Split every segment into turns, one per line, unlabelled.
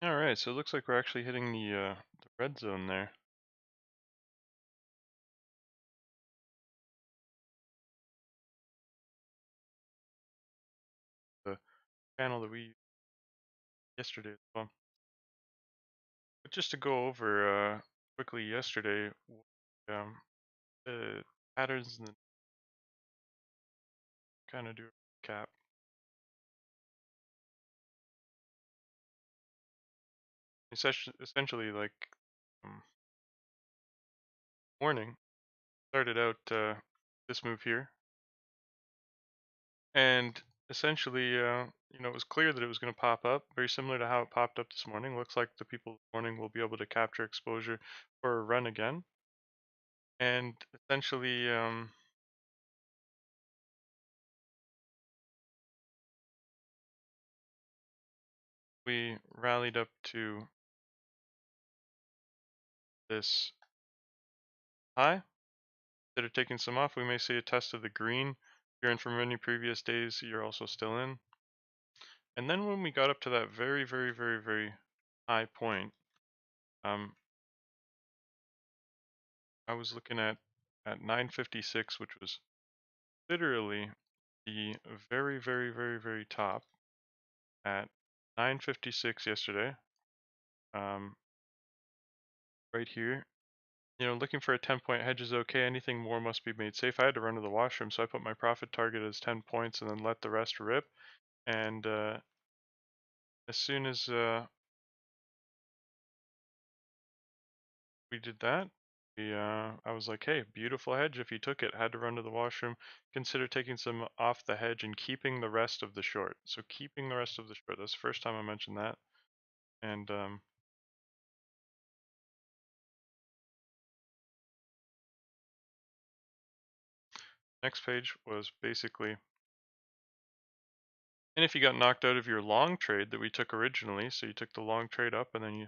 All right, so it looks like we're actually hitting the red zone there. The channel that we used yesterday as well. But just to go over quickly yesterday, um, the patterns and kind of do a recap. Essentially, like um, morning started out this move here, and essentially, it was clear that it was going to pop up, very similar to how it popped up this morning. Looks like the people this morning will be able to capture exposure for a run again, and essentially, we rallied up to this high. Instead of taking some off, we may see a test of the green. If you're in from any previous days, you're also still in. And then when we got up to that very, very, very, very high point, um, I was looking at 956, which was literally the very, very, very, very top at 956 yesterday. Right here. Looking for a 10-point hedge is okay. Anything more must be made safe. I had to run to the washroom, so I put my profit target as 10 points and then let the rest rip. And as soon as we did that, I was like, hey, beautiful hedge. If you took it, had to run to the washroom. Consider taking some off the hedge and keeping the rest of the short. So keeping the rest of the short. That's the first time I mentioned that. And next page was basically, and if you got knocked out of your long trade that we took originally, so you took the long trade up and then you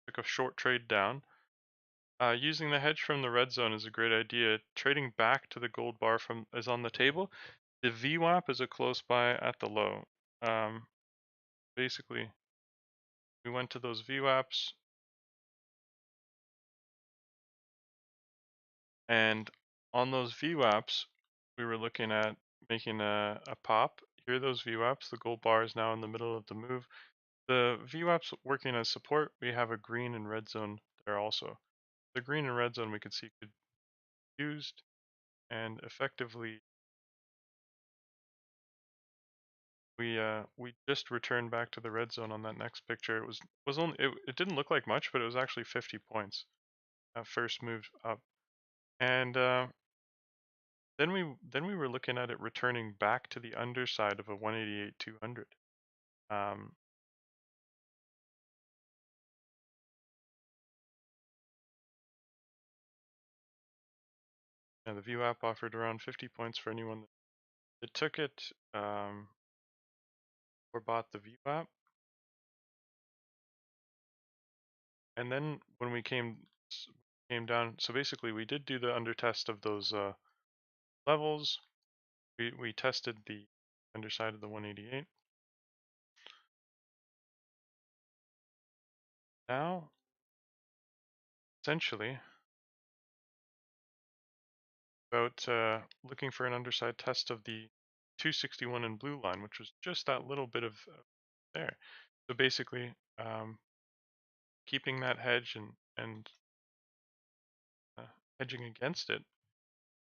took a short trade down, using the hedge from the red zone is a great idea. Trading back to the gold bar from is on the table. The VWAP is a close buy at the low. Basically, we went to those VWAPs, and on those VWAPs, we were looking at making a pop. Here are those VWAPs. The gold bar is now in the middle of the move. The VWAPs working as support, we have a green and red zone there also. The green and red zone we could see could be used, and effectively we just returned back to the red zone on that next picture. It was only it didn't look like much, but it was actually 50 points. First move up, and then we were looking at it returning back to the underside of a 188 200. Um, and the VWAP offered around 50 points for anyone that took it or bought the VWAP. And then when we came down, so basically we did do the under test of those levels. We tested the underside of the 188. Now, essentially, about looking for an underside test of the 261 in blue line, which was just that little bit of there. So basically, keeping that hedge and hedging against it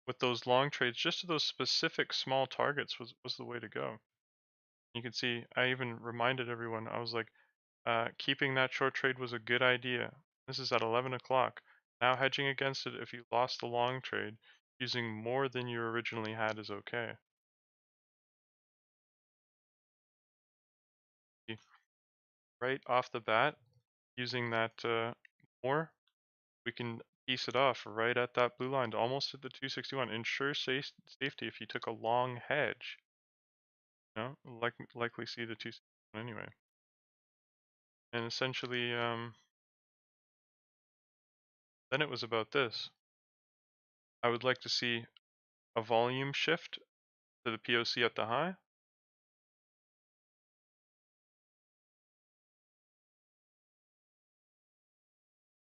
with those long trades, just to those specific small targets was the way to go. You can see I even reminded everyone. I was like, keeping that short trade was a good idea. This is at 11 o'clock. Now hedging against it if you lost the long trade, using more than you originally had is okay. Right off the bat, using that more, we can piece it off right at that blue line, almost at the 261. Ensure safety if you took a long hedge. Likely see the 261 anyway. And essentially, then it was about this. I would like to see a volume shift to the POC at the high.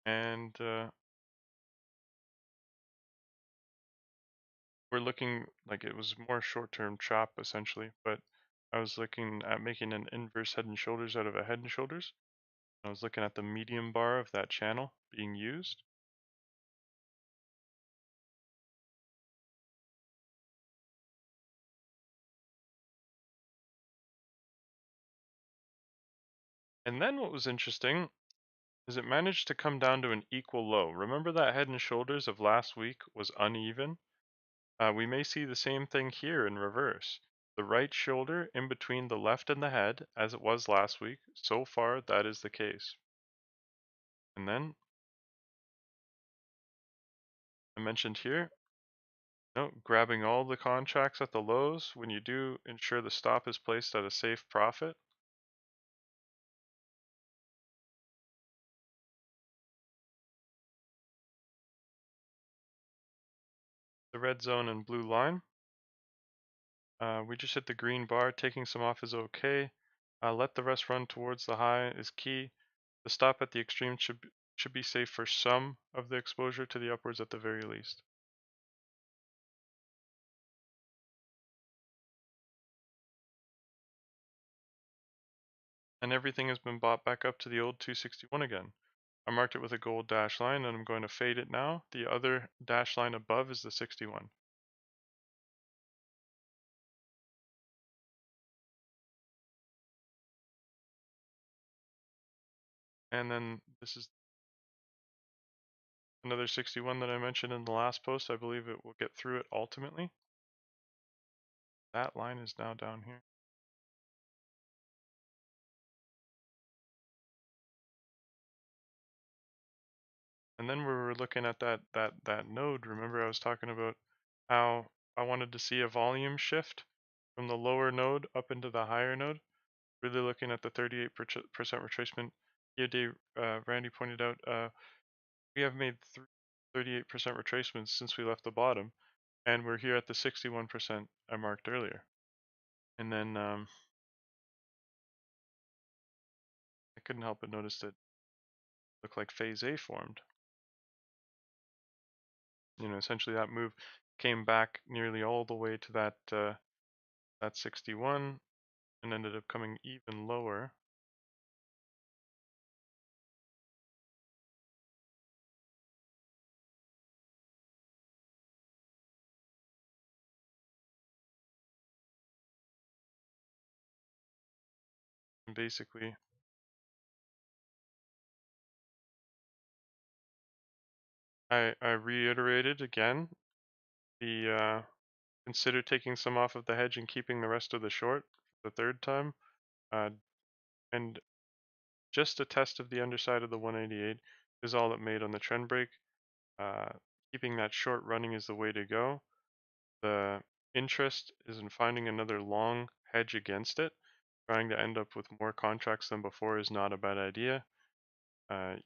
and we're looking like it was more short-term chop essentially, but I was looking at making an inverse head and shoulders out of a head and shoulders. I was looking at the medium bar of that channel being used. And then what was interesting is it managed to come down to an equal low. Remember that head and shoulders of last week was uneven? We may see the same thing here in reverse. The right shoulder in between the left and the head, as it was last week. So far, that is the case. And then I mentioned here, no, grabbing all the contracts at the lows. When you do, ensure the stop is placed at a safe profit. The red zone and blue line. We just hit the green bar. Taking some off is okay. Let the rest run towards the high is key. The stop at the extreme should be safe for some of the exposure to the upwards at the very least. And everything has been bought back up to the old 261 again. I marked it with a gold dash line and I'm going to fade it now. The other dash line above is the 61. And then this is another 61 that I mentioned in the last post. I believe it will get through it ultimately. That line is now down here. And then we were looking at that node. Remember I was talking about how I wanted to see a volume shift from the lower node up into the higher node. Really looking at the 38% retracement. EOD, Randy pointed out, we have made 38% retracements since we left the bottom, and we're here at the 61% I marked earlier. And then I couldn't help but notice that it looked like phase A formed. Essentially that move came back nearly all the way to that 61 and ended up coming even lower. And basically, I reiterated again the consider taking some off of the hedge and keeping the rest of the short the third time. Uh, and just a test of the underside of the 188 is all it made on the trend break. Keeping that short running is the way to go. The interest is in finding another long hedge against it. Trying to end up with more contracts than before is not a bad idea.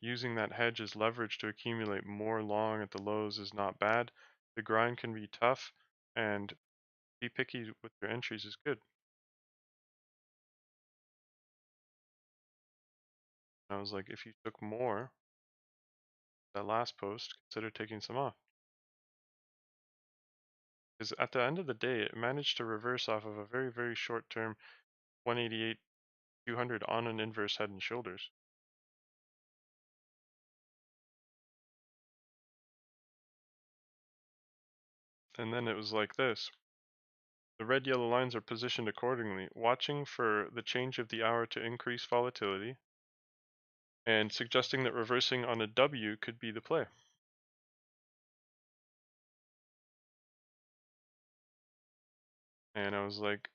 Using that hedge as leverage to accumulate more long at the lows is not bad. The grind can be tough, and be picky with your entries is good. I was like, if you took more, that last post, consider taking some off. Because at the end of the day, it managed to reverse off of a very, very short term 188 200 on an inverse head and shoulders. And then it was like this. The red yellow lines are positioned accordingly, watching for the change of the hour to increase volatility and suggesting that reversing on a W could be the play. And I was like,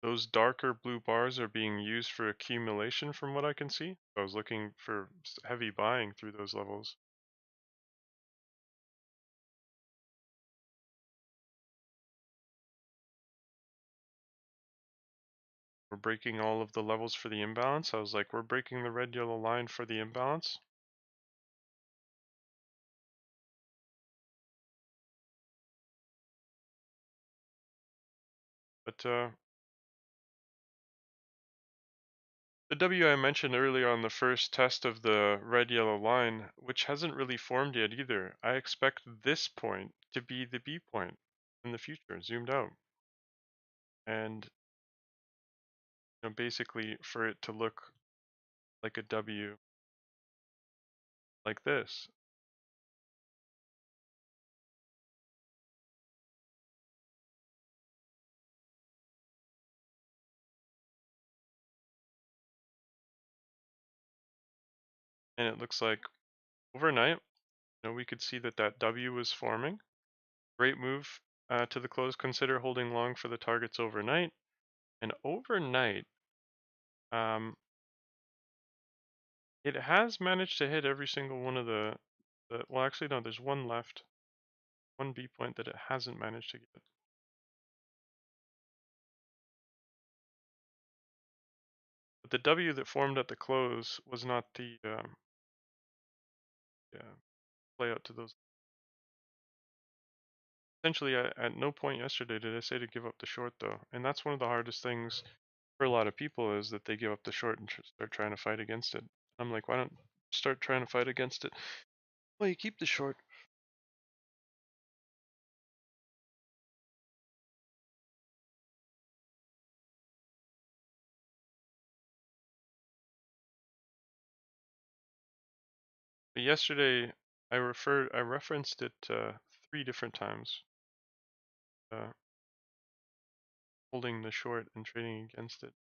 those darker blue bars are being used for accumulation from what I can see. I was looking for heavy buying through those levels. We're breaking all of the levels for the imbalance. I was like, we're breaking the red yellow line for the imbalance. But The W I mentioned earlier on the first test of the red-yellow line, which hasn't really formed yet either. I expect this point to be the B point in the future, zoomed out. And basically for it to look like a W like this. And it looks like overnight, we could see that that W was forming. Great move to the close. Consider holding long for the targets overnight. And overnight, it has managed to hit every single one of the well, actually, no, there's one left. One B point that it hasn't managed to get. But the W that formed at the close was not the play out to those. Essentially, at no point yesterday did I say to give up the short, though. And that's one of the hardest things for a lot of people is that they give up the short and start trying to fight against it. I'm like, why don't you start trying to fight against it? Well, you keep the short. But yesterday, I referenced it 3 different times, uh, holding the short and trading against it.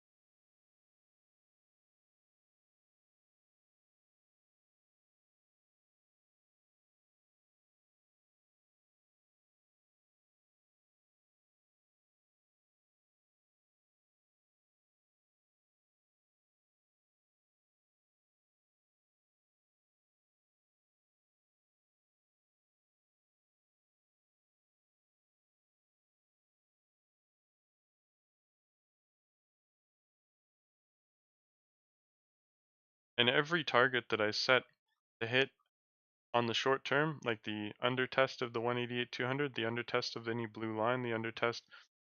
And every target that I set to hit on the short term, like the under test of the 188-200, the under test of any blue line, the under test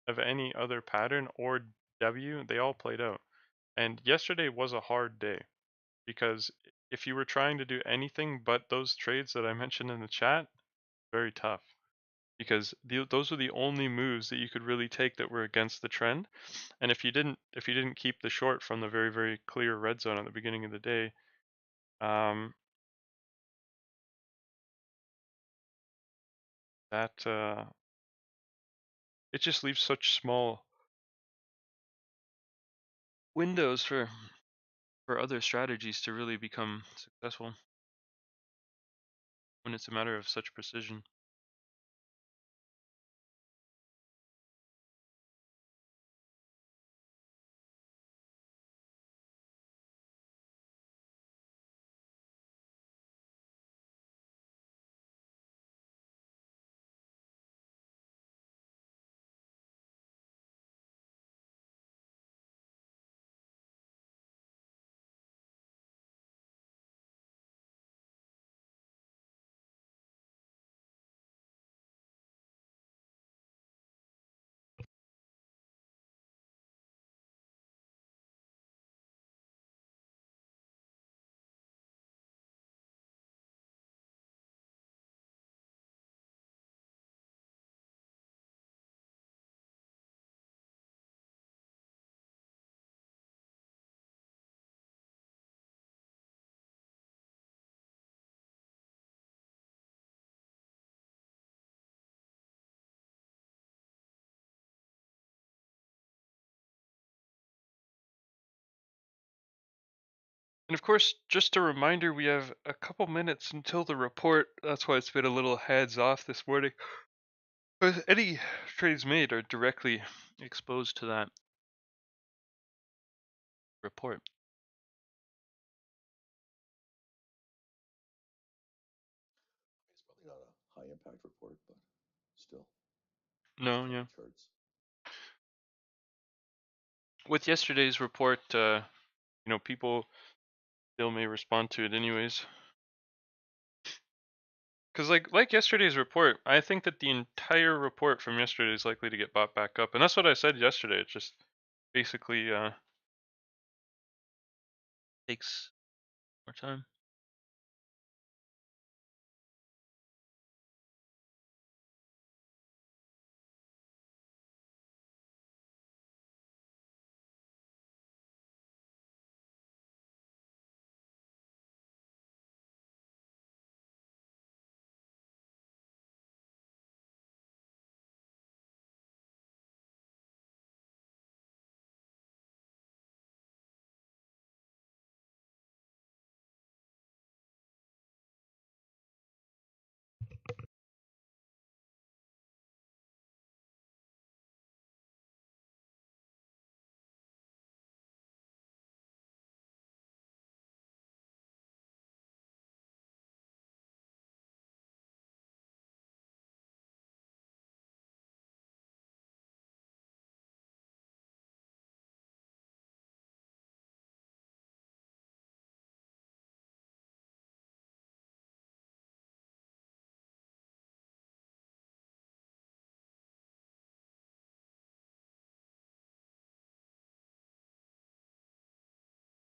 of any other pattern or W, they all played out. And yesterday was a hard day because if you were trying to do anything but those trades that I mentioned in the chat, very tough because those were the only moves that you could really take that were against the trend. And if you didn't keep the short from the very, very clear red zone at the beginning of the day, that it just leaves such small windows for other strategies to really become successful when it's a matter of such precision. And of course, just a reminder, we have a couple minutes until the report. That's why it's been a little heads off this morning. But any trades made are directly exposed to that report.
It's probably not a high impact report, but still.
No, yeah.
Charts.
With yesterday's report, people still may respond to it anyways. Because like yesterday's report, I think that the entire report from yesterday is likely to get bought back up, and that's what I said yesterday. It's just basically
takes more time.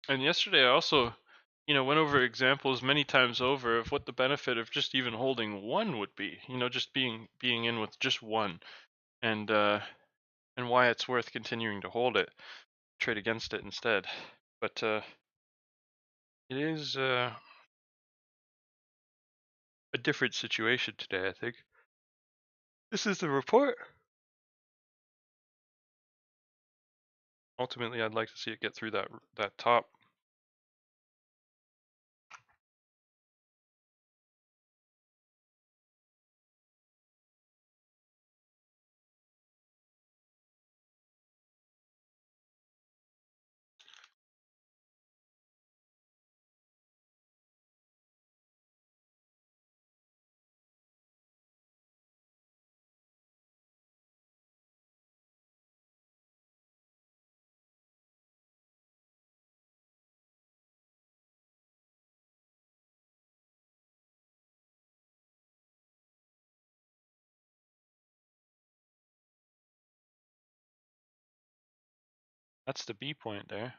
And yesterday I also, went over examples many times over of what the benefit of just even holding one would be. Just being in with just one, and and why it's worth continuing to hold it, trade against it instead. But it is a different situation today, I think. This is the report. Ultimately, I'd like to see it get through that top. That's the B point there.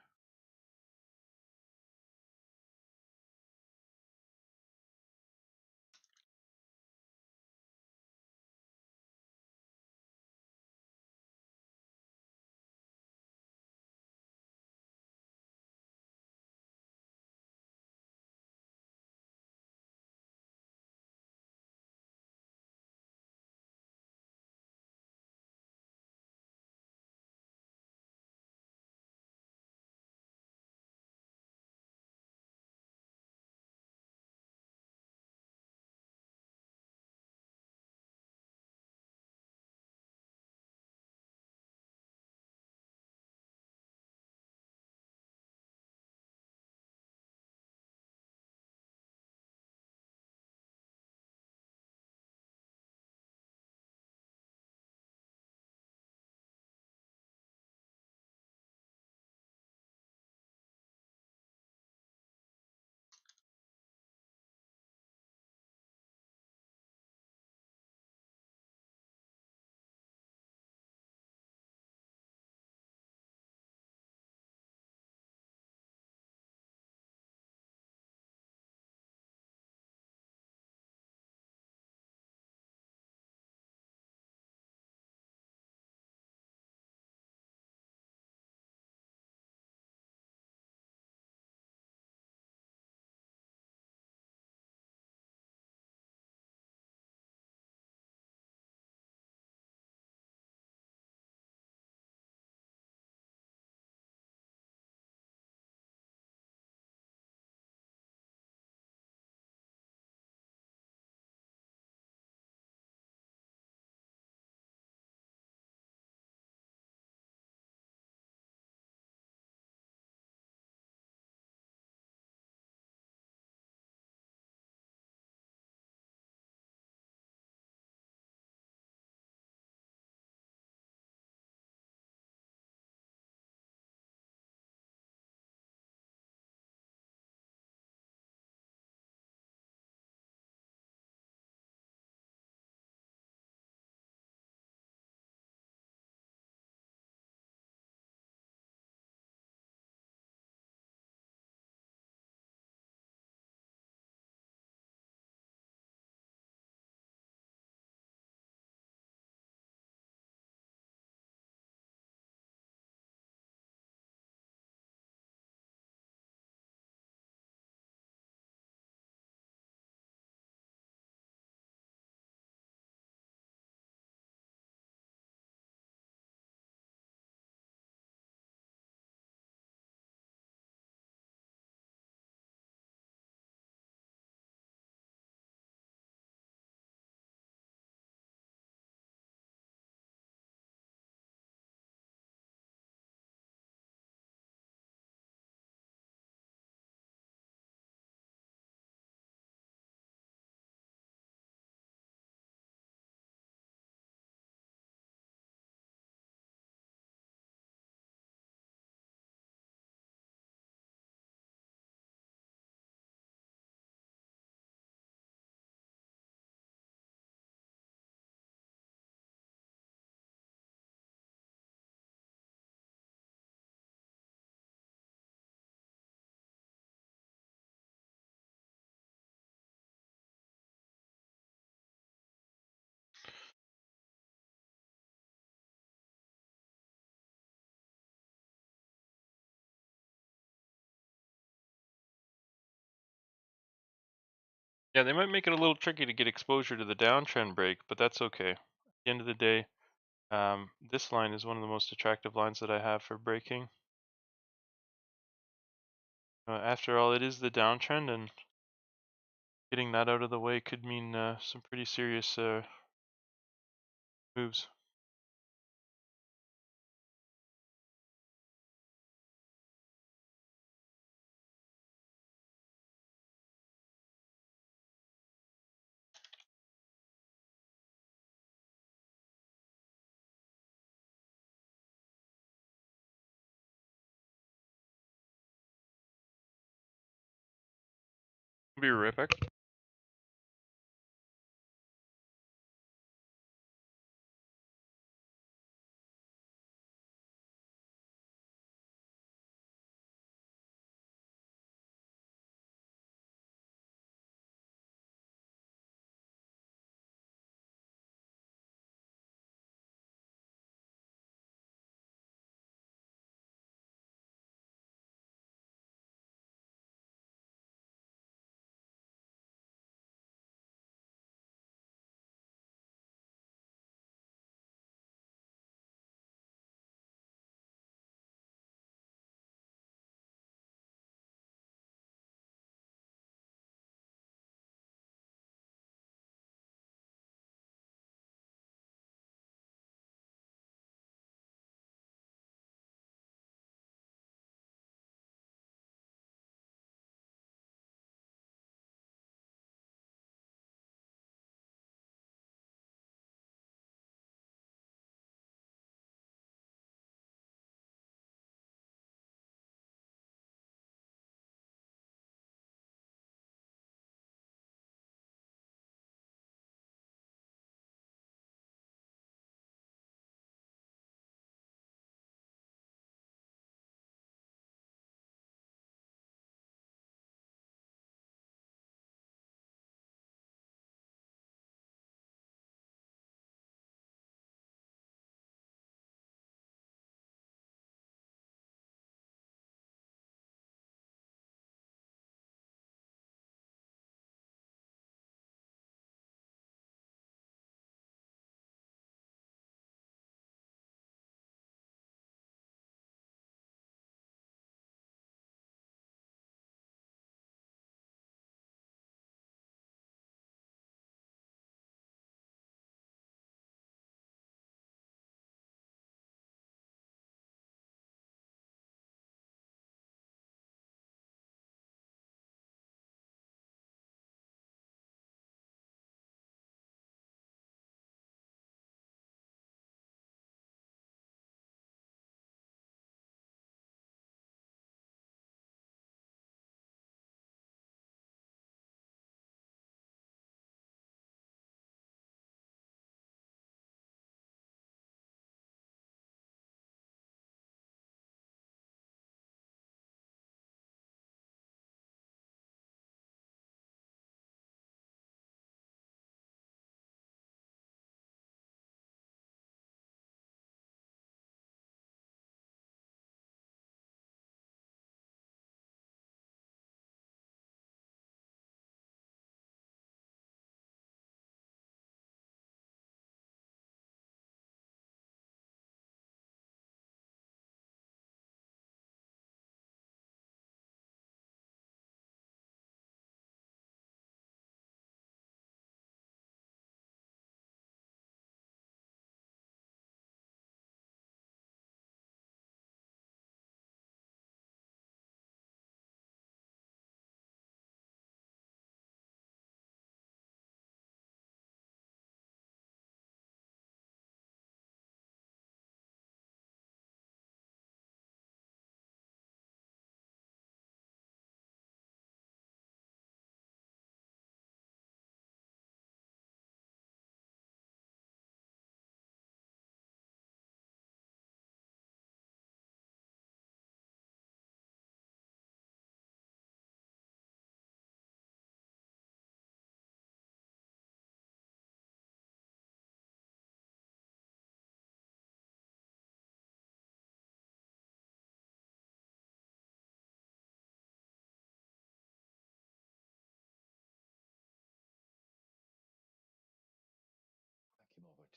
Yeah, they might make it a little tricky to get exposure to the downtrend break, but that's okay. At the end of the day, this line is one of the most attractive lines that I have for breaking. After all, it is the downtrend, and getting that out of the way could mean some pretty serious moves. Be right back.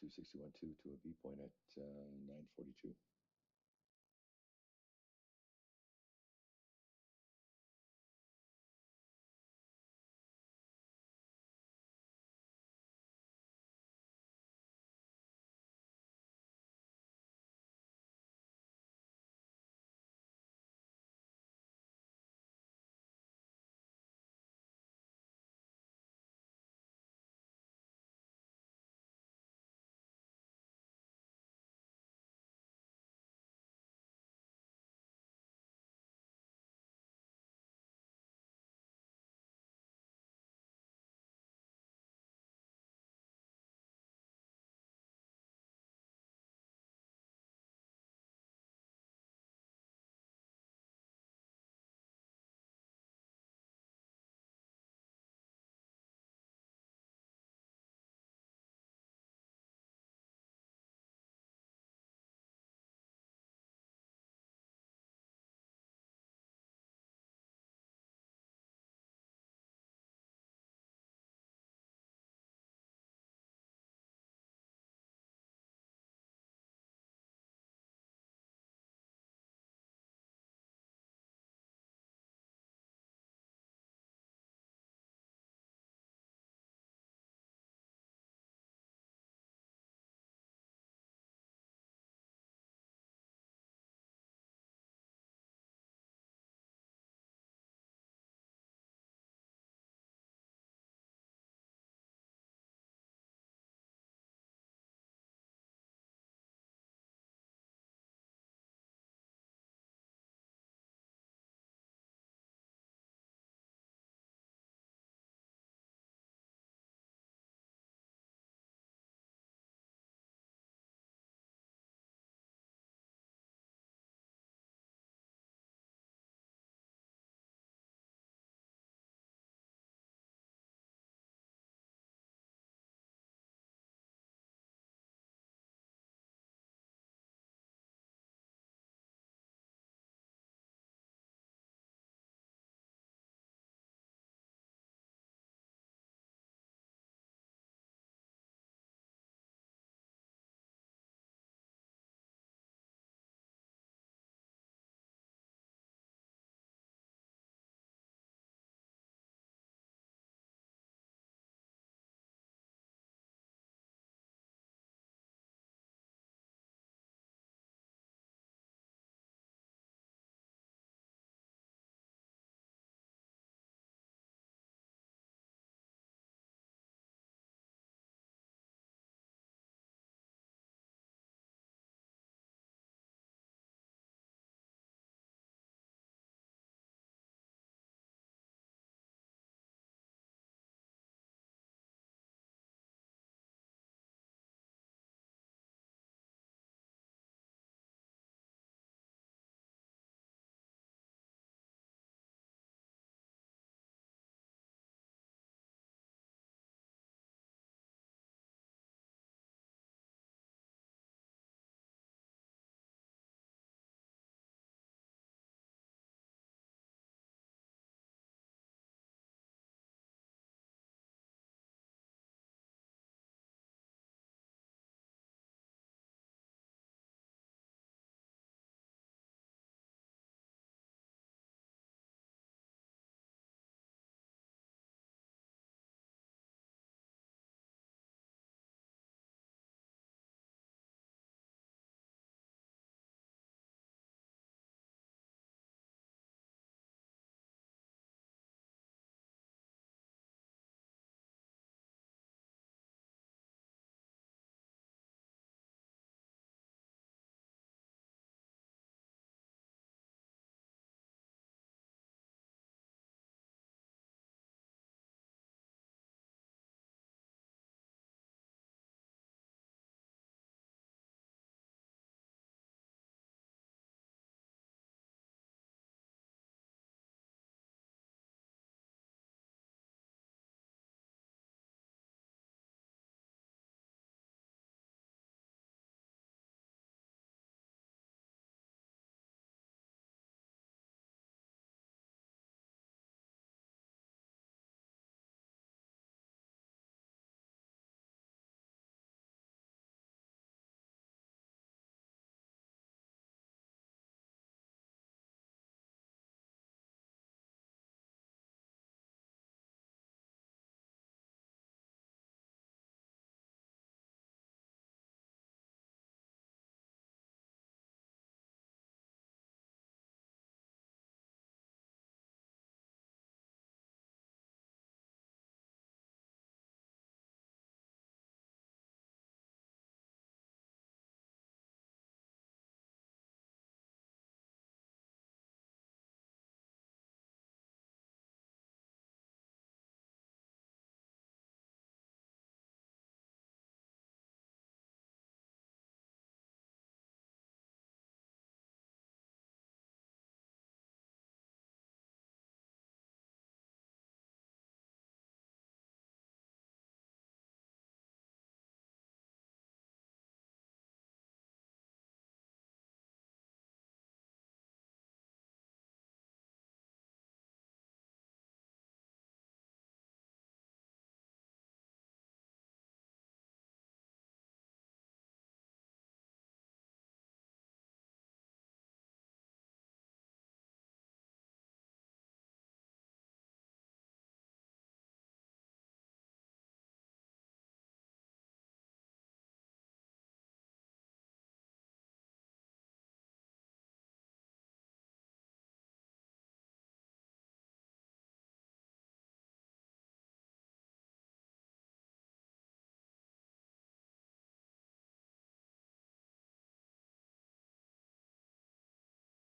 261.2 to a B point at 942.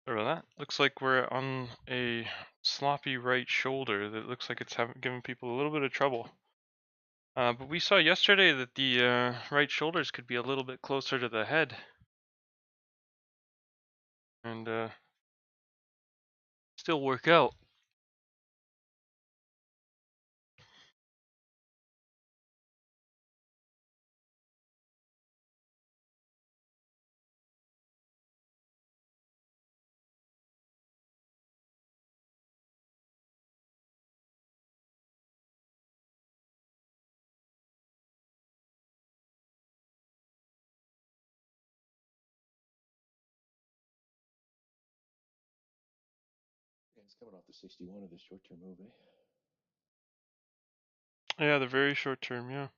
Sorry about that. Looks like we're on a sloppy right shoulder that looks like it's giving people a little bit of trouble. But we saw yesterday that the right shoulders could be a little bit closer to the head, and
Still work out.
And it's coming off the 61 of this short-term move, eh?
yeah, the very short term, yeah.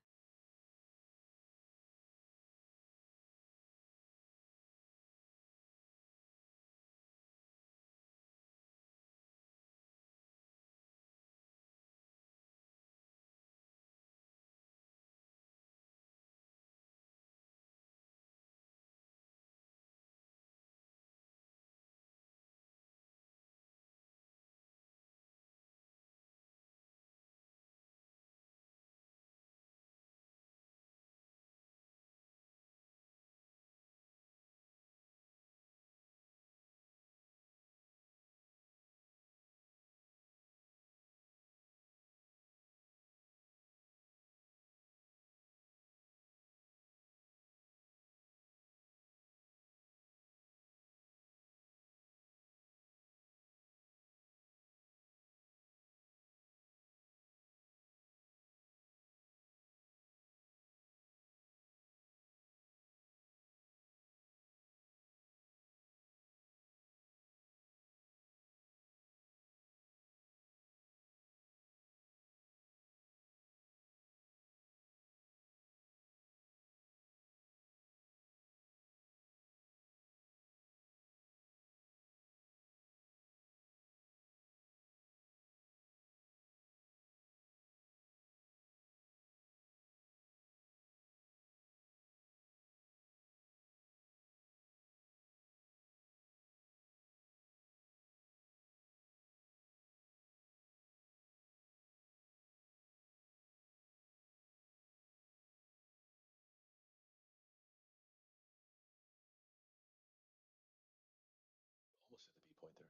Almost at the B point there.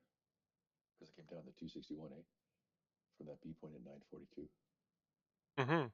Because it came down to 261, eh? From that B point at 942.
Mm-hmm.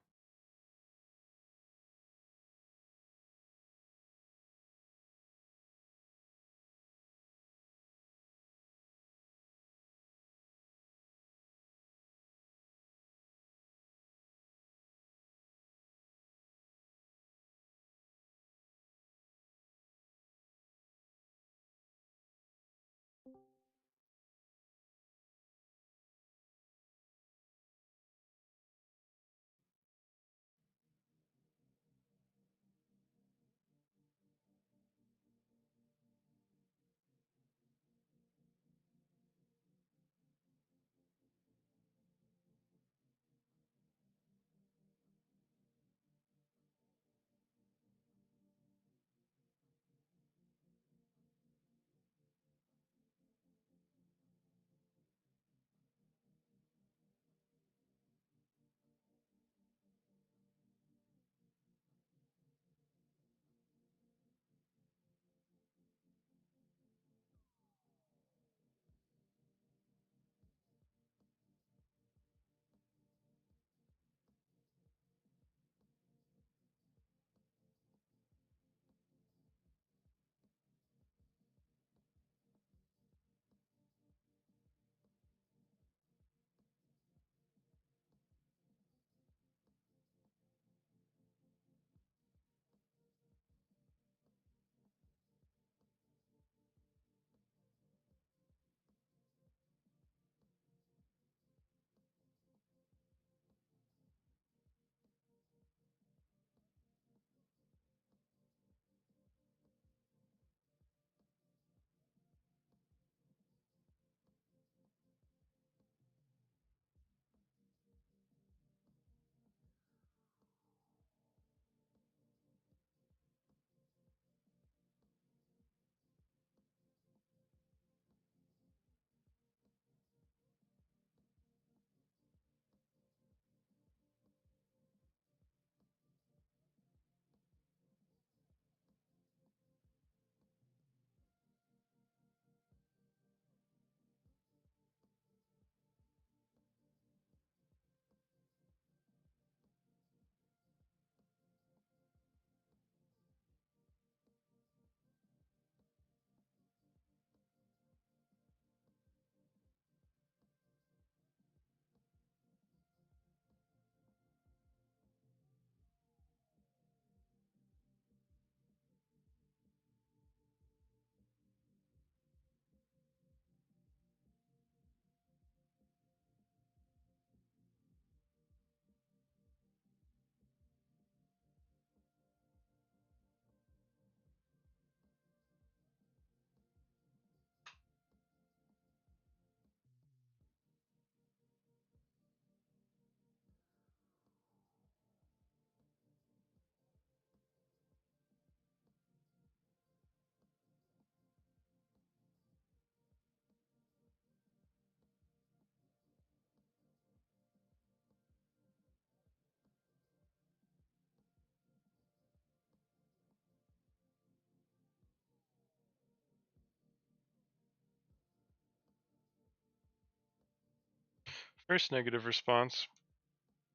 First negative response,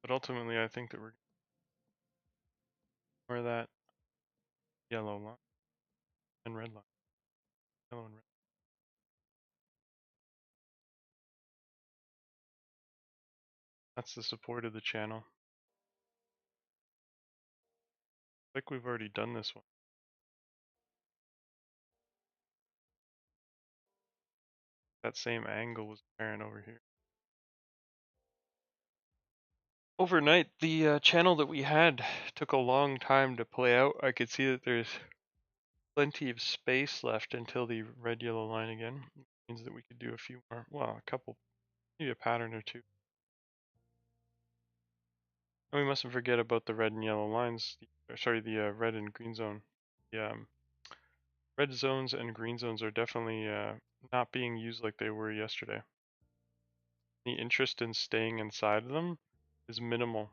but ultimately I think that we're more of that yellow line and red line. Yellow and red. That's the support of the channel. I think we've already done this one. That same angle was apparent over here. Overnight, the channel that we had took a long time to play out. I could see that there's plenty of space left until the red-yellow line again. It means that we could do a few more, well, a couple, maybe a pattern or two. And we mustn't forget about the red and yellow lines, sorry, the red and green zone. The red zones and green zones are definitely not being used like they were yesterday. The interest in staying inside of them is minimal.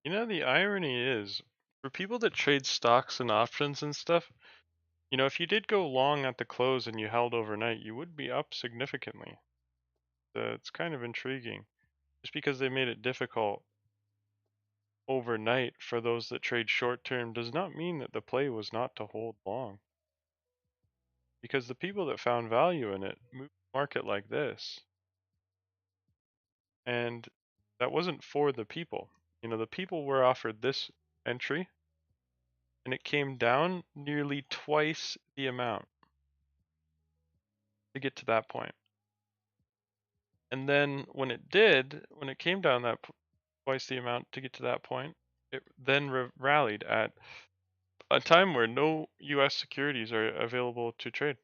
You know, the irony is, for people that trade stocks and options and stuff, you know, if you did go long at the close and you held overnight, you would be up significantly. It's kind of intriguing. Just because they made it difficult overnight for those that trade short term does not mean that the play was not to hold long. Because the people that found value in it moved the market like this. And that wasn't for the people. You know, the people were offered this entry and it came down nearly twice the amount to get to that point. And then when it did, when it came down that twice the amount to get to that point, it then rallied at a time where no US securities are available to trade.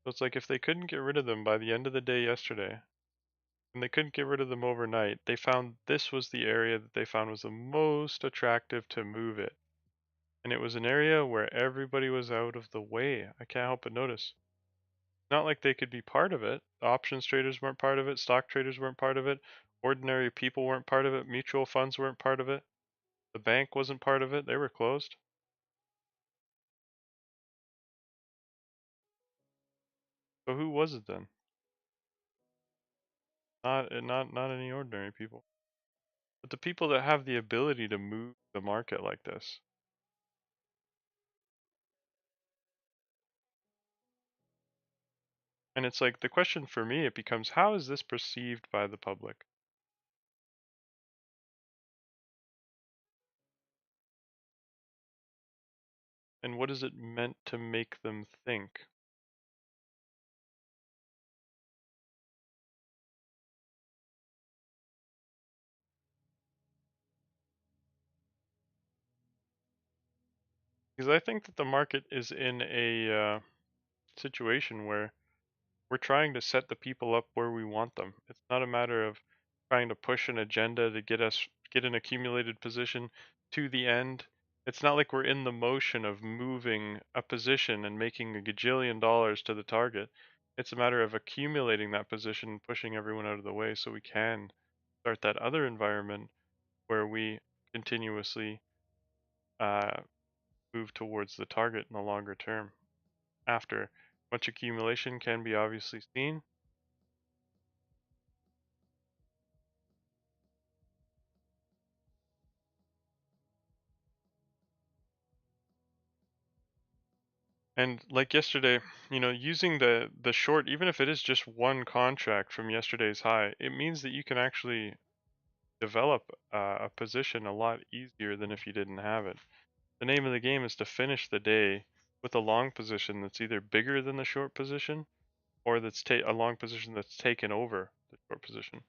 So it's like if they couldn't get rid of them by the end of the day yesterday, and they couldn't get rid of them overnight, they found this was the area that they found was the most attractive to move it. And it was an area where everybody was out of the way. I can't help but notice. Not like they could be part of it. Options traders weren't part of it. Stock traders weren't part of it. Ordinary people weren't part of it. Mutual funds weren't part of it. The bank wasn't part of it. They were closed. So who was it then? Not any ordinary people. But the people that have the ability to move the market like this. And it's like the question for me, it becomes, how is this perceived by the public? And what is it meant to make them think? Because I think that the market is in a situation where we're trying to set the people up where we want them. It's not a matter of trying to push an agenda to get an accumulated position to the end. It's not like we're in the motion of moving a position and making a gajillion dollars to the target. It's a matter of accumulating that position and pushing everyone out of the way so we can start that other environment where we continuously uh, move towards the target in the longer term. After much accumulation can be obviously seen, and like yesterday, using the short, even if it is just one contract from yesterday's high, it means that you can actually develop a position a lot easier than if you didn't have it. The name of the game is to finish the day with a long position that's either bigger than the short position or that's a long position that's taken over the short position.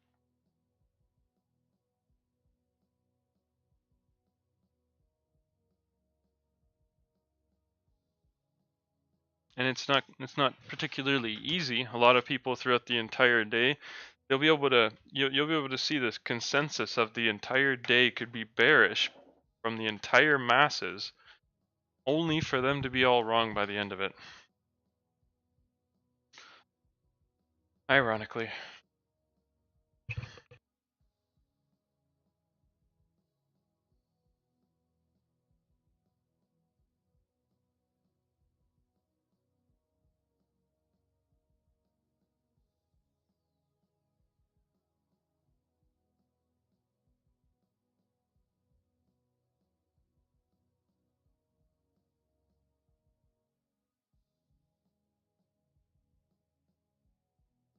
And it's not particularly easy. A lot of people throughout the entire day, you'll be able to see this consensus of the entire day could be bearish from the entire masses, only for them to be all wrong by the end of it. Ironically.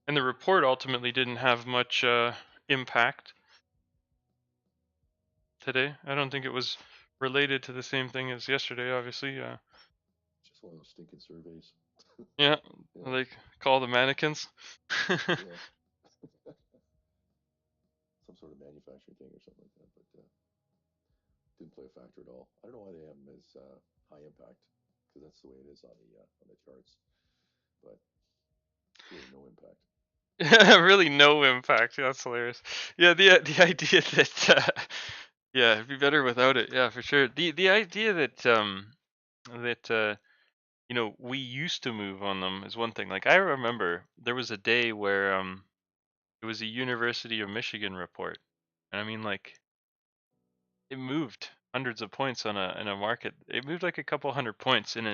And the report ultimately didn't have much impact today. I don't think it was related to the same thing as yesterday, obviously.
Just one of those stinking surveys.
Yeah,
Yeah.
like call the mannequins.
Yeah. Some sort of manufacturing thing or something like that, but didn't play a factor at all. I don't know why they have them as high impact, because that's the way it is on the charts, but it's really no impact.
Really no impact. Yeah, that's hilarious. Yeah, the idea that yeah, it'd be better without it. Yeah, for sure. The idea that we used to move on them is one thing. Like I remember there was a day where it was a University of Michigan report. And I mean like it moved hundreds of points on a market. It moved like a couple hundred points in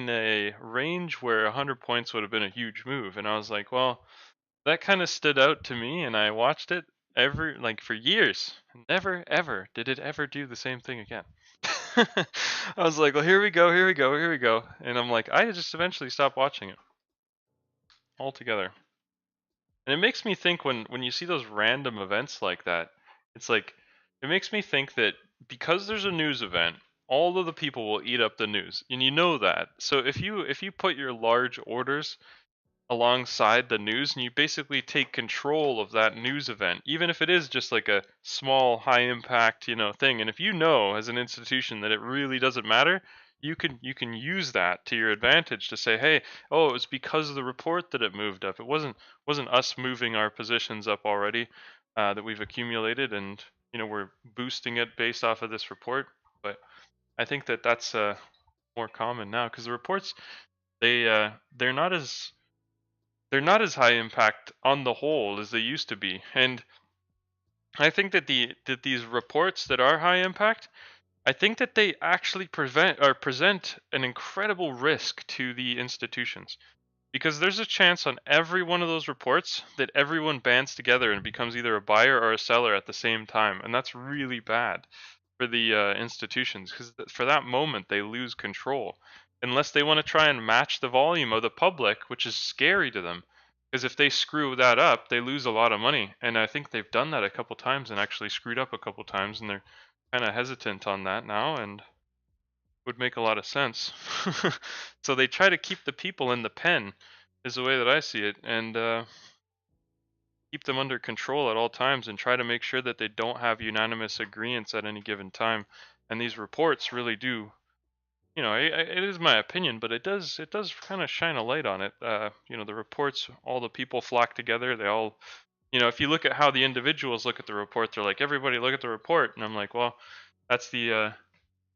a range where 100 points would have been a huge move. And I was like, well, that kind of stood out to me, and I watched it for years. Never ever did it ever do the same thing again. I was like, well, here we go, here we go, here we go, and I'm like, I just eventually stopped watching it altogether. And it makes me think when you see those random events like that, it's like it makes me think that because there's a news event, all of the people will eat up the news, and you know that. So if you put your large orders alongside the news and you basically take control of that news event, even if it is just like a small high impact thing, and if you know as an institution that it really doesn't matter, you can use that to your advantage to say, hey, oh, it was because of the report that it moved up. It wasn't us moving our positions up already, that we've accumulated, and we're boosting it based off of this report. But I think that that's more common now because the reports, they're not as high impact on the whole as they used to be. And I think that these reports that are high impact, I think that they actually present an incredible risk to the institutions, because there's a chance on every one of those reports that everyone bands together and becomes either a buyer or a seller at the same time, and that's really bad for the institutions, because for that moment they lose control unless they want to try and match the volume of the public, which is scary to them, because if they screw that up they lose a lot of money. And I think they've done that a couple times and actually screwed up a couple times, and they're kind of hesitant on that now, and would make a lot of sense. So they try to keep the people in the pen, is the way that I see it, and keep them under control at all times, and try to make sure that they don't have unanimous agreements at any given time. And these reports really do, it is my opinion, but it does kind of shine a light on it. The reports, all the people flock together. They all, if you look at how the individuals look at the report, they're like, everybody look at the report, and I'm like, well, that's the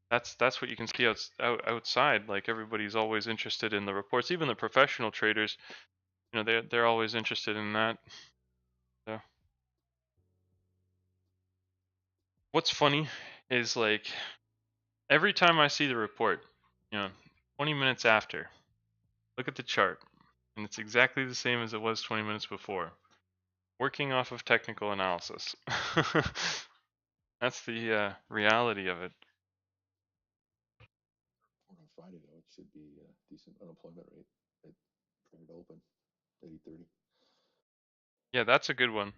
that's what you can see outside. Like, everybody's always interested in the reports, even the professional traders. They're always interested in that. So what's funny is, like, every time I see the report, you know, 20 minutes after, look at the chart, and it's exactly the same as it was 20 minutes before. Working off of technical analysis. That's the reality of it.
On Friday, though, it should be a decent unemployment rate at printed open, 80/30.
Yeah, that's a good one.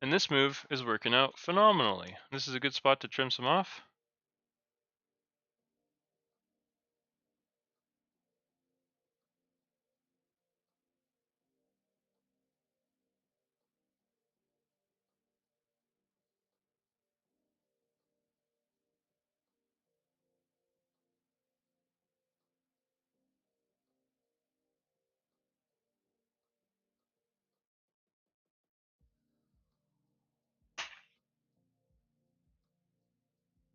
And this move is working out phenomenally. This is a good spot to trim some off.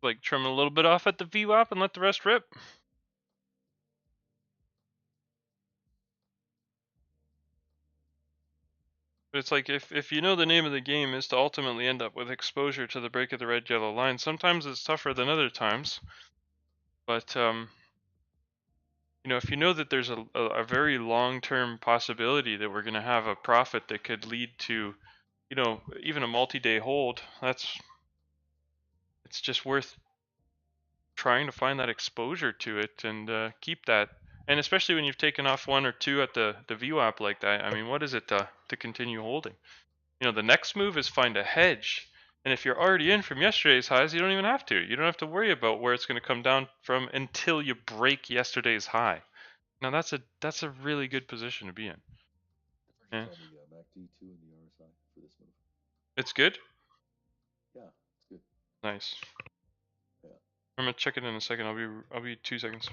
Like, trim a little bit off at the VWAP and let the rest rip. But it's like, if you know the name of the game is to ultimately end up with exposure to the break of the red yellow line, sometimes it's tougher than other times. But if you know that there's a very long-term possibility that we're going to have a profit that could lead to, even a multi-day hold, it's just worth trying to find that exposure to it and keep that. And especially when you've taken off one or two at the VWAP like that, I mean, what is it to continue holding? The next move is find a hedge. And if you're already in from yesterday's highs, you don't even have to. You don't have to worry about where it's going to come down from until you break yesterday's high. Now that's a really good position to be in.
I
Yeah.
purchased on the MACD2 and the RSI for this move.
It's good?
Yeah, it's good.
Nice.
Yeah.
I'm gonna check it in a second. I'll be 2 seconds.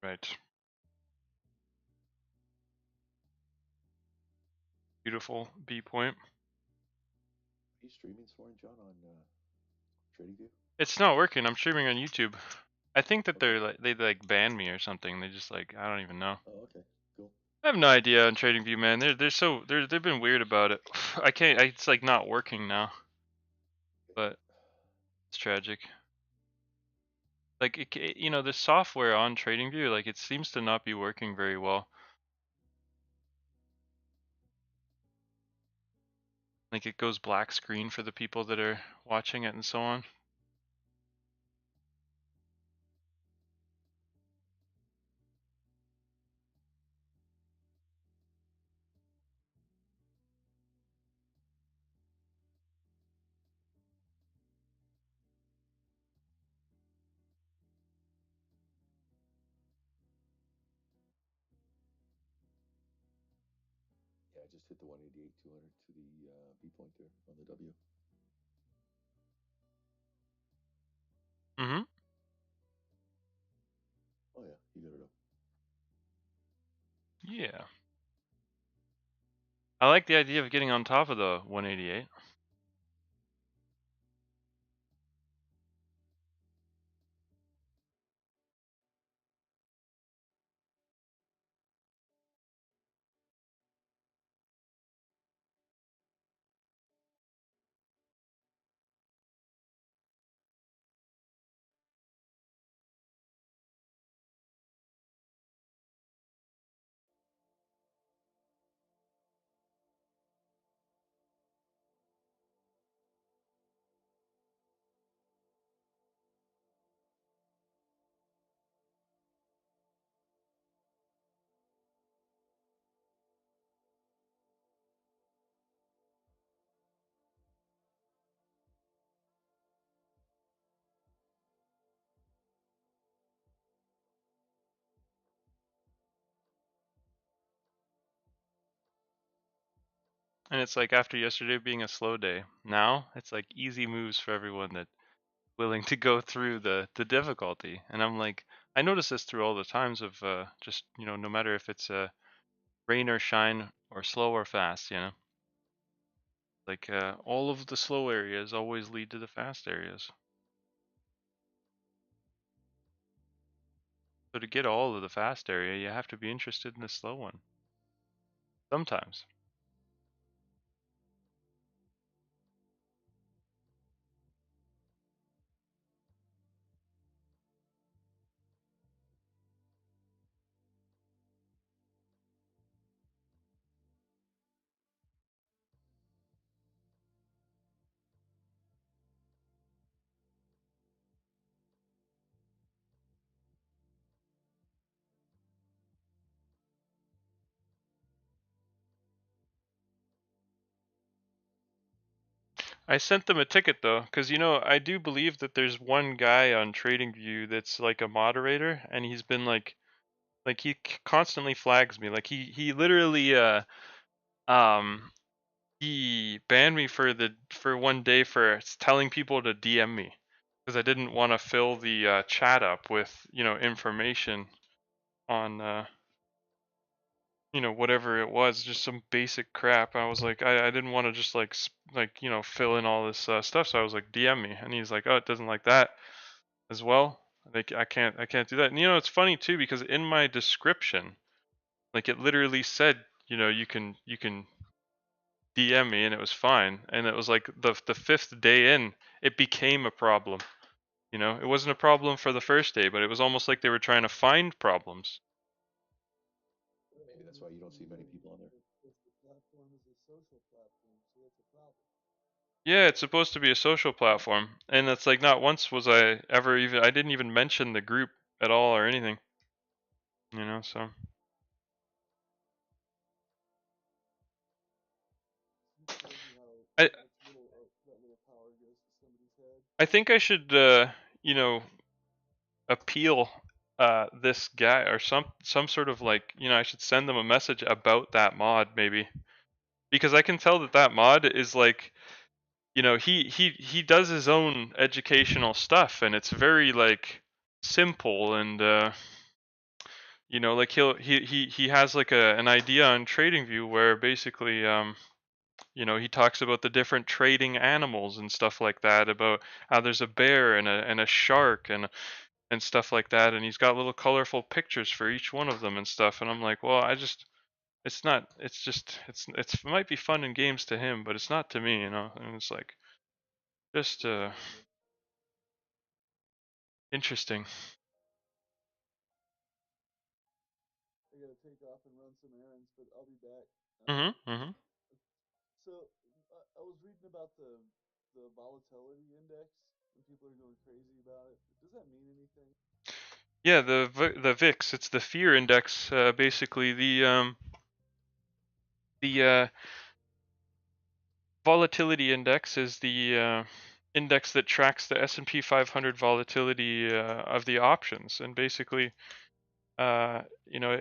Right. Beautiful B point.
Are you streaming this morning, John, on TradingView?
It's not working. I'm streaming on YouTube. I think that
Okay.
they like banned me or something. They just like I don't even know.
Oh, okay. Cool.
I have no idea on TradingView, man. They've been weird about it. I can't. It's like not working now. But it's tragic. Like you know, the software on TradingView, like it seems to not be working very well. Like it goes black screen for the people that are watching it and so on.
Yeah, I just hit the 188 200 to the B point there on the W.
Mm-hmm.
Oh yeah, you got it up.
Yeah. I like the idea of getting on top of the 188. And it's like after yesterday being a slow day, now it's like easy moves for everyone that willing to go through the difficulty. And I'm like, I notice this through all the times of just you know, no matter if it's rain or shine or slow or fast, you know, like all of the slow areas always lead to the fast areas. So to get all of the fast area, you have to be interested in the slow one. Sometimes. I sent them a ticket though, because you know I do believe that there's one guy on TradingView that's like a moderator, and he's been like he constantly flags me. Like he literally um he banned me for one day for telling people to DM me because I didn't want to fill the chat up with you know information on you know whatever it was, just some basic crap. I was like I didn't want to just like you know fill in all this stuff, so I was like DM me, and he's like, oh, it doesn't like that as well. Like I can't do that. And you know it's funny too because in my description, like it literally said you know you can DM me and it was fine. And it was like the fifth day in, it became a problem. You know, it wasn't a problem for the first day, but it was almost like they were trying to find problems.
Maybe that's why you don't see many people on there.
Yeah, it's supposed to be a social platform, and it's like not once was I ever even I didn't even mention the group at all or anything. You know, so I I think I should you know appeal this guy or some sort of like you know I should send them a message about that mod maybe because I can tell that that mod is like you know he does his own educational stuff and it's very like simple and You know, like he has like an idea on TradingView where basically you know, he talks about the different trading animals and stuff like that, about how there's a bear and a shark and stuff like that, and he's got little colorful pictures for each one of them and stuff, and I'm like, well, I just it's not it's just it's it might be fun in games to him, but it's not to me, you know. And it's like just interesting.
I gotta take off and run some errands, but I'll be back.
Mhm. Mhm.
So I was reading about the volatility index and people are going crazy about it. Does that mean anything?
Yeah, the VIX, it's the fear index, basically the volatility index is the index that tracks the S&P 500 volatility of the options, and basically, you know,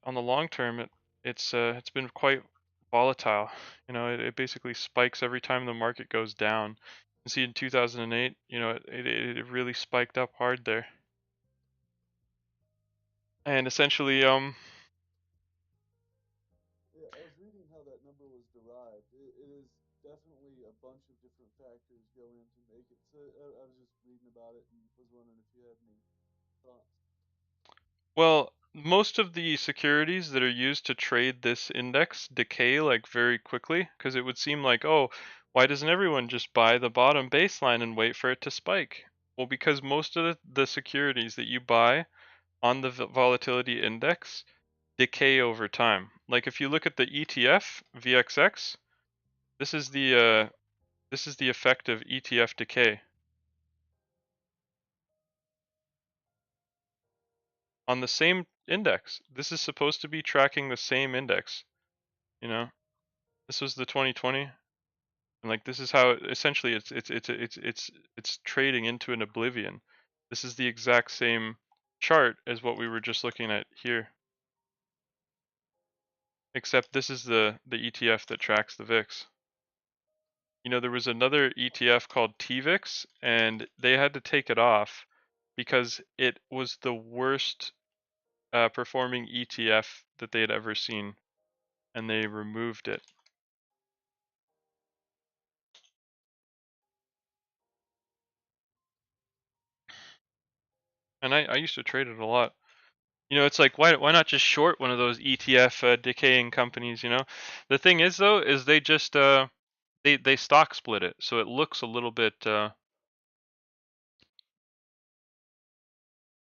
on the long term, it's been quite volatile. You know, it basically spikes every time the market goes down. You see, in 2008, you know, it really spiked up hard there, and essentially,
Yeah, I was reading how that number was derived. It is definitely a bunch of different factors go in to make it. So I was just reading about it and was wondering if you had any thoughts.
well, most of the securities that are used to trade this index decay like very quickly, because it would seem like, oh, why doesn't everyone just buy the bottom baseline and wait for it to spike? Well, because most of the securities that you buy on the volatility index decay over time. Like if you look at the ETF VXX, this is the effect of ETF decay on the same index. This is supposed to be tracking the same index, you know. This was the 2020, and like this is how essentially it's trading into an oblivion. This is the exact same chart as what we were just looking at here, except this is the ETF that tracks the VIX. You know, there was another ETF called TVIX, and they had to take it off because it was the worst performing ETF that they had ever seen, and they removed it. And I used to trade it a lot. You know, it's like why not just short one of those ETF decaying companies? You know, the thing is though is they just they stock split it, so it looks a little bit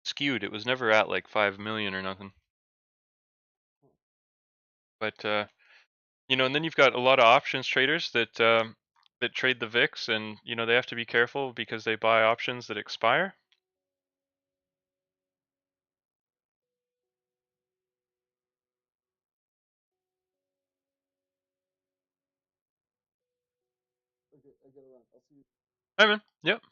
skewed. It was never at like 5 million or nothing. But you know, and then you've got a lot of options traders that trade the VIX, and you know they have to be careful because they buy options that expire.
Okay, I gotta run. I'll see you.
Hi man. Yep.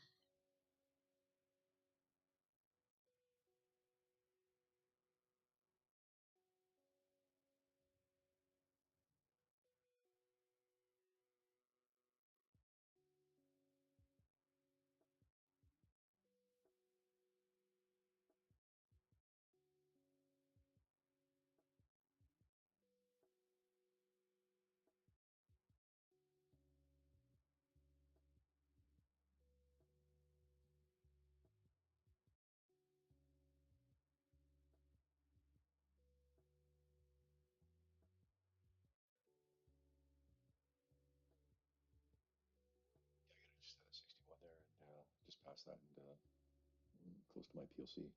Just had a 61 there, and just past that, and close to my PLC.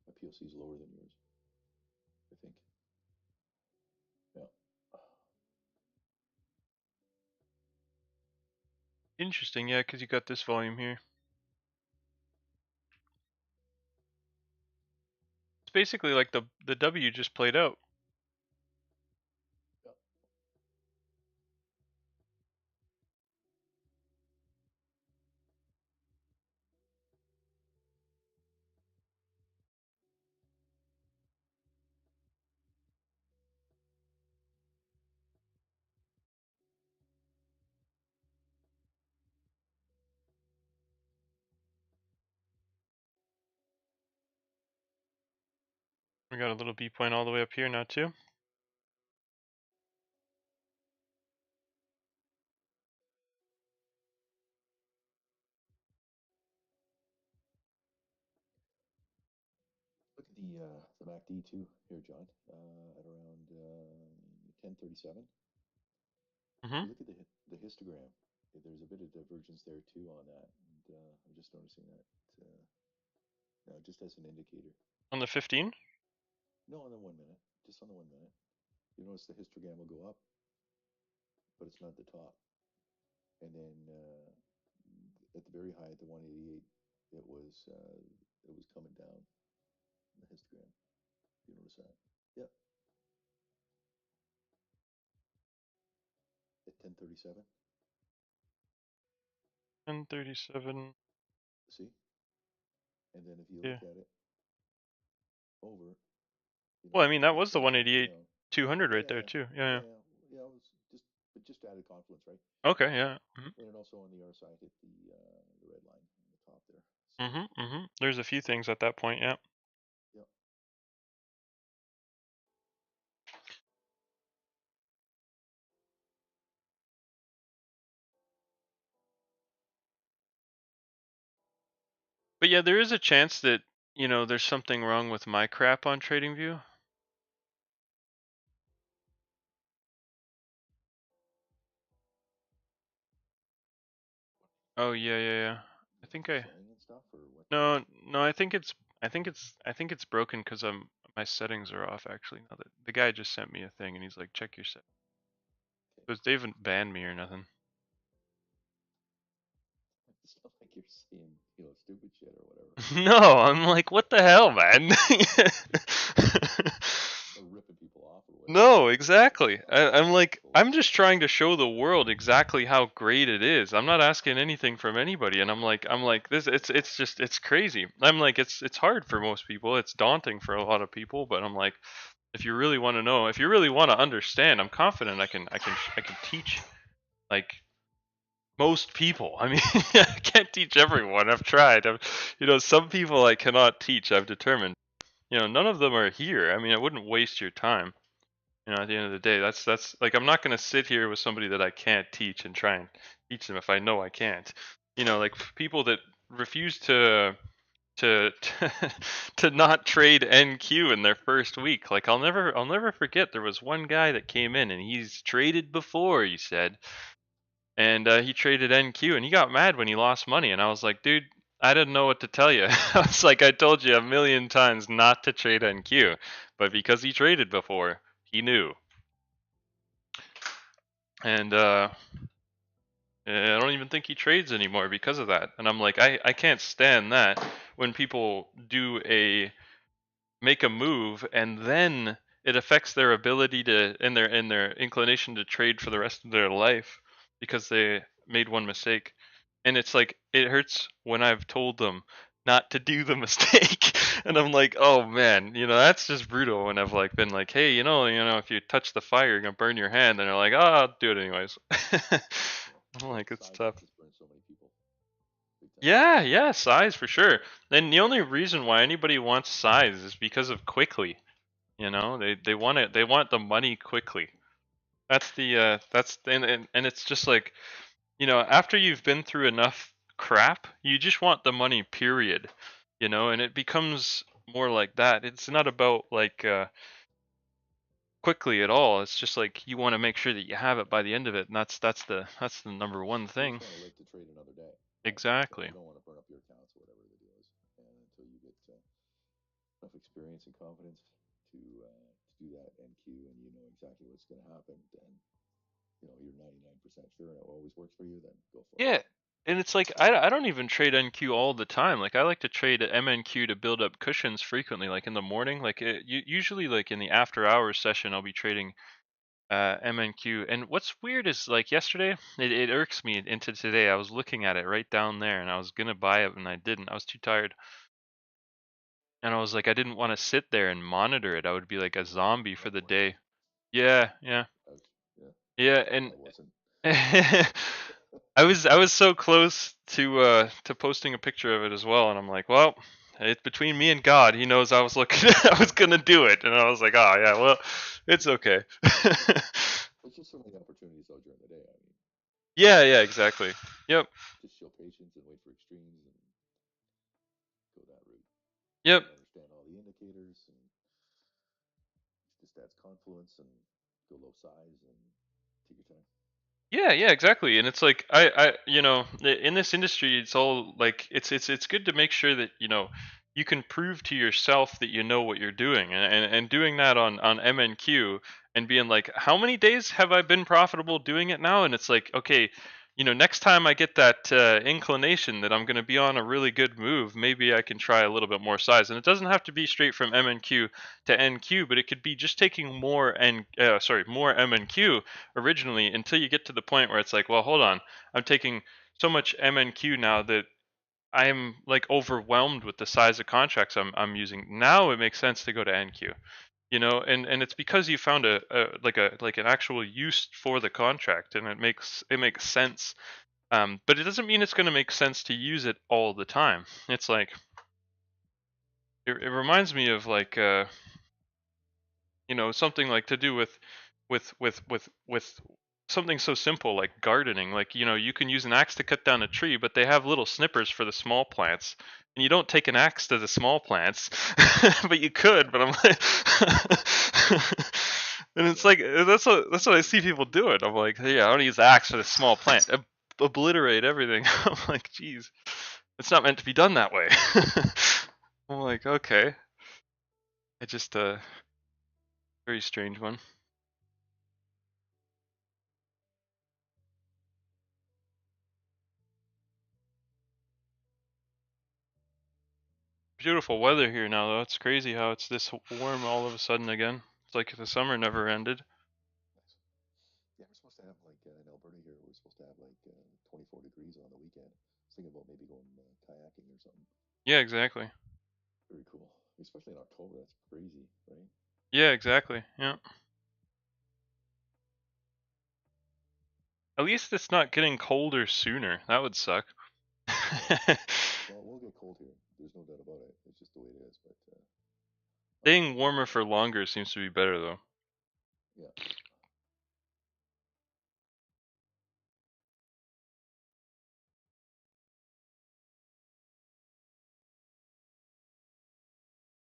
My PLC is lower than yours, I think. Yeah.
Interesting. Yeah, because you got this volume here. It's basically like the W just played out.
Yeah.
We got a little B point all the way up here now too.
Look at the MACD too here, John, at around 1037.
Mm-hmm.
You look at the histogram. There's a bit of divergence there too on that, and I'm just noticing that just as an indicator.
On the 15?
No, on the 1 minute, just on the 1 minute. You notice the histogram will go up, but it's not at the top. And then at the very high, at the 188, it was coming down in the histogram. You notice that? Yep. At 1037.
1037.
See? And then if you
Yeah.
look at it over,
Well, I mean, that
it's
was the
bouncing up and
188
down.
200 right
Yeah,
there
yeah,
too. Yeah.
yeah. It was just added confluence, right?
Okay. Yeah.
And it also on the other side hit the red line on the top there. So,
Mm-hmm. Mm-hmm. There's a few things at that point. Yeah.
yeah.
But yeah, there is a chance that there's something wrong with my crap on TradingView. Oh yeah, yeah, yeah. I think I
Swaying and stuff, or what?
no, no. I think it's broken because my settings are off actually. Now that the guy just sent me a thing and he's like, check your set.
Okay.
Because they haven't banned me or nothing.
It's not like you're saying, stupid shit or whatever.
No, I'm like, what the hell, man?
Or ripping people off or whatever.
No, exactly. I'm like,
Bullshit.
I'm just trying to show the world exactly how great it is. I'm not asking anything from anybody, and I'm like, this. It's crazy. I'm like, it's hard for most people. It's daunting for a lot of people, but I'm like, if you really want to know, if you really want to understand, I'm confident I can teach like most people. I mean, I can't teach everyone. I've tried. Some people I cannot teach. I've determined. None of them are here. I mean, I wouldn't waste your time. At the end of the day, that's like I'm not gonna sit here with somebody that I can't teach and try and teach them if I know I can't. Like people that refuse to to not trade NQ in their first week. Like I'll never forget. There was one guy that came in and he's traded before. He said, and he traded NQ and he got mad when he lost money. And I was like, dude, I didn't know what to tell you. I was like, I told you a million times not to trade NQ, but because he traded before, he knew. And I don't even think he trades anymore because of that. And I'm like, I can't stand that when people make a move and then it affects their ability to and their inclination to trade for the rest of their life because they made one mistake. And it's like it hurts when I've told them not to do the mistake. And I'm like, oh man, that's just brutal when I've like been like, hey, if you touch the fire, you're gonna burn your hand, and they're like, oh, I'll do it anyways. I'm like, it's tough.
Just burned so many people.
Yeah, size for sure. And the only reason why anybody wants size is because of quickly. They want it. They want the money quickly. And it's just like, after you've been through enough crap, you just want the money, period. And it becomes more like that. It's not about like quickly at all. It's just like you want to make sure that you have it by the end of it, and that's the number one
You
thing.
just want to live to trade another day.
Exactly.
You don't want to burn up your accounts or whatever the deal is. And until you get enough experience and confidence to do that NQ and you know exactly what's going to happen, then you're 99% sure and it always works for you, then go for it.
Yeah, and it's like I don't even trade NQ all the time. Like I like to trade MNQ to build up cushions frequently, like in the morning. Like usually, like in the after hours session, I'll be trading MNQ. And what's weird is like yesterday, it irks me into today. I was looking at it right down there, and I was gonna buy it, and I didn't. I was too tired, and I was like, I didn't want to sit there and monitor it. I would be like a zombie for the day. Yeah, yeah,
Ouch. Yeah.
yeah,
I
and.
wasn't.
I was so close to posting a picture of it as well, and I'm like, well, It's between me and God. He knows I was looking. I was gonna do it, and I was like, oh yeah, well, it's okay.
There's just so many opportunities out during the day. I mean,
Yeah, exactly. Yep,
just show patience and wait for extremes and go that route.
yep.
And understand all the indicators and just adds confluence and go low size and take your time.
Yeah, exactly. And it's like in this industry, it's all like it's good to make sure that you can prove to yourself that you know what you're doing, and doing that on MNQ and being like, how many days have I been profitable doing it now? And it's like, okay, next time I get that inclination that I'm going to be on a really good move, maybe I can try a little bit more size. And it doesn't have to be straight from MNQ to NQ, but it could be just taking more MNQ originally until you get to the point where it's like, well, hold on, I'm taking so much MNQ now that I'm like overwhelmed with the size of contracts I'm using. Now it makes sense to go to NQ, and it's because you found a like an actual use for the contract, and it makes sense. But it doesn't mean it's going to make sense to use it all the time. It's like it reminds me of like something like to do with something so simple like gardening. Like, you can use an axe to cut down a tree, but they have little snippers for the small plants, and you don't take an axe to the small plants. But you could, but I'm like and it's like that's what I see people do it. I'm like, yeah, I want to use the axe for the small plant, obliterate everything. I'm like, geez, it's not meant to be done that way. I'm like, okay. I just very strange one. Beautiful weather here now, though. It's crazy how it's this warm all of a sudden again. It's like the summer never ended.
Nice. Yeah, we're supposed to have like in Alberta here. We're supposed to have like 24 degrees on the weekend. I was thinking about maybe going kayaking or something.
Yeah, exactly.
Very cool, especially in October. That's crazy, right?
Yeah, exactly. Yeah. At least it's not getting colder sooner. That would suck.
Well, we'll get cold here. There's no doubt about it. It's just the way it is. But
Staying warmer for longer seems to be better, though.
yeah,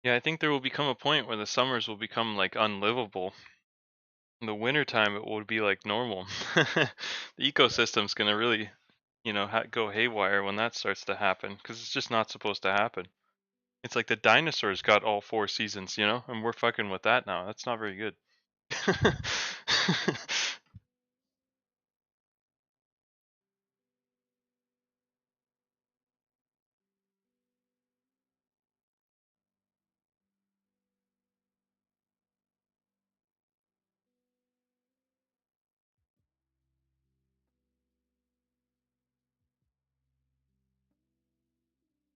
Yeah, I think there will become a point where the summers will become like unlivable. In the wintertime, it will be like normal. The ecosystem's gonna really, go haywire when that starts to happen, because it's just not supposed to happen. It's like the dinosaurs got all 4 seasons, and we're fucking with that now. That's not very good.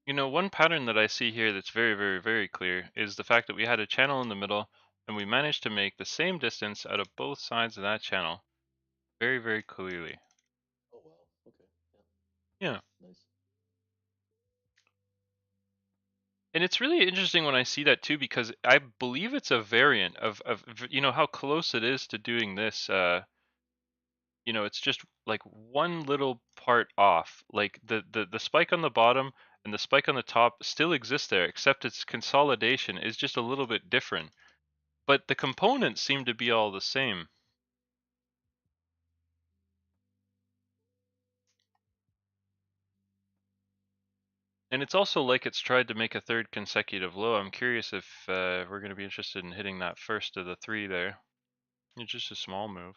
One pattern that I see here that's very, very, very clear is the fact that we had a channel in the middle, and we managed to make the same distance out of both sides of that channel very, very clearly.
oh wow, okay,
Yeah.
yeah, nice.
And it's really interesting when I see that too, because I believe it's a variant of how close it is to doing this. It's just like one little part off. Like the spike on the bottom and the spike on the top still exist there, except its consolidation is just a little bit different. But the components seem to be all the same. And it's also like it's tried to make a third consecutive low. I'm curious if we're going to be interested in hitting that first of the three there. It's just a small move.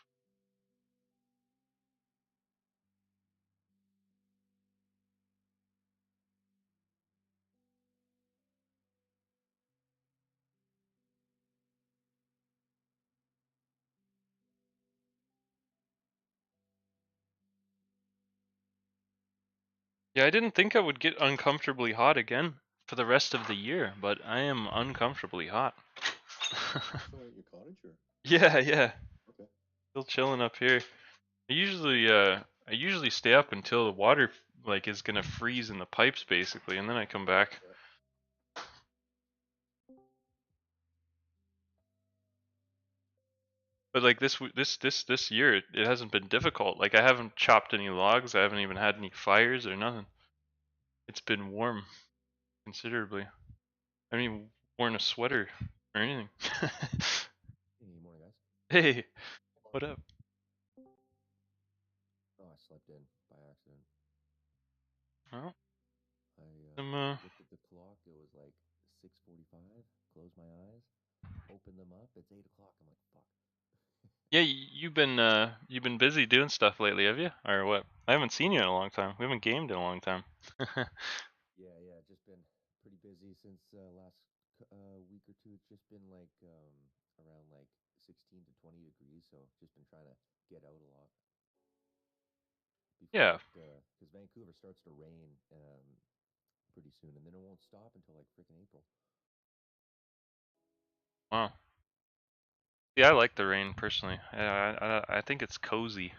Yeah, I didn't think I would get uncomfortably hot again for the rest of the year, but I am uncomfortably hot.
Still at your cottage or
Yeah.
okay?
Still chilling up here. I usually stay up until the water like is gonna freeze in the pipes basically, and then I come back.
Yeah.
But like this year, it hasn't been difficult. Like I haven't chopped any logs. I haven't even had any fires or nothing. It's been warm considerably. I haven't even worn a sweater or anything.
Hey, morning, guys.
Hey, what up?
Oh, I slept in by accident.
Well,
I
I'm
looked at the clock. It was like 6:45. Closed my eyes, opened them up. It's 8 o'clock. I'm like, fuck.
yeah, you've been busy doing stuff lately, have you? Or what? I haven't seen you in a long time. We haven't gamed in a long time.
Yeah. Just been pretty busy since last week or two. It's just been like around like 16 to 20 degrees. So just been trying to get out a lot before
Yeah.
it, because Vancouver starts to rain pretty soon, and then it won't stop until like freaking April.
Wow. Yeah, I like the rain personally. I think it's cozy.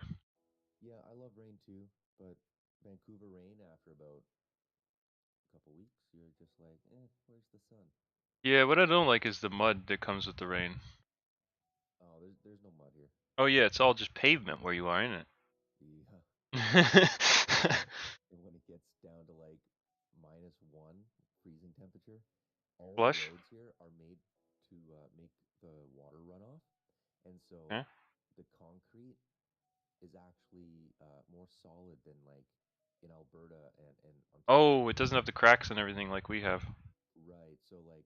Yeah, I love rain too, but Vancouver rain after about a couple weeks, you're just like, where's the sun?
Yeah, what I don't like is the mud that comes with the rain.
Oh, there's no mud here.
Oh yeah, it's all just pavement where you are, isn't
Yeah.
it?
And when it gets down to like -1 freezing temperature, all the
Flush?
roads here are made to make the water run off, and so
Yeah.
the concrete is actually more solid than like in Alberta and Ontario.
Oh, it doesn't have the cracks and everything like we have.
Right. So like,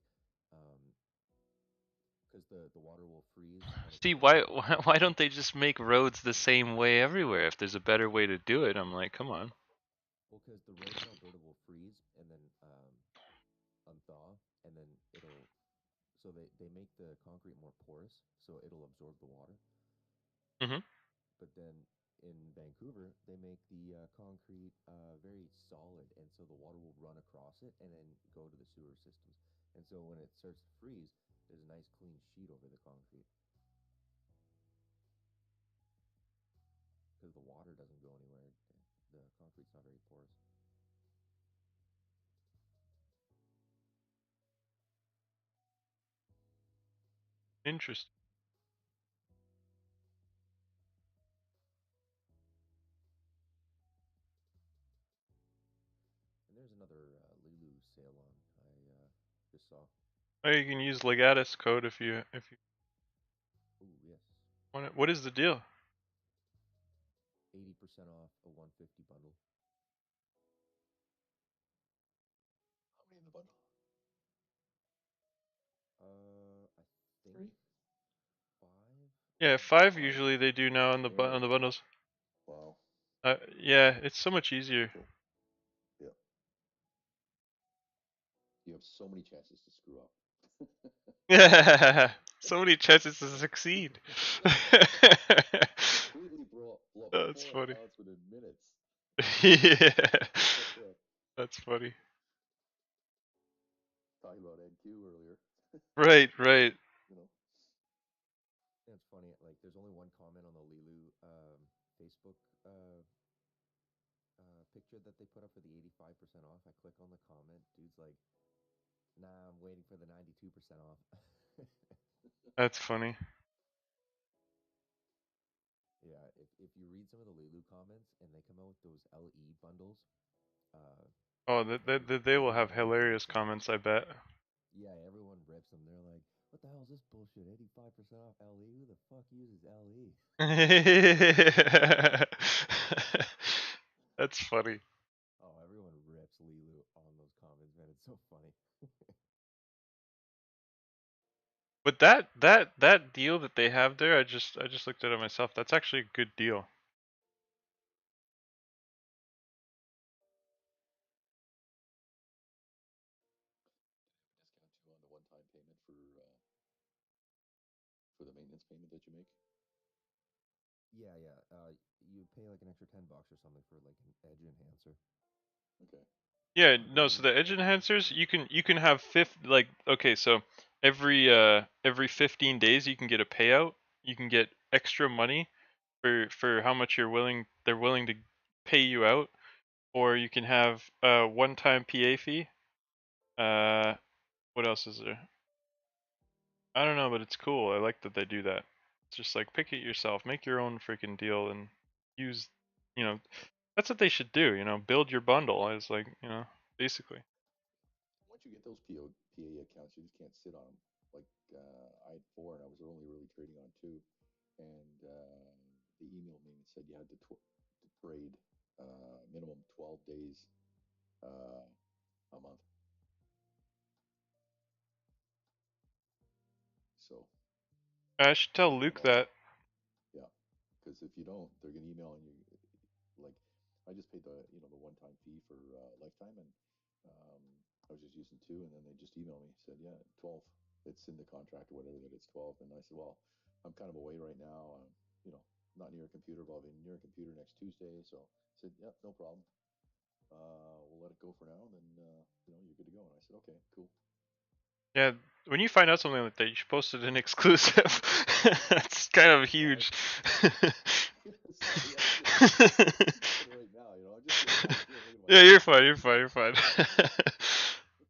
because the water will freeze and
See,
expand.
why don't they just make roads the same way everywhere? If there's a better way to do it, I'm like, come on.
Well, because the roads in Alberta will freeze and then unthaw, and then it'll. So they make the concrete more porous, so it'll absorb the water.
Mhm.
But then in Vancouver, they make the concrete very solid, and so the water will run across it and then go to the sewer systems. And so when it starts to freeze, there's a nice clean sheet over the concrete because the water doesn't go anywhere. The concrete's not very porous.
Interesting.
And there's another Lulu sale on. I just saw.
Oh, you can use Legatus code if you
Ooh, yes.
want it. What is the deal?
80% off a 150 bundle.
How many in the bundle?
I think
3?
5.
Yeah,
Or
5
5.
usually they do now on the
Really?
on the bundles.
Wow.
Yeah, it's so much easier.
Cool. Yeah. You have so many chances to screw up.
Yeah, so many chances to succeed.
Completely blow up
That's
4
funny.
accounts within minutes.
Yeah,
Yeah.
that's funny.
Talking about NQ earlier.
Right, right.
You know.
Yeah, it's funny. Like, there's only one comment on the Lulu Facebook picture that they put up for the 85% off. I click on the comment. Dude's like, nah, I'm waiting for the 92% off.
That's funny.
Yeah, if you read some of the Lulu comments and they come out with those LE bundles, uh,
Oh, they will have
everybody
hilarious
rips them.
comments, I bet.
Yeah, everyone rips them. They're like, what the hell is this bullshit? 85% off LE? Who the fuck uses LE?
That's funny.
Oh, everyone rips Lulu on those comments, man. It's so funny.
But that deal that they have there, I just looked at it myself. That's actually a good deal.
Discount too on the one-time payment for the maintenance payment that you make.
Yeah. You pay like an extra $10 or something for like an edge enhancer.
Okay.
Yeah,
Like
no, so the edge
edge enhancer
enhancers,
boost.
you can have like okay, so every 15 days you can get a payout. You can get extra money for how much they're willing to pay you out, or you can have a one-time PA fee. What else is there? I don't know, but it's cool. I like that they do that. It's just like pick it yourself, make your own freaking deal, and use, you know, that's what they should do. You know, build your bundle. Is like, you know, basically.
Once you get those PA accounts, you just can't sit on them. Like I had 4, and I was only really trading on 2, and they emailed me and said you had to trade minimum 12 days a month. So
I should tell
I'm
Luke
all,
that.
yeah, because if you don't, they're gonna email you. Like I just paid the one-time fee for lifetime, and um, I was just using 2, and then they just emailed me said, yeah, 12. It's in the contract or whatever that it's 12, and I said, well, I'm kind of away right now. Not near a computer, but I'll be near a computer next Tuesday. So I said, yeah, no problem. We'll let it go for now, and then you're good to go. And I said, okay, cool.
Yeah, when you find out something like that, you should post it in exclusive. That's kind of huge.
Sorry, I'm just doing it right now. I'm just looking at my
Yeah, you're
phone.
fine. You're fine. You're fine.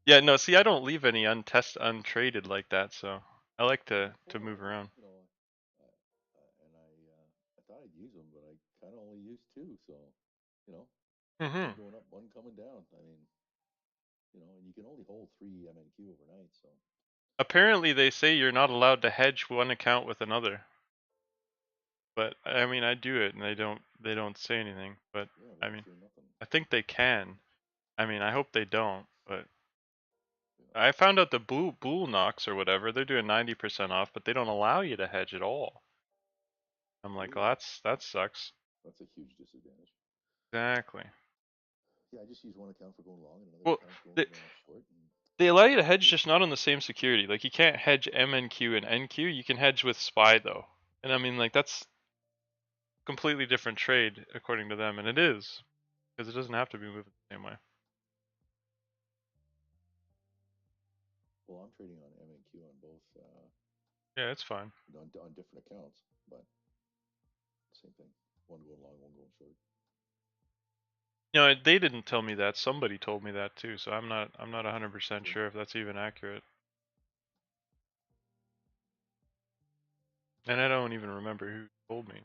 Yeah, no. See, I don't leave any untraded like that, so I like to
Before,
move around.
and I thought I'd use them, but I kind of only used 2. So, one
Hmm.
going up, one coming down. I mean, and you can only hold 3 MNQ overnight. So,
Apparently, they say you're not allowed to hedge one account with another. But I mean, I do it, and they don't say anything. But
yeah, we
I
don't
mean,
say nothing.
I think they can. I mean, I hope they don't. But
Yeah.
I found out the Bull Knox or whatever, they're doing 90% off, but they don't allow you to hedge at all. I'm like,
Really?
well, that sucks.
That's a huge disadvantage.
Exactly.
Yeah, I just use one account for going long and another
Well,
account going
they,
short. And
they allow you to hedge, just not on the same security. Like you can't hedge MNQ and NQ. You can hedge with SPY though, and I mean, like that's completely different trade according to them, and it is because it doesn't have to be moving the same way.
well, I'm trading on MNQ on both
Yeah, it's fine.
on different accounts, but same thing. One going long, one going short.
You know, they didn't tell me that. Somebody told me that too, so I'm not 100%
Okay.
sure if that's even accurate. And I don't even remember who told me.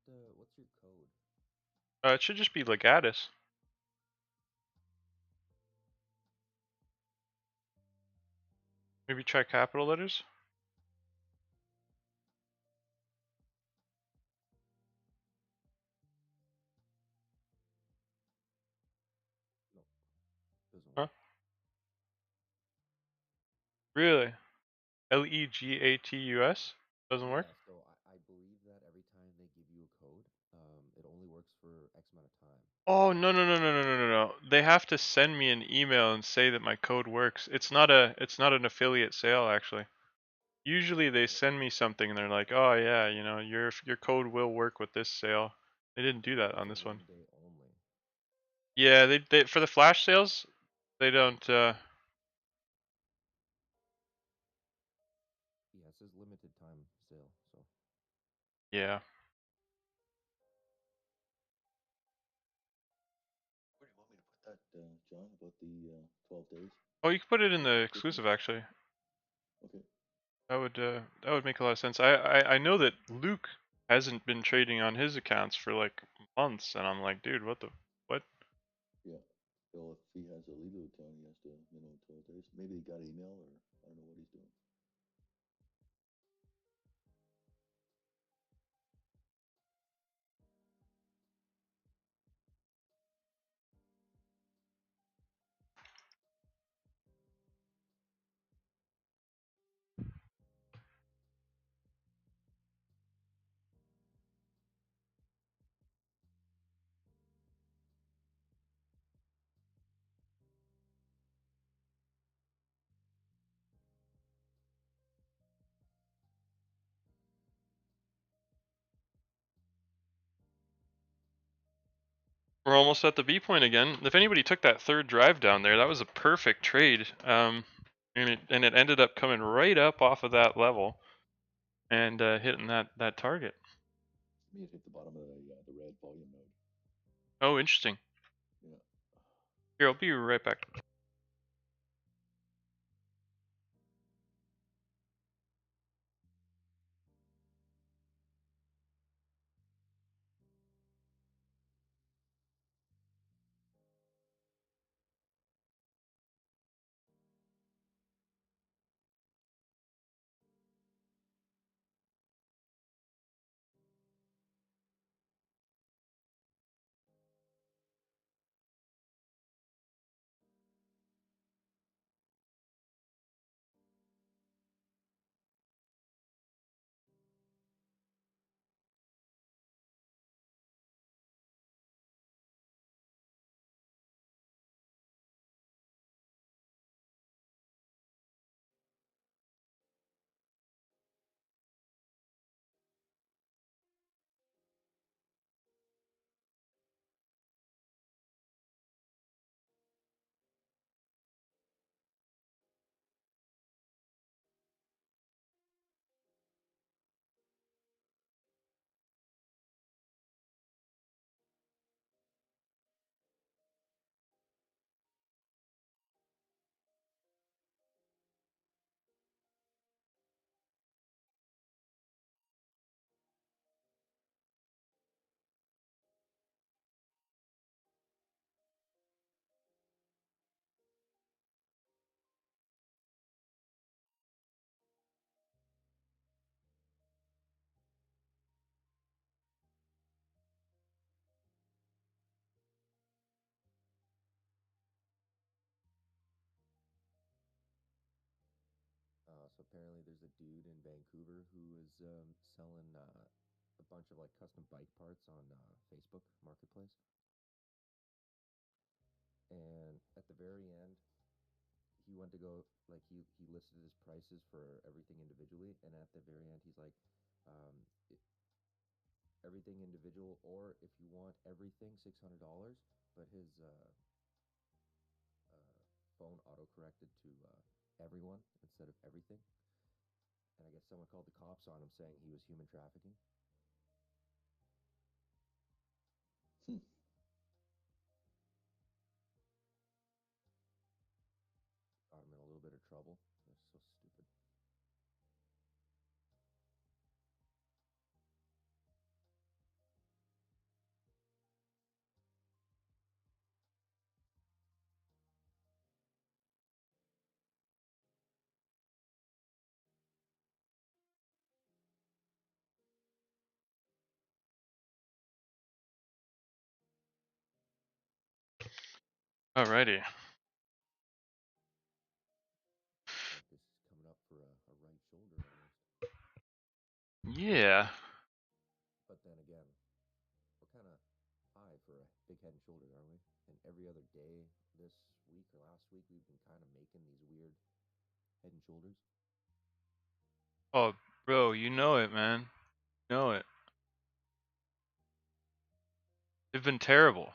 Oh, what's your code?
It should just be Legatus. Maybe try capital letters.
No, doesn't
Huh?
work.
Really? Legatus doesn't work.
Yeah, so I believe that every time they give you a code, it only works for X amount of time.
Oh no. They have to send me an email and say that my code works. It's not an affiliate sale actually. Usually they send me something and they're like, "Oh yeah, your code will work with this sale." They didn't do
But
that
it's
on
a
this one.
1 day only.
Yeah, they for the flash sales, they don't
Yeah, it says limited time sale. So
yeah.
Where do you want me to put that, John? About the 12 days?
Oh, you can put it in the
Christmas?
exclusive actually.
Okay.
That would make a lot of sense. I know that Luke hasn't been trading on his accounts for like months, and I'm like, dude, what?
Yeah. Well, if he has a legal account, he has to, 12 days. Maybe he got email, or I don't know what he's doing.
We're almost at the B point again. If anybody took that third drive down there, that was a perfect trade. And it ended up coming right up off of that level and hitting that target.
Me, it hit the bottom of the red volume node.
Oh, interesting.
Yeah.
Here, I'll be right back.
So apparently, there's a dude in Vancouver who is selling a bunch of like custom bike parts on Facebook Marketplace. And at the very end, he went to go like he listed his prices for everything individually, and at the very end, he's like, um, everything individual, or if you want everything, $600. But his phone auto corrected to everyone instead of everything, and I guess someone called the cops on him saying he was human trafficking. Got him in a little bit of trouble. It was so stupid.
Alrighty.
Like this is coming up for a right shoulder almost.
Yeah.
But then again, we're kind of high for a big head and shoulder, aren't we? And every other day this week or last week, we've been kind of making these weird head and shoulders.
Oh, bro, you know it, man. You know it. They've been terrible.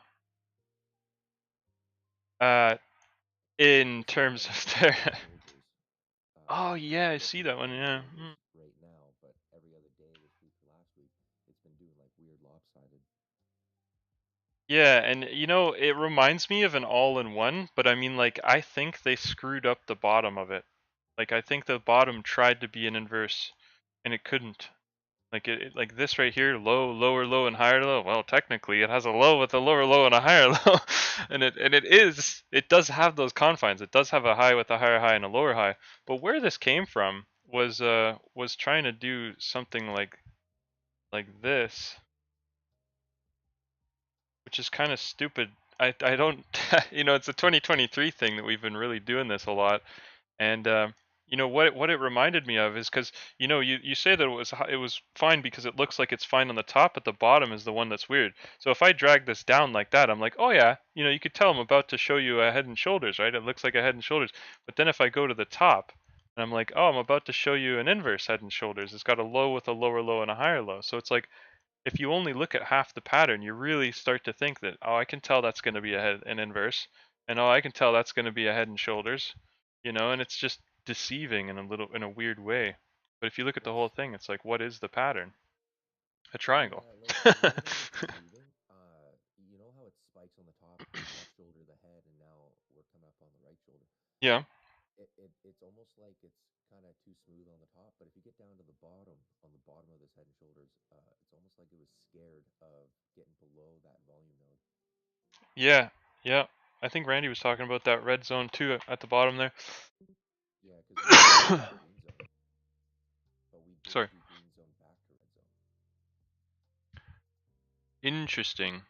In
This looks
terms
like
of
a
their.
head and shoulders.
Oh yeah, I see
Looking
that
at
one.
head and
Yeah.
shoulders right now, but every other day this week or last week, it's been doing like weird lopsided.
Yeah, and you know, it reminds me of an all-in-one, but I mean, like, I think they screwed up the bottom of it. Like, I think the bottom tried to be an inverse, and it couldn't. Like like this right here, low, lower low, and higher low. Well, technically, it has a low with a lower low and a higher low, and it does have those confines. It does have a high with a higher high and a lower high. But where this came from was trying to do something like this, which is kind of stupid. I don't you know, it's a 2023 thing that we've been really doing this a lot. And you know what it reminded me of is because you know you say that it was fine because it looks like it's fine on the top, but the bottom is the one that's weird. So if I drag this down like that, I'm like, oh yeah, you know, you could tell I'm about to show you a head and shoulders, right? It looks like a head and shoulders. But then if I go to the top and I'm like, oh, I'm about to show you an inverse head and shoulders. It's got a low with a lower low and a higher low. So it's like if you only look at half the pattern, you really start to think that, oh, I can tell that's going to be an inverse, and oh, I can tell that's going to be a head and shoulders, you know, and it's just deceiving in a weird way. But if you look at the whole
It's
thing, it's like, what is the pattern? A triangle.
Yeah, like the reason it's deceiving. You know how it spikes on the top, left shoulder, the head, and now we're coming up on the right shoulder.
Yeah.
It's almost like it's kind of too smooth on the top, but if you get down to the bottom, on the bottom of this head and shoulders, it's almost like it was scared of getting below that volume node.
Yeah. Yeah. I think Randy was talking about that red zone too at the bottom there.
Yeah, because we didn't see the green zone, but we did
Sorry.
see green zone back to red zone.
Interesting.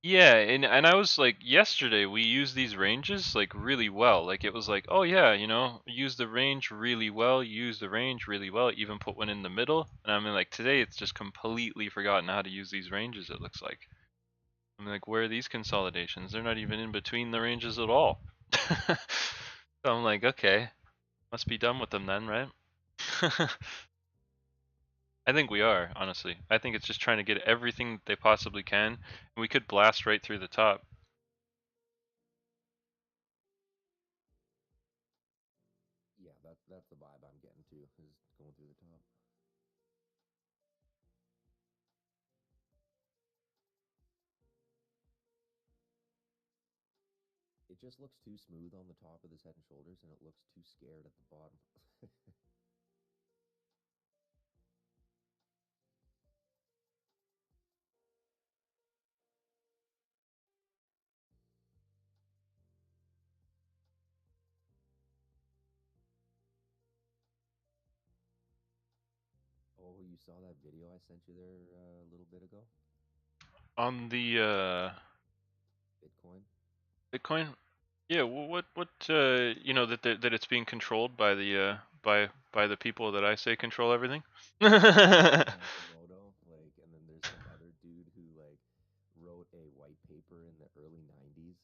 Yeah, and I was like yesterday we used these ranges like really well. Like it was like, oh yeah, you know, use the range really well, use the range really well, even put one in the middle. And I mean like today it's just completely forgotten how to use these ranges, it looks like. I mean like where are these consolidations? They're not even in between the ranges at all. So I'm like, okay, must be done with them then, right? I think we are, honestly. I think it's just trying to get everything that they possibly can, and we could blast right through the top.
Yeah, that's the vibe I'm getting to, is going through the top. It just looks too smooth on the top of this head and shoulders, and it looks too scared at the bottom. Oh, you saw that video I sent you there a little bit ago?
On the
Bitcoin?
Bitcoin? Yeah, what you know that it's being controlled by the by the people that I say control everything.
Nakamoto, like, and then there's some other dude who like wrote a white paper in the early '90s,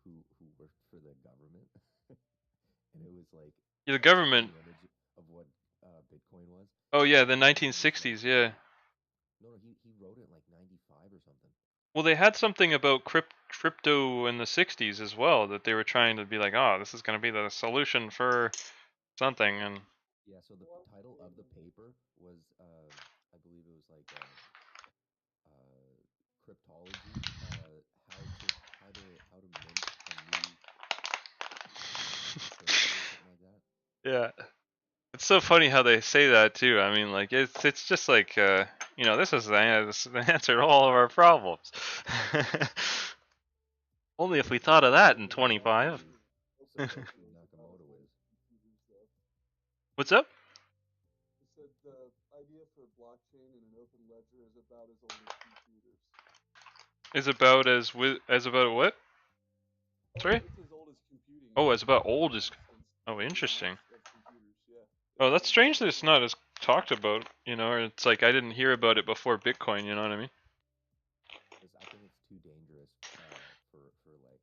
who worked for the government, and it was like
Yeah, the
a
government.
spitting image of what Bitcoin was.
Oh
And
yeah,
he
the
wrote it in this
1960s. Yeah.
no, he wrote it in like '95 or something.
Well, they had something about crypto in the 60s as well that they were trying to be like, oh, this is going to be the solution for something, and
Yeah, so the title of the paper was, I believe it was like cryptology, how to mint a new currency or something like that.
yeah, it's so funny how they say that too. I mean, like it's just like you know, this is the answer to all of our problems. Only if we thought of that in
Well, that's
25.
who
Open
Satoshi
ledger is about as
Nakamoto
old
is.
as computers, though.
What's up?
It said the idea for blockchain and an open ledger is about as old as computers.
Is about as about what? Sorry.
It's as old as computing.
Oh,
It's
as
been
about
going
old
on
as.
since
Oh,
the beginning
interesting.
of computers. Yeah,
Oh,
it's
that's
been
strange that
around
it's
for
not
like.
as talked about. You know, or it's like I didn't hear about it before Bitcoin. You know what I mean?
I think it's too dangerous for like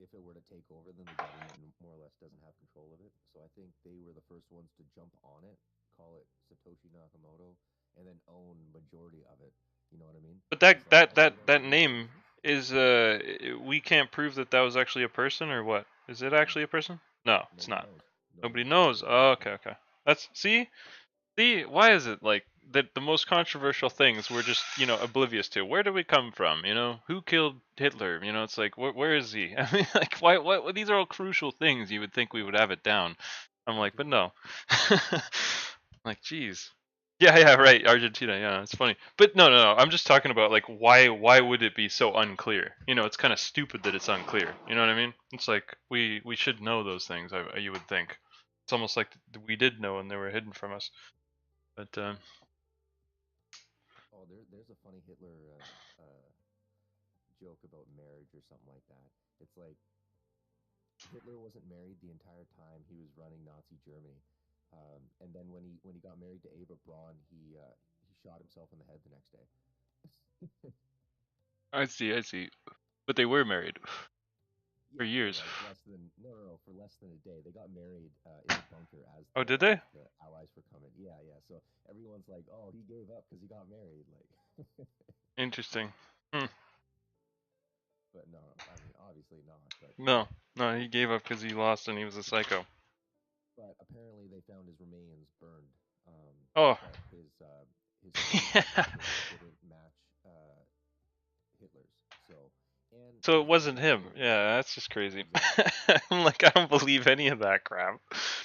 if it were to take over, then the government more or less doesn't have control of it. So I think they were the first ones to jump on it, call it Satoshi Nakamoto, and then own majority of it. You know what I mean?
But
It's like, oh, we don't
that
need your
name
business.
is we can't prove that that was actually a person or what? Is it
No,
actually a person? No, it's
nobody
not.
knows.
Nobody
Nobody's
knows.
figured it
Oh,
out
okay,
yet.
okay. That's see why is it like that the most controversial things we're just, you know, oblivious to. Where do we come from, you know? Who killed Hitler? You know, it's like where is he? I mean, like why what these are all crucial things you would think we would have it down. I'm like, but
Argentina.
no. Like, geez. Yeah, yeah, right. Argentina. Yeah, it's funny. But no. I'm just talking about like why would it be so unclear? You know, it's kind of stupid that it's unclear. You know what I mean? It's like we should know those things. You would think. It's almost like we did know and they were hidden from us. But
Oh, there's a funny Hitler joke about marriage or something like that. It's like Hitler wasn't married the entire time he was running Nazi Germany, and then when he got married to Ava Braun, he shot himself in the head the next day.
I see, I see. But they were married for
Yeah, for
years.
like less than no, for less than a day. They got married in the bunker as
Oh, did they?
the Allies were coming. Yeah, yeah. So everyone's like, "Oh, he gave up because he got married." Like,
Interesting. Hmm.
but no, I mean, obviously not.
No, no, he gave up because he lost and he was a psycho.
But apparently they found his remains burned. Um,
Oh.
but his fingerprints didn't match Hitler's. So and
So it
there's
wasn't
another
him.
story.
Yeah, that's just crazy.
Exactly.
I'm like, I don't believe any of that crap.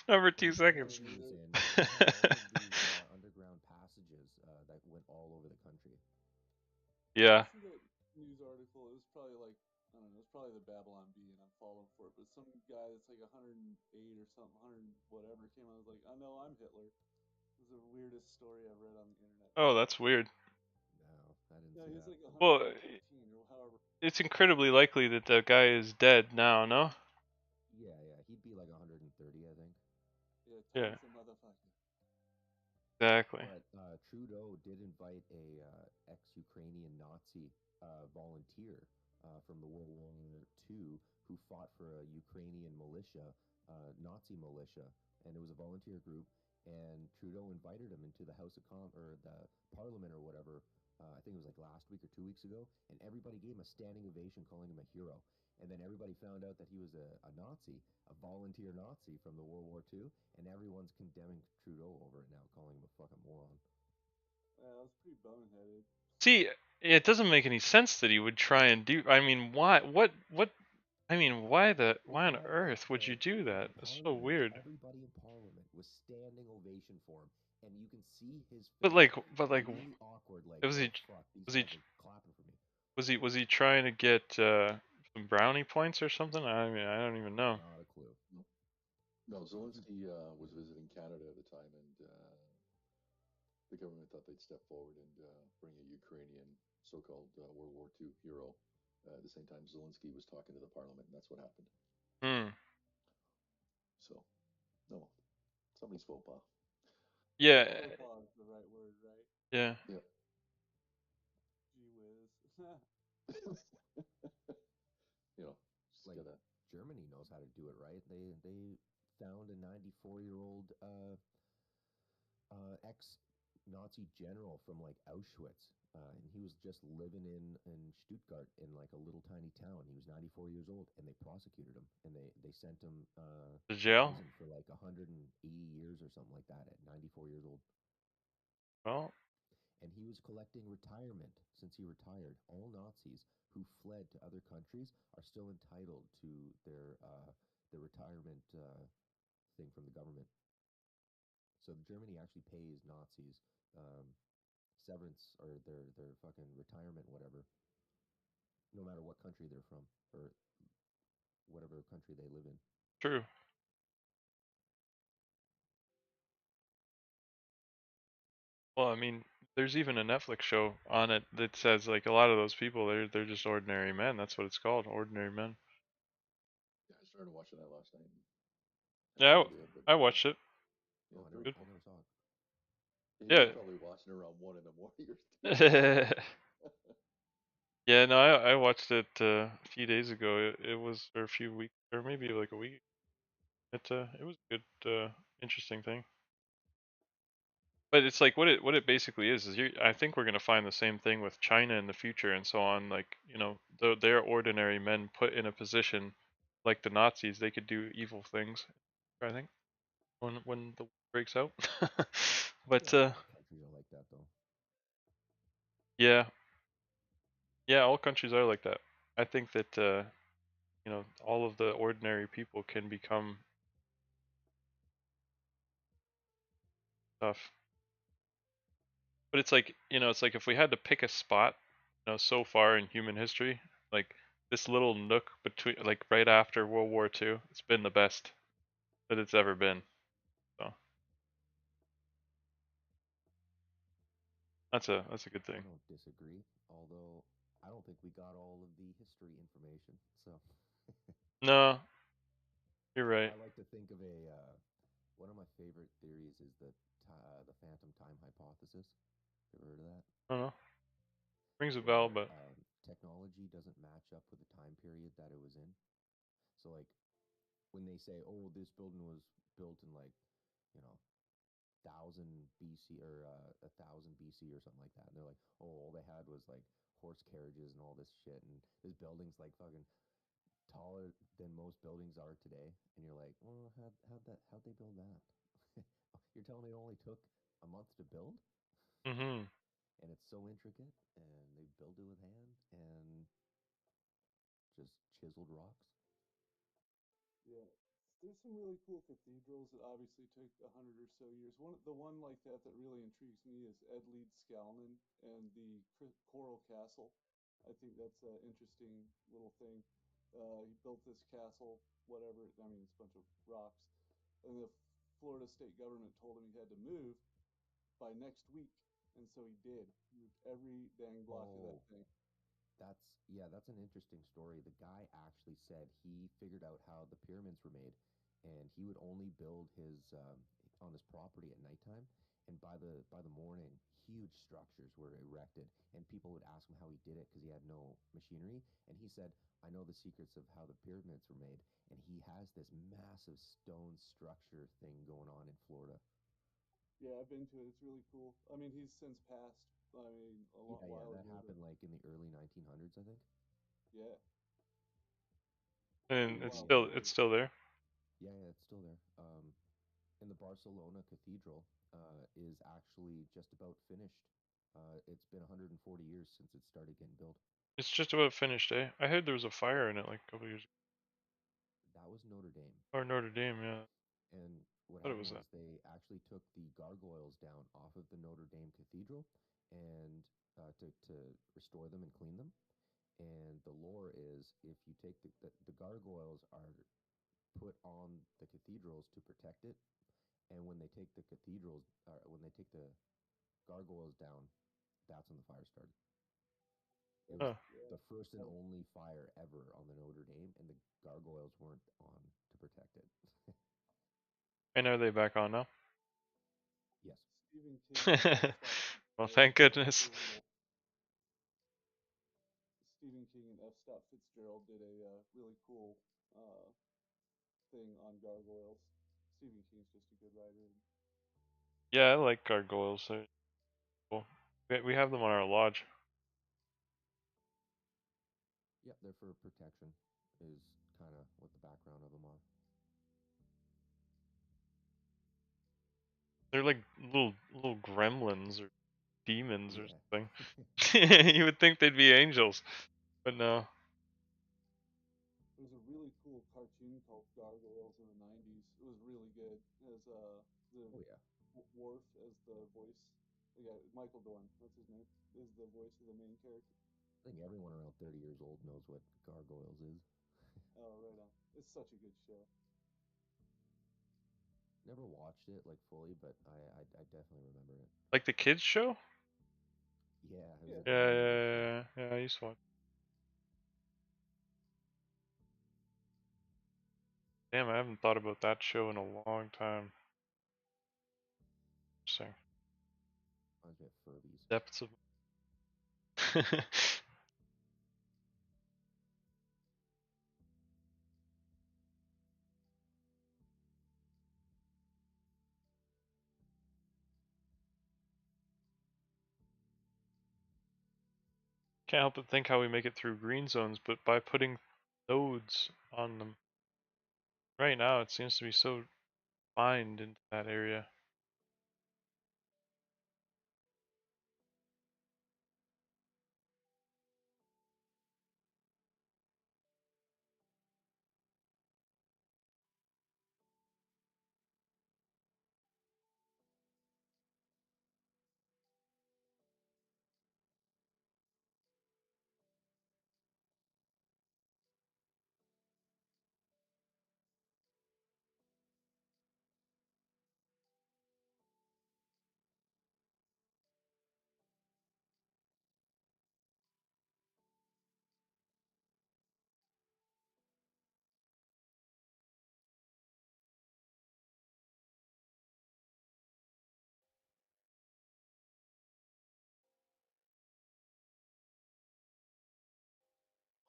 Not for
And
2 seconds.
apparently he was in all of these underground passages that went all over the country.
Did
Yeah.
you see that news article? It was probably like I don't know. It's probably the Babylon Bee, and I'm falling for it. But some guy that's like 108 or something, 100 whatever, came out and was like, "I know I'm Hitler." It was the weirdest story I've read on the internet.
Oh, that's weird.
No, I didn't
Yeah,
see
he's
that.
like
Well,
113 or however.
it's incredibly likely that the guy is dead now, no?
Yeah, yeah, he'd be like 130, I think.
Yeah,
Yeah,
time's a motherfucker.
exactly.
But Trudeau did invite a ex-Ukrainian Nazi volunteer from the World War II who fought for a Ukrainian militia, Nazi militia, and it was a volunteer group. And Trudeau invited him into the House of or the Parliament or whatever. I think it was like last week or 2 weeks ago, and everybody gave him a standing ovation, calling him a hero. And then everybody found out that he was a Nazi, a volunteer Nazi from the World War II, and everyone's condemning Trudeau over it now, calling him a fucking moron.
Yeah, that was pretty boneheaded.
See, it doesn't make any sense that he would try and do. I mean, why? What? I mean,
It
why on
got
earth would you do
the
that? That's so
Parliament.
weird.
Everybody in Parliament was standing ovation for him, and you can see his
But
face,
like, but like,
really awkward. Like,
was he
oh fuck, these
was he
guys are clapping for me.
was he trying to get some brownie points or something? I mean, I don't even know.
Not a clue.
No, no, Zelensky was visiting Canada at the time, and the government thought they'd step forward and bring a Ukrainian so-called World War II hero. At the same time, Zelensky was talking to the parliament, and that's what happened.
Hmm.
So, no, somebody's faux pas.
Yeah.
Faux pas is the right word, right?
Yeah.
Yep.
Gee whiz.
Just
Like
gotta.
Germany knows how to do it, right? They found a 94-year-old ex-Nazi general from like Auschwitz, and he was just living in Stuttgart in like a little tiny town. He was 94 years old, and they prosecuted him, and they sent him
The
to
jail.
prison for like 180 years or something like that at 94 years old.
Well,
And he was collecting retirement since he retired. All Nazis who fled to other countries are still entitled to their retirement thing from the government. So Germany actually pays Nazis um, severance or their fucking retirement, whatever, no matter what country they're from or whatever country they live in.
true. Well, I mean, there's even a Netflix show on it that says like a lot of those people they're just ordinary men. That's what it's called, ordinary men.
Yeah, I started watching that last night. Had no
Yeah,
idea, but
I watched it.
yeah,
Oh,
very
Good.
I
cool.
never saw it.
And you're
Yeah.
probably watching around 1 in the morning or 2 in the morning.
Yeah, no, I watched it a few days ago. It was or a few weeks or maybe like a week. It was a good interesting thing. But it's like what it basically is I think we're gonna find the same thing with China in the future and so on. Like they're ordinary men put in a position like the Nazis. They could do evil things. I think when the war breaks out.
I feel
But
like a lot of countries are like that, though.
yeah, yeah, all countries are like that. I think that all of the ordinary people can become tough. But it's like it's like if we had to pick a spot, so far in human history, like this little nook between, like right after World War II, it's been the best that it's ever been. So that's a good thing.
I don't disagree, although I don't think we got all of the history information. So
No, you're right.
I like to think of a one of my favorite theories is the phantom time hypothesis. You ever heard of that?
I don't know. Rings a bell,
Where
but
technology doesn't match up with the time period that it was in. So like when they say, "Oh, this building was built in like, you know, 1000 BC or 1000 BC or something like that," and they're like, "Oh, all they had was like horse carriages and all this shit, and this building's like fucking taller than most buildings are today," and you're like, "Well, how'd they build that?" You're telling me it only took a month to build,
mhm.
and it's so intricate, and they built it with hand and just chiseled rocks.
Yeah, there's some really cool cathedrals that obviously took 100 or so years. The one like that that really intrigues me is Ed Leeds Scalman and the Coral Castle. I think that's an interesting little thing. He built this castle, whatever. I mean, it's a bunch of rocks, and the Florida state government told him he had to move by next week, and so he did. He moved every dang block of that
Oh,
thing.
that's an interesting story. The guy actually said he figured out how the pyramids were made, and he would only build his on his property at nighttime. And by the morning, huge structures were erected, and people would ask him how he did it because he had no machinery. And he said, "I know the secrets of how the pyramids were made." And he has this massive stone structure thing going on in Florida.
Yeah, I've been to it. It's really cool. I mean, he's since passed. I mean, a long
Yeah, yeah,
while
that
ago, but
happened like in the early 1900s, I think.
yeah,
And
pretty
it's
wild
still
story.
it's still there.
Yeah, yeah, it's still there. And the Barcelona Cathedral is actually just about finished. It's been 140 years since it started getting built.
It's just about finished, eh? I heard there was a fire in it like a couple years ago.
That was Notre Dame.
Or Notre Dame, yeah.
And what
I thought it
happened
was
was
that.
they actually took the gargoyles down off of the Notre Dame Cathedral and to restore them and clean them. And the lore is if you take the gargoyles are put on the cathedrals to protect it, and when they take the cathedrals, when they take the gargoyles down, that's when the fire started. It was
Oh,
the first and only fire ever on the Notre Dame, and the gargoyles weren't on to protect it.
and are they back on now?
Yes.
Stephen King and F. Scott
Well,
Fitzgerald
thank
did a
goodness.
really Stephen King and F. Scott Fitzgerald did a really cool uh, thing on gargoyles. Stephen King's just a good writer.
Yeah, I like gargoyles. They're cool. We have them on our lodge.
Yep, they're for protection, is kind of what the background of them are.
They're like little gremlins or demons or
Yeah.
something. You would think they'd be angels, but no.
There was a really cool cartoon called Gargoyles in the '90s. It was really good. It has the
Oh yeah.
Worf as the voice. Yeah, Michael Dorn. That's his name. Is the voice of the main character.
I think everyone around 30 years old knows what gargoyles is.
Oh, right on. It's such a good show.
Never watched it like fully, but I definitely remember it.
Like the kids show?
Yeah, it was
Yeah.
like an
Yeah,
animated show.
yeah, yeah, yeah. I used to watch. Damn, I haven't thought about that show in a long time. Interesting.
Reminds me of Furbies.
Depths of. Can't help but think how we make it through green zones, but by putting nodes on them. Right now, it seems to be so defined into that area.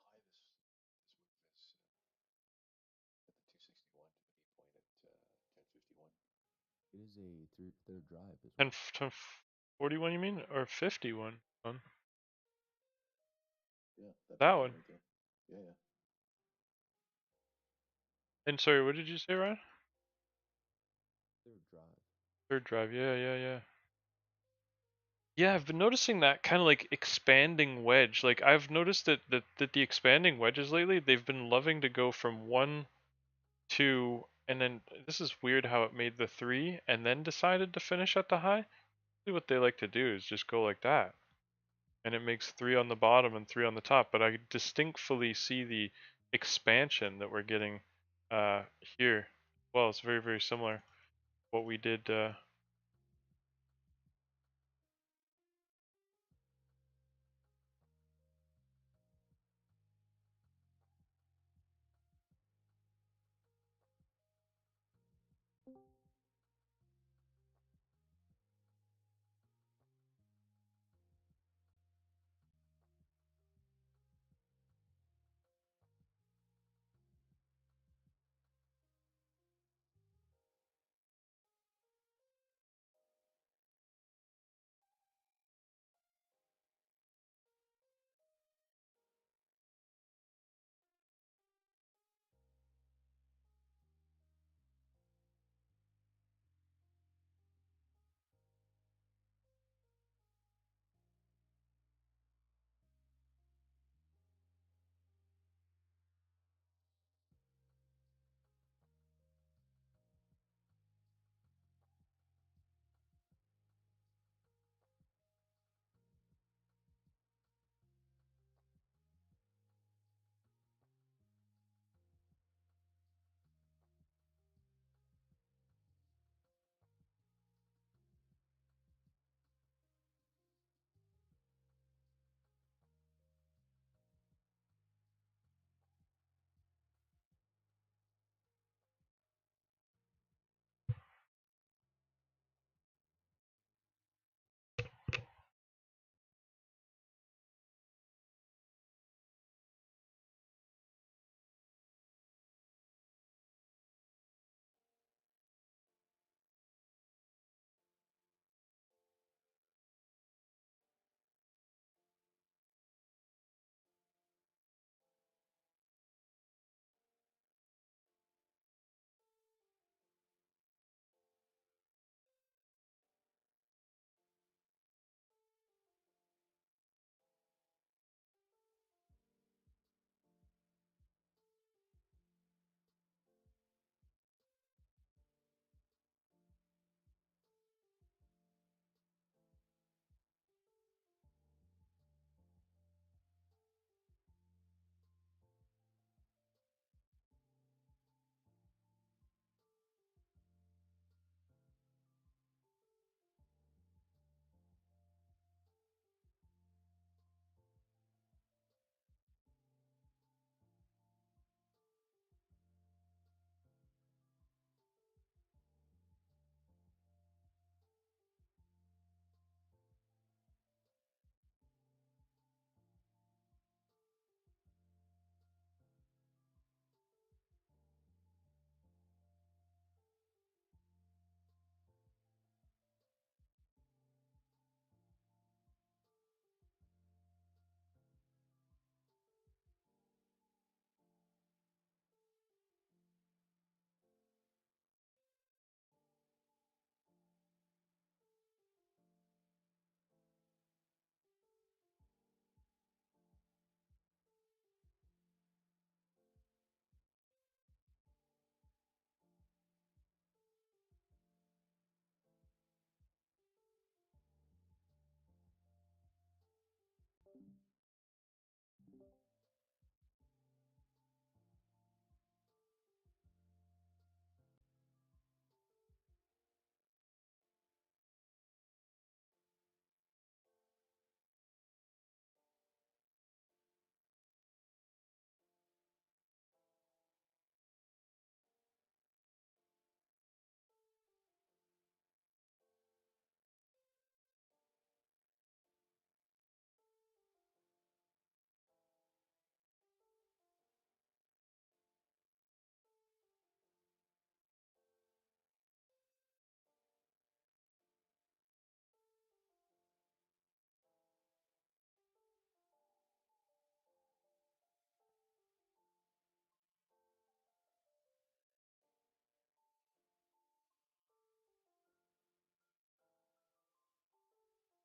High this move is at the 261 to the B point at 1051.
It is a third drive as
And
well.
41, you mean? Or 51?
Yeah, that
That
big one
one.
right there. Yeah, yeah.
And sorry, what did you say, Ryan?
Third drive.
Third drive. Yeah, yeah, yeah. Yeah, I've been noticing that kind of like expanding wedge. Like I've noticed that the expanding wedges lately, they've been loving to go from 1, 2, and then this is weird how it made the 3 and then decided to finish at the high. Usually what they like to do is just go like that. And it makes 3 on the bottom and 3 on the top, but I distinctly see the expansion that we're getting here. Well, it's very, very similar what we did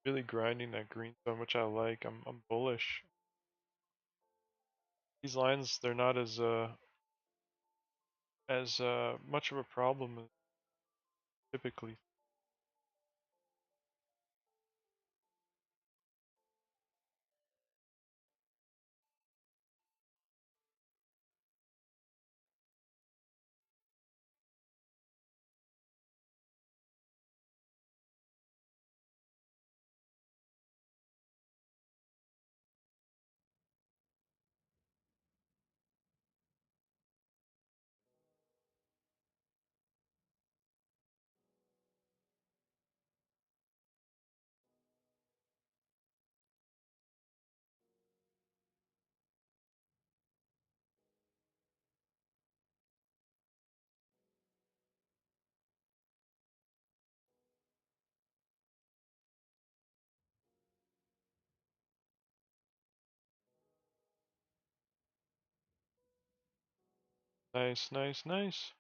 Really grinding that green zone, which I like. I'm bullish. These lines, they're not as much of a problem as typically. Nice, nice, nice.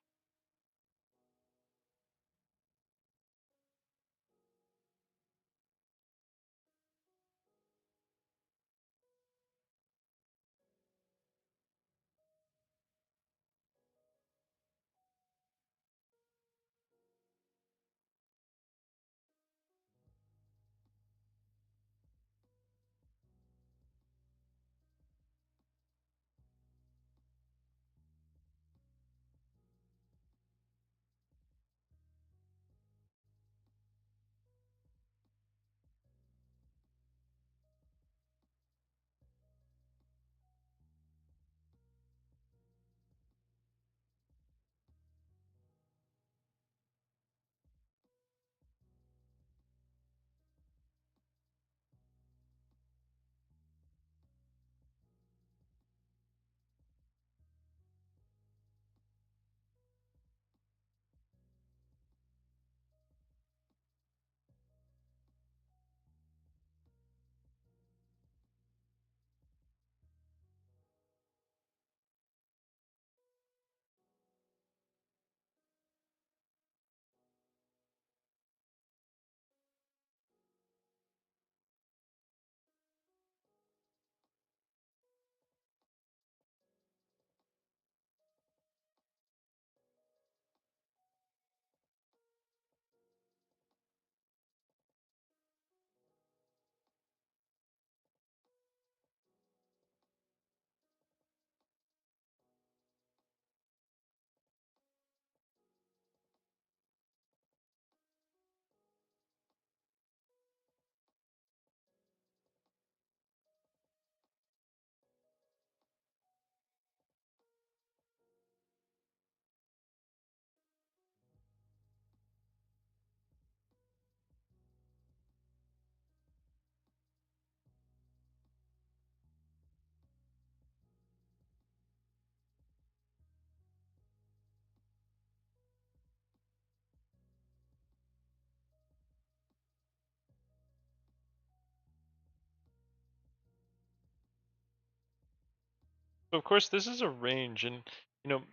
So of course, this is a range, and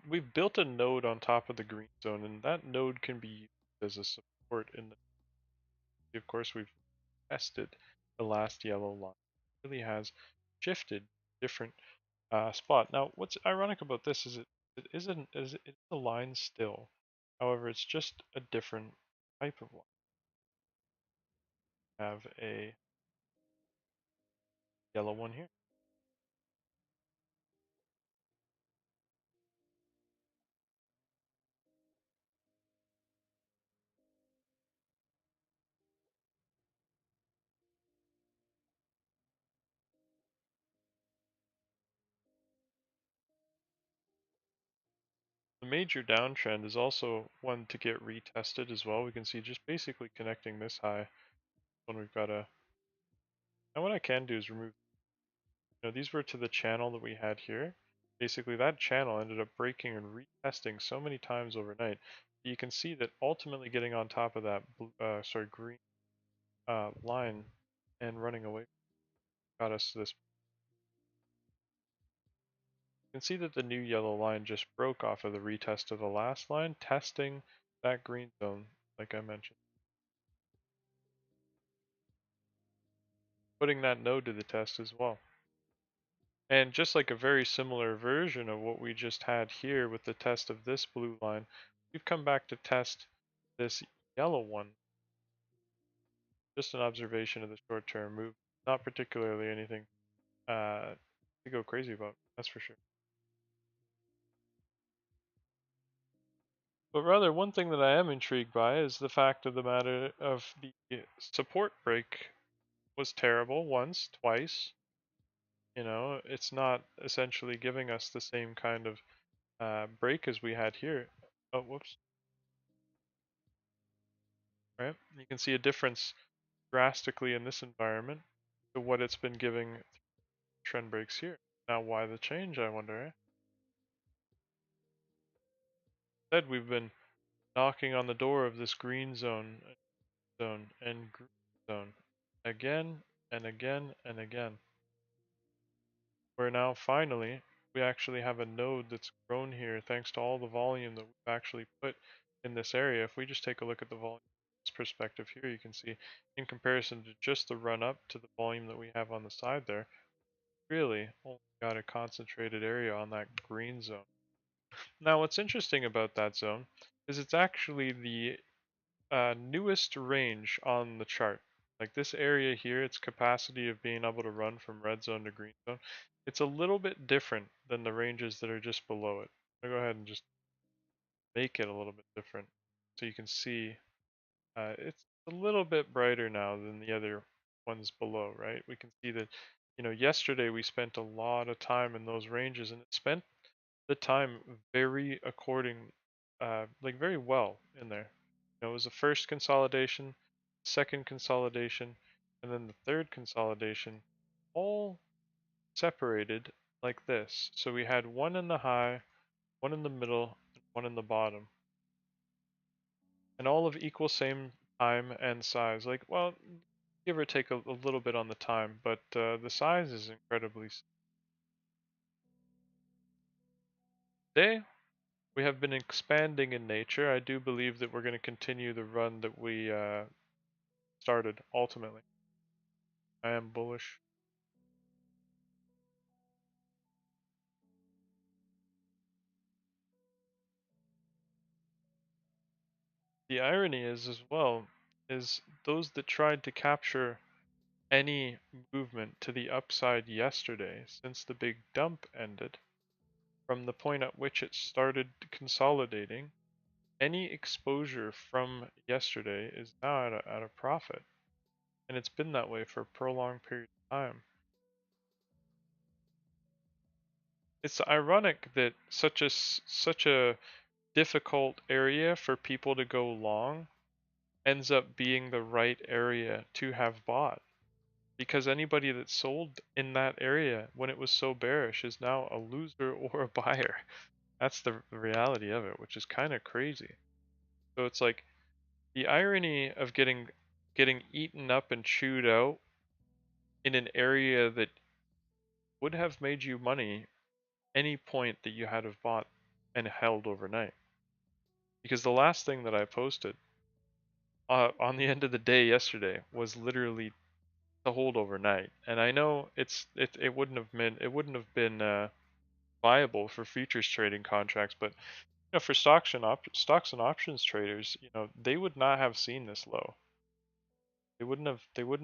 we've built a node on top of the green zone, and that node can be used as a support in the. Of course, we've tested the last yellow line. It really has shifted different spot. Now, what's ironic about this is it's a line still. However, it's just a different type of line. Have a yellow one here. The major downtrend is also one to get retested as well. We can see just basically connecting this high when we've got a. And what I can do is remove. These were to the channel that we had here. Basically, that channel ended up breaking and retesting so many times overnight. You can see that ultimately getting on top of that green line and running away got us to this. You can see that the new yellow line just broke off of the retest of the last line, testing that green zone, like I mentioned. putting that node to the test as well. And just like a very similar version of what we just had here with the test of this blue line, we've come back to test this yellow one. Just an observation of the short-term move, not particularly anything to go crazy about, that's for sure. But rather, one thing that I am intrigued by is the fact of the matter of the support break was terrible once, twice. You know, it's not essentially giving us the same kind of break as we had here. Oh, whoops. Right? You can see a difference drastically in this environment to what it's been giving trend breaks here. Now, why the change, I wonder? Instead, we've been knocking on the door of this green zone, and green zone again and again and again. Where now finally we actually have a node that's grown here thanks to all the volume that we've actually put in this area. If we just take a look at the volume perspective here, you can see in comparison to just the run up to the volume that we have on the side there, really only got a concentrated area on that green zone. Now what's interesting about that zone is it's actually the newest range on the chart. Like this area here, its capacity of being able to run from red zone to green zone, it's a little bit different than the ranges that are just below it. I'll go ahead and just make it a little bit different so you can see it's a little bit brighter now than the other ones below, right? We can see that, you know, yesterday we spent a lot of time in those ranges and it spent the time very like very well in there. You know, it was the first consolidation, second consolidation, and then the third consolidation, all separated like this. So we had one in the high, one in the middle, and one in the bottom, and all of equal same time and size. Like, well, give or take a little bit on the time, but the size is incredibly. Today, we have been expanding in nature. I do believe that we're going to continue the run that we started ultimately. I am bullish. The irony is as well is those that tried to capture any movement to the upside yesterday since the big dump ended, from the point at which it started consolidating, any exposure from yesterday is now at a profit. And it's been that way for a prolonged period of time. It's ironic that such a difficult area for people to go long ends up being the right area to have bought, because anybody that sold in that area when it was so bearish is now a loser or a buyer. That's the reality of it, which is kind of crazy. So it's like the irony of getting eaten up and chewed out in an area that would have made you money any point that you had have bought and held overnight. Because the last thing that I posted on the end of the day yesterday was literally to hold overnight, and I know it wouldn't have been viable for futures trading contracts, but you know, for stocks and options traders, you know, they would not have seen this low. They wouldn't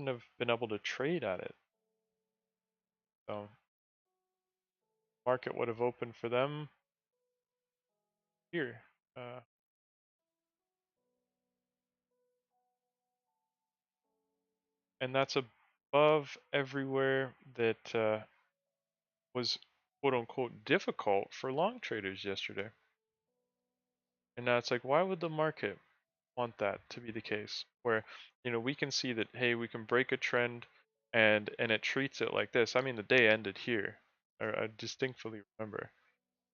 have been able to trade at it. So market would have opened for them here. Uh, and that's above everywhere that was quote unquote difficult for long traders yesterday. And now it's like, why would the market want that to be the case? Where, you know, we can see that, hey, we can break a trend and it treats it like this. I mean, the day ended here. I distinctly remember.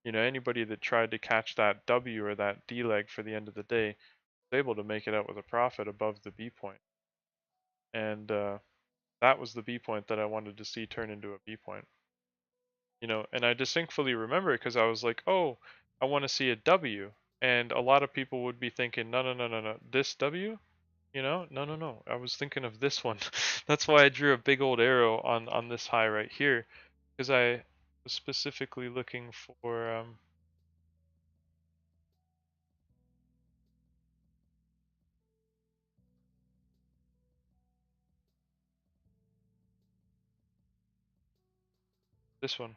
You know, anybody that tried to catch that W or that D leg for the end of the day was able to make it out with a profit above the B point. And that was the B point that I wanted to see turn into a B point. You know, and I distinctly remember it because I was like, oh, I want to see a W. And a lot of people would be thinking, no, no, no, no, no, this W? You know, no. I was thinking of this one. That's why I drew a big old arrow on this high right here, because I was specifically looking for this one.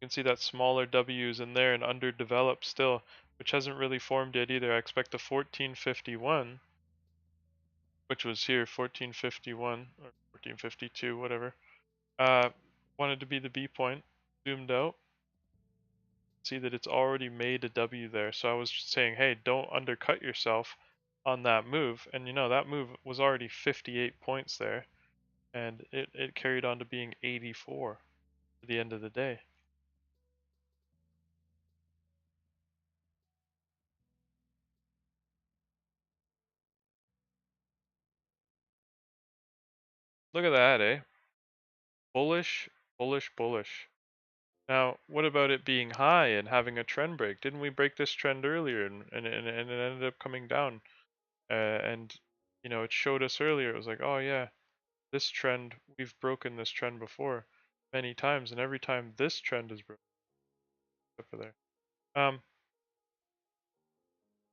You can see that smaller W is in there and underdeveloped still, which hasn't really formed yet either. I expect the 1451, which was here 1451 or 1452, whatever. Uh, wanted to be the B point. Zoomed out. See that it's already made a W there. So I was just saying, hey, don't undercut yourself on that move. And you know, that move was already 58 points there. And it carried on to being 84 at the end of the day. Look at that, eh? Bullish, bullish, bullish. Now, what about it being high and having a trend break? Didn't we break this trend earlier and it ended up coming down? And, you know, it showed us earlier. It was like, oh yeah, this trend, we've broken this trend before many times, and every time this trend is broken over there.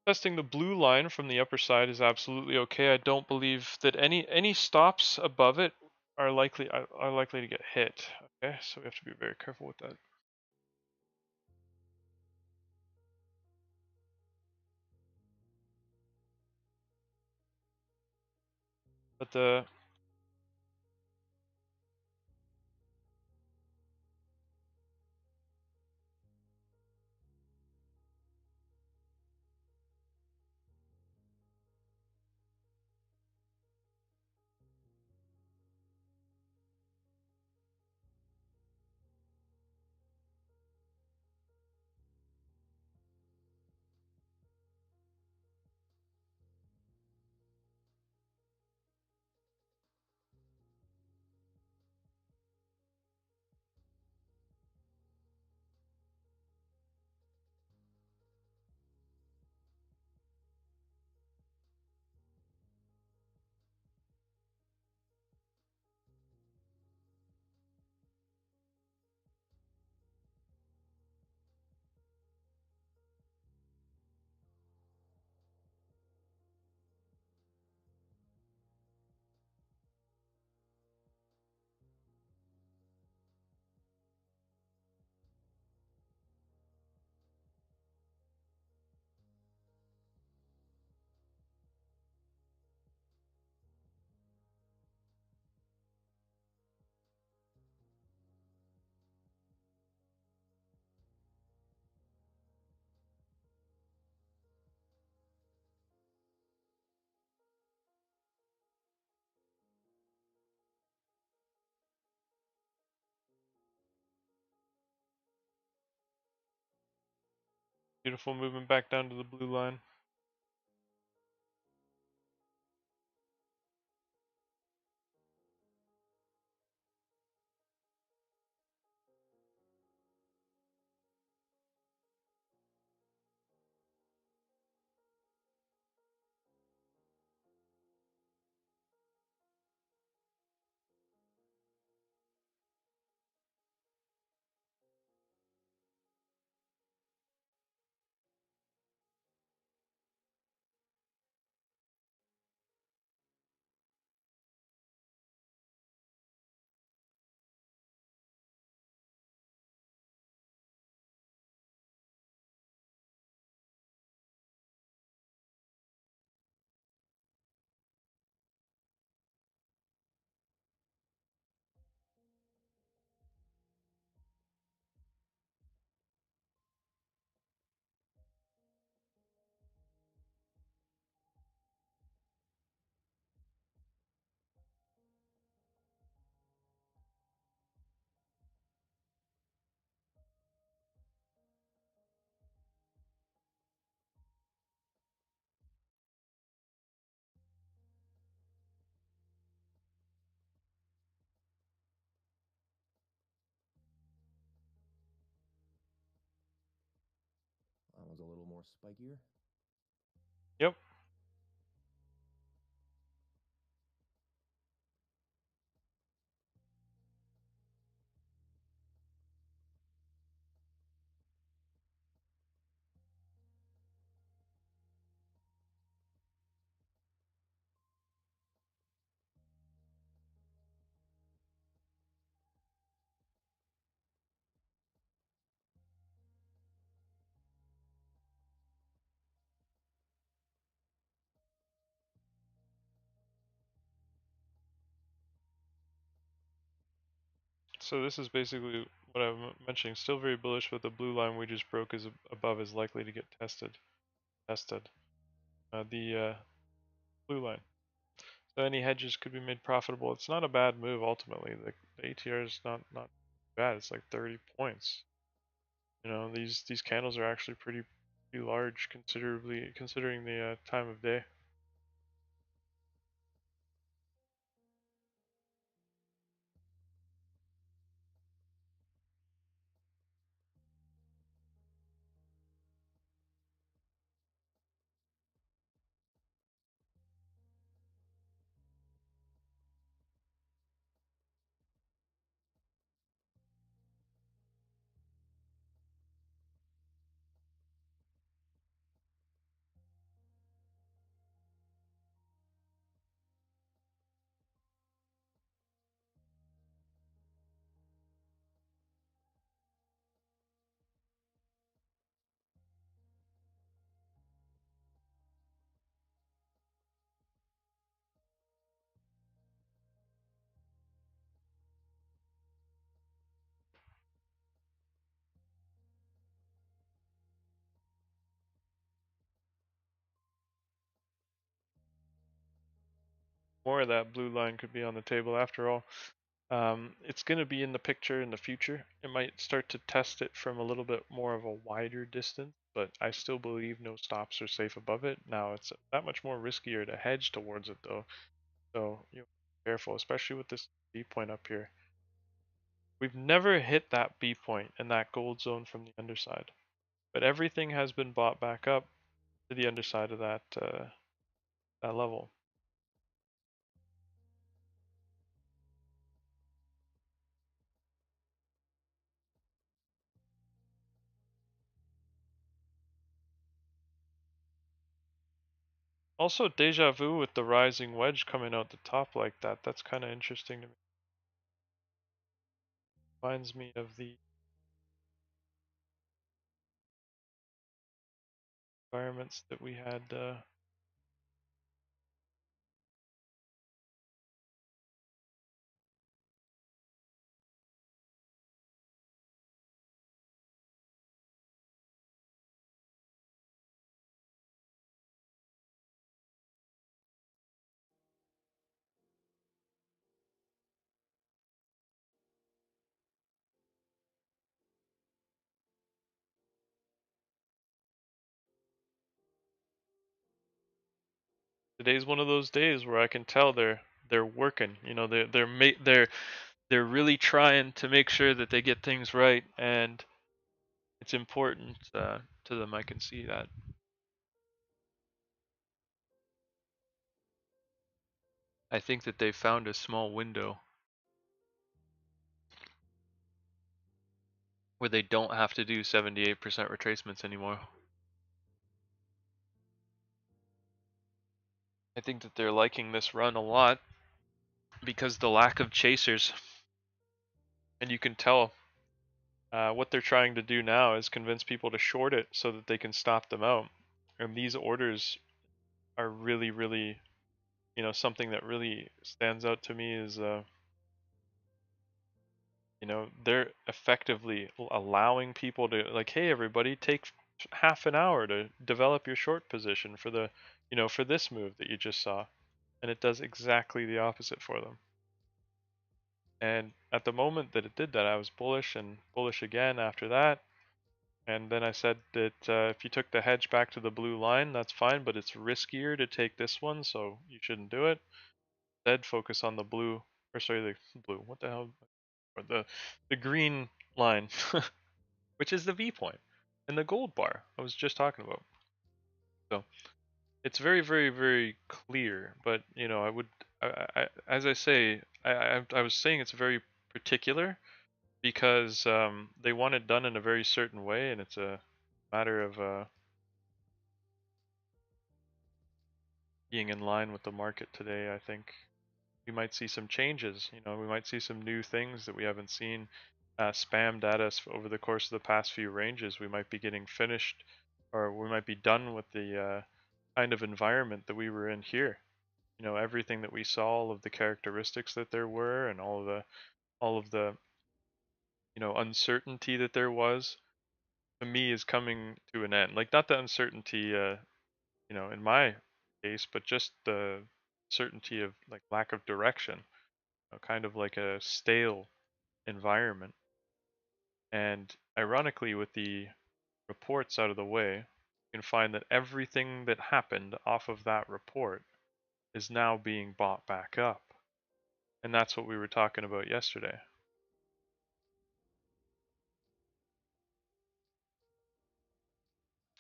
Testing the blue line from the upper side is absolutely okay. I don't believe that any stops above it are likely to get hit. Okay, so we have to be very careful with that. But the beautiful movement back down to the blue line.
more spikier.
Yep. So this is basically what I'm mentioning. Still very bullish, but the blue line we just broke is above is likely to get tested. The blue line. So any hedges could be made profitable. It's not a bad move ultimately. The ATR is not bad. It's like 30 points. You know, these candles are actually pretty large, considering the time of day. More of that blue line could be on the table after all. It's going to be in the picture in the future. It might start to test it from a little bit more of a wider distance, but I still believe no stops are safe above it. Now it's that much more riskier to hedge towards it though, so you know, be careful, especially with this B point up here. We've never hit that B point and that gold zone from the underside, but everything has been bought back up to the underside of that level. Also, deja vu with the rising wedge coming out the top like that. That's kind of interesting to me. Reminds me of the environments that we had. Today's one of those days where I can tell they're working. You know, they're really trying to make sure that they get things right, and it's important to them. I can see that. I think that they found a small window where they don't have to do 78% retracements anymore. I think that they're liking this run a lot because the lack of chasers, and you can tell what they're trying to do now is convince people to short it so that they can stop them out. And these orders are really, you know, something that really stands out to me is, you know, they're effectively allowing people to, like, hey, everybody, take half an hour to develop your short position for the, you know, for this move that you just saw. And it does exactly the opposite for them. And at the moment that it did that, I was bullish and bullish again after that. And then I said that if you took the hedge back to the blue line, that's fine, but it's riskier to take this one, so you shouldn't do it. Instead, focus on the blue, or sorry, the blue. What the hell? Or the green line, which is the V point. and the gold bar I was just talking about. So it's very, very, very clear. But you know, as I say, I was saying it's very particular because they want it done in a very certain way, and it's a matter of being in line with the market today. I think we might see some changes. You know, we might see some new things that we haven't seen spammed at us over the course of the past few ranges. We might be getting finished, or we might be done with the kind of environment that we were in here. You know, everything that we saw, all of the characteristics that there were, and all of the uncertainty that there was, to me, is coming to an end. Like, not the uncertainty, in my case, but just the certainty of like lack of direction, kind of like a stale environment. And ironically, with the reports out of the way, you can find that everything that happened off of that report is now being bought back up. And that's what we were talking about yesterday.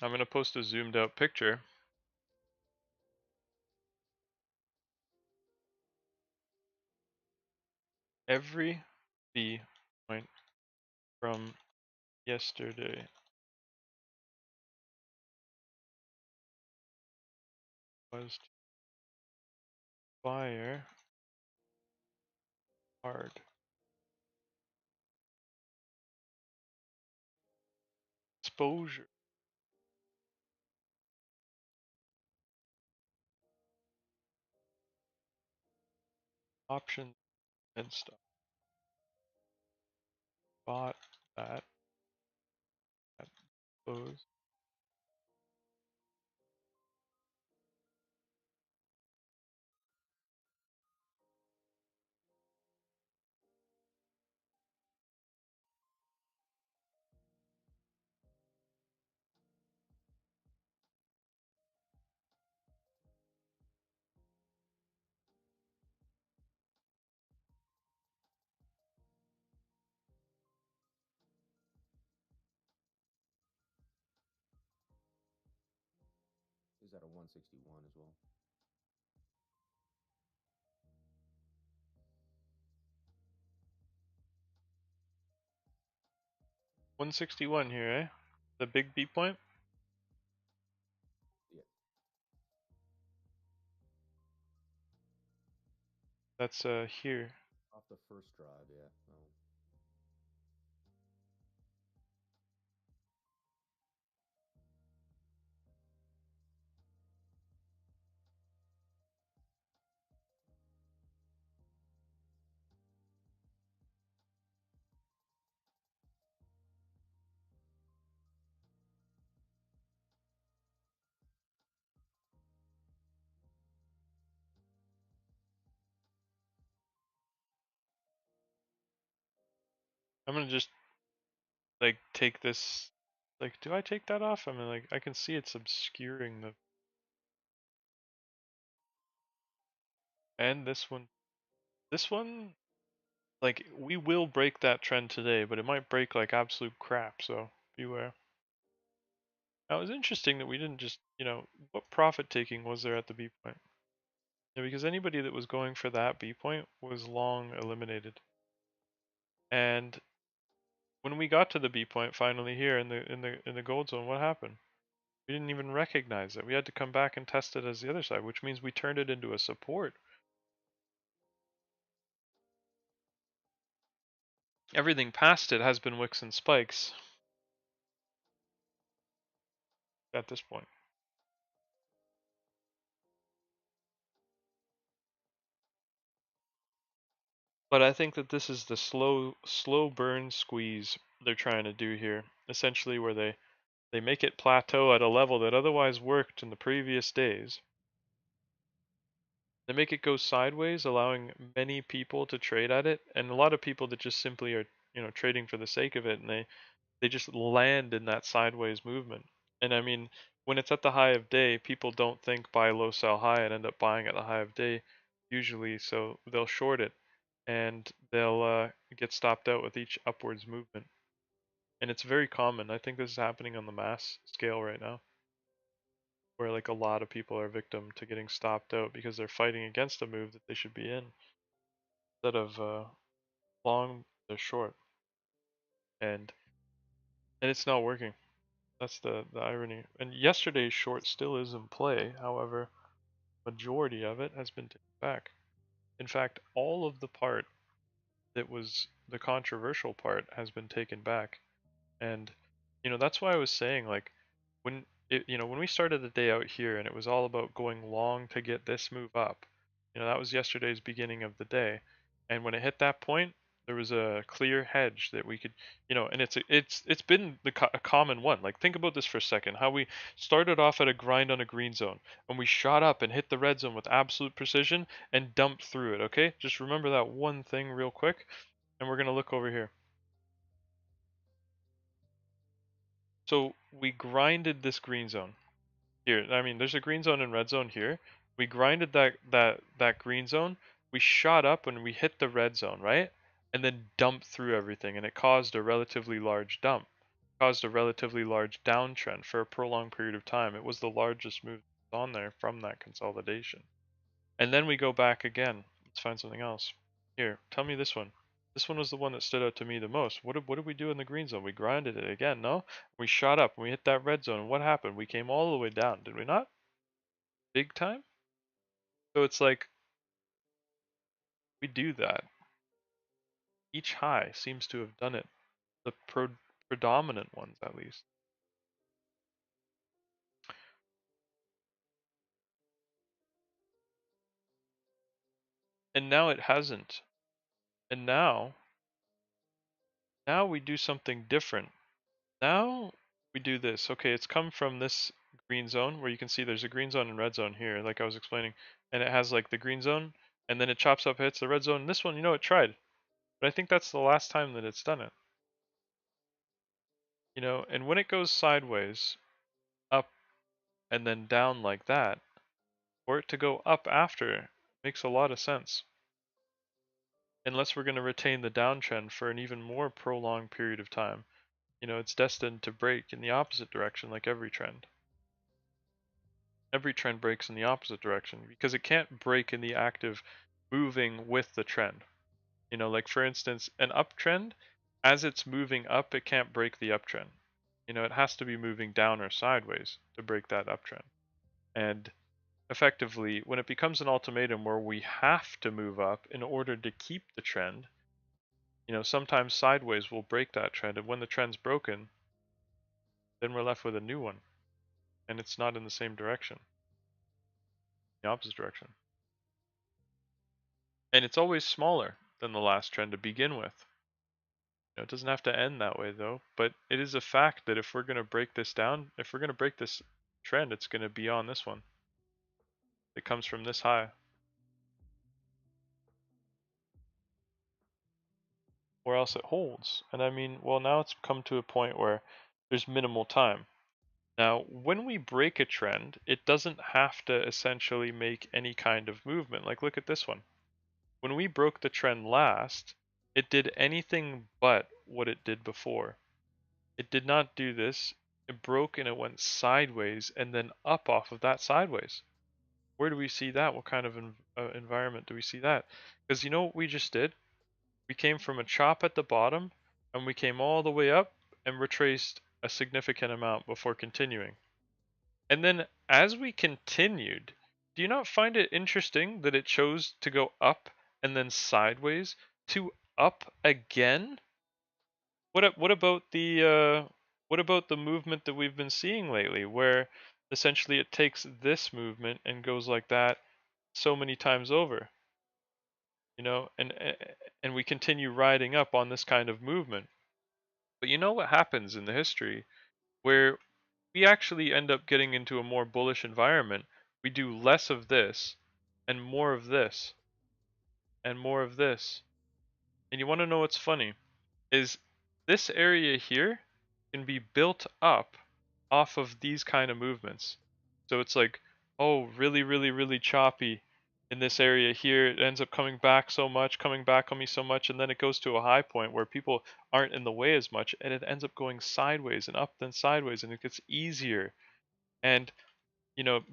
I'm going to post a zoomed out picture. Every B point from yesterday was to fire hard. Exposure. Options and stuff. Bought that at close.
Is that a 161 as well?
$161 here, eh? The big B point?
Yeah.
That's here.
Off the first drive, yeah. Oh.
I'm gonna just like take this. Like, do I take that off? I mean, like, I can see it's obscuring the. And this one. This one, like, we will break that trend today, but it might break like absolute crap, so beware. Now, it was interesting that we didn't just, what profit taking was there at the B point? Yeah, because anybody that was going for that B point was long eliminated. And when we got to the B point finally here in the gold zone, what happened? We didn't even recognize it. We had to come back and test it as the other side, which means we turned it into a support. Everything past it has been wicks and spikes at this point. But I think that this is the slow burn squeeze they're trying to do here. Essentially where they make it plateau at a level that otherwise worked in the previous days. They make it go sideways, allowing many people to trade at it, and a lot of people that just simply are, trading for the sake of it, and they just land in that sideways movement. And I mean, when it's at the high of day, people don't think buy low, sell high, and end up buying at the high of day usually, so they'll short it and they'll get stopped out with each upwards movement. And it's very common. I think this is happening on the mass scale right now, where like a lot of people are victim to getting stopped out because they're fighting against a move that they should be in. Instead of long, they're short. And it's not working. That's the irony. And yesterday's short still is in play. However, majority of it has been taken back. In fact, all of the part that was the controversial part has been taken back. And that's why I was saying, like, when we started the day out here and it was all about going long to get this move up, that was yesterday's beginning of the day. And when it hit that point, there was a clear hedge that we could, and it's been a common one. Like, think about this for a second, how we started off at a grind on a green zone and we shot up and hit the red zone with absolute precision and dumped through it. Okay, just remember that one thing real quick, and we're going to look over here. So we grinded this green zone. Here, I mean, there's a green zone and red zone here. We grinded that green zone. We shot up and we hit the red zone, right? And then dumped through everything, and it caused a relatively large dump. Caused a relatively large downtrend for a prolonged period of time. It was the largest move on there from that consolidation. And then we go back again. Let's find something else. Here, tell me this one. This one was the one that stood out to me the most. What did we do in the green zone? We grinded it again, no? We shot up and we hit that red zone. And what happened? We came all the way down, did we not? Big time? So it's like we do that. Each high seems to have done it. The predominant ones, at least. And now it hasn't. And now we do something different. Now we do this. Okay, it's come from this green zone where you can see there's a green zone and red zone here, like I was explaining, and it has like the green zone, and then it chops up, hits the red zone. And this one, it tried, but I think that's the last time that it's done it. And when it goes sideways, up, and then down like that, for it to go up after makes a lot of sense. Unless we're going to retain the downtrend for an even more prolonged period of time. It's destined to break in the opposite direction like every trend. Every trend breaks in the opposite direction because it can't break in the act of moving with the trend. Like for instance, an uptrend, as it's moving up, it can't break the uptrend. It has to be moving down or sideways to break that uptrend. And effectively, when it becomes an ultimatum where we have to move up in order to keep the trend, sometimes sideways will break that trend. And when the trend's broken, then we're left with a new one. And it's not in the same direction, the opposite direction. And it's always smaller than the last trend to begin with. It doesn't have to end that way though, but it is a fact that if we're going to break this down, if we're going to break this trend, it's going to be on this one. It comes from this high. Or else it holds. And I mean, well, now it's come to a point where there's minimal time. Now, when we break a trend, it doesn't have to essentially make any kind of movement. Like, look at this one. When we broke the trend last, it did anything but what it did before. It did not do this. It broke and it went sideways and then up off of that sideways. Where do we see that? What kind of environment do we see that? Because you know what we just did? We came from a chop at the bottom and we came all the way up and retraced a significant amount before continuing. And then as we continued, do you not find it interesting that it chose to go up and then sideways to up again? What about the movement that we've been seeing lately, where essentially it takes this movement and goes like that so many times over, and we continue riding up on this kind of movement. But you know what happens in the history where we actually end up getting into a more bullish environment? We do less of this and more of this and more of this. And you want to know what's funny? Is this area here can be built up off of these kind of movements. So it's like, oh, really, really, really choppy. in this area here, it ends up coming back so much, coming back on me so much, and then it goes to a high point where people aren't in the way as much, and it ends up going sideways and up then sideways, and it gets easier. And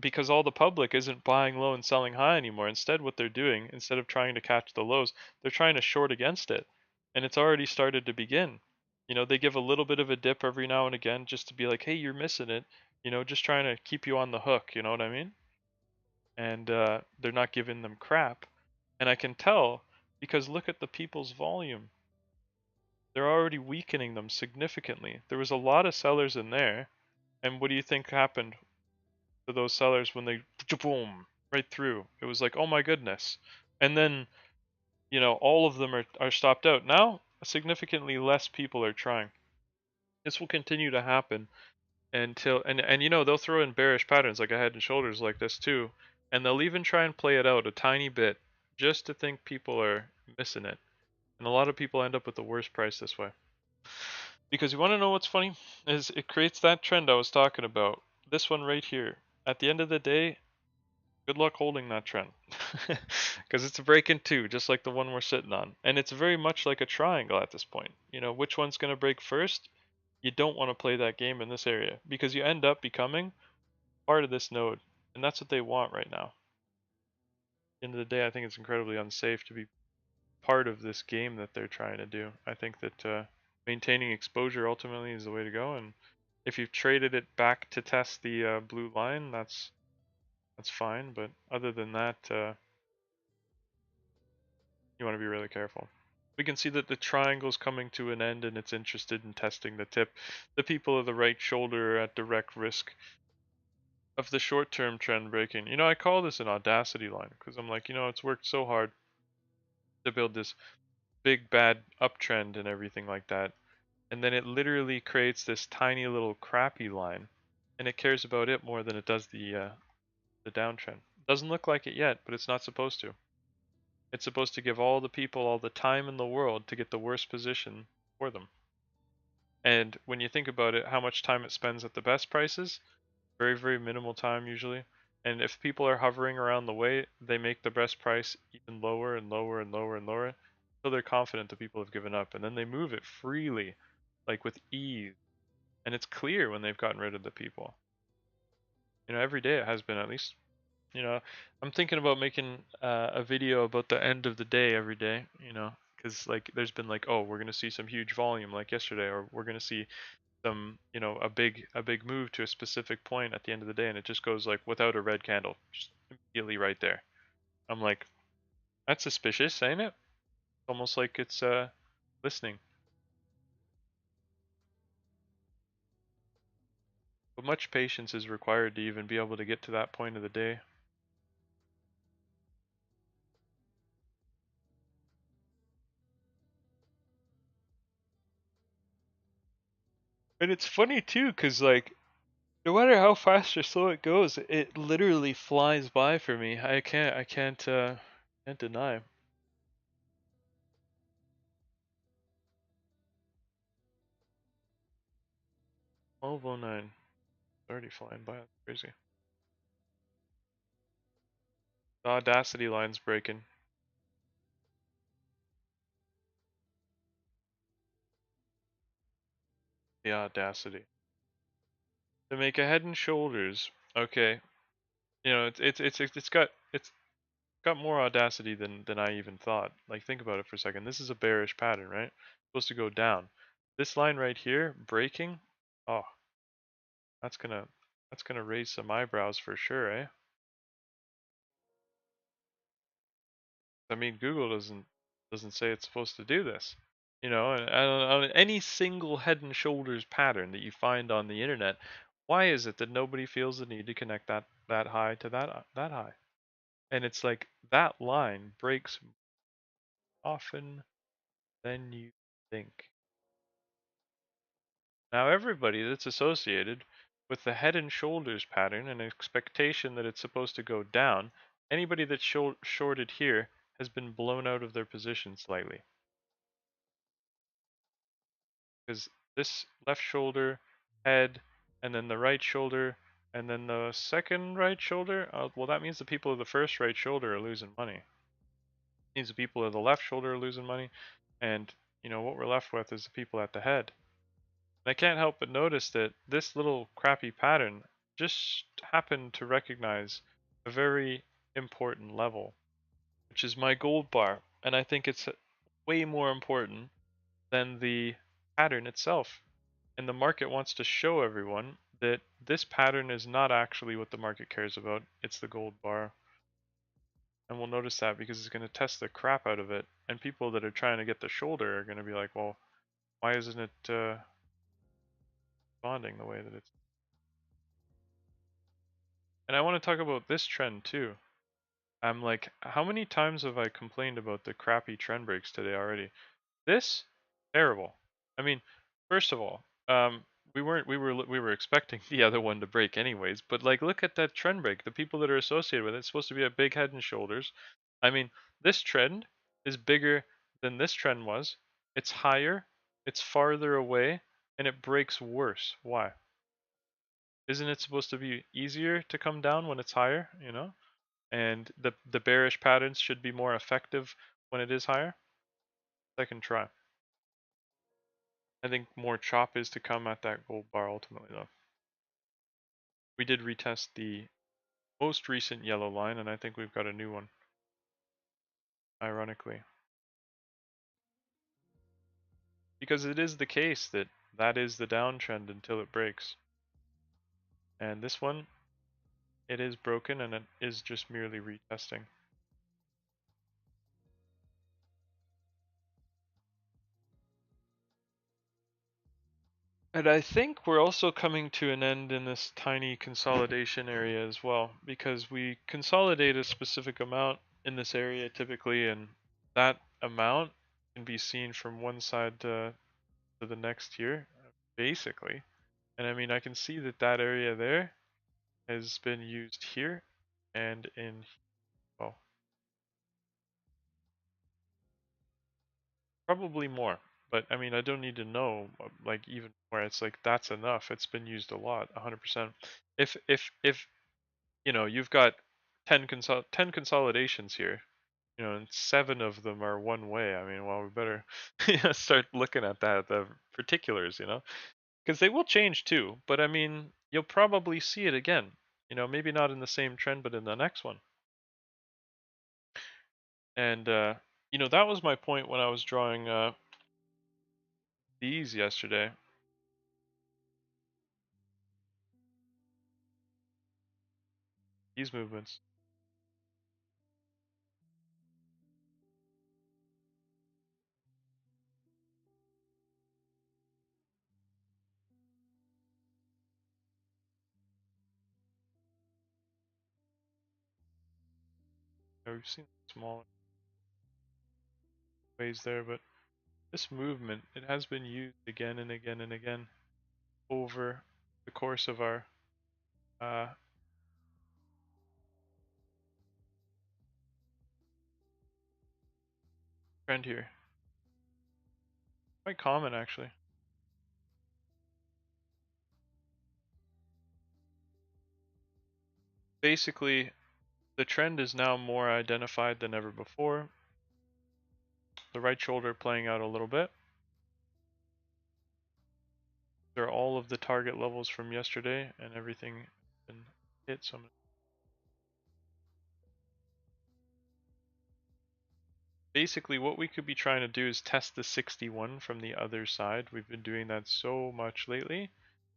because all the public isn't buying low and selling high anymore. Instead, what they're doing, instead of trying to catch the lows, they're trying to short against it. And it's already started to begin. They give a little bit of a dip every now and again just to be like, hey, you're missing it. Just trying to keep you on the hook. You know what I mean? And they're not giving them crap. And I can tell because look at the people's volume. They're already weakening them significantly. There was a lot of sellers in there. And what do you think happened to those sellers when they boom right through? It was like, oh my goodness. And then, all of them are stopped out. Now, significantly less people are trying. This will continue to happen until and they'll throw in bearish patterns like a head and shoulders like this too. And they'll even try and play it out a tiny bit just to think people are missing it. And a lot of people end up with the worst price this way. Because you want to know what's funny? Is it creates that trend I was talking about. This one right here. At the end of the day, good luck holding that trend. Because it's a break in two, just like the one we're sitting on. And it's very much like a triangle at this point. Which one's going to break first? You don't want to play that game in this area because you end up becoming part of this node. And that's what they want right now. At the end of the day, I think it's incredibly unsafe to be part of this game that they're trying to do. I think that maintaining exposure ultimately is the way to go. And if you've traded it back to test the blue line, that's fine. But other than that, you want to be really careful. We can see that the triangle's coming to an end and it's interested in testing the tip. The people of the right shoulder are at direct risk of the short-term trend breaking. I call this an audacity line because I'm like, it's worked so hard to build this big bad uptrend and everything like that. And then it literally creates this tiny little crappy line and it cares about it more than it does the downtrend. Doesn't look like it yet, but it's not supposed to. It's supposed to give all the people all the time in the world to get the worst position for them. And when you think about it, how much time it spends at the best prices, very, very minimal time usually. And if people are hovering around the way, they make the best price even lower and lower and lower and lower until they're confident the people have given up. And then they move it freely, like with ease. And it's clear when they've gotten rid of the people. Every day it has been at least. I'm thinking about making a video about the end of the day every day, because like there's been like, oh, we're gonna see some huge volume like yesterday, or we're gonna see some, a big move to a specific point at the end of the day, and it just goes like without a red candle, just immediately right there. I'm like, that's suspicious, ain't it? Almost like it's listening. But much patience is required to even be able to get to that point of the day. And it's funny too, cause like no matter how fast or slow it goes, it literally flies by for me. I can't deny. 1209. Already flying by. That's crazy. The audacity line's breaking. The audacity. To make a head and shoulders. Okay. It's got more audacity than I even thought. Like think about it for a second. This is a bearish pattern, right? It's supposed to go down. This line right here breaking. Oh, that's gonna raise some eyebrows for sure, eh? I mean, Google doesn't say it's supposed to do this. And on any single head and shoulders pattern that you find on the internet, why is it that nobody feels the need to connect that high to that high? And it's like that line breaks often than you think. Now everybody that's associated with the head and shoulders pattern and expectation that it's supposed to go down, anybody that's shorted here has been blown out of their position slightly. Because this left shoulder, head, and then the right shoulder, And then the second right shoulder, well, that means the people of the first right shoulder are losing money. It means the people of the left shoulder are losing money. And, what we're left with is the people at the head. And I can't help but notice that this little crappy pattern just happened to recognize a very important level, which is my gold bar. And I think it's way more important than the pattern itself. And the market wants to show everyone that this pattern is not actually what the market cares about. It's the gold bar. And we'll notice that because it's going to test the crap out of it. And people that are trying to get the shoulder are going to be like, well, why isn't it bonding the way that it's. And I want to talk about this trend too. I'm like, how many times have I complained about the crappy trend breaks today already? This terrible. I mean, first of all, we were expecting the other one to break anyways, but like look at that trend break. The people that are associated with it, it's supposed to be a big head and shoulders. I mean, this trend is bigger than this trend was. It's higher, it's farther away, and it breaks worse. Why? Isn't it supposed to be easier to come down when it's higher, And the bearish patterns should be more effective when it is higher? Second try. I think more chop is to come at that gold bar ultimately though. We did retest the most recent yellow line and I think we've got a new one, ironically. Because it is the case that that is the downtrend until it breaks. And this one, it is broken and it is just merely retesting. And I think we're also coming to an end in this tiny consolidation area as well, because we consolidate a specific amount in this area typically, and that amount can be seen from one side to the next here, basically. And I mean, I can see that that area there has been used here and in, well, probably more. But I mean, I don't need to know like even more. It's like that's enough. It's been used a lot, 100%. If you've got 10 consolidations here, and 7 of them are one way. I mean, well, we better start looking at that, the particulars, because they will change too. But I mean, you'll probably see it again. Maybe not in the same trend, but in the next one. And that was my point when I was drawing these yesterday. These movements. We've seen small ways there, but this movement, it has been used again and again and again over the course of our trend here. Quite common actually. Basically, the trend is now more identified than ever before. The right shoulder playing out a little bit. There are all of the target levels from yesterday and everything has been hit. So basically what we could be trying to do is test the 61 from the other side. We've been doing that so much lately,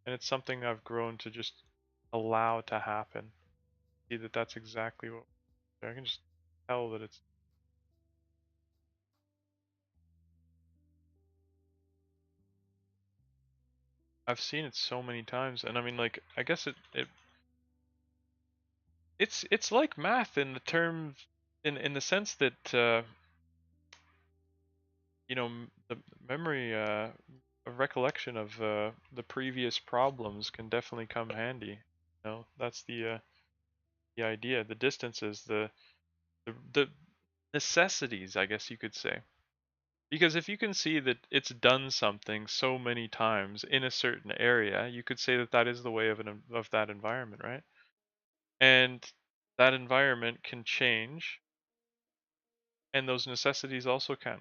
and it's something I've grown to just allow to happen. See that that's exactly what I can just tell that it's. I've seen it so many times, and I mean, like, I guess it's like math in the term, in the sense that the memory, a recollection of the previous problems can definitely come handy. That's the idea. The distances, the necessities, I guess you could say. Because if you can see that it's done something so many times in a certain area, you could say that that is the way of that environment, right? And that environment can change, and those necessities also can.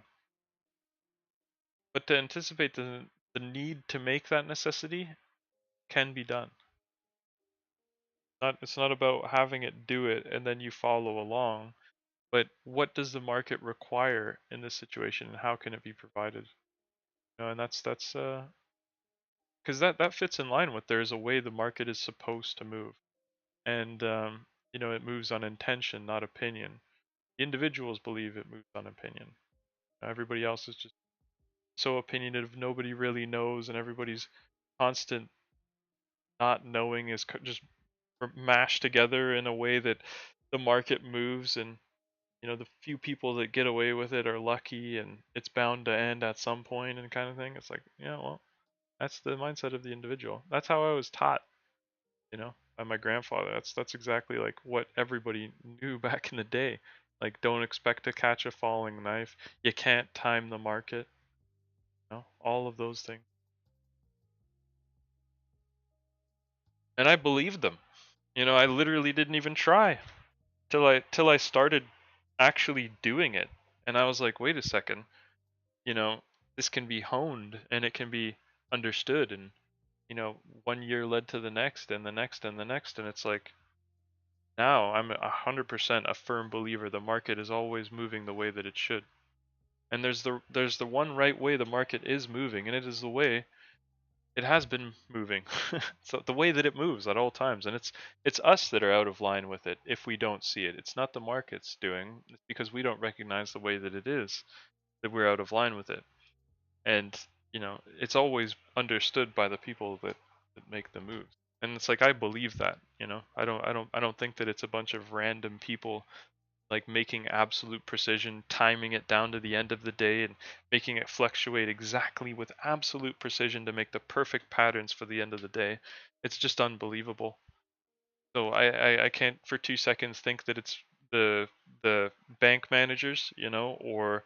But to anticipate the need to make that necessity can be done. It's not about having it do it and then you follow along, but what does the market require in this situation and how can it be provided? You know, and that's because that fits in line with there's a way the market is supposed to move, and you know, it moves on intention, not opinion. The individuals believe it moves on opinion. Everybody else is just so opinionative. Nobody really knows, and everybody's constant not knowing is just mashed together in a way that the market moves, and you know, the few people that get away with it are lucky, and it's bound to end at some point, and kind of thing. It's like, yeah, well, that's the mindset of the individual. That's how I was taught, you know, by my grandfather. That's exactly like what everybody knew back in the day. Like, don't expect to catch a falling knife. You can't time the market. You know, all of those things. And I believed them. You know, I literally didn't even try till I started actually doing it. And I was like, wait a second, you know, this can be honed and it can be understood, and you know, one year led to the next and the next and the next, and it's like now I'm 100% a firm believer the market is always moving the way that it should. And there's the one right way the market is moving, and it is the way it has been moving. So the way that it moves at all times, and it's us that are out of line with it if we don't see it. It's not the market's doing. It's because we don't recognize the way that it is that we're out of line with it. And you know, it's always understood by the people that make the moves. And it's like, I believe that, you know, I don't think that it's a bunch of random people like making absolute precision, timing it down to the end of the day and making it fluctuate exactly with absolute precision to make the perfect patterns for the end of the day. It's just unbelievable. So I can't for 2 seconds think that it's the the bank managers, you know, or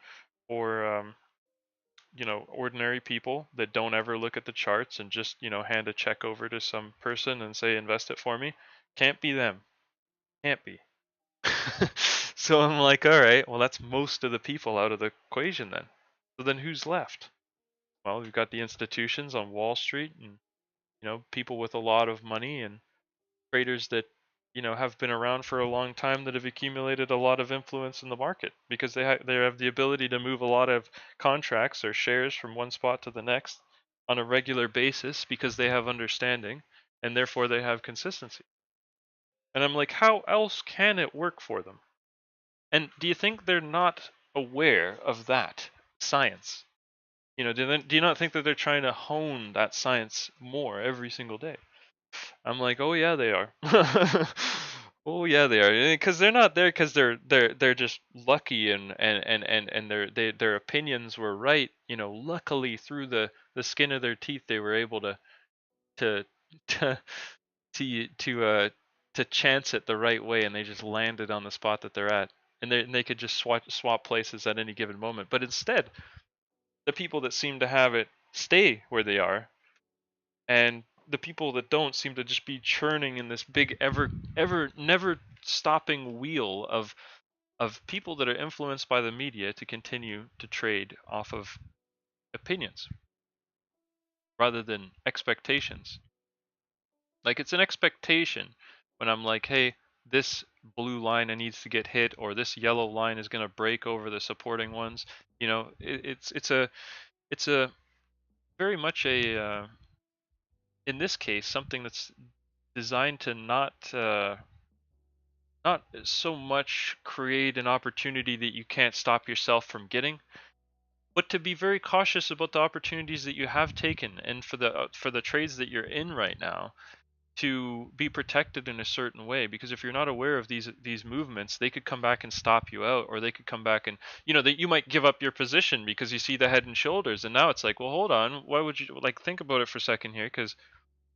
you know, ordinary people that don't ever look at the charts and just, you know, hand a check over to some person and say invest it for me. Can't be them. Can't be. So I'm like, all right, well, that's most of the people out of the equation then. So then who's left? Well, we've got the institutions on Wall Street, and you know, people with a lot of money, and traders that, you know, have been around for a long time that have accumulated a lot of influence in the market because they have the ability to move a lot of contracts or shares from one spot to the next on a regular basis because they have understanding, and therefore they have consistency. And I'm like, how else can it work for them? And do you think they're not aware of that science? You know, do you not think that they're trying to hone that science more every single day? I'm like, oh yeah, they are. Oh yeah, they are. Because they're not there because they're just lucky, and their opinions were right. You know, luckily through the skin of their teeth, they were able to to to chance it the right way, and they just landed on the spot that they're at, and they could just swap places at any given moment. But instead, the people that seem to have it stay where they are, and the people that don't seem to just be churning in this big ever never stopping wheel of people that are influenced by the media to continue to trade off of opinions rather than expectations. Like, it's an expectation when I'm like, hey, this blue line needs to get hit, or this yellow line is going to break over the supporting ones. You know, it's a very much a in this case something that's designed to not so much create an opportunity that you can't stop yourself from getting, but to be very cautious about the opportunities that you have taken, and for the trades that you're in right now, to be protected in a certain way. Because if you're not aware of these movements, they could come back and stop you out, or they could come back and, you know, that you might give up your position because you see the head and shoulders, and now it's like, well, hold on, why would you, like, think about it for a second here, because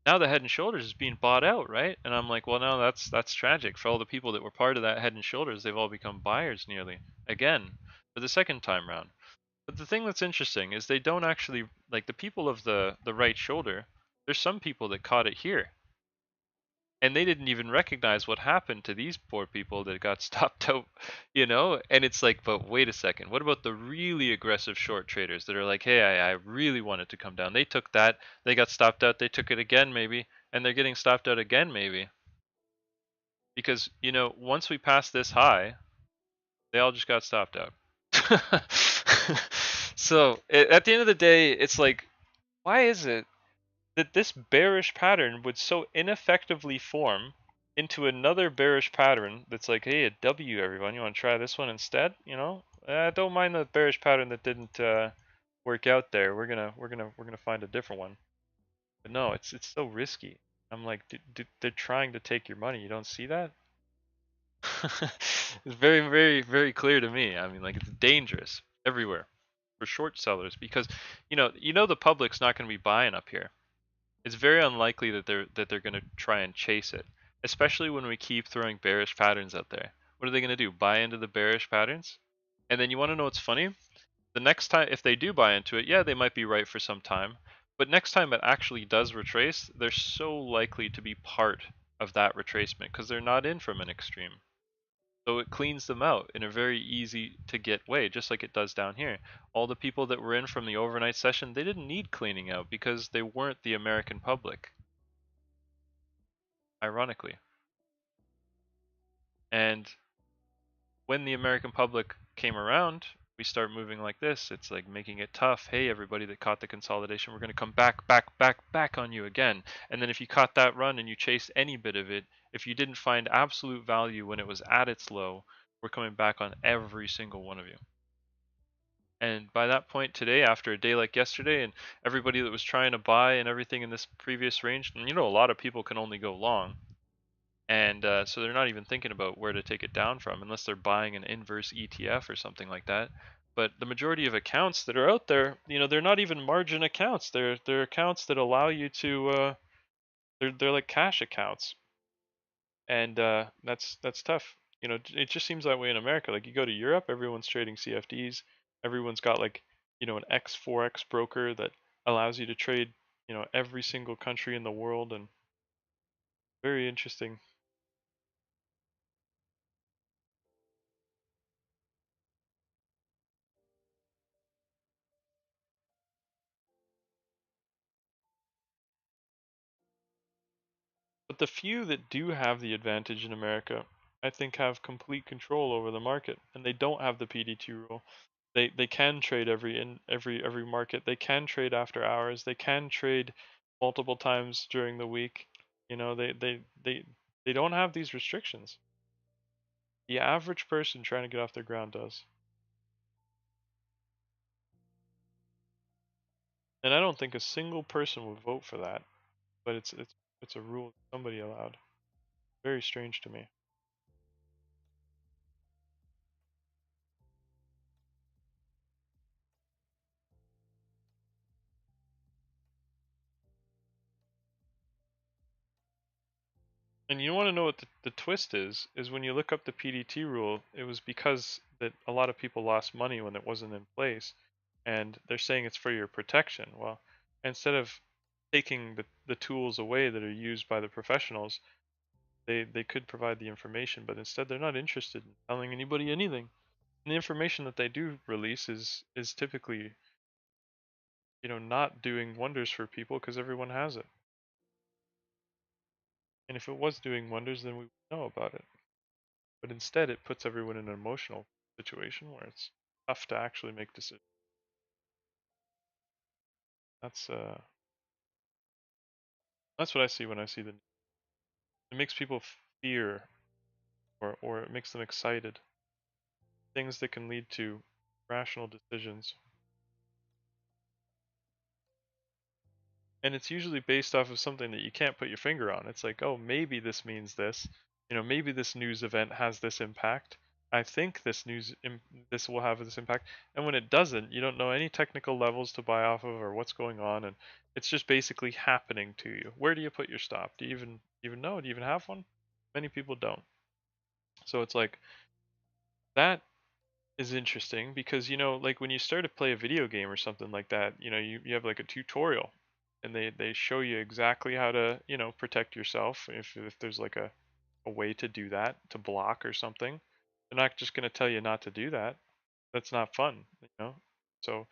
now the head and shoulders is being bought out, right? And I'm like, well, no, that's tragic for all the people that were part of that head and shoulders. They've all become buyers nearly again for the second time round. But the thing that's interesting is they don't actually, like, the people of the right shoulder. There's some people that caught it here, and they didn't even recognize what happened to these poor people that got stopped out, you know? And it's like, but wait a second, what about the really aggressive short traders that are like, hey, I really want it to come down. They took that, they got stopped out, they took it again maybe, and they're getting stopped out again maybe. Because, you know, once we pass this high, they all just got stopped out. So at the end of the day, it's like, why is it that this bearish pattern would so ineffectively form into another bearish pattern that's like, hey, a W, everyone, you want to try this one instead? You know, don't mind the bearish pattern that didn't work out there. We're gonna find a different one. But no, it's so risky. I'm like, they're trying to take your money. You don't see that? It's very, very, very clear to me. I mean, like, it's dangerous everywhere for short sellers because, you know the public's not going to be buying up here. It's very unlikely that they're going to try and chase it, especially when we keep throwing bearish patterns out there. What are they going to do? Buy into the bearish patterns? And then you want to know what's funny? The next time, if they do buy into it, yeah, they might be right for some time. But next time it actually does retrace, they're so likely to be part of that retracement because they're not in from an extreme. So it cleans them out in a very easy to get way, just like it does down here. All the people that were in from the overnight session, they didn't need cleaning out because they weren't the American public, ironically. And when the American public came around, we start moving like this. It's like making it tough. Hey, everybody that caught the consolidation, we're going to come back, back, back, back on you again. And then if you caught that run and you chased any bit of it, if you didn't find absolute value when it was at its low, we're coming back on every single one of you. And by that point today, after a day like yesterday, and everybody that was trying to buy and everything in this previous range, and a lot of people can only go long. And so they're not even thinking about where to take it down from unless they're buying an inverse ETF or something like that. But the majority of accounts that are out there, they're not even margin accounts. They're accounts that allow you to, they're like cash accounts. And that's tough. It just seems that way in America. Like, you go to Europe, everyone's trading CFDs. Everyone's got, like, an X4X broker that allows you to trade, every single country in the world, and very interesting. But the few that do have the advantage in America, I think, have complete control over the market, and they don't have the PDT rule. They can trade every market. They can trade after hours. They can trade multiple times during the week. They don't have these restrictions. The average person trying to get off their ground does. And I don't think a single person would vote for that, but it's a rule somebody allowed. Very strange to me. And you want to know what the twist is when you look up the PDT rule, it was because that a lot of people lost money when it wasn't in place, and they're saying it's for your protection. Well, instead of taking the tools away that are used by the professionals, they could provide the information, but instead they're not interested in telling anybody anything. And the information that they do release is typically, not doing wonders for people because everyone has it. And if it was doing wonders, then we would know about it. But instead, it puts everyone in an emotional situation where it's tough to actually make decisions. That's uh, that's what I see when I see the. It makes people fear, or it makes them excited. Things that can lead to rational decisions, and it's usually based off of something that you can't put your finger on. It's like, oh, maybe this means this. Maybe this news event has this impact. I think this will have this impact. And when it doesn't, you don't know any technical levels to buy off of or what's going on, and it's just basically happening to you. Where do you put your stop? Do you even know? Do you even have one? Many people don't. So it's like that is interesting because, you know, like when you start to play a video game or something like that, you know, you have like a tutorial and they show you exactly how to, you know, protect yourself if there's like a way to do that, to block or something. They're not just going to tell you not to do that. That's not fun, you know. So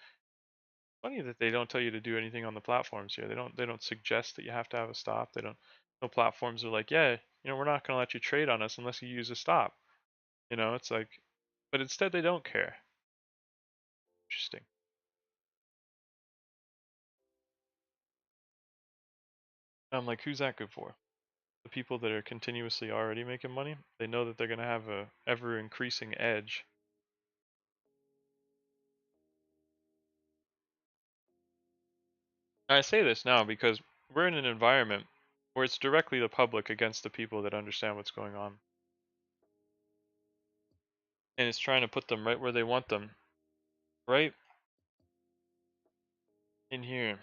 funny that they don't tell you to do anything on the platforms here. They don't suggest that you have to have a stop. They don't. No platforms are like, yeah, you know, we're not going to let you trade on us unless you use a stop. You know, it's like, but instead they don't care. Interesting. I'm like, who's that good for? The people that are continuously already making money. They know that they're going to have a ever increasing edge. I say this now because we're in an environment where it's directly the public against the people that understand what's going on. And it's trying to put them right where they want them. Right in here.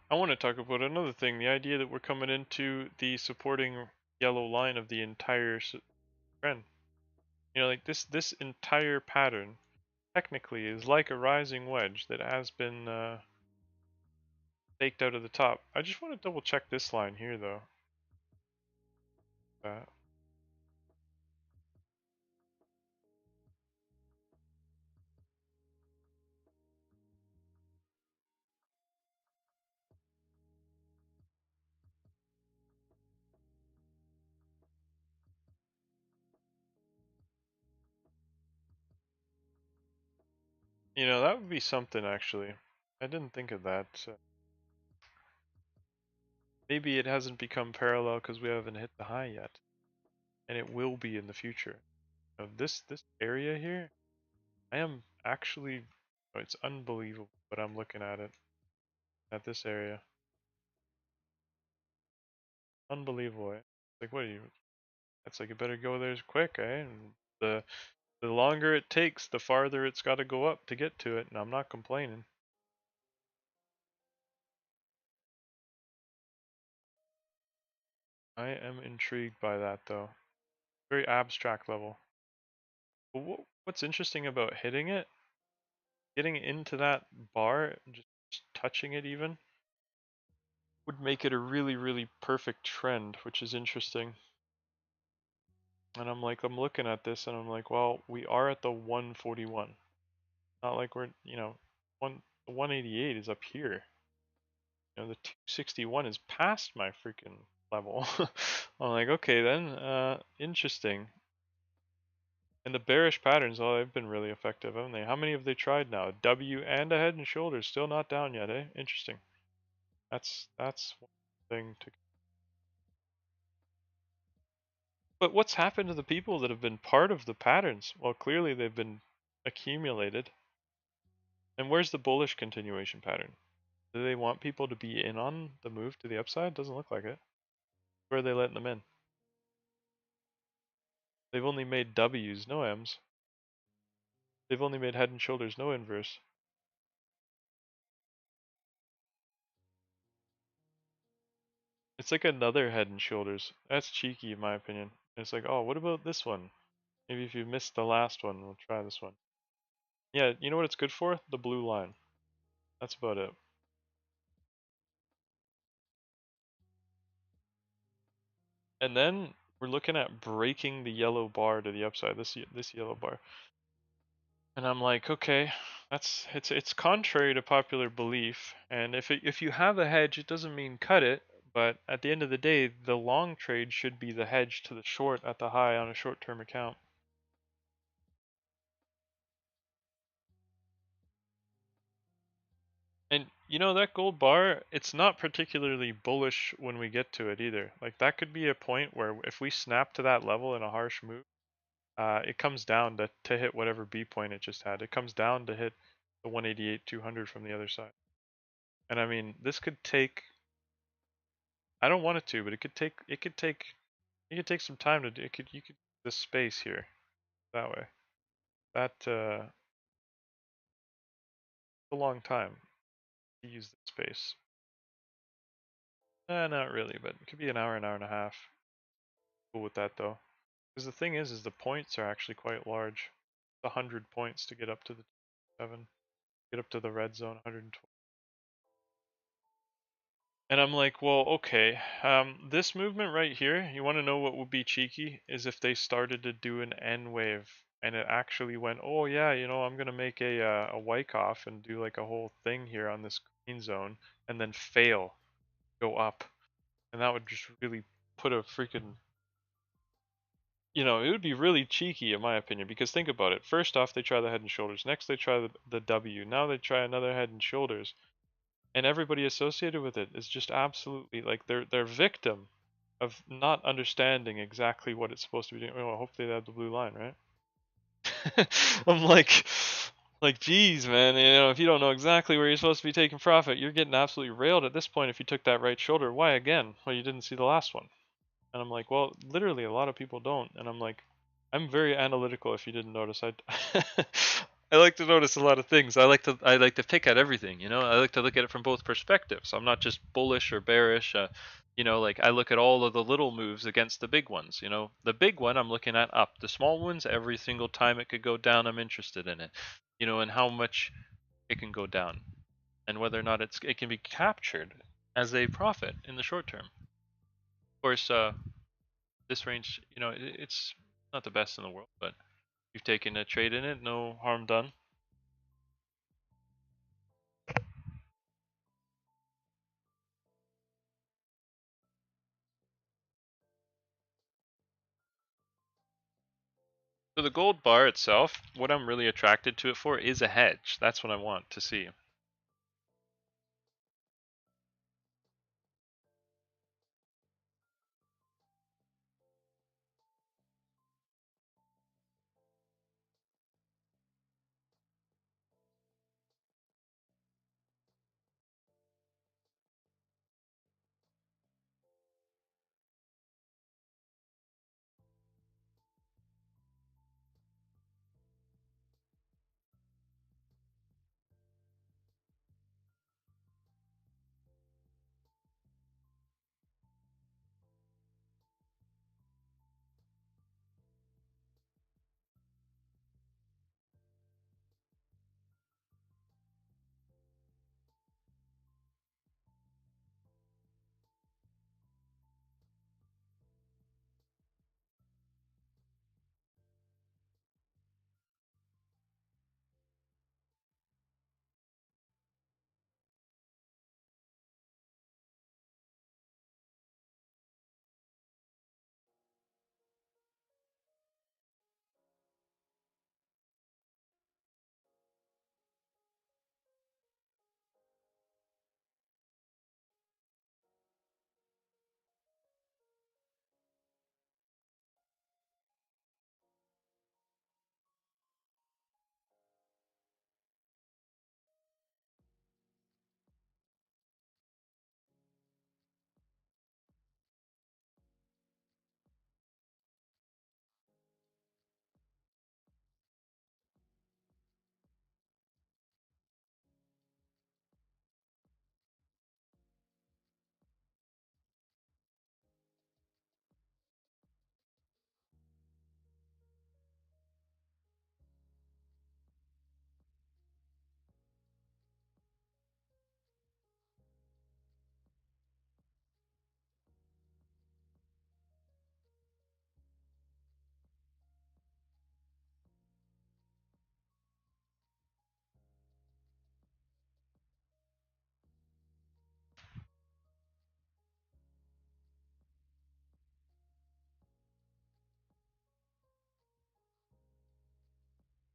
I want to talk about another thing, the idea that we're coming into the supporting yellow line of the entire trend. You know, like this entire pattern technically is like a rising wedge that has been staked out of the top. I just want to double check this line here though. Uh, you know, that would be something actually. I didn't think of that. Maybe it hasn't become parallel because we haven't hit the high yet, and it will be in the future. This area here, I am actually, oh, it's unbelievable, but I'm looking at it at this area. Unbelievable. Eh? Like, what are you? It's like you better go there quick, eh? And the longer it takes, the farther it's got to go up to get to it, and I'm not complaining. I am intrigued by that though. Very abstract level. But what's interesting about hitting it, getting into that bar, just touching it even, would make it a really, really perfect trend, which is interesting. And I'm like, I'm looking at this and I'm like, well, we are at the 141. Not like we're, you know, the 188 is up here. You know, the 261 is past my freaking level. I'm like, okay then, interesting. And the bearish patterns, oh, they've been really effective, haven't they? How many have they tried now? W and a head and shoulders, still not down yet, eh? Interesting. That's one thing to. But what's happened to the people that have been part of the patterns? Well, clearly they've been accumulated. And where's the bullish continuation pattern? Do they want people to be in on the move to the upside? Doesn't look like it. Where are they letting them in? They've only made W's, no M's. They've only made head and shoulders, no inverse. It's like another head and shoulders. That's cheeky in my opinion. It's like, oh, what about this one? Maybe if you missed the last one, we'll try this one. Yeah, you know what it's good for? The blue line. That's about it. And then we're looking at breaking the yellow bar to the upside. This yellow bar. And I'm like, okay, it's contrary to popular belief. And if you have a hedge, it doesn't mean cut it. But at the end of the day, the long trade should be the hedge to the short at the high on a short-term account. You know, that gold bar, it's not particularly bullish when we get to it either. Like, that could be a point where if we snap to that level in a harsh move, it comes down to hit whatever B point it just had. It comes down to hit the 188 200 from the other side. And I mean, this could take, I don't want it to, but it could take some time to do. You could the space here that way. That a long time to use the space. Not really, but it could be an hour and a half. Cool with that though. Because the thing is the points are actually quite large. It's 100 points to get up to the 7, get up to the red zone, 120. And I'm like, well, okay, this movement right here, you want to know what would be cheeky? Is if they started to do an N wave and it actually went, oh yeah, you know, I'm gonna make a Wyckoff and do like a whole thing here on this green zone, and then fail, go up, and that would just really put a freaking, you know, it would be really cheeky in my opinion, because think about it. First off, they try the head and shoulders. Next, they try the W. Now they try another head and shoulders. And everybody associated with it is just absolutely like they're victim of not understanding exactly what it's supposed to be doing. Well, hopefully they have the blue line, right? I'm like, geez, man, you know, if you don't know exactly where you're supposed to be taking profit, you're getting absolutely railed at this point if you took that right shoulder. Why again? Well, you didn't see the last one. And I'm like, well, literally, a lot of people don't. And I'm like, I'm very analytical. If you didn't notice, I like to notice a lot of things. I like to pick at everything. You know, I like to look at it from both perspectives. I'm not just bullish or bearish. You know, like I look at all of the little moves against the big ones. You know, the big one I'm looking at up. The small ones, every single time it could go down, I'm interested in it. You know, and how much it can go down, and whether or not it can be captured as a profit in the short term. Of course, this range, you know, it's not the best in the world, but you've taken a trade in it, no harm done. So the gold bar itself, what I'm really attracted to it for is a hedge. That's what I want to see.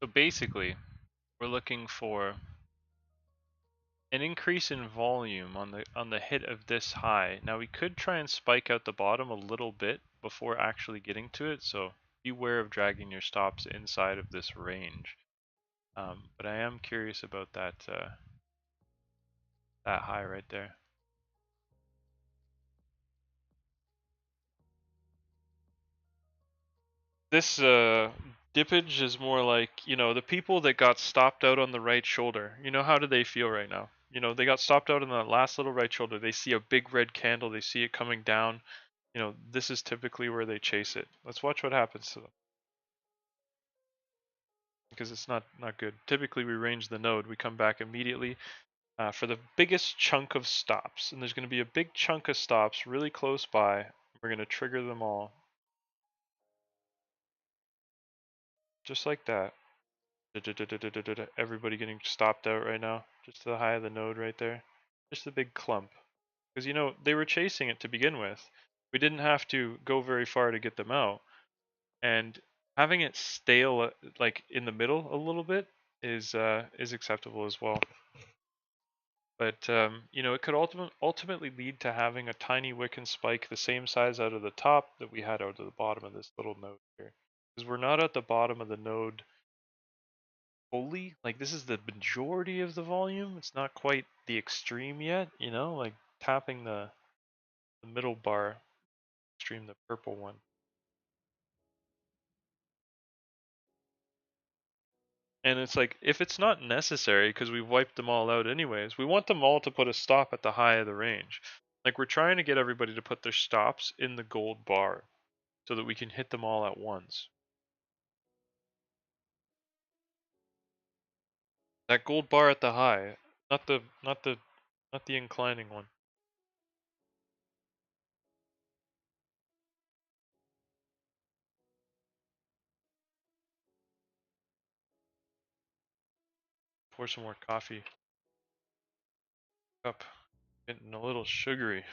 So basically, we're looking for an increase in volume on the hit of this high. Now we could try and spike out the bottom a little bit before actually getting to it, so beware of dragging your stops inside of this range. But I am curious about that that high right there. This dippage is more like, you know, the people that got stopped out on the right shoulder. You know, how do they feel right now? You know, they got stopped out on the last little right shoulder. They see a big red candle. They see it coming down. You know, this is typically where they chase it. Let's watch what happens to them. Because it's not good. Typically we range the node. We come back immediately for the biggest chunk of stops. And there's going to be a big chunk of stops really close by. We're going to trigger them all. Just like that. Everybody getting stopped out right now. Just to the high of the node right there. Just a big clump. Because, you know, they were chasing it to begin with. We didn't have to go very far to get them out. And having it stale, like in the middle a little bit, is acceptable as well. But, you know, it could ultimately lead to having a tiny wick and spike the same size out of the top that we had out of the bottom of this little node here. Because we're not at the bottom of the node fully. Like, this is the majority of the volume. It's not quite the extreme yet, you know, like tapping the middle bar extreme, the purple one. And it's like, if it's not necessary, because we've wiped them all out anyways, we want them all to put a stop at the high of the range. Like, we're trying to get everybody to put their stops in the gold bar so that we can hit them all at once. That gold bar at the high, not the inclining one. Pour some more coffee. Up. Getting a little sugary.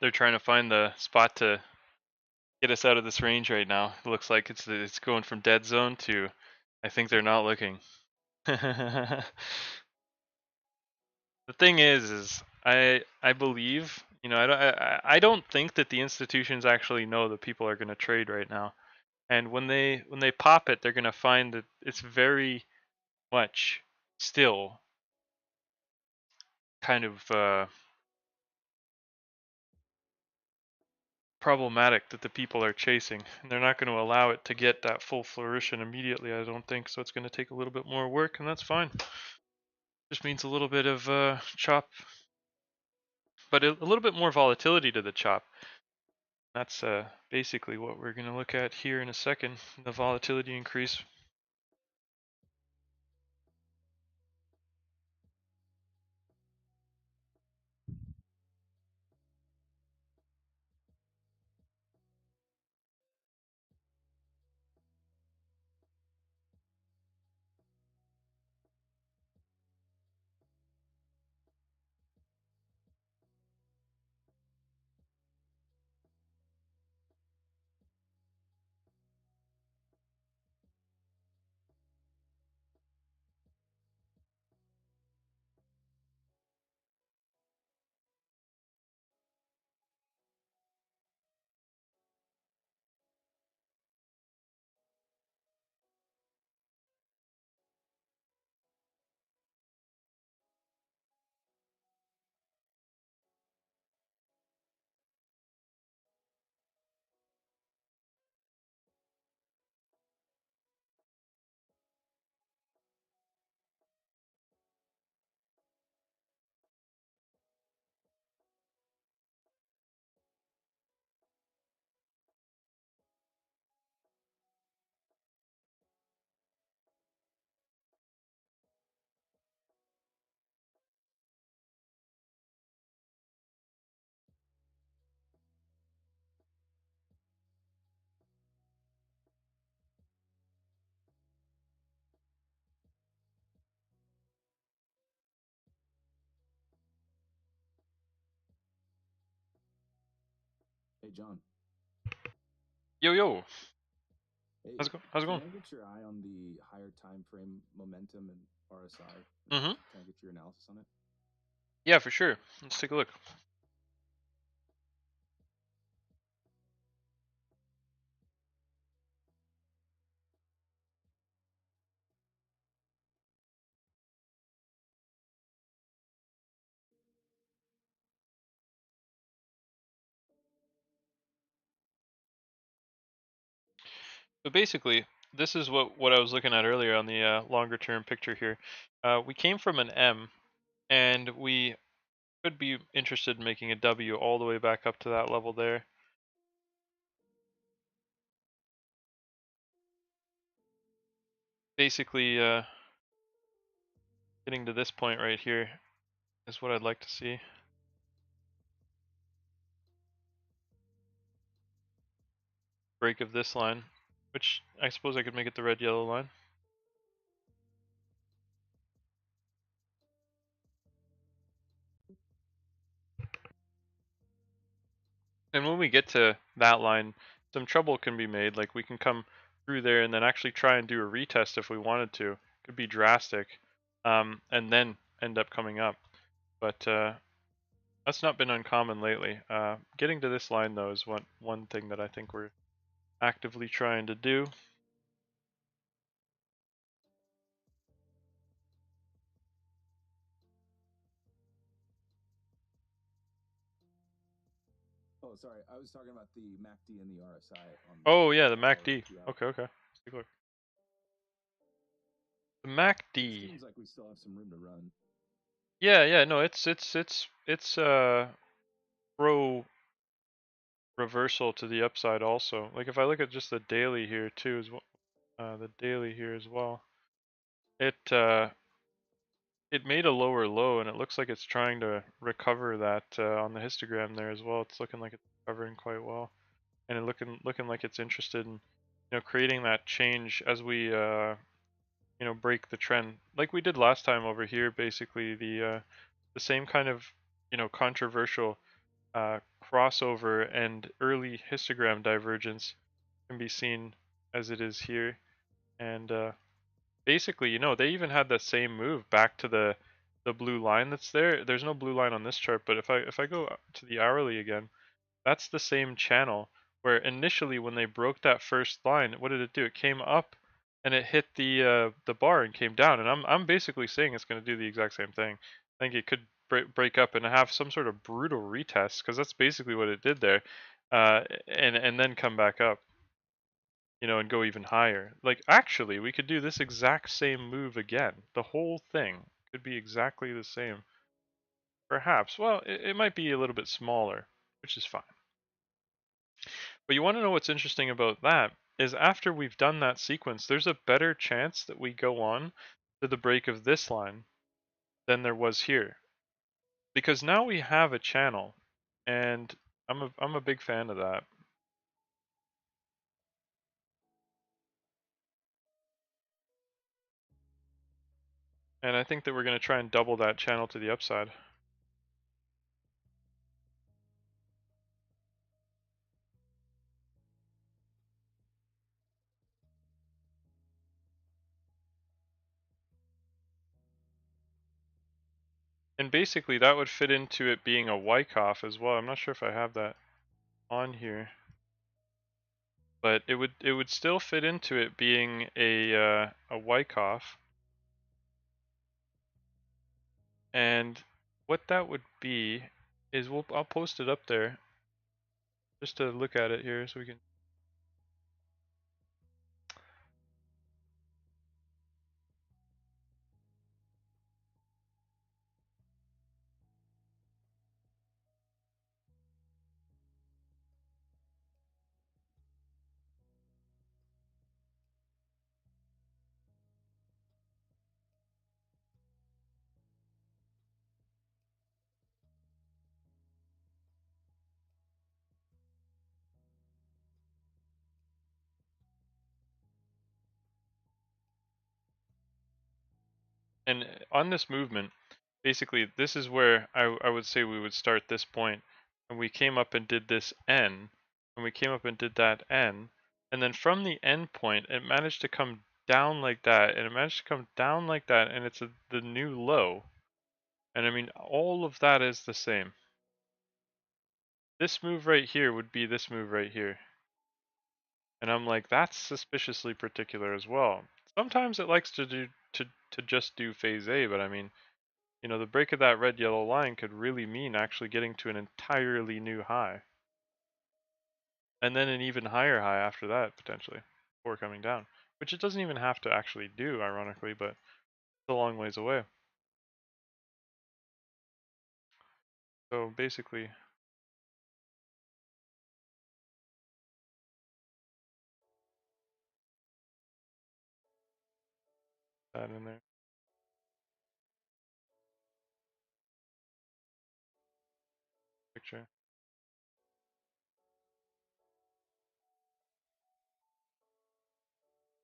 they're trying to find the spot to get us out of this range right now. It looks like it's going from dead zone to I think they're not looking. The thing is I believe, you know, I don't think that the institutions actually know that people are going to trade right now. And when they pop it, they're going to find that it's very much still kind of problematic that the people are chasing. And they're not going to allow it to get that full flourishing immediately, I don't think. So it's going to take a little bit more work, and that's fine. Just means a little bit of chop, but a little bit more volatility to the chop. That's basically what we're going to look at here in a second, the volatility increase.
Hey, John.
Yo yo,
Hey,
how's it
can
going?
I get your eye on the higher time frame momentum and RSI?
Mm-hmm.
Can I get your analysis on it?
Yeah, for sure. Let's take a look. So basically, this is what I was looking at earlier on the longer term picture here. We came from an M, and we could be interested in making a W all the way back up to that level there. Basically, getting to this point right here is what I'd like to see. Break of this line, which I suppose I could make it the red-yellow line. And when we get to that line, some trouble can be made. Like we can come through there and then actually try and do a retest if we wanted to. Could be drastic, and then end up coming up. But that's not been uncommon lately. Getting to this line though is one thing that I think we're actively trying to do.
Oh, sorry. I was talking about the MACD and the RSI on the
Oh yeah, the
lower
MACD.
RPI.
Okay, okay. Let's take a look. The
It
MACD.
seems like we still have some room to run.
Yeah, yeah, no, it's pro reversal to the upside also. Like if I look at just the daily here too, as well, the daily here as well, it made a lower low and it looks like it's trying to recover that on the histogram there as well. It's looking like it's recovering quite well, and it looking like it's interested in creating that change as we break the trend like we did last time over here. Basically the same kind of controversial crossover and early histogram divergence can be seen as it is here. And basically, they even had that same move back to the blue line that's there. There's no blue line on this chart, but if I go to the hourly again, that's the same channel where initially when they broke that first line, what did it do? It came up and it hit the bar and came down. And I'm basically saying it's going to do the exact same thing. I think it could break up and have some sort of brutal retest because that's basically what it did there, and then come back up, and go even higher. Like actually, we could do this exact same move again. The whole thing could be exactly the same. Perhaps. Well, it might be a little bit smaller, which is fine. But you want to know what's interesting about that is after we've done that sequence, there's a better chance that we go on to the break of this line than there was here. Because now we have a channel, and I'm a big fan of that. And I think that we're going to try and double that channel to the upside. And basically that would fit into it being a Wyckoff as well. I'm not sure if I have that on here. But it would still fit into it being a Wyckoff. And what that would be is I'll post it up there just to look at it here so we can. And on this movement, basically this is where I would say we would start this point, and we came up and did this N, and we came up and did that N, and then from the end point it managed to come down like that, and it managed to come down like that, and it's the new low. And I mean all of that is the same. This move right here would be this move right here. And I'm like, that's suspiciously particular as well. Sometimes it likes to just do phase A, but I mean, the break of that red yellow line could really mean actually getting to an entirely new high. And then an even higher high after that, potentially, before coming down. Which it doesn't even have to actually do, ironically, but it's a long ways away. So basically, that in there. Picture.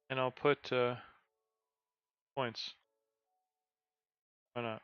And I'll put points. Why not?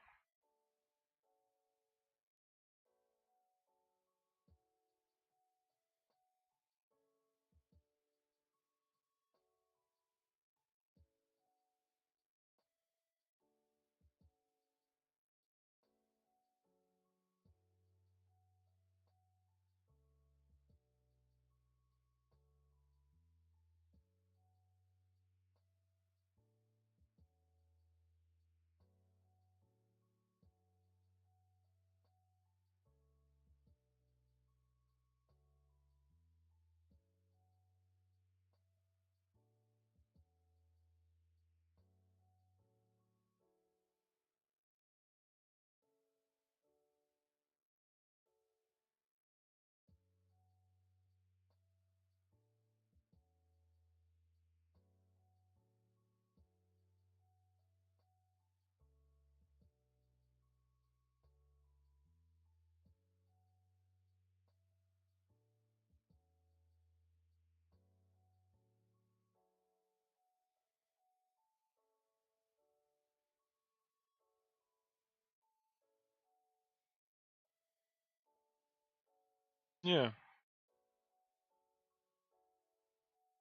Yeah.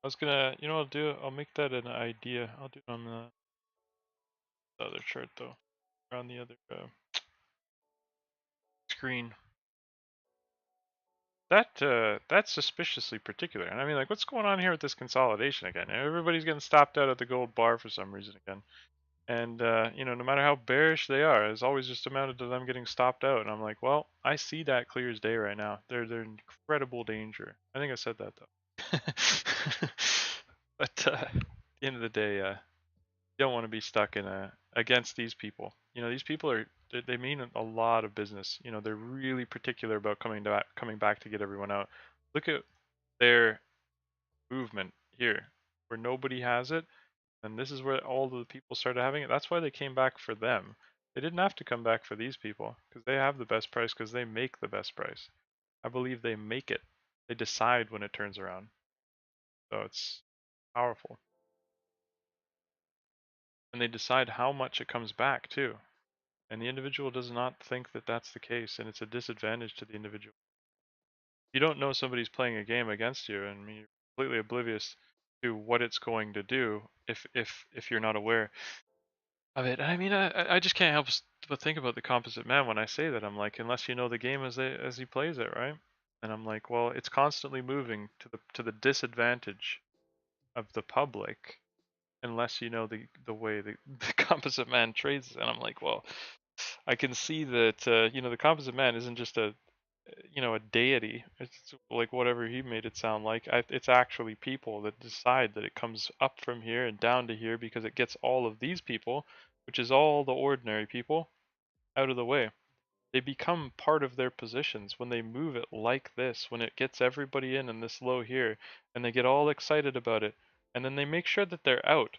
I was gonna, you know what I'll do? I'll make that an idea. I'll do it on the other chart though, or on the other screen. That's suspiciously particular. And I mean, like, what's going on here with this consolidation again? Everybody's getting stopped out at the gold bar for some reason again. And you know, no matter how bearish they are, it's always just amounted to them getting stopped out. And I'm like, well, I see that clear as day right now. They're in incredible danger. I think I said that though. But at the end of the day, you don't want to be stuck in against these people. You know, these people are they mean a lot of business. You know, they're really particular about coming back to get everyone out. Look at their movement here, where nobody has it, and this is where all the people started having it. That's why they came back for them. They didn't have to come back for these people because they have the best price because they make the best price. I believe they make it. They decide when it turns around. So it's powerful. And they decide how much it comes back too. And the individual does not think that that's the case, and it's a disadvantage to the individual. You don't know somebody's playing a game against you, and you're completely oblivious to what it's going to do if you're not aware of it. I mean, I just can't help but think about the composite man when I say that. I'm like, unless you know the game as he plays it, right? And I'm like, well, it's constantly moving to the disadvantage of the public, unless you know the way the composite man trades. And I'm like, well, I can see that you know, the composite man isn't just a you know, a deity. It's like whatever he made it sound like. It's actually people that decide that it comes up from here and down to here because it gets all of these people, which is all the ordinary people, out of the way. They become part of their positions when they move it like this, when it gets everybody in this low here, and they get all excited about it, and then they make sure that they're out.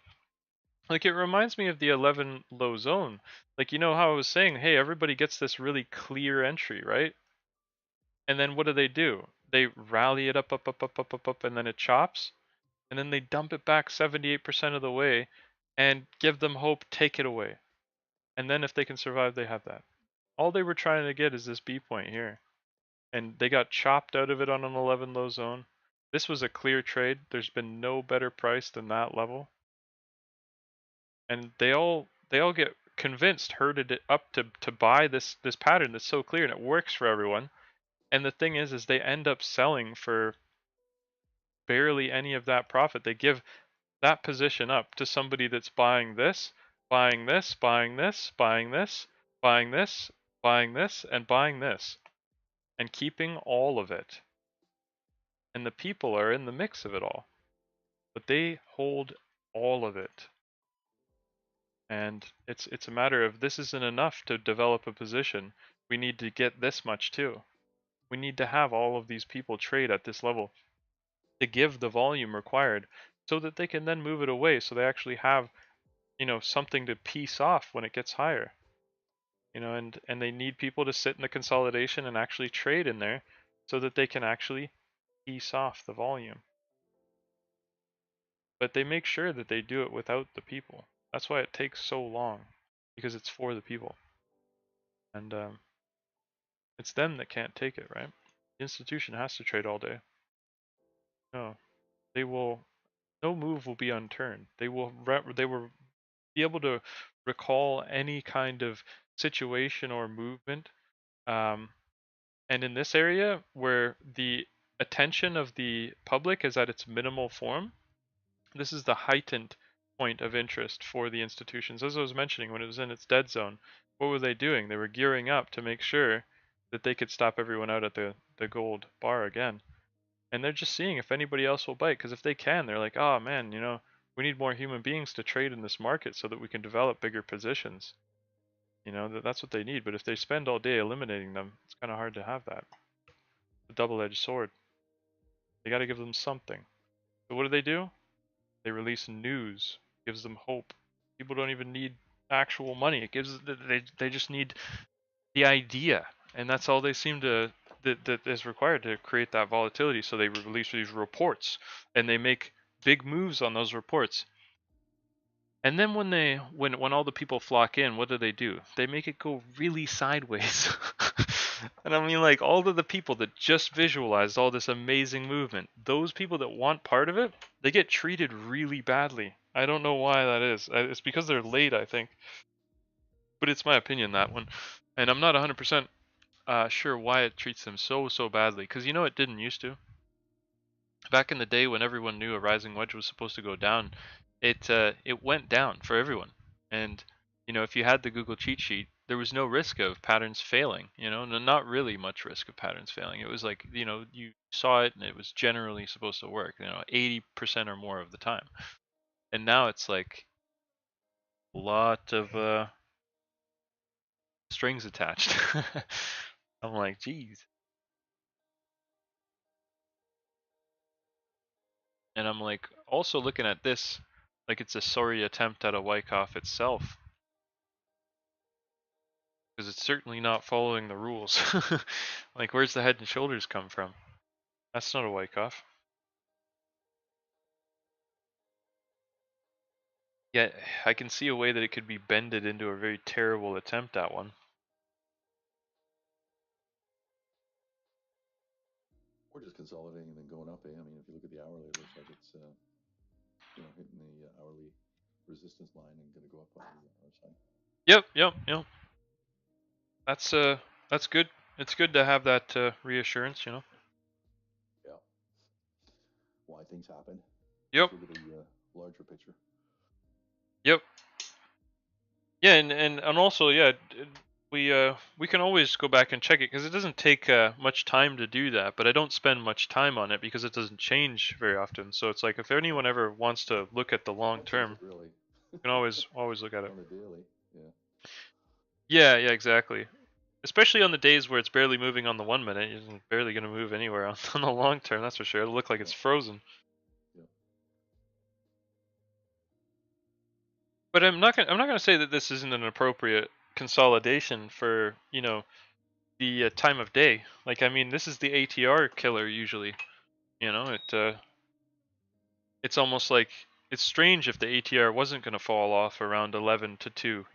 Like, it reminds me of the 11 low zone. Like, you know how I was saying, hey, everybody gets this really clear entry, right? And then what do? They rally it up, and then it chops, and then they dump it back 78% of the way and give them hope, take it away. And then if they can survive, they have that. All they were trying to get is this B point here. And they got chopped out of it on an 11 low zone. This was a clear trade. There's been no better price than that level. And they all get convinced, herded it up to buy this pattern that's so clear and it works for everyone. And the thing is they end up selling for barely any of that profit. They give that position up to somebody that's buying this, buying this, buying this, buying this, buying this, buying this, and buying this, and keeping all of it. And the people are in the mix of it all, but they hold all of it. And it's a matter of, this isn't enough to develop a position. We need to get this much too. We need to have all of these people trade at this level to give the volume required so that they can then move it away, so they actually have, you know, something to piece off when it gets higher. You know, and they need people to sit in the consolidation and actually trade in there so that they can actually piece off the volume. But they make sure that they do it without the people. That's why it takes so long, because it's for the people. And it's them that can't take it, right? The institution has to trade all day. No, they will. No move will be unturned. They will be able to recall any kind of situation or movement. And in this area where the attention of the public is at its minimal form, this is the heightened point of interest for the institutions. As I was mentioning, when it was in its dead zone, what were they doing? They were gearing up to make sure that they could stop everyone out at the gold bar again. And they're just seeing if anybody else will bite, because if they can, they're like, oh man, you know, we need more human beings to trade in this market so that we can develop bigger positions. You know, that's what they need. But if they spend all day eliminating them, it's kind of hard to have that. A double-edged sword. They got to give them something. So what do? They release news, gives them hope. People don't even need actual money. It gives they just need the idea, and that's all they seem to that is required to create that volatility. So they release these reports, and they make big moves on those reports. And then when all the people flock in, what do? They make it go really sideways. And I mean, like, all of the people that just visualized all this amazing movement, those people that want part of it, they get treated really badly. I don't know why that is. It's because they're late, I think. But it's my opinion, that one. And I'm not 100% sure why it treats them so badly. Because it didn't used to. Back in the day when everyone knew a rising wedge was supposed to go down, it went down for everyone. And if you had the Google cheat sheet, there was no risk of patterns failing. Not really much risk of patterns failing. It was like you saw it and it was generally supposed to work. 80% or more of the time. And now it's like a lot of strings attached. I'm like, geez. And I'm like, also looking at this, like it's a sorry attempt at a Wyckoff itself. Because it's certainly not following the rules. Like, where's the head and shoulders come from? That's not a Wyckoff. Yet, I can see a way that it could be bended into a very terrible attempt at one.
Or just consolidating and then going up, eh? I mean, if you look at the hourly, it looks like it's, hitting the hourly resistance line and going to go up on the hour side.
Yep. That's good. It's good to have that reassurance.
Yeah. Why things happen.
Yep.
Just look at the larger picture.
Yep. Yeah, and also, yeah, we can always go back and check it because it doesn't take much time to do that. But I don't spend much time on it because it doesn't change very often. So it's like if anyone ever wants to look at the long term,
Really.
you can always look at it.
On the daily, yeah.
Yeah, exactly. Especially on the days where it's barely moving on the 1 minute, it's barely going to move anywhere on the long term. That's for sure. It'll look like it's frozen.
Yeah.
But I'm not gonna say that this isn't an appropriate consolidation for the time of day. Like, I mean, this is the ATR killer usually. It's almost like it's strange if the ATR wasn't going to fall off around 11 to 2.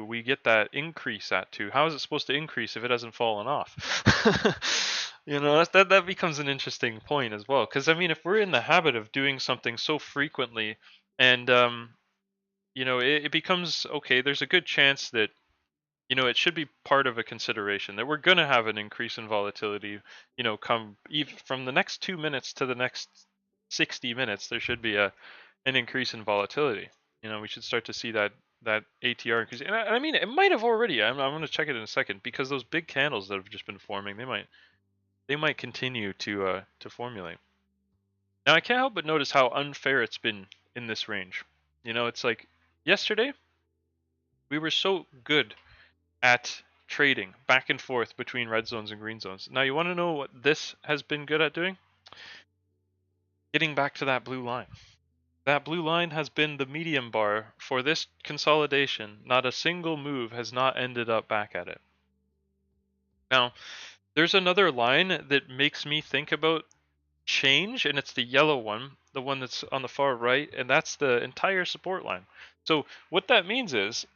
We get that increase at 2. How is it supposed to increase if it hasn't fallen off? That becomes an interesting point as well. Because I mean, if we're in the habit of doing something so frequently, and it becomes okay. There's a good chance that it should be part of a consideration that we're going to have an increase in volatility. Come even from the next 2 minutes to the next 60 minutes, there should be an increase in volatility. We should start to see that ATR increase. And I mean, it might have already. I'm going to check it in a second because those big candles that have just been forming, they might continue to formulate. Now I can't help but notice how unfair it's been in this range. It's like yesterday we were so good at trading back and forth between red zones and green zones. Now you want to know what this has been good at doing? Getting back to that blue line. That blue line has been the medium bar for this consolidation. Not a single move has not ended up back at it. Now, there's another line that makes me think about change, and it's the yellow one, the one that's on the far right, and that's the entire support line. So what that means is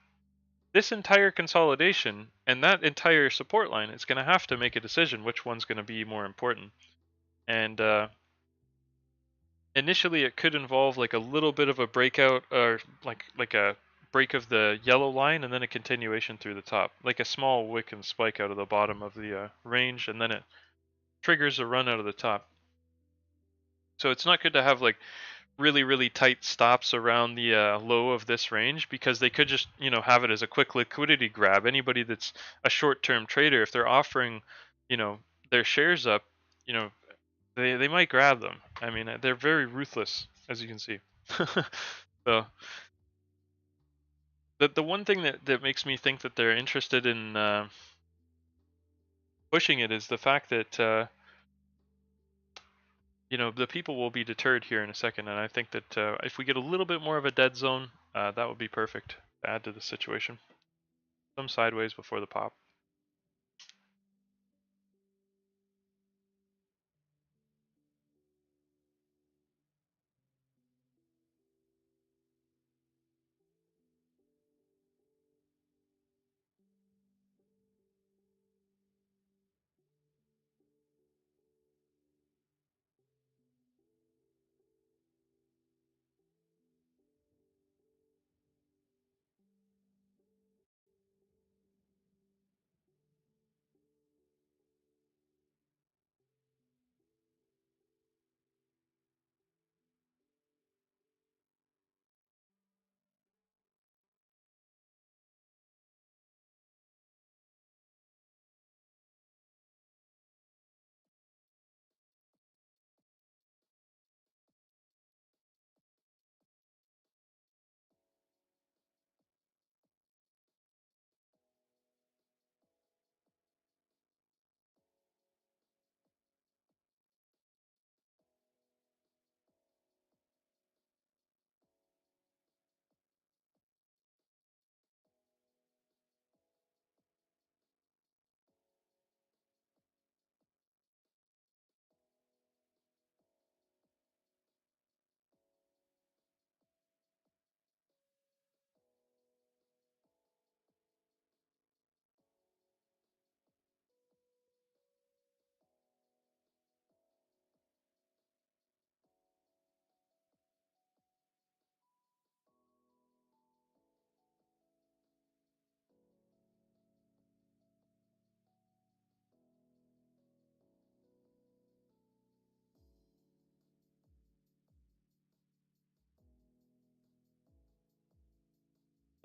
this entire consolidation and that entire support line is going to have to make a decision which one's going to be more important. And initially, it could involve like a little bit of a breakout, or like a break of the yellow line, and then a continuation through the top, like a small wick and spike out of the bottom of the range, and then it triggers a run out of the top. So it's not good to have like really tight stops around the low of this range because they could just have it as a quick liquidity grab. Anybody that's a short-term trader, if they're offering their shares up, they might grab them. I mean, they're very ruthless, as you can see. So the one thing that makes me think that they're interested in pushing it is the fact that the people will be deterred here in a second, and I think that if we get a little bit more of a dead zone, that would be perfect to add to the situation. Some sideways before the pop.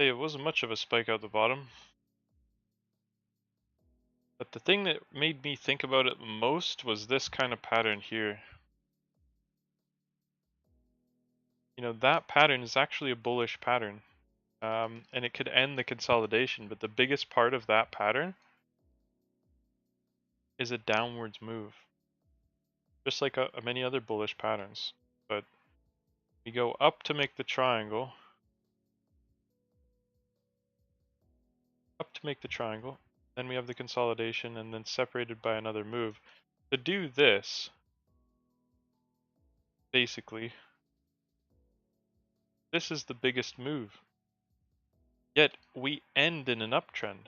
Hey, it wasn't much of a spike out the bottom. But the thing that made me think about it most was this kind of pattern here. You know, that pattern is actually a bullish pattern. And it could end the consolidation, but the biggest part of that pattern is a downwards move. Just like many other bullish patterns. But we go up to make the triangle. Up to make the triangle. Then we have the consolidation and then separated by another move. To do this, basically, this is the biggest move. Yet we end in an uptrend.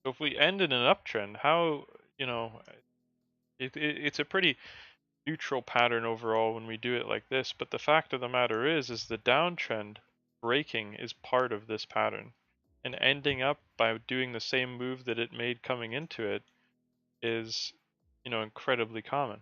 So if we end in an uptrend, how, you know, it's a pretty neutral pattern overall when we do it like this. But the fact of the matter is the downtrend breaking is part of this pattern. And ending up by doing the same move that it made coming into it is, you know, incredibly common.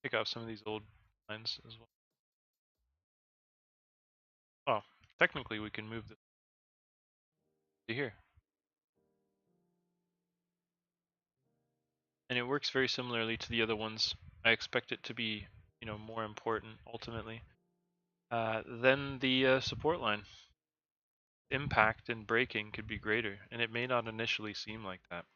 Pick up some of these old lines as well. Oh, technically we can move this to here. And it works very similarly to the other ones. I expect it to be, you know, more important ultimately than the support line. Impact and breaking could be greater, and it may not initially seem like that.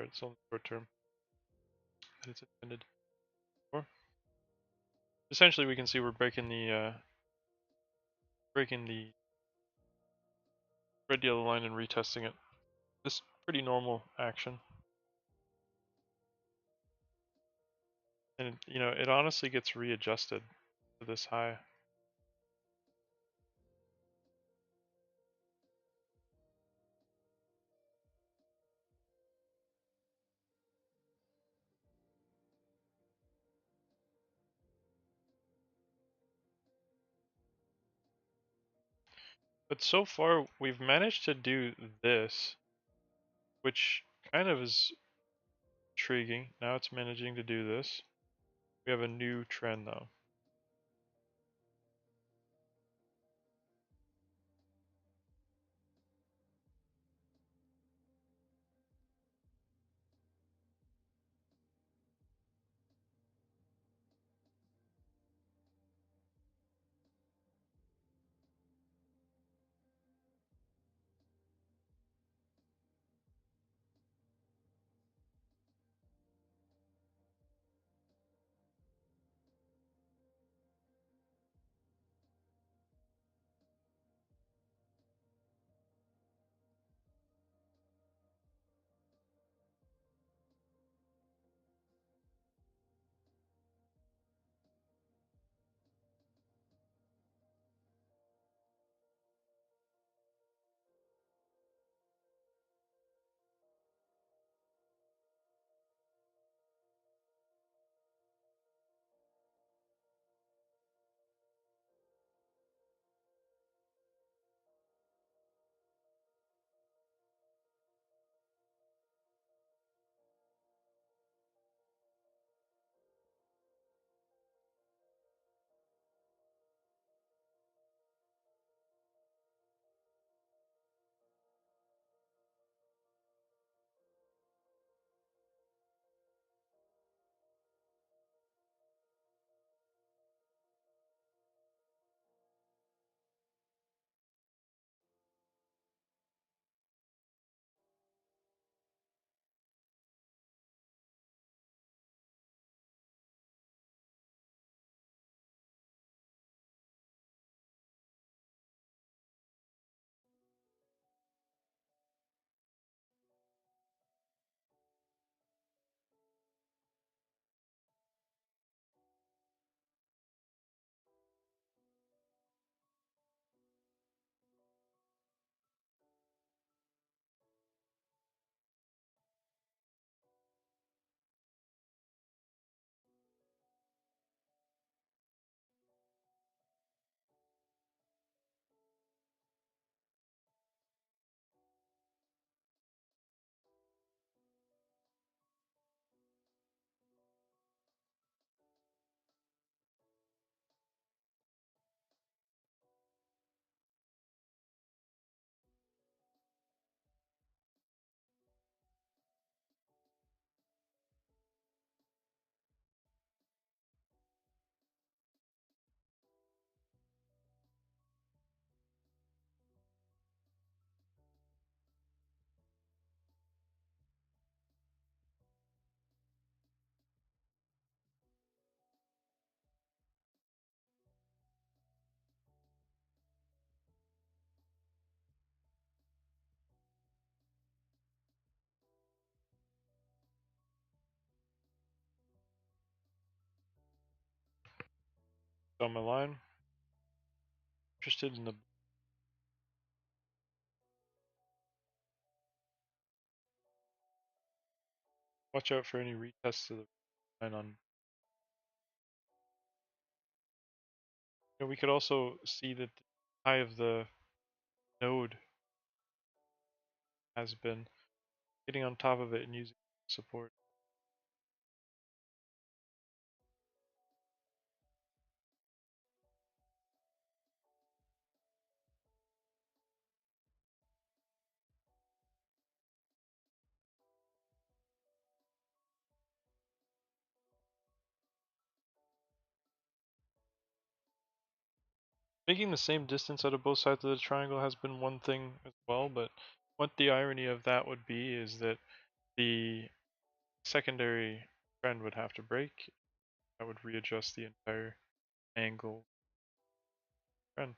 Or it's only short term that it's intended for. Essentially, we can see we're breaking the red yellow line and retesting it. This is pretty normal action. And you know, it honestly gets readjusted to this high. But so far we've managed to do this, which kind of is intriguing. Now it's managing to do this. We have a new trend though. On my line. Interested in the watch out for any retests of the line on. You know, we could also see that the high of the node has been getting on top of it and using support. Making the same distance out of both sides of the triangle has been one thing as well, but what the irony of that would be is that the secondary trend would have to break. That would readjust the entire angle trend.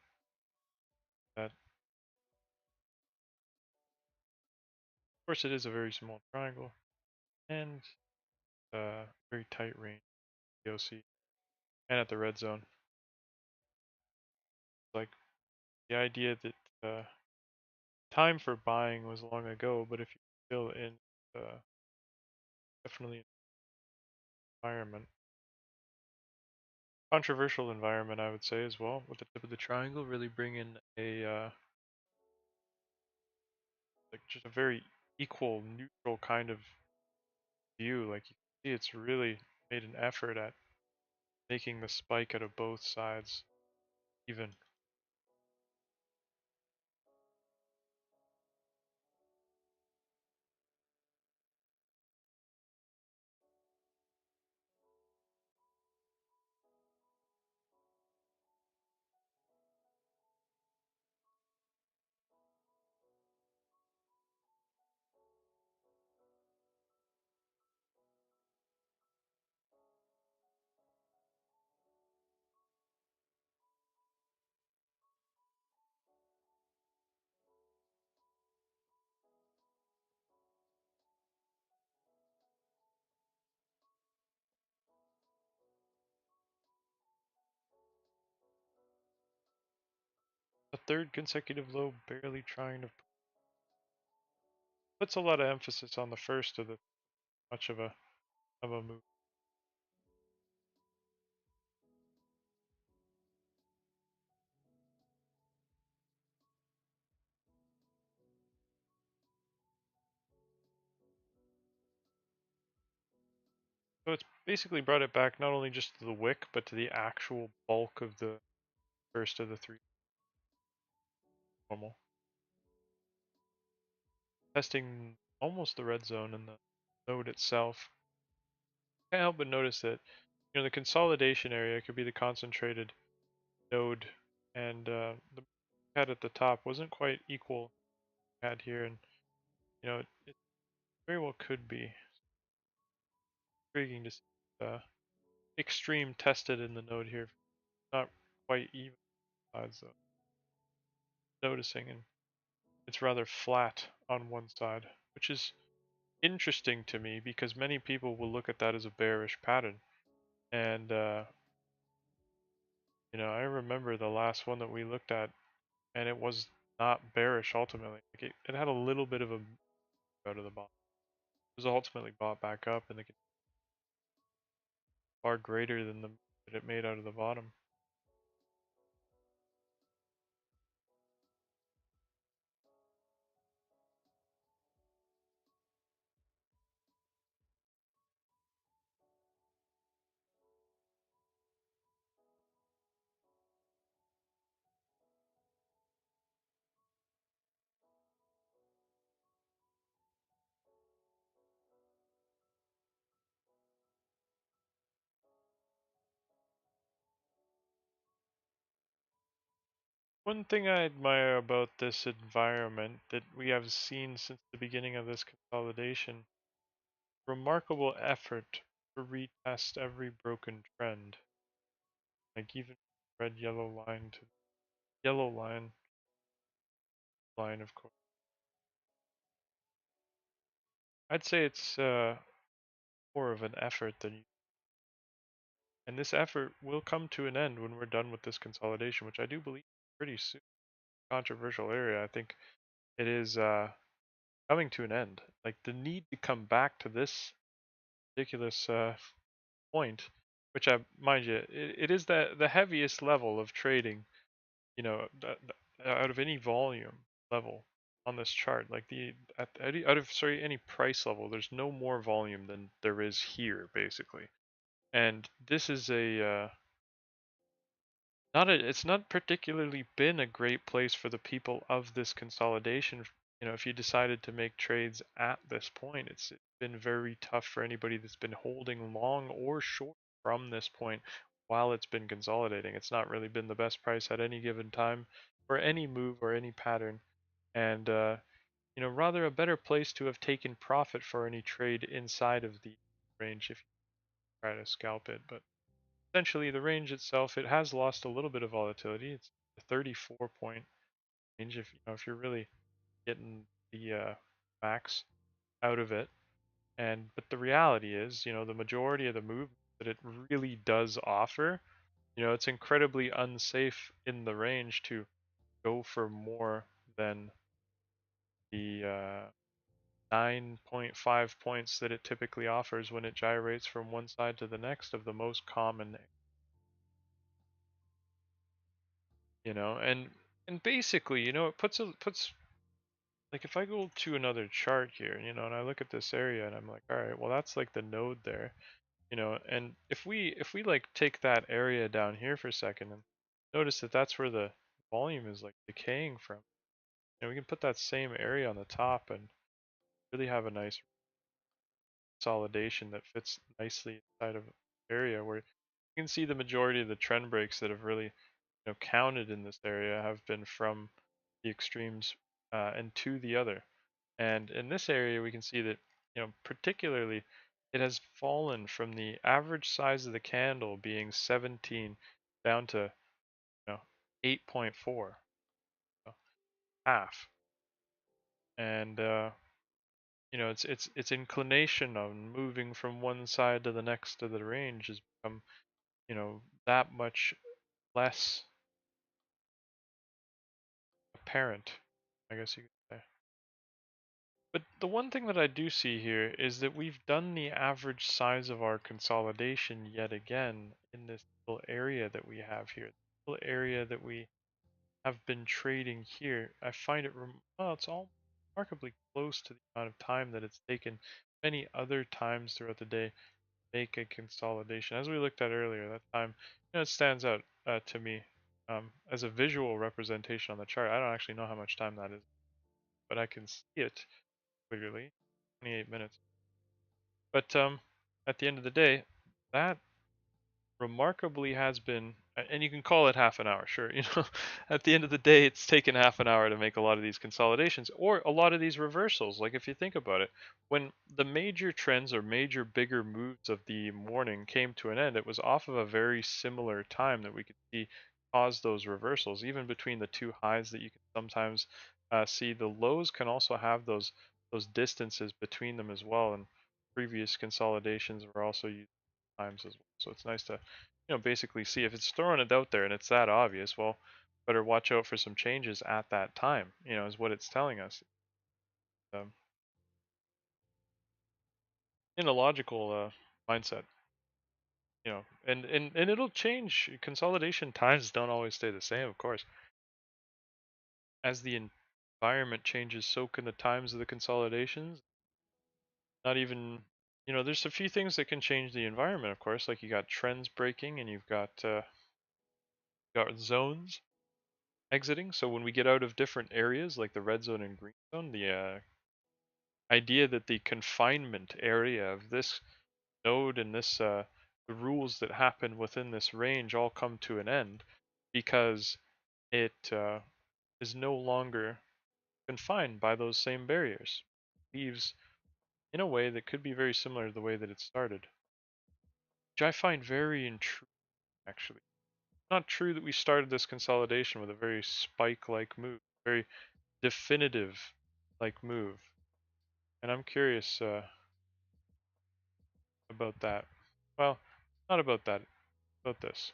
That, of course, it is a very small triangle and very tight range, POC, and at the red zone. Like the idea that time for buying was long ago, but if you're still in definitely an environment, controversial environment, I would say as well, with the tip of the triangle, really bring in a like just a very equal, neutral kind of view. Like you can see, it's really made an effort at making the spike out of both sides even. A third consecutive low, barely trying to puts a lot of emphasis on the first of the much of a move. So it's basically brought it back not only just to the wick, but to the actual bulk of the first of the three normal. Testing almost the red zone in the node itself. Can't help but notice that the consolidation area could be the concentrated node, and the head at the top wasn't quite equal had here, and it very well could be intriguing to see extreme tested in the node here. Not quite even sides though. Noticing, and it's rather flat on one side, which is interesting to me because many people will look at that as a bearish pattern. And I remember the last one that we looked at, and it was not bearish ultimately. Like it had a little bit of a move out of the bottom. It was ultimately bought back up, and far greater than the move that it made out of the bottom. One thing I admire about this environment that we have seen since the beginning of this consolidation, remarkable effort to retest every broken trend. Like even red yellow line to yellow line of course. I'd say it's more of an effort than, and this effort will come to an end when we're done with this consolidation, which I do believe is pretty soon. Controversial area. I think it is coming to an end. Like the need to come back to this ridiculous point, which mind you, it is the heaviest level of trading, out of any volume level on this chart. Like out of any price level, there's no more volume than there is here basically. And this is a it's not particularly been a great place for the people of this consolidation. If you decided to make trades at this point, it's been very tough for anybody that's been holding long or short from this point while it's been consolidating. It's not really been the best price at any given time for any move or any pattern. And rather a better place to have taken profit for any trade inside of the range if you try to scalp it. But essentially, the range itself, it has lost a little bit of volatility. It's a 34 point range if you're really getting the max out of it. But the reality is, the majority of the movement that it really does offer, it's incredibly unsafe in the range to go for more than the 9.5 points that it typically offers when it gyrates from one side to the next of the most common, and basically, it puts like if I go to another chart here, and I look at this area and I'm like, all right, well that's like the node there, and if we like take that area down here for a second and notice that that's where the volume is like decaying from, we can put that same area on the top and really have a nice consolidation that fits nicely inside of an area where you can see the majority of the trend breaks that have really counted in this area have been from the extremes and to the other. And in this area, we can see that, particularly, it has fallen from the average size of the candle being 17 down to, 8.4, so half. And its inclination on moving from one side to the next of the range has become, that much less apparent, I guess you could say. But the one thing that I do see here is that we've done the average size of our consolidation yet again in this little area that we have here. The little area that we have been trading here. I find it, it's all remarkably close to the amount of time that it's taken many other times throughout the day to make a consolidation. As we looked at earlier, that time, it stands out to me as a visual representation on the chart. I don't actually know how much time that is, but I can see it clearly, 28 minutes. But at the end of the day, that remarkably has been, and you can call it half an hour, sure. At the end of the day, it's taken half an hour to make a lot of these consolidations or a lot of these reversals. Like if you think about it, when the major trends or major bigger moves of the morning came to an end, it was off of a very similar time that we could see cause those reversals. Even between the two highs that you can sometimes see, the lows can also have those distances between them as well. And previous consolidations were also used times as well. So it's nice to, basically see if it's throwing it out there and it's that obvious, well, better watch out for some changes at that time, is what it's telling us. Um, in a logical mindset, and it'll change. Consolidation times don't always stay the same, of course. As the environment changes, so can the times of the consolidations. Not even, there's a few things that can change the environment, of course, like you got trends breaking and you've got zones exiting. So when we get out of different areas like the red zone and green zone, the idea that the confinement area of this node and the rules that happen within this range all come to an end because it is no longer confined by those same barriers. Leaves in a way that could be very similar to the way that it started, which I find very intriguing actually. Not true that we started this consolidation with a very spike-like move, very definitive like move. And I'm curious about that. Well, not about that, about this.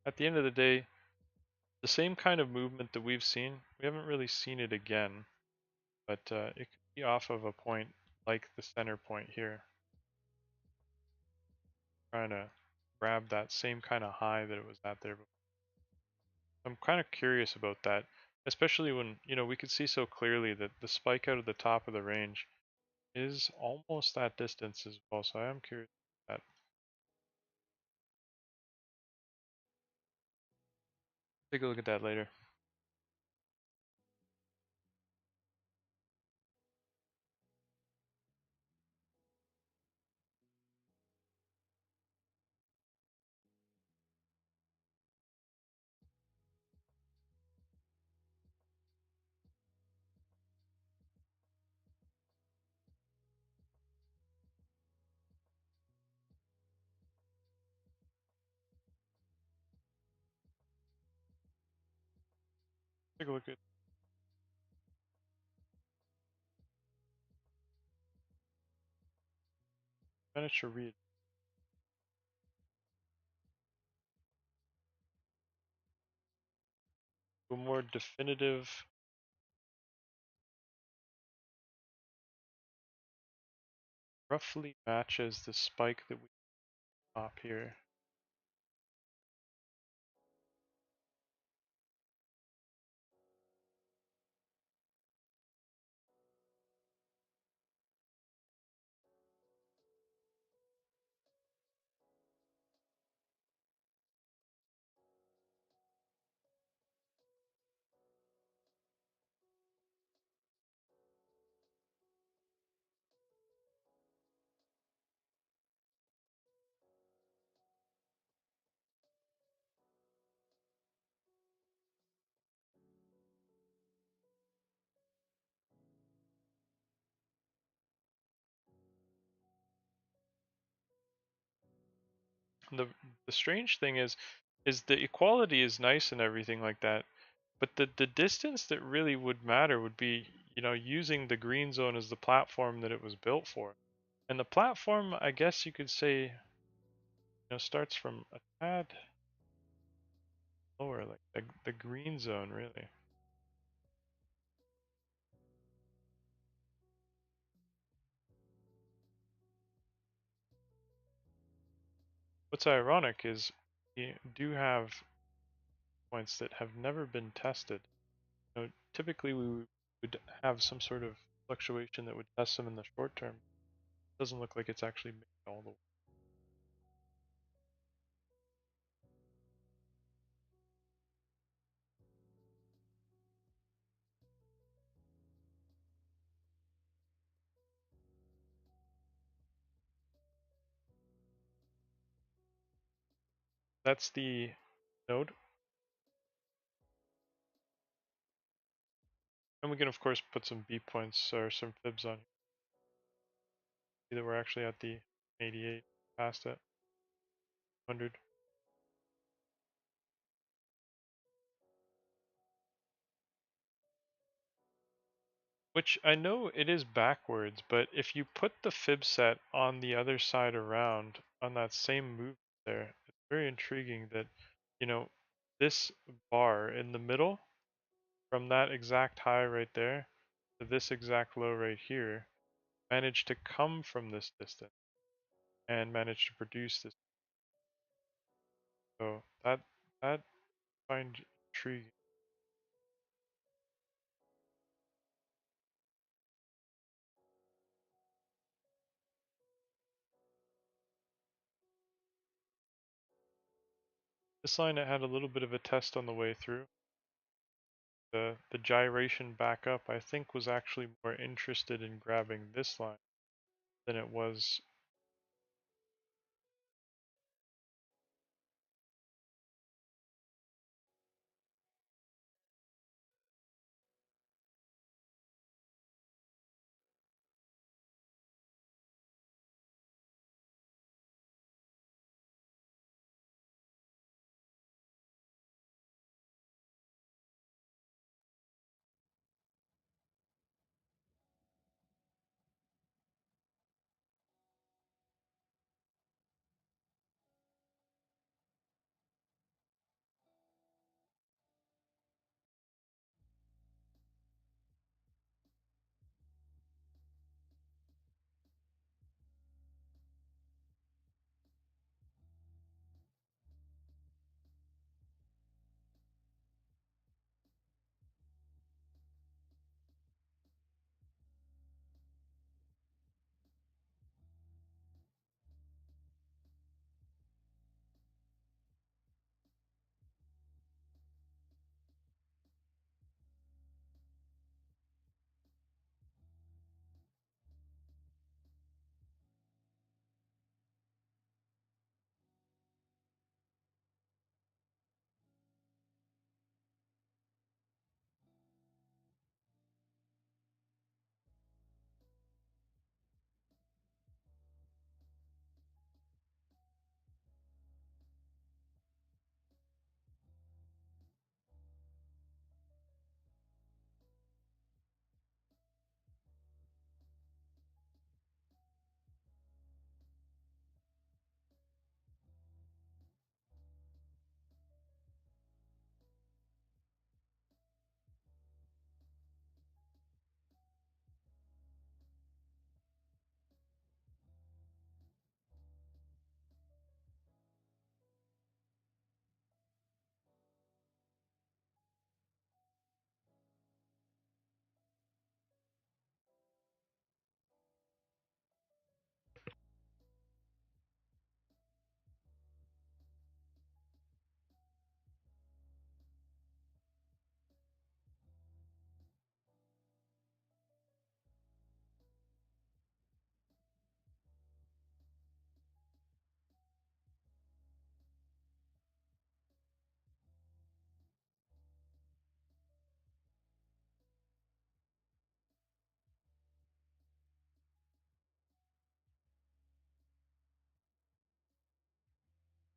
At the end of the day, the same kind of movement that we've seen, we haven't really seen it again, but it could be off of a point like the center point here. Trying to grab that same kind of high that it was at there before. I'm kind of curious about that, especially when, we could see so clearly that the spike out of the top of the range is almost that distance as well. So I am curious about that. Take a look at that later. Take a look at manage to read a more definitive. Roughly matches the spike that we top here. The the strange thing is the equality is nice and everything like that, but the distance that really would matter would be, you know, using the green zone as the platform that it was built for. And the platform, I guess you could say, starts from a tad lower, like the green zone really. What's ironic is we do have points that have never been tested. Typically we would have some sort of fluctuation that would test them in the short term. It doesn't look like it's actually made all the way. That's the node. And we can of course put some B points or some fibs on here. See that we're actually at the 88 past it. 100. Which I know it is backwards, but if you put the fib set on the other side around on that same move there, it's very intriguing that, you know, this bar in the middle from that exact high right there to this exact low right here managed to come from this distance and managed to produce this. So that I find intriguing. This line it had a little bit of a test on the way through. The gyration back up I think was actually more interested in grabbing this line than it was.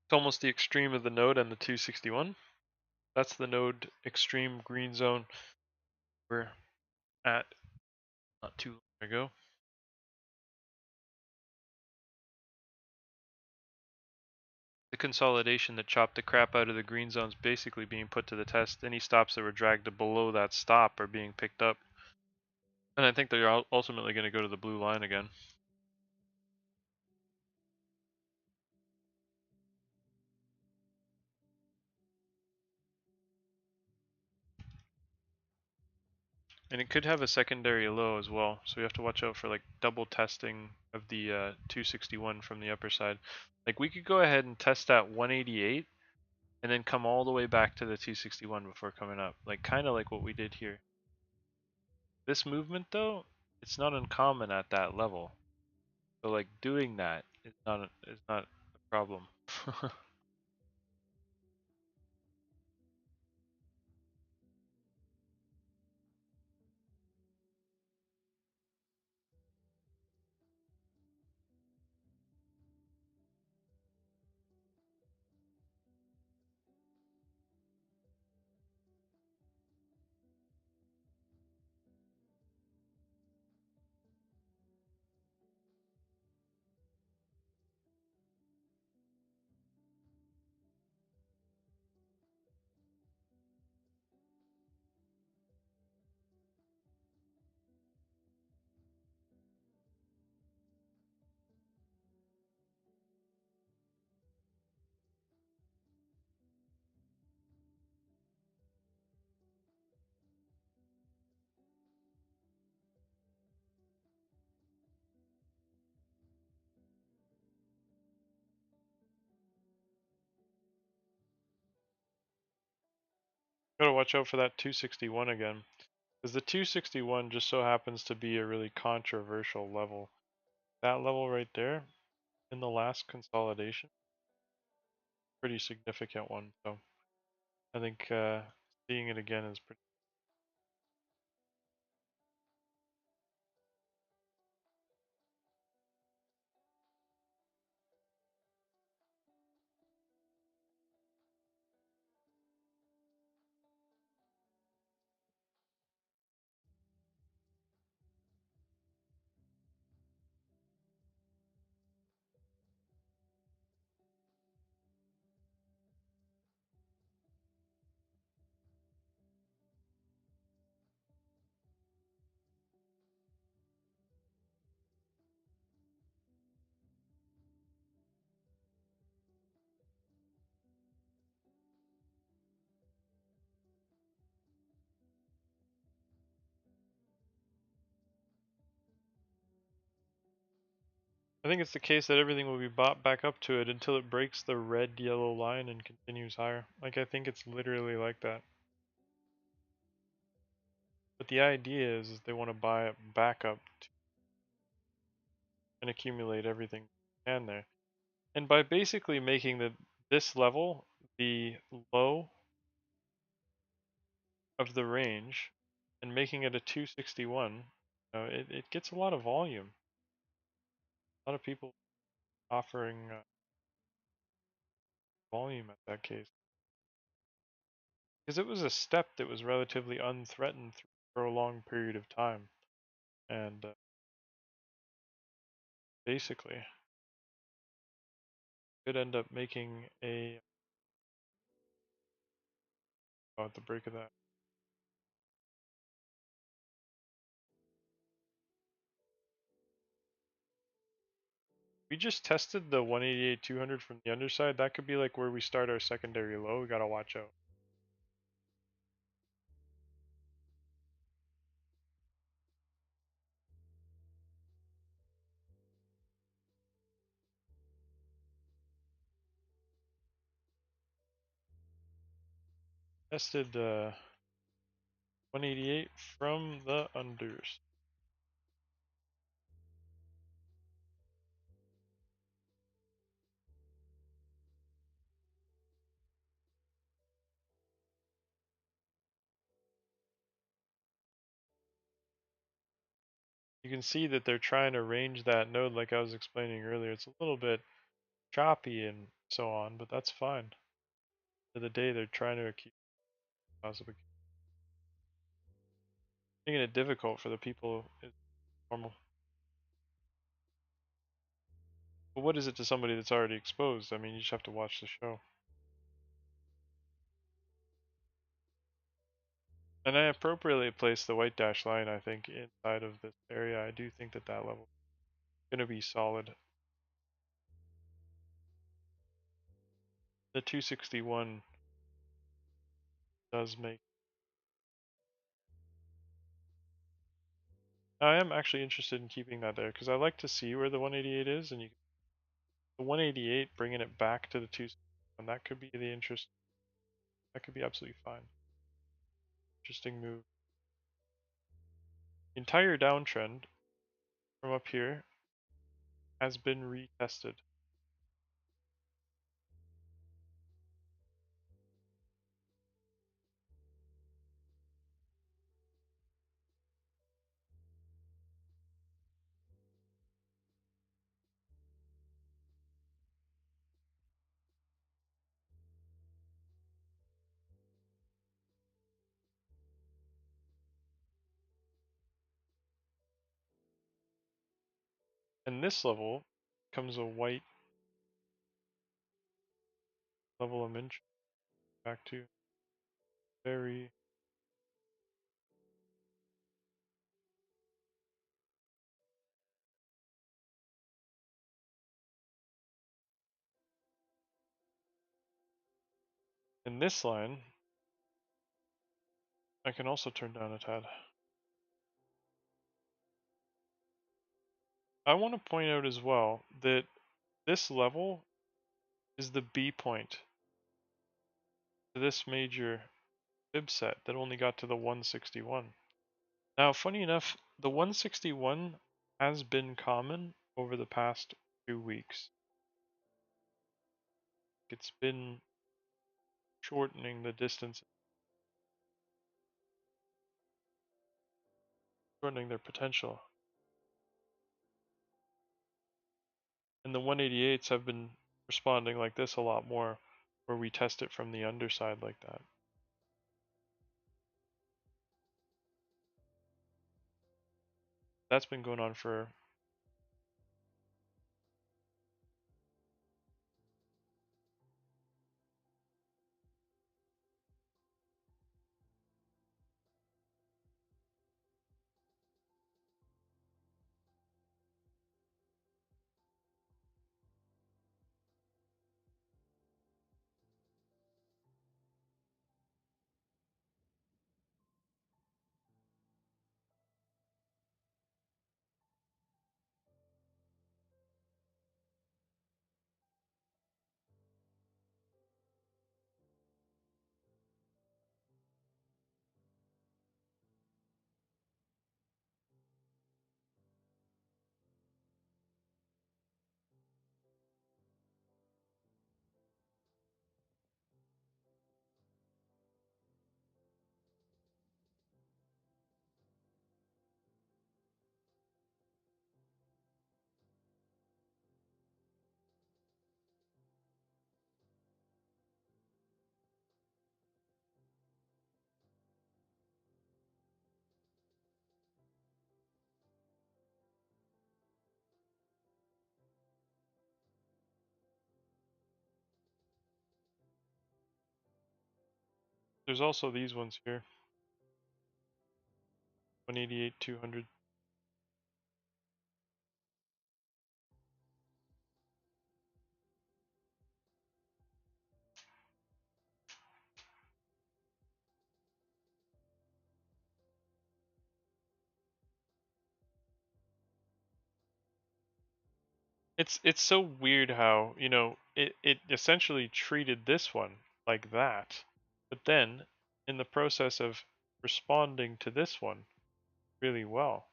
It's almost the extreme of the node and the 261. That's the node extreme green zone we're at not too long ago. The consolidation that chopped the crap out of the green zone's basically being put to the test. Any stops that were dragged below that stop are being picked up. And I think they're ultimately going to go to the blue line again. And it could have a secondary low as well, so you have to watch out for like double testing of the 261 from the upper side. Like we could go ahead and test at 188 and then come all the way back to the 261 before coming up, like kind of like what we did here. This movement though, it's not uncommon at that level, so like doing that is not a problem. Gotta watch out for that 261 again, because the 261 just so happens to be a really controversial level. That level right there in the last consolidation, pretty significant one. So I think seeing it again is pretty. I think it's the case that everything will be bought back up to it until it breaks the red yellow line and continues higher. Like I think it's literally like that. But the idea is they want to buy it back up and accumulate everything they can there. And by basically making this level the low of the range and making it a 261, you know, it gets a lot of volume. A lot of people offering volume at that case. Because it was a step that was relatively unthreatened for a long period of time. And basically, could end up making a. Oh, at the break of that. We just tested the 188-200 from the underside. That could be like where we start our secondary low. We gotta watch out. Tested 188 from the unders. You can see that they're trying to range that node like I was explaining earlier. It's a little bit choppy and so on, but that's fine. For the day, they're trying to keep possibly making it difficult for the people is normal. But what is it to somebody that's already exposed? I mean, you just have to watch the show. And I appropriately placed the white dash line, I think, inside of this area. I do think that that level is going to be solid. The 261 does make. I am actually interested in keeping that there because I like to see where the 188 is, and the 188 bringing it back to the 261, that could be the interest. That could be absolutely fine. Interesting move. The entire downtrend from up here has been retested. And this level becomes a white level of interest back to very. In this line, I can also turn down a tad. I want to point out as well that this level is the B point to this major fib set that only got to the 161. Now, funny enough, the 161 has been common over the past 2 weeks. It's been shortening the distance, shortening their potential. And the 188s have been responding like this a lot more, where we test it from the underside like that. That's been going on for. There's also these ones here. 188, 200. It's so weird how, it essentially treated this one like that, but then in the process of responding to this one really well.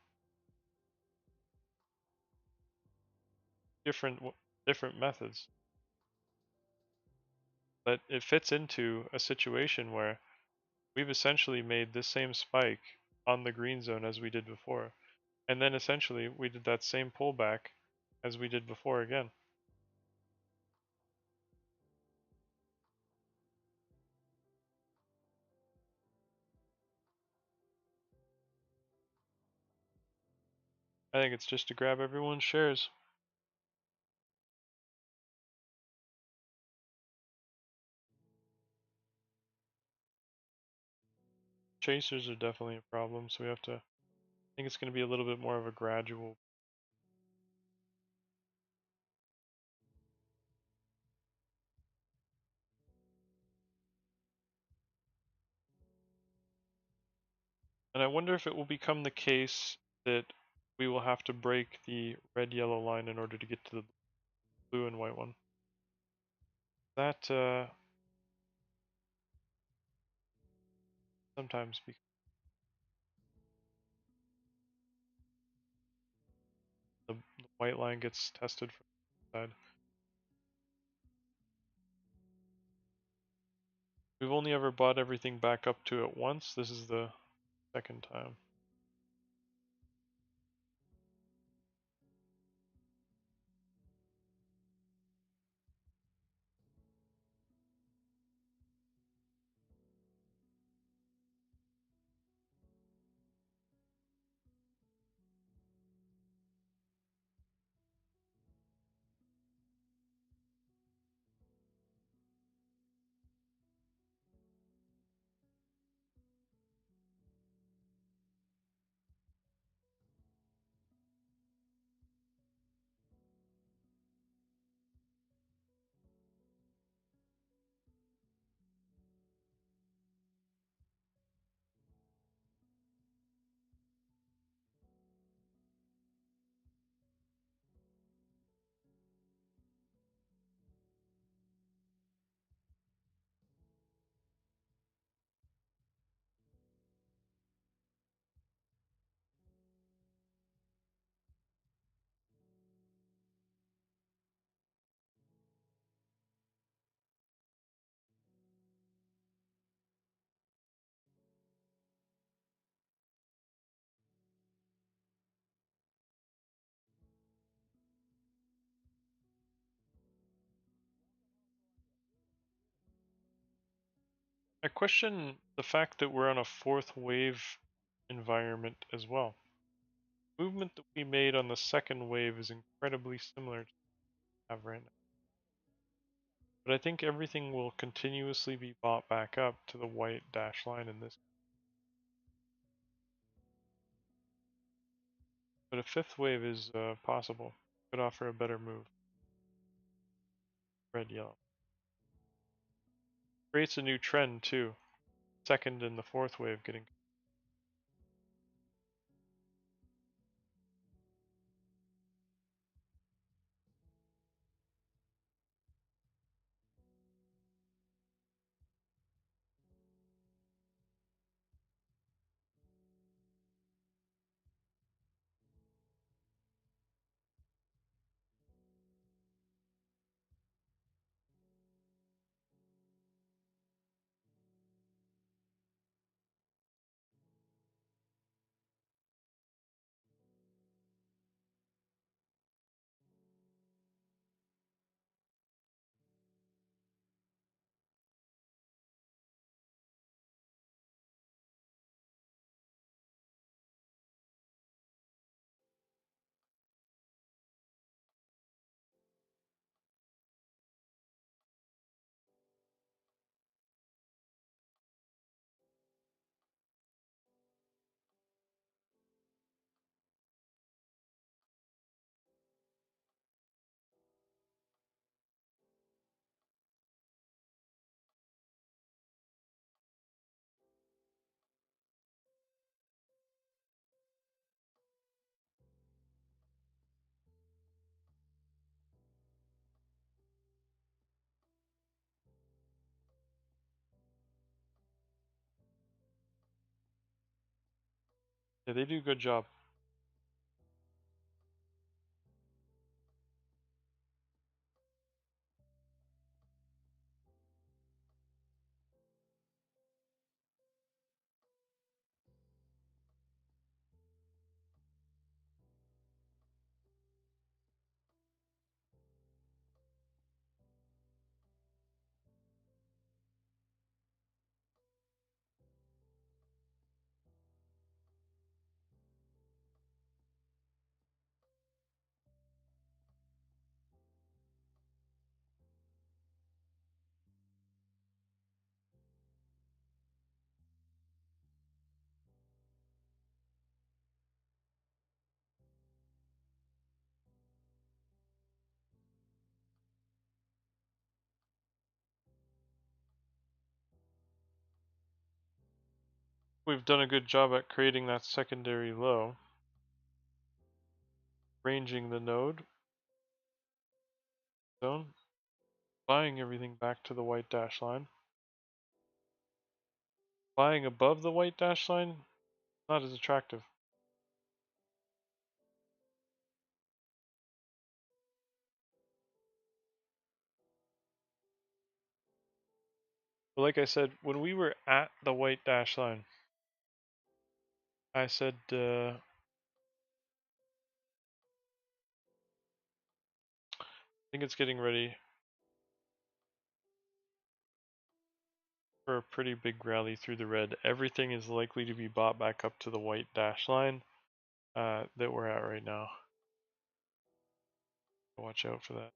Different methods. But it fits into a situation where we've essentially made this same spike on the green zone as we did before. And then essentially we did that same pullback as we did before again. I think it's just to grab everyone's shares. Chasers are definitely a problem, so we have to. I think it's going to be a little bit more of a gradual. And I wonder if it will become the case that we will have to break the red-yellow line in order to get to the blue and white one. That sometimes the white line gets tested from the side. We've only ever bought everything back up to it once. This is the second time. I question the fact that we're on a fourth wave environment as well. Movement that we made on the second wave is incredibly similar to what we have right now. But I think everything will continuously be bought back up to the white dash line in this. But a fifth wave is possible. Could offer a better move. Red, yellow. Creates a new trend too. Second and the fourth wave getting. Yeah, they do a good job. we've done a good job at creating that secondary low, ranging the node zone, buying everything back to the white dash line. Buying above the white dash line, not as attractive. But like I said, when we were at the white dash line, I said, I think it's getting ready for a pretty big rally through the red. Everything is likely to be bought back up to the white dash line that we're at right now. Watch out for that.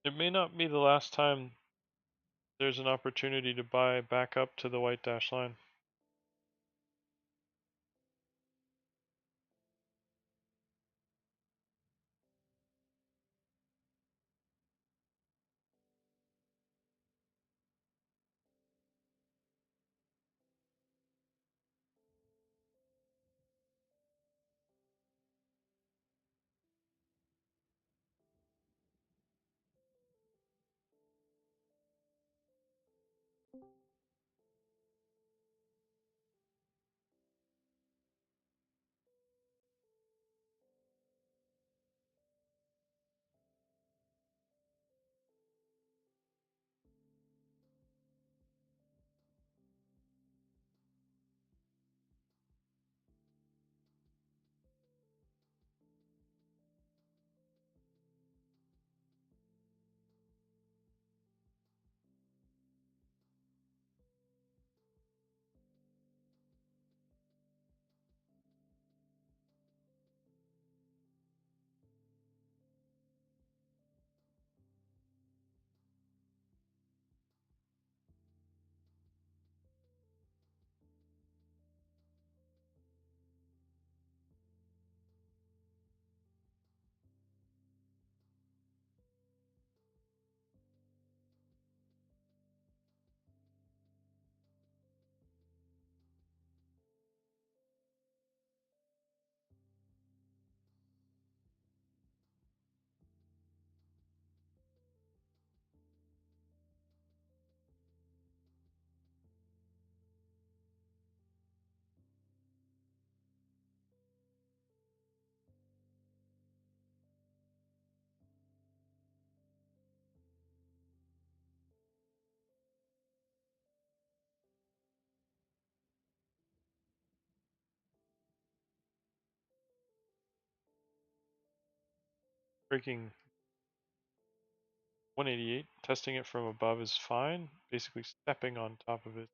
It may not be the last time there's an opportunity to buy back up to the white dash line. Breaking 188, testing it from above is fine. Basically stepping on top of it.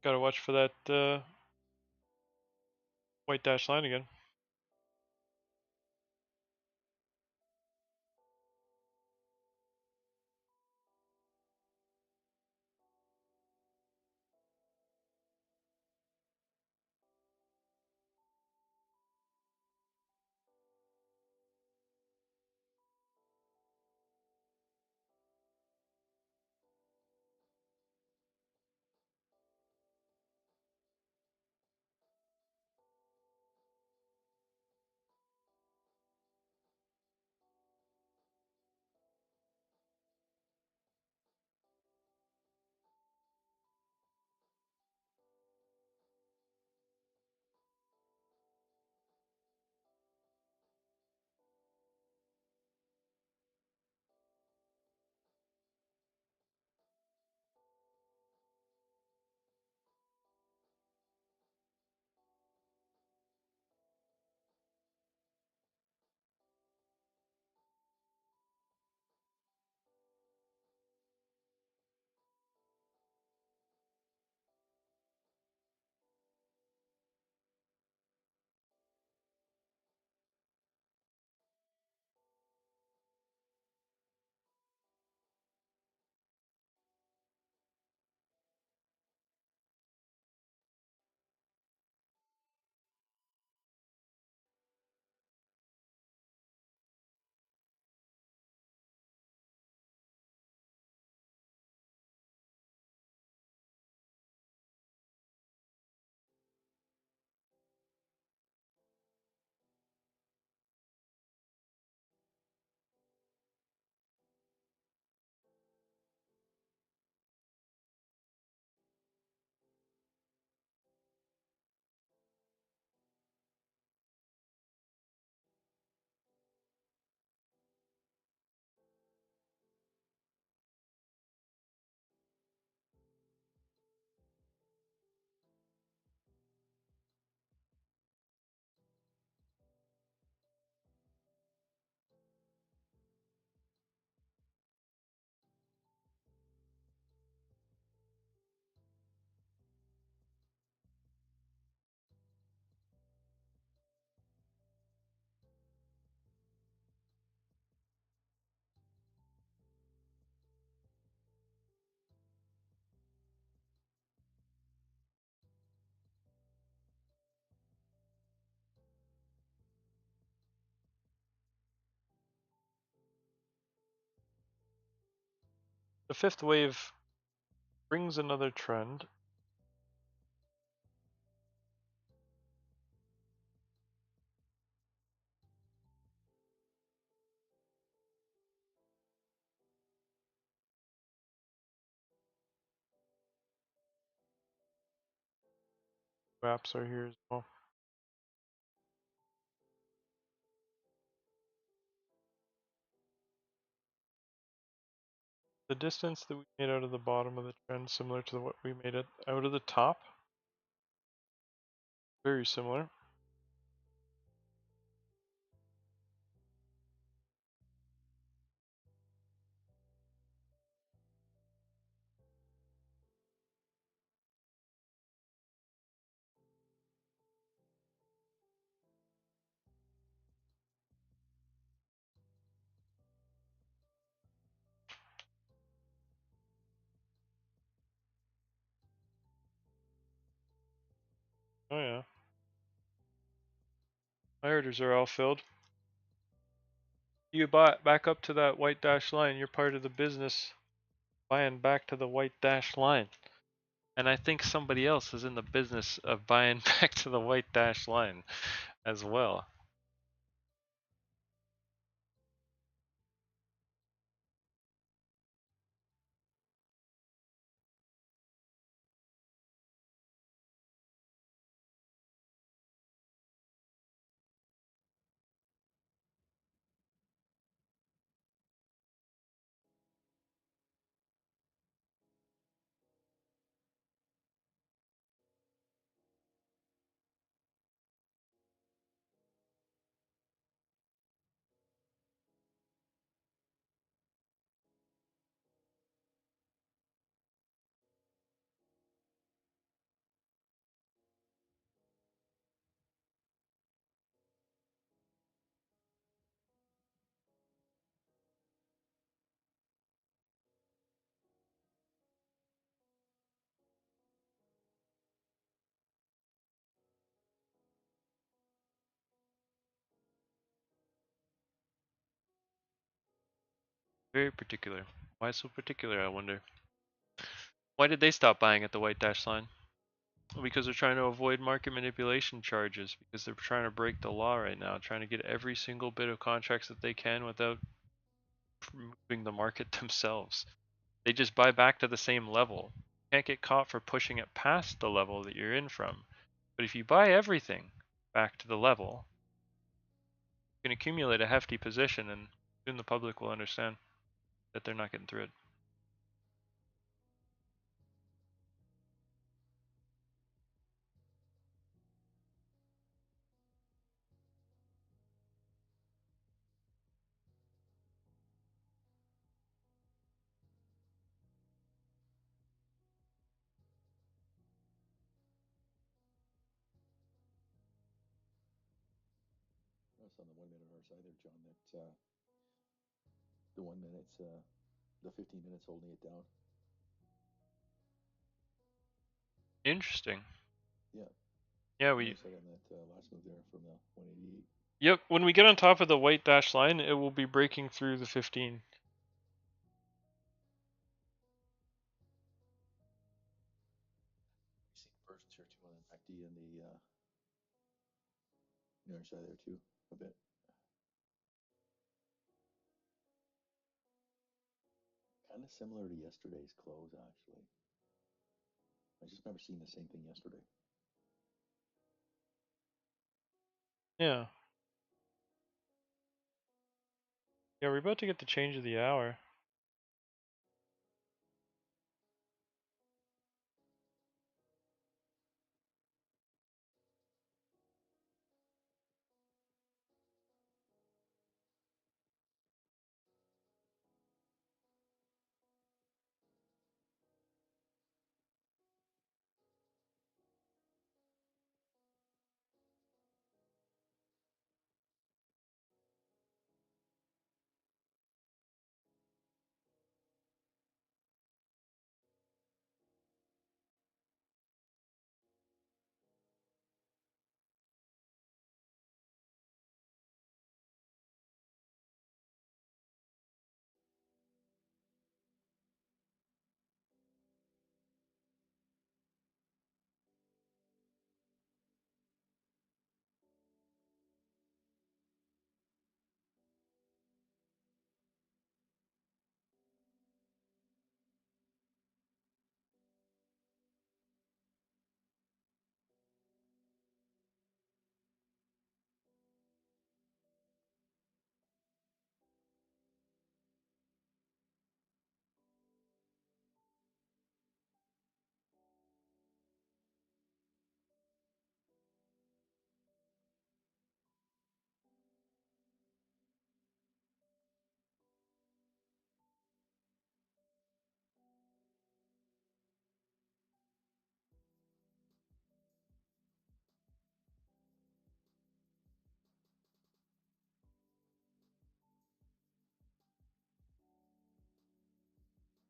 Gotta watch for that white dash line again. The fifth wave brings another trend. Wraps are here as well. The distance that we made out of the bottom of the trend similar to what we made it out of the top. Very similar. Oh yeah. My orders are all filled. You bought back up to that white dash line. You're part of the business buying back to the white dash line. And I think somebody else is in the business of buying back to the white dash line as well.
Very particular. Why so particular, I wonder? Why did they stop buying at the white dash line? Because they're trying to avoid market manipulation charges, because they're trying to break the law right now, trying to get every single bit of contracts that they can without moving the market themselves. They just buy back to the same level. You can't get caught for pushing it past the level that you're in from. But if you buy everything back to the level, you can accumulate a hefty position, and soon the public will understand that they're not getting through it.
That's on the 1 minute RSI there, John. That the 1 minute, the 15 minutes holding it down.
Interesting.
Yeah.
Yeah,
I said on that last move there from the 188.
Yep, when we get on top of the white dash line, it will be breaking through the 15.
You see conversions here too on the MACD and the RSI there too, a bit. Kind of similar to yesterday's close, actually. I just remember seeing the same thing yesterday.
Yeah. Yeah, we're about to get the change of the hour.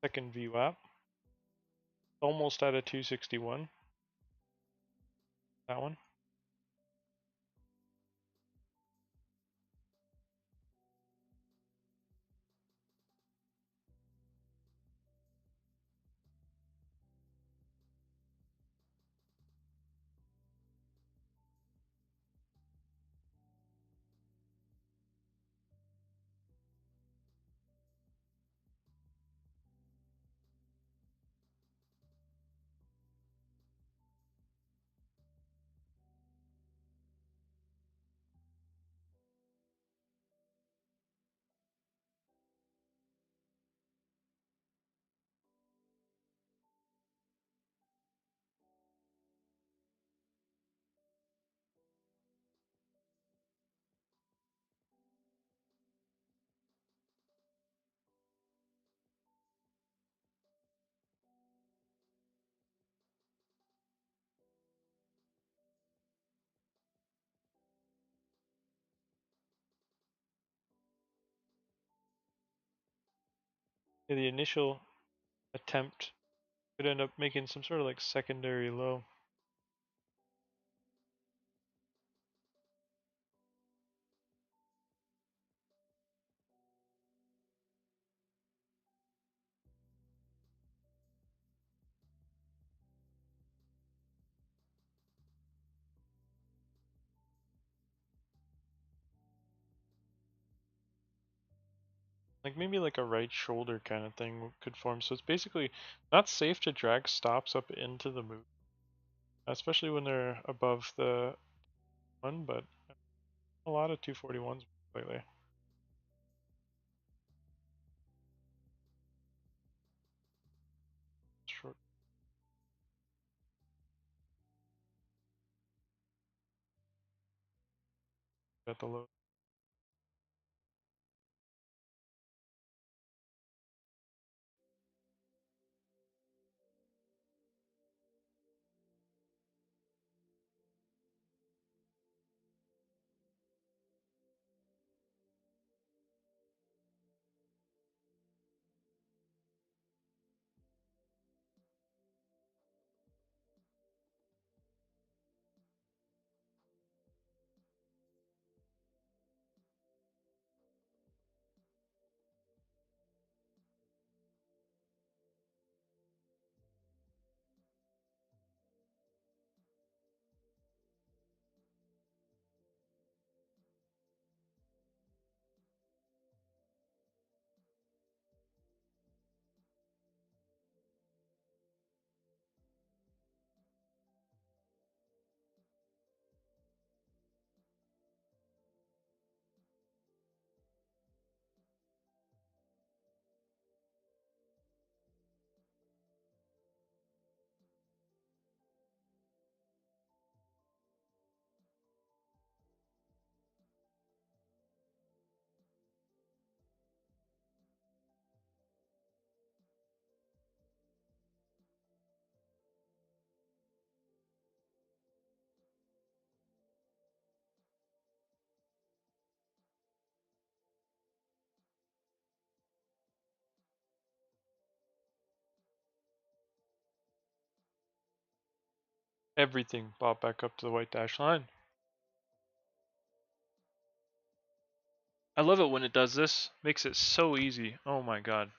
Second VWAP. Almost at a 261. That one. Yeah, the initial attempt could end up making some sort of like secondary low. Like maybe like a right shoulder kind of thing could form. So it's basically not safe to drag stops up into the move, especially when they're above the one, but a lot of 241s lately. Short. At the low. Everything bought back up to the white dash line. I love it when it does this. Makes it so easy. Oh my god.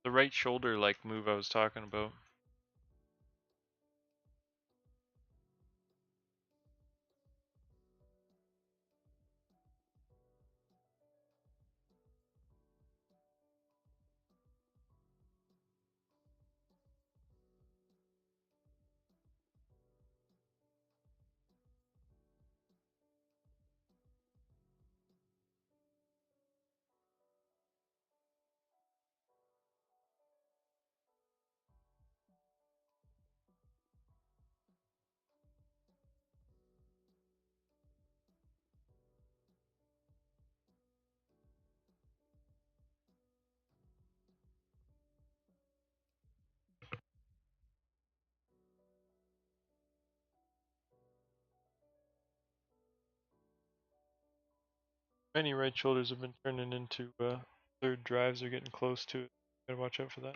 The right shoulder like move I was talking about. Many right shoulders have been turning into third drives or getting close to it. Gotta watch out for that.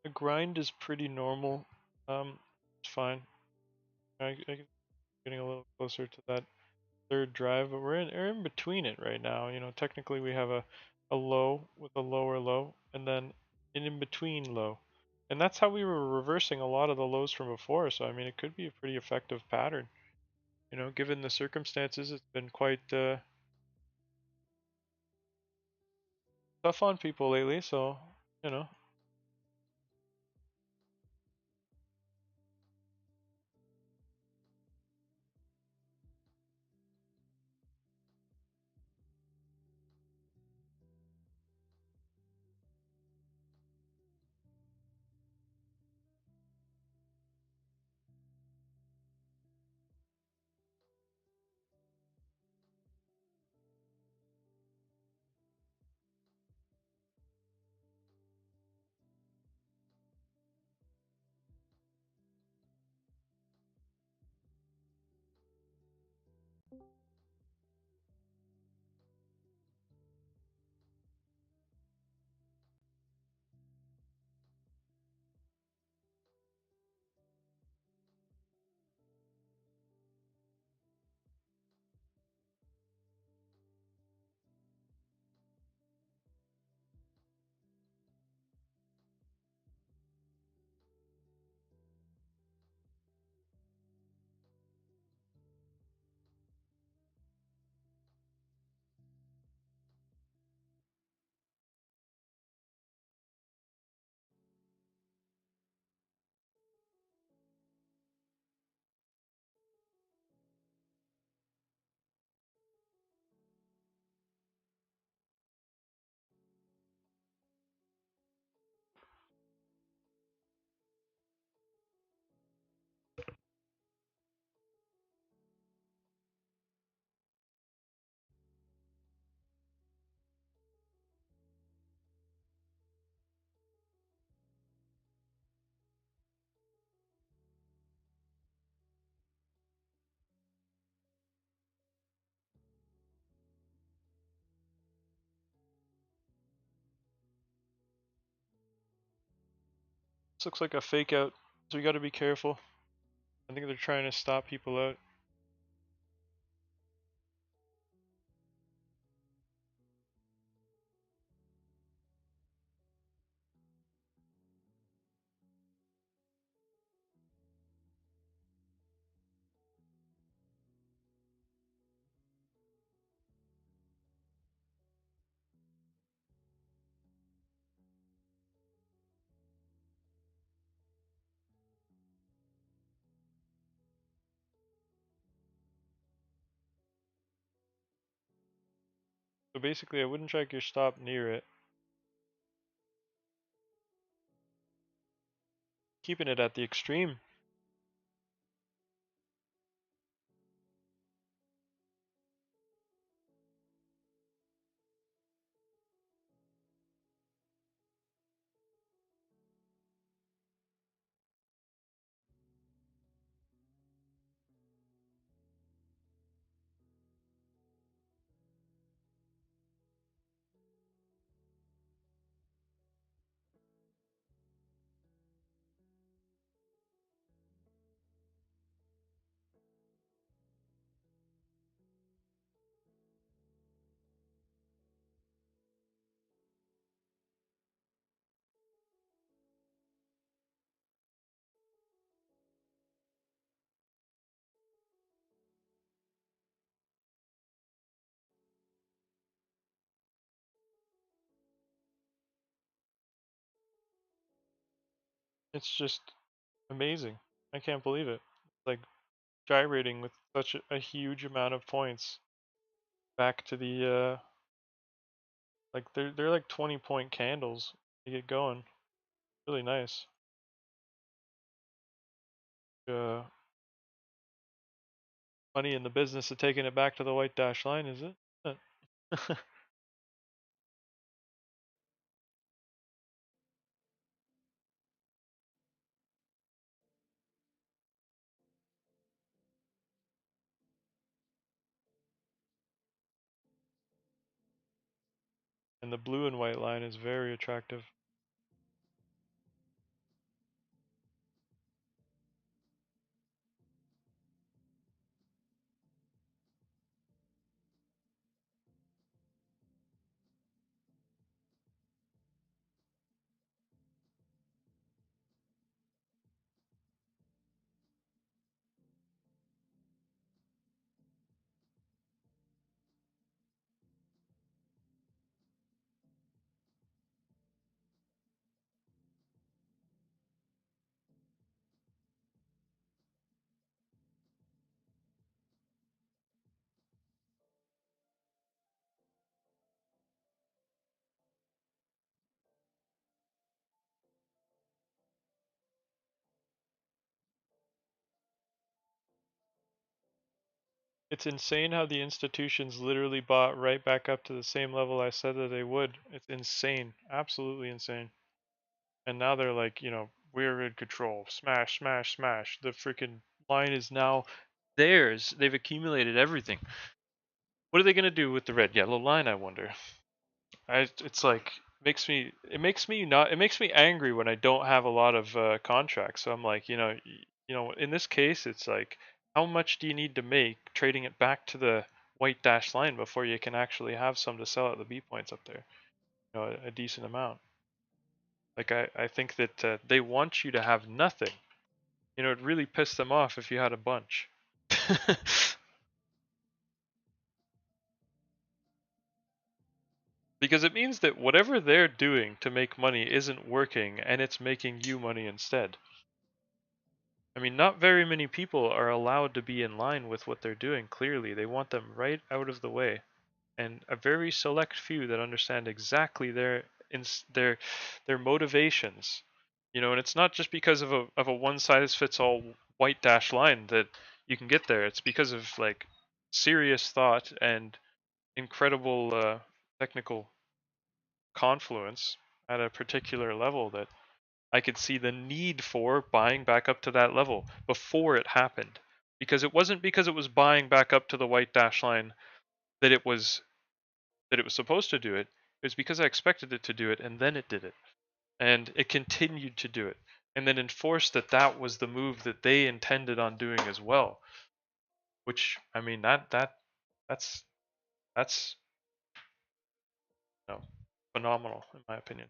The grind is pretty normal. It's fine. I getting a little closer to that third drive, but we're in between it right now. You know, technically we have a low with a lower low, and then an in between low, and that's how we were reversing a lot of the lows from before. So I mean, it could be a pretty effective pattern. You know, given the circumstances, it's been quite tough on people lately. So you know, this looks like a fake out. So we got to be careful. I think they're trying to stop people out. So basically, I wouldn't check your stop near it. Keeping it at the extreme. It's just amazing. I can't believe it. Like gyrating with such a huge amount of points back to the like they're like 20-point candles to get going. Really nice. Money in the business of taking it back to the white dash line, is it? And the blue and white line is very attractive. It's insane how the institutions literally bought right back up to the same level I said that they would. It's insane. Absolutely insane. And now they're like, we're in control. Smash, smash, smash. The freaking line is now theirs. They've accumulated everything. What are they going to do with the red yellow line, I wonder? It's like it makes me angry when I don't have a lot of contracts. So I'm like, in this case, it's like, how much do you need to make trading it back to the white dash line before you can actually have some to sell at the B points up there? A decent amount. Like I think that they want you to have nothing. It really pissed them off if you had a bunch. Because it means that whatever they're doing to make money isn't working and it's making you money instead. I mean, not very many people are allowed to be in line with what they're doing, clearly. They want them right out of the way. And a very select few that understand exactly their their motivations. And it's not just because of a one size fits all white dash line that you can get there. It's because of like serious thought and incredible technical confluence at a particular level that I could see the need for buying back up to that level before it happened. Because it wasn't because it was buying back up to the white dash line that it was supposed to do it. It was because I expected it to do it and then it did it. And it continued to do it. And then enforced that that was the move that they intended on doing as well. Which, I mean, that's that's phenomenal in my opinion.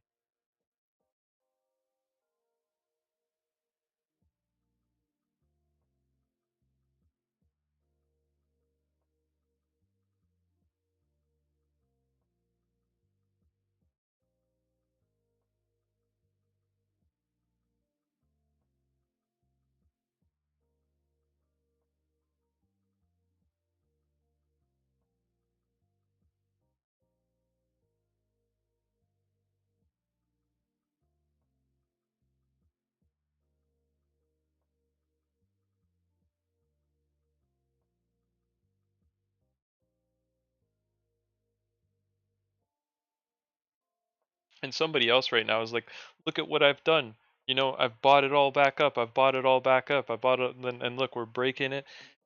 And somebody else right now is like, look at what I've done. You know, I've bought it all back up. I've bought it all back up. I bought it, and look, we're breaking it.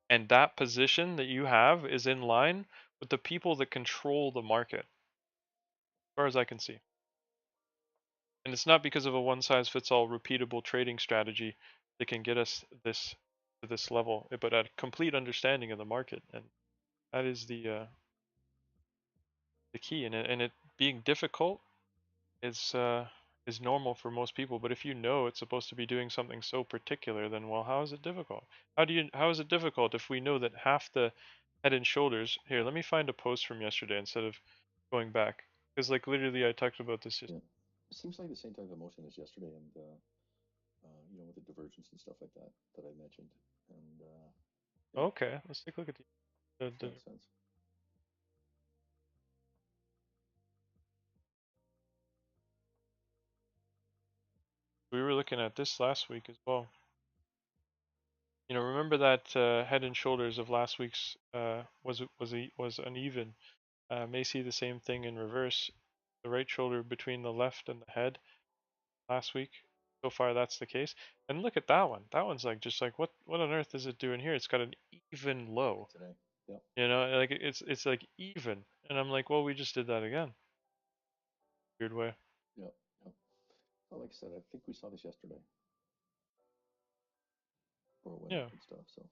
And that position that you have is in line with the people that control the market, as far as I can see. And it's not because of a one-size-fits-all repeatable trading strategy that can get us this to this level, but a complete understanding of the market, and that is the key. And it being difficult is normal for most people. But if you know it's supposed to be doing something so particular, then well, how is it difficult? How is it difficult if we know that half the head and shoulders here? Let me find a post from yesterday instead of going back, because like literally I talked about this.
Yeah, it seems like the same type of motion as yesterday, and you know, with the divergence and stuff like that that I mentioned, and yeah,
Okay, let's take a look at the
makes sense.
we were looking at this last week as well. You know, remember that head and shoulders of last week's was uneven. May see the same thing in reverse. The right shoulder between the left and the head last week. So far, that's the case. And look at that one. That one's like just like what on earth is it doing here? It's got an even low.
Today, yep,
You know, like it's like even. And I'm like, well, we just did that again. Weird way.
yep, yep. Well, like I said, I think we saw this yesterday, or it went
Yeah.
up and stuff. So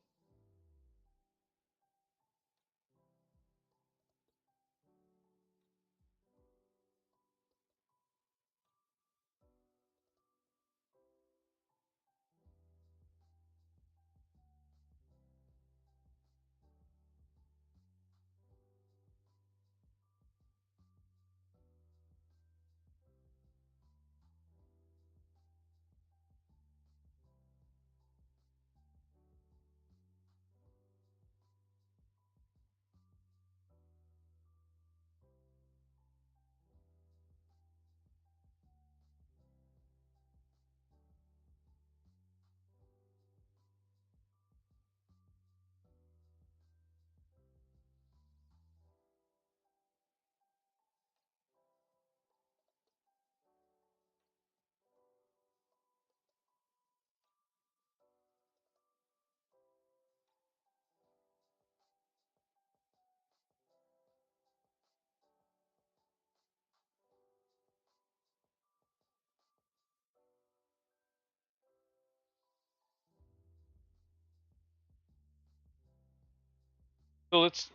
So let's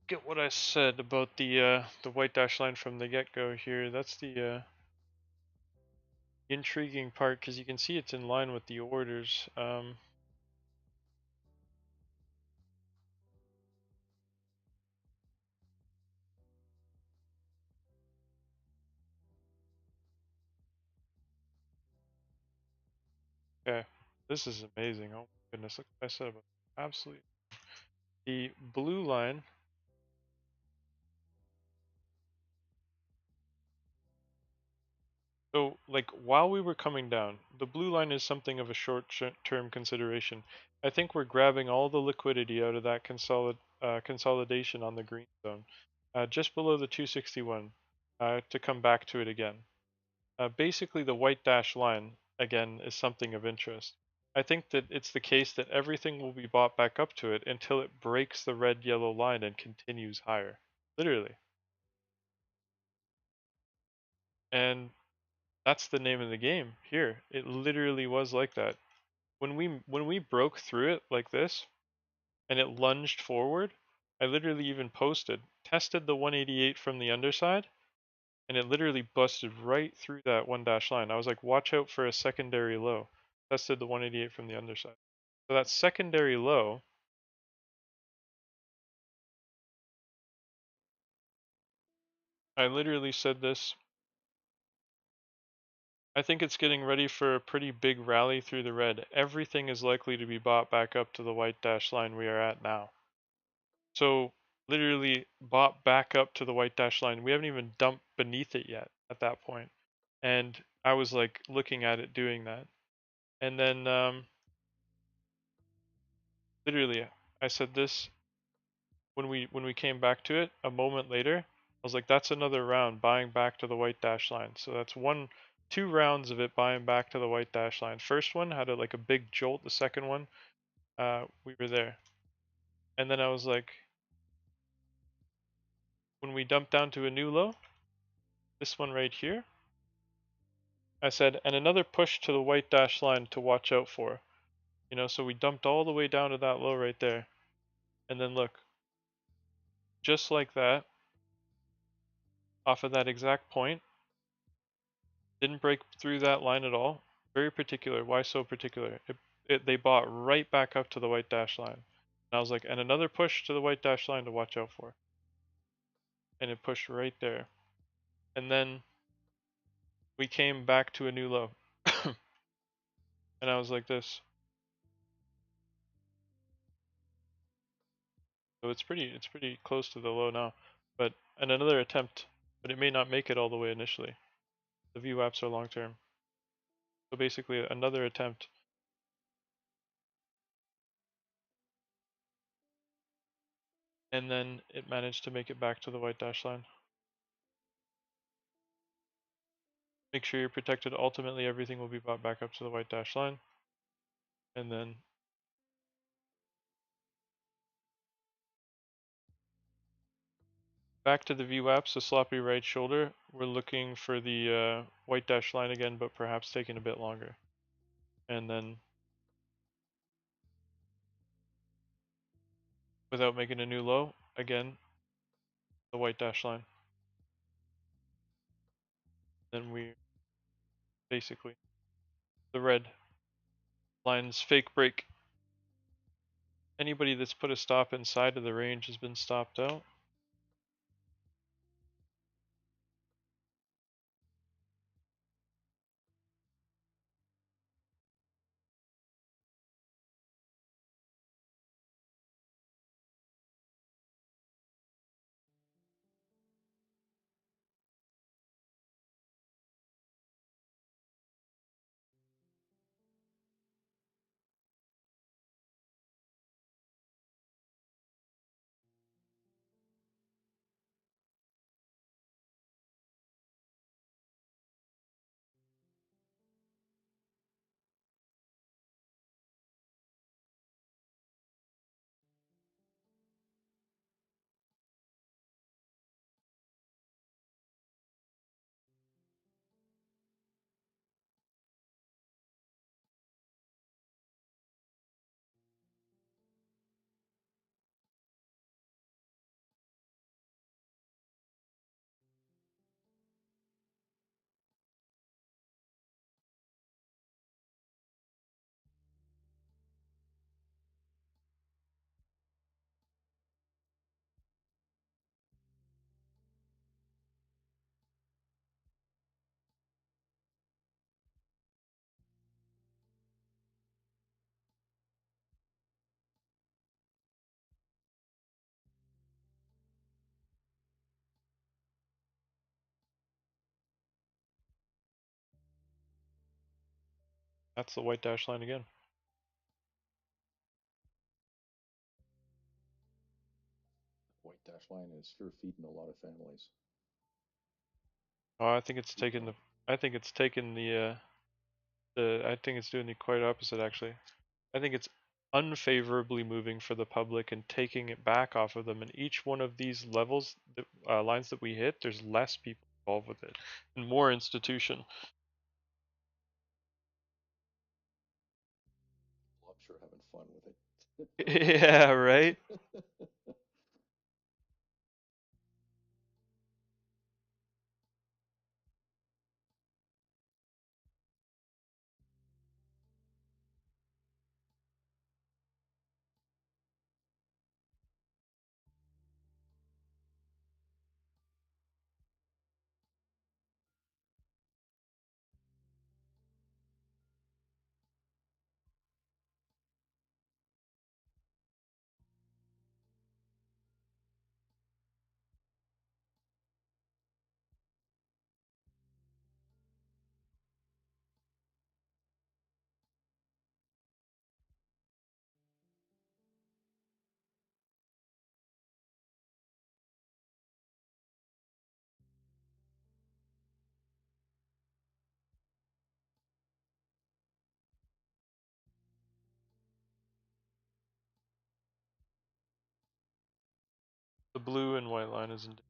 get what I said about the white dash line from the get-go here. That's the intriguing part because you can see it's in line with the orders. Okay, this is amazing. Oh my goodness, look what I said about it. Absolutely. The blue line. So, like, while we were coming down, the blue line is something of a short-term consideration. I think we're grabbing all the liquidity out of that consolidation on the green zone, just below the 261, to come back to it again. Basically, the white dash line, again, is something of interest. I think that it's the case that everything will be bought back up to it until it breaks the red-yellow line and continues higher. Literally. And that's the name of the game here. It literally was like that. When we broke through it like this and it lunged forward, I literally even posted, tested the 188 from the underside, and it literally busted right through that one dash line. I was like, watch out for a secondary low. Tested the 188 from the underside. So that secondary low, I literally said this. I think it's getting ready for a pretty big rally through the red. Everything is likely to be bought back up to the white dash line we are at now. So literally bought back up to the white dash line. We haven't even dumped beneath it yet at that point. And I was like looking at it doing that. And then literally I said this when we came back to it a moment later.
was like, that's another round buying back to the white dash line. So that's 2 rounds of it buying back to the white dash line. First one had like a big jolt. The second one, we were there. And then I was like, when we dumped down to a new low, this one right here, I said, and another push to the white dash line to watch out for. So we dumped all the way down to that low right there. And then look, just like that, off of that exact point, didn't break through that line at all. Very particular. Why so particular? They bought right back up to the white dash line. And I was like, and another push to the white dash line to watch out for. And it pushed right there. And then we came back to a new low. And I was like this. So it's pretty close to the low now. But and another attempt, but it may not make it all the way initially. The VWAPs are long term. So basically another attempt. And then it managed to make it back to the white dash line. Make sure you're protected. Ultimately, everything will be brought back up to the white dash line. And then back to the VWAPs, the sloppy right shoulder. We're looking for the white dash line again, but perhaps taking a bit longer. And then without making a new low, again, the white dash line. Then we basically, the red line's fake break. Anybody that's put a stop inside of the range has been stopped out. That's the white dash line again.
White dash line is sure feeding a lot of families.
Oh, I think it's taken the. I think it's taken the. I think it's doing the quite opposite actually. I think it's unfavorably moving for the public and taking it back off of them. And each one of these levels, lines that we hit, there's less people involved with it and more institution.
Well, I'm sure having fun with it.
Yeah, right. blue and white line is indicative.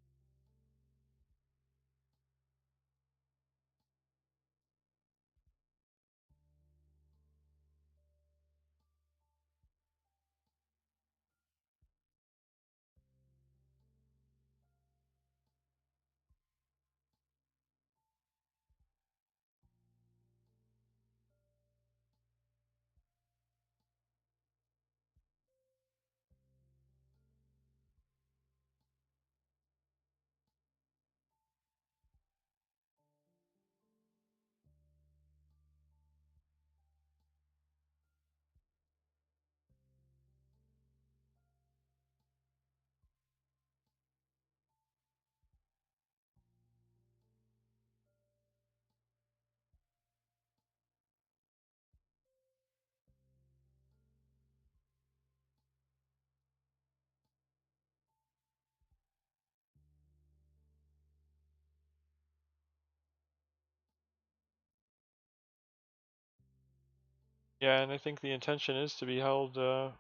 Yeah, and I think the intention is to be held for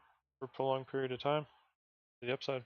a prolonged period of time to the upside.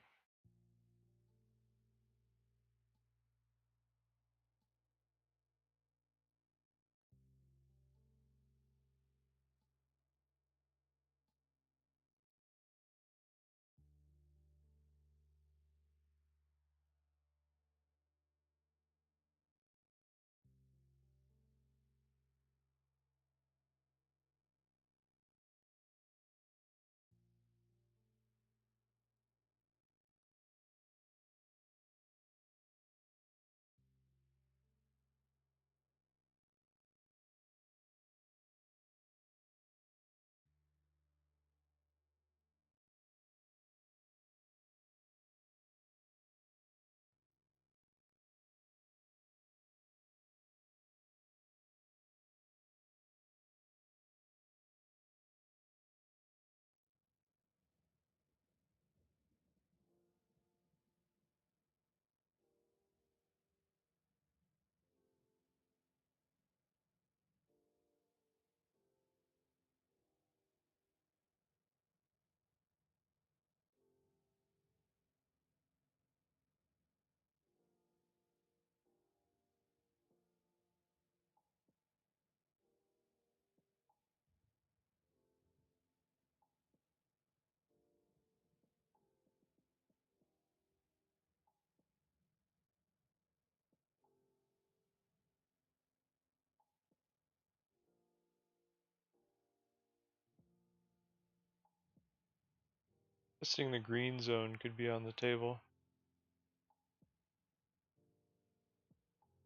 Testing the green zone could be on the table.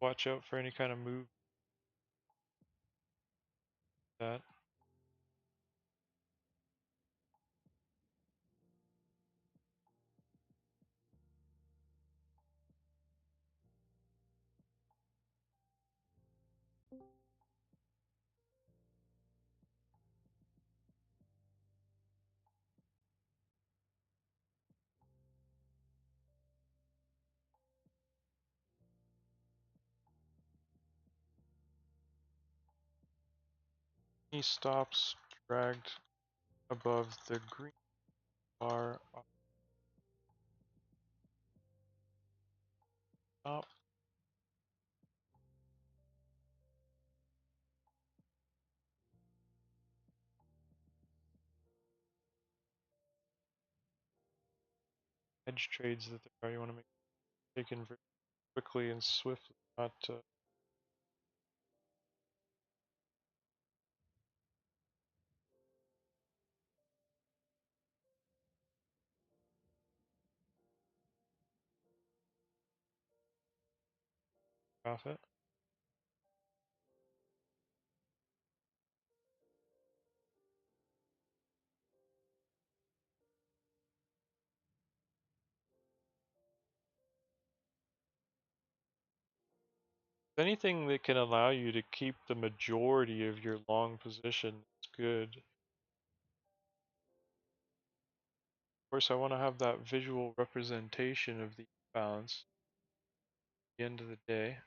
Watch out for any kind of move that. He stops dragged above the green bar up top. Edge trades that you want to make taken very quickly and swiftly, not profit. Anything that can allow you to keep the majority of your long position is good. Of course, I want to have that visual representation of the balance at the end of the day.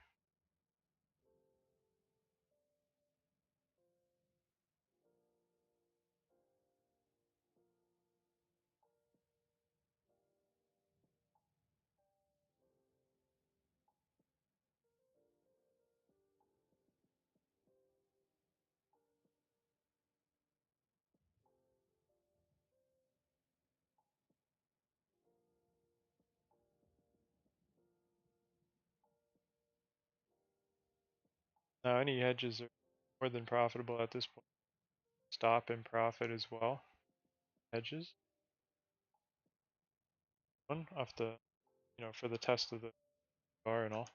Now any hedges are more than profitable at this point. Stop in profit as well. Hedges. One off the, for the test of the bar and all.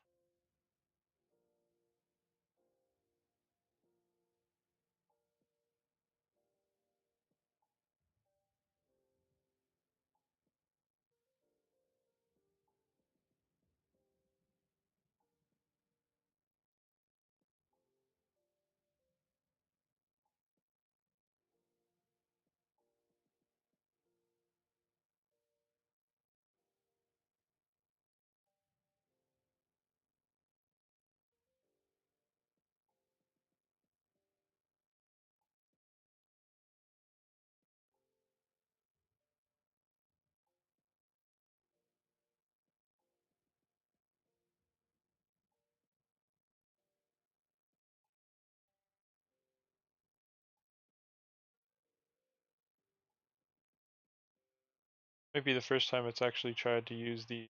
Might be the first time it's actually tried to use the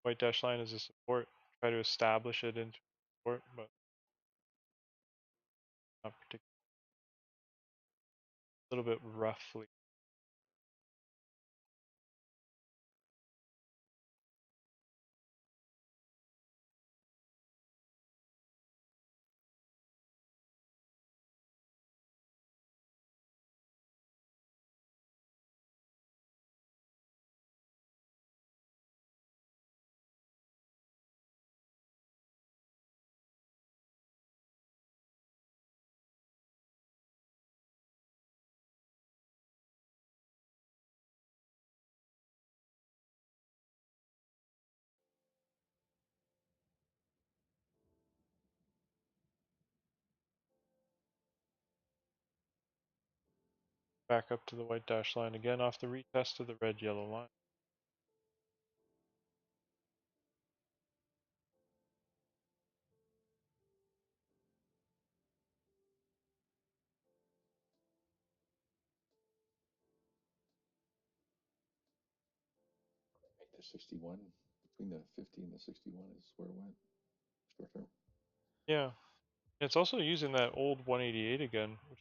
white dash line as a support. Try to establish it into support, but not particularly. A little bit roughly. Back up to the white dash line again off the retest of the red yellow line.
The 61 between the 50 and the 61 is where it went short term.
Yeah. It's also using that old 188 again, which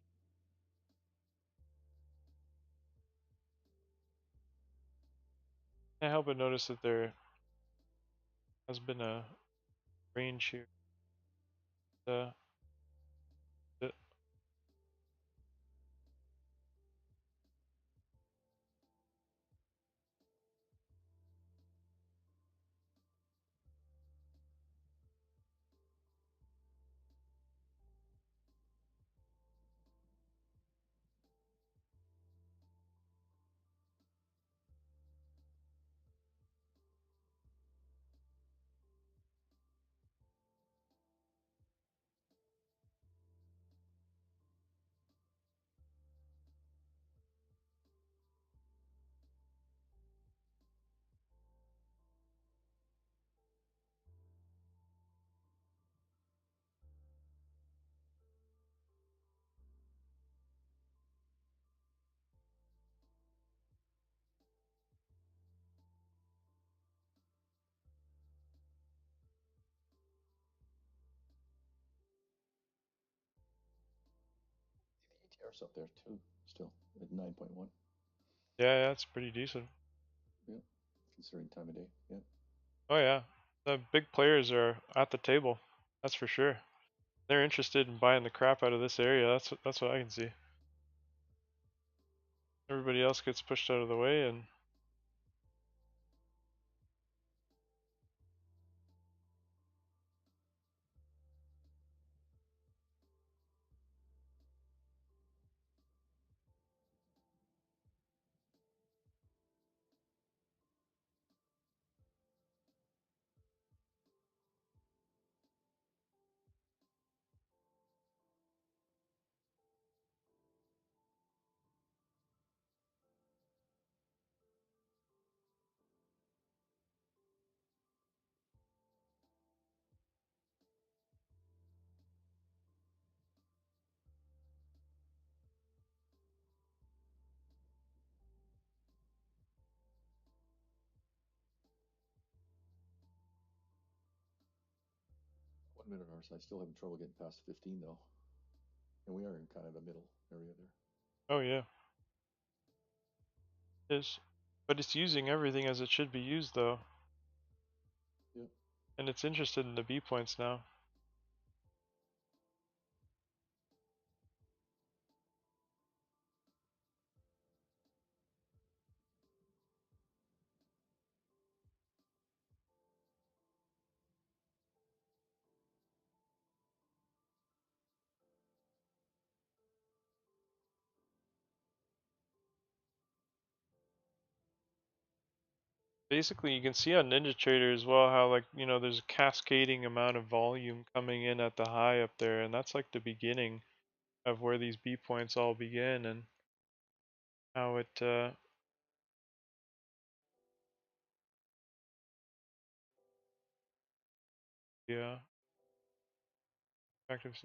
I can't help but notice that there has been a range here. The
ATR's up there too, still at 9.1.
yeah, it's pretty decent.
Yeah, considering time of day. Yeah.
Oh yeah, the big players are at the table. That's for sure. They're interested in buying the crap out of this area. That's what I can see. Everybody else gets pushed out of the way, and
I'm in ours. I still having trouble getting past 15 though, and we are in kind of the middle area there.
Oh yeah, it is. But it's using everything as it should be used though.
Yep.
And it's interested in the B points now. Basically, you can see on NinjaTrader as well how, like, you know, there's a cascading amount of volume coming in at the high up there, and that's like the beginning of where these B points all begin and how it yeah, active.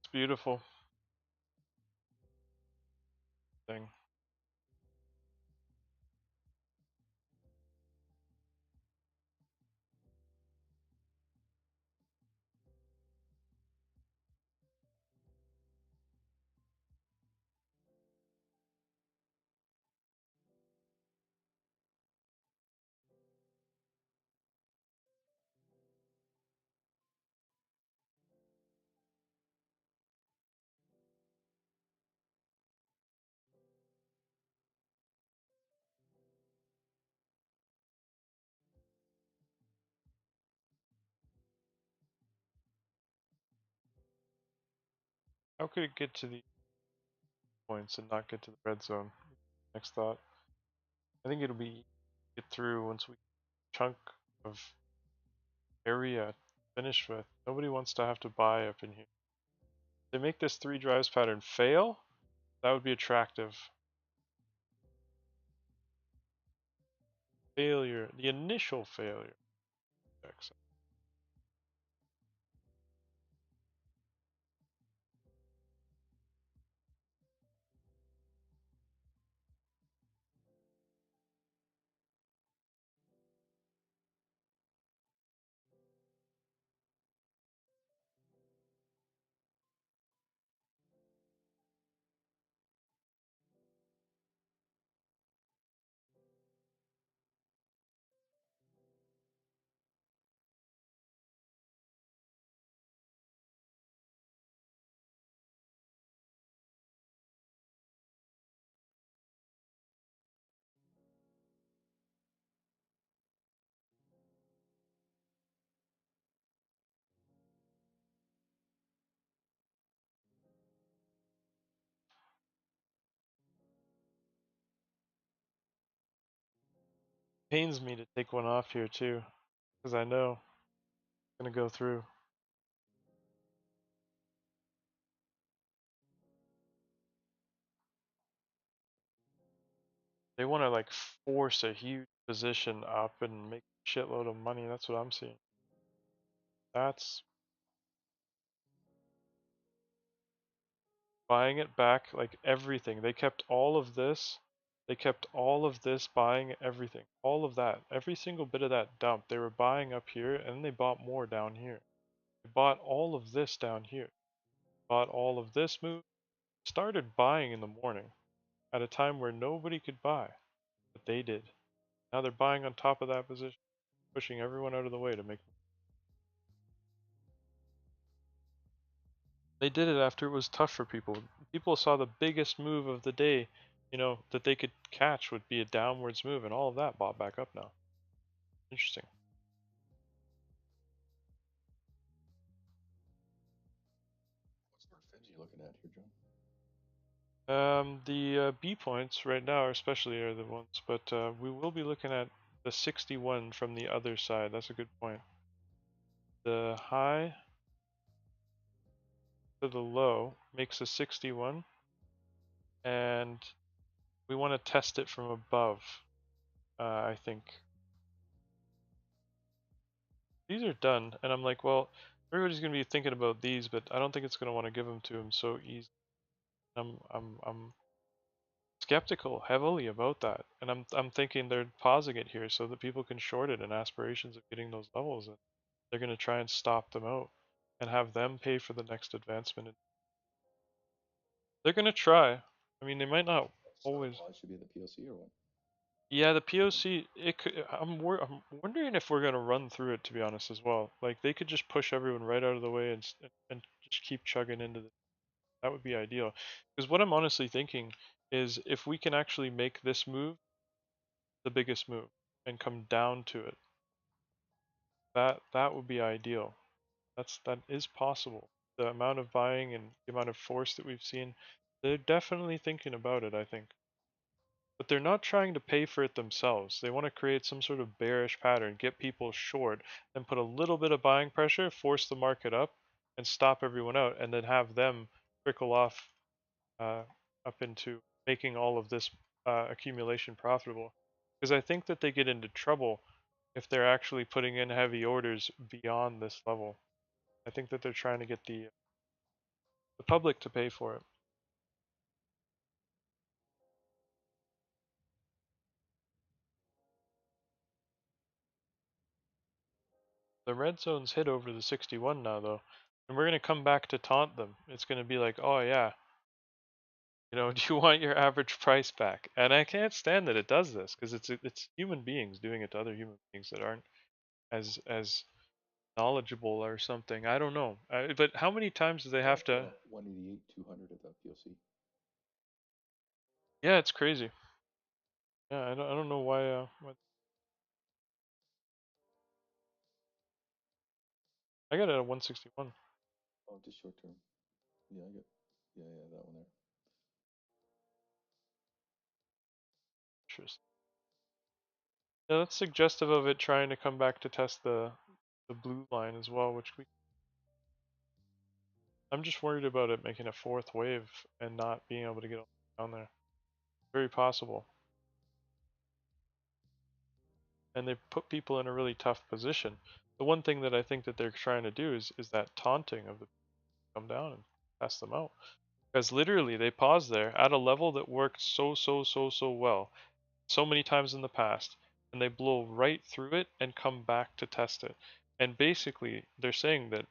It's beautiful thing. How could it get to the points and not get to the red zone? Next thought. I think it'll be get through once we chunk of area finished with. Nobody wants to have to buy up in here. They make this 3 drives pattern fail, that would be attractive. Failure, the initial failure. Pains me to take one off here too, because I know it's gonna go through. They want to like force a huge position up and make a shitload of money. That's what I'm seeing. That's buying it back like everything. They kept all of this. They kept all of this, buying everything. All of that. Every single bit of that dump. They were buying up here and then they bought more down here. They bought all of this down here. Bought all of this move. Started buying in the morning at a time where nobody could buy. But they did. Now they're buying on top of that position, pushing everyone out of the way to make. They did it after it was tough for people. People saw the biggest move of the day, that they could catch would be a downwards move, and all of that bought back up now. Interesting.
What sort of fins are you looking at here, John?
The B points right now, especially, are the ones, but we will be looking at the 61 from the other side. That's a good point. The high to the low makes a 61, and we want to test it from above. I think these are done, and I'm like, well, everybody's gonna be thinking about these, but I don't think it's gonna want to give them to him so easy. I'm skeptical heavily about that, and I'm thinking they're pausing it here so that people can short it in aspirations of getting those levels, and they're gonna try and stop them out and have them pay for the next advancement. They're gonna try. I mean, they might not
Stop
always.
loss should be in the POC or what?
Yeah, the POC. It could. I'm wondering if we're gonna run through it, to be honest, as well. Like they could just push everyone right out of the way and just keep chugging into the. That would be ideal. Because what I'm honestly thinking is if we can actually make this move the biggest move and come down to it, that would be ideal. That is possible. The amount of buying and the amount of force that we've seen, they're definitely thinking about it, I think. But they're not trying to pay for it themselves. They want to create some sort of bearish pattern, get people short, then put a little bit of buying pressure, force the market up, and stop everyone out, and then have them trickle off uh, up into making all of this accumulation profitable. Because I think that they get into trouble if they're actually putting in heavy orders beyond this level. I think that they're trying to get the public to pay for it. The red zone's hit over the 61 now, though, and we're going to come back to taunt them. It's going to be like, oh yeah, do you want your average price back? And I can't stand that it does this because it's human beings doing it to other human beings that aren't as knowledgeable or something. I don't know. But how many times do they have to?
188, 200 at the POC.
Yeah, it's crazy. Yeah, I don't know why. I got it at 161.
Oh, just short term. Yeah, I get. Yeah, that one there.
Interesting. Yeah, that's suggestive of it trying to come back to test the blue line as well, which I'm just worried about it making a fourth wave and not being able to get down there. Very possible. And they put people in a really tough position. The one thing that I think that they're trying to do is that taunting of the come down and test them out. Because literally they paused there at a level that worked so well so many times in the past, and they blow right through it and come back to test it. And basically they're saying that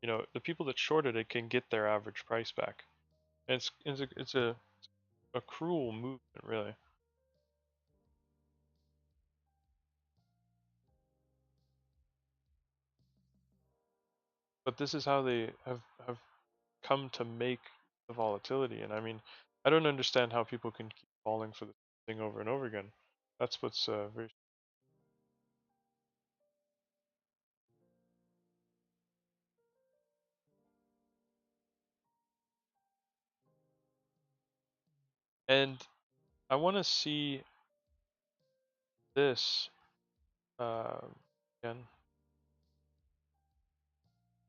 the people that shorted it can get their average price back. And it's a cruel movement, really. But this is how they have come to make the volatility. And I mean, I don't understand how people can keep falling for the thing over and over again. That's what's very. And I want to see this uh, again,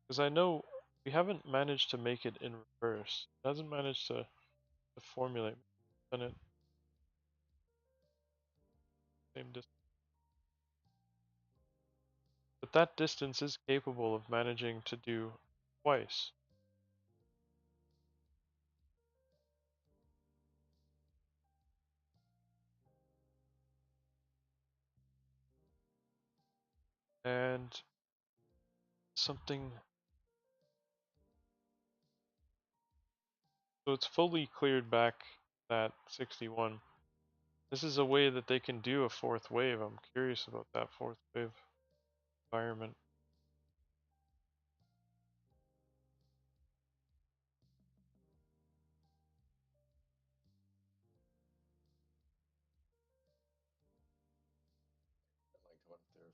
because I know we haven't managed to make it in reverse. It hasn't managed to formulate. Done it same distance. But that distance is capable of managing to do twice. And something. So it's fully cleared back that 61. This is a way that they can do a fourth wave. I'm curious about that fourth wave environment.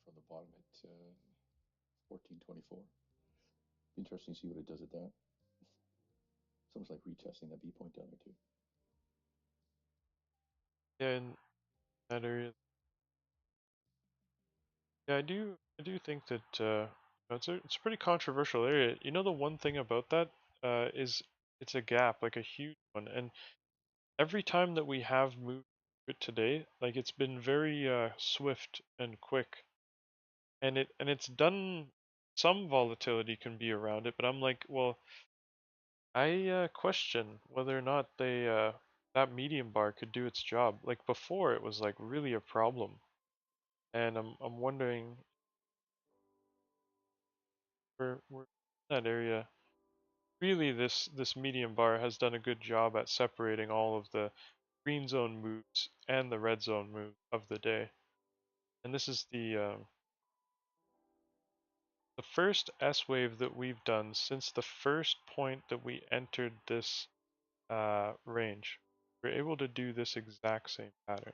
from the bottom at 1424. Interesting to see what it does at that. It's almost like retesting that B point down there too.
Yeah, in that area. Yeah, I do think that it's a pretty controversial area. You know, the one thing about that is it's a gap, like a huge one, and every time that we have moved it today, like it's been very swift and quick, and it's done. Some volatility can be around it, but I'm like, well, I question whether or not that medium bar could do its job. Like before, it was like really a problem, and I'm wondering we're in that area. Really, this medium bar has done a good job at separating all of the green zone moves and the red zone moves of the day. And this is the first S wave that we've done since the first point that we entered this range. We're able to do this exact same pattern.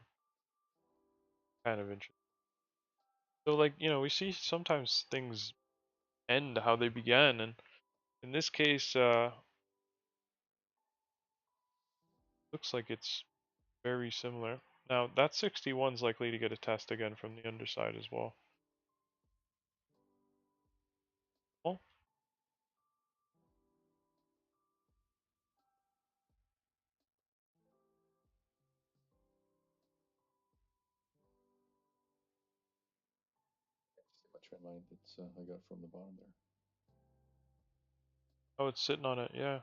Kind of interesting. So like, we see sometimes things end how they began, and in this case, looks like it's very similar. Now that 61 is likely to get a test again from the underside as well. Well,
See my trend line that's I got from the bottom there.
oh, it's sitting on it, yeah.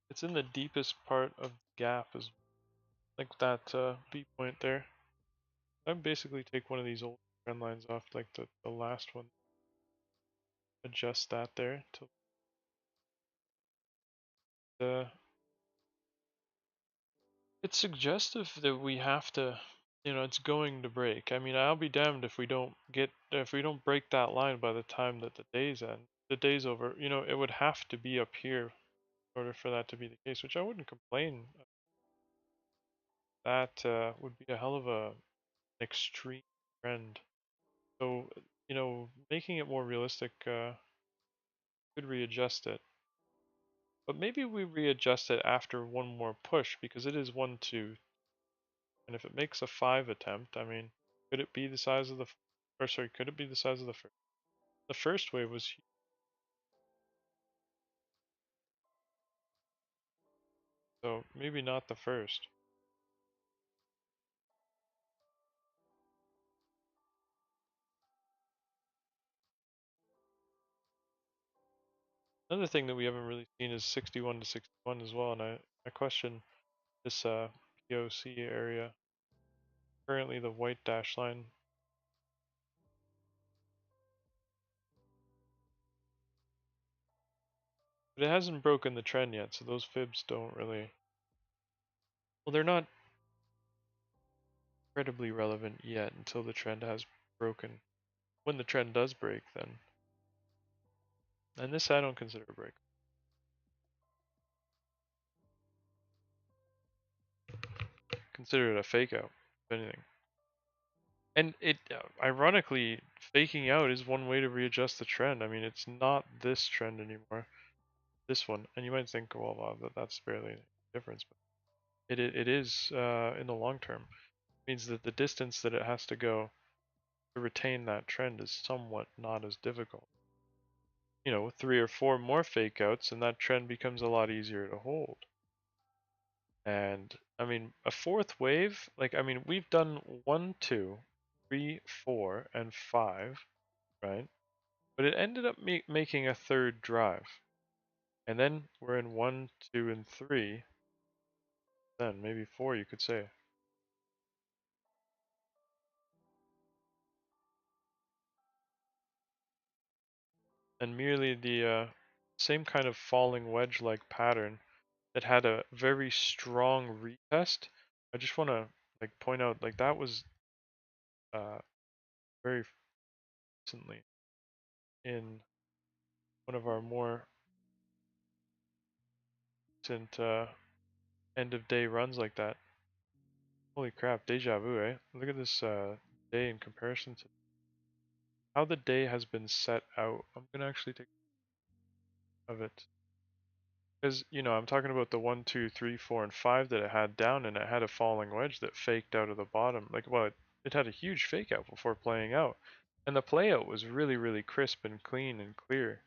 It's in the deepest part of the gap, is like that B point there. I basically take one of these old trend lines off, like the last one, adjust that there to the. It's suggestive that we have to, it's going to break. I mean, I'll be damned if we don't break that line by the time that the day's end. The day's over. It would have to be up here in order for that to be the case, which I wouldn't complain. That would be a hell of an extreme trend. So, making it more realistic, could readjust it. But maybe we readjust it after one more push because it is 1, 2. And if it makes a 5 attempt, I mean, could it be the size of could it be the size of the first? The first wave was huge. So maybe not the first. Another thing that we haven't really seen is 61 to 61 as well, and I question this POC area. Currently the white dash line. But it hasn't broken the trend yet, so those fibs don't really. Well, they're not incredibly relevant yet until the trend has broken. When the trend does break, then. And this I don't consider a break. Consider it a fake out, if anything. And it, ironically, faking out is one way to readjust the trend. I mean, it's not this trend anymore, this one. And you might think, well, wow, that's barely a difference, but it is in the long term. It means that the distance that it has to go to retain that trend is somewhat not as difficult. 3 or 4 more fake outs, and that trend becomes a lot easier to hold. And I mean, a fourth wave, like, I mean, we've done 1, 2, 3, 4, and 5, right? But it ended up making a third drive. And then we're in 1, 2, and 3. Then maybe 4, you could say. And merely the same kind of falling wedge-like pattern that had a very strong retest. I just want to like point out, like, that was very recently in one of our more recent end of day runs like that. Holy crap, deja vu, eh? Look at this day in comparison to how the day has been set out. I'm gonna actually take of it. Because, I'm talking about the 1, 2, 3, 4, and 5 that it had down, and it had a falling wedge that faked out of the bottom. Like, well, it had a huge fake out before playing out. And the play out was really, really crisp and clean and clear.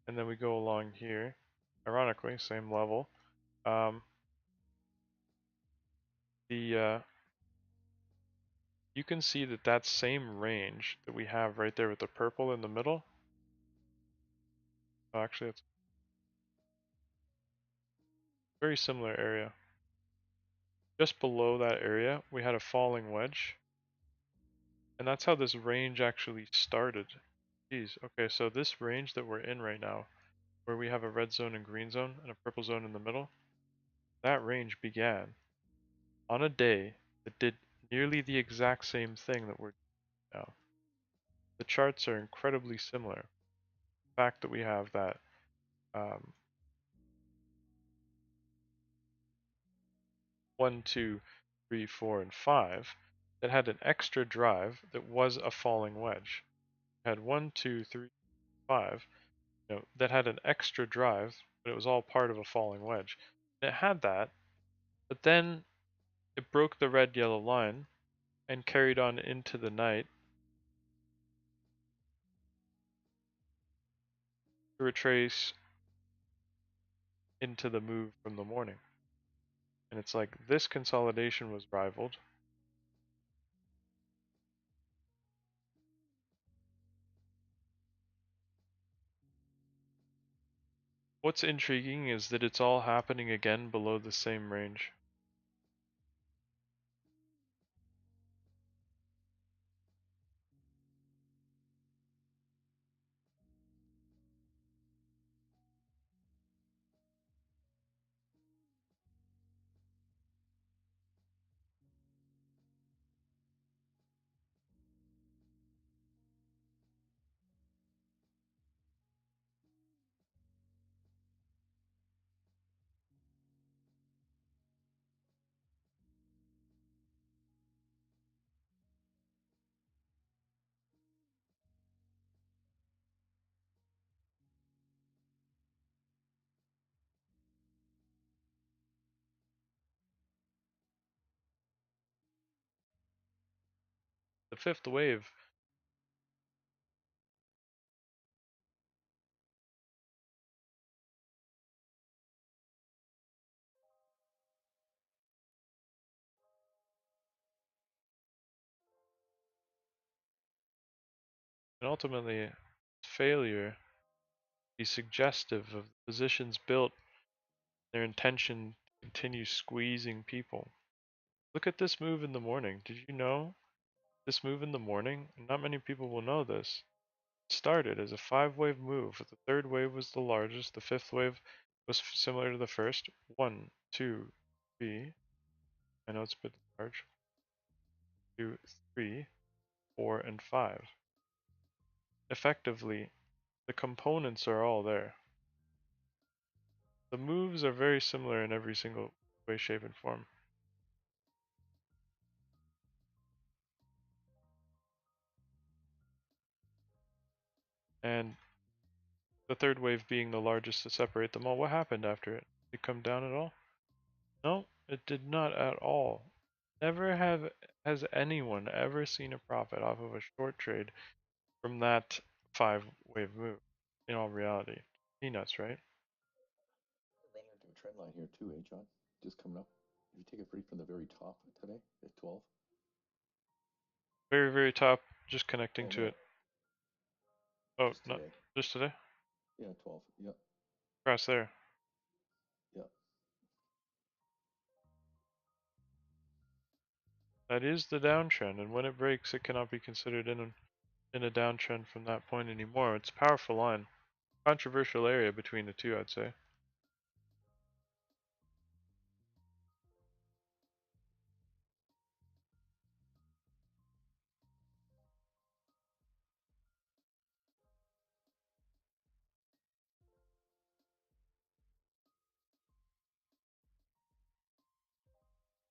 And then we go along here, ironically, same level. Um, you can see that same range that we have right there with the purple in the middle. Oh, actually, it's a very similar area. Just below that area, we had a falling wedge. And that's how this range actually started. Jeez, okay, so this range that we're in right now, where we have a red zone and green zone and a purple zone in the middle, that range began on a day that did nearly the exact same thing that we're doing now. The charts are incredibly similar. The fact that we have that 1, 2, 3, 4, and 5 that had an extra drive that was a falling wedge. It had 1, 2, 3, 5, that had an extra drive, but it was all part of a falling wedge. And it had that, but then it broke the red yellow line and carried on into the night to retrace into the move from the morning. And it's like this consolidation was rivaled. What's intriguing is that it's all happening again below the same range. The fifth wave, and ultimately failure, is suggestive of the positions built, their intention to continue squeezing people. Look at this move in the morning. Did you know this move in the morning? Not many people will know this. It started as a 5-wave move. The third wave was the largest. The fifth wave was similar to the first. 1, 2, 3. I know it's a bit large. 2, 3, 4, and 5. Effectively, the components are all there. The moves are very similar in every single way, shape, and form. And the third wave being the largest to separate them all. What happened after it? Did it come down at all? No, it did not at all. Has anyone ever seen a profit off of a short trade from that 5-wave move? In all reality, peanuts, right?
Running into a trend line here too, eh, John? Just coming up. If you take a break from the very top today at 12.
Very, very top, just connecting
Oh
to
no,
it. Oh,
just
not
today.
just today.
Yeah, 12. Yeah,
Across there.
yeah.
That is the downtrend, and when it breaks, it cannot be considered in a downtrend from that point anymore. It's a powerful line. Controversial area between the two, I'd say.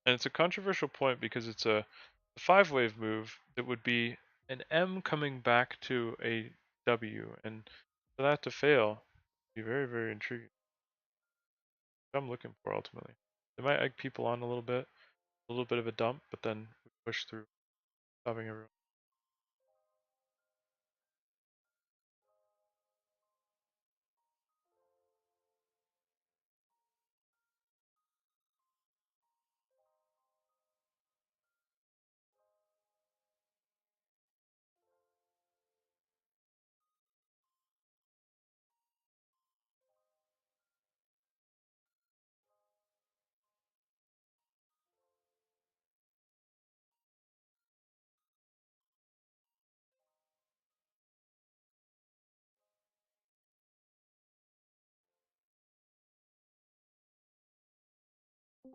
And it's a controversial point because it's a 5-wave move that would be an M coming back to a W, and for that to fail would be very, very intriguing. What I'm looking for ultimately. They might egg people on a little bit of a dump, but then we push through, stopping everyone.
Two.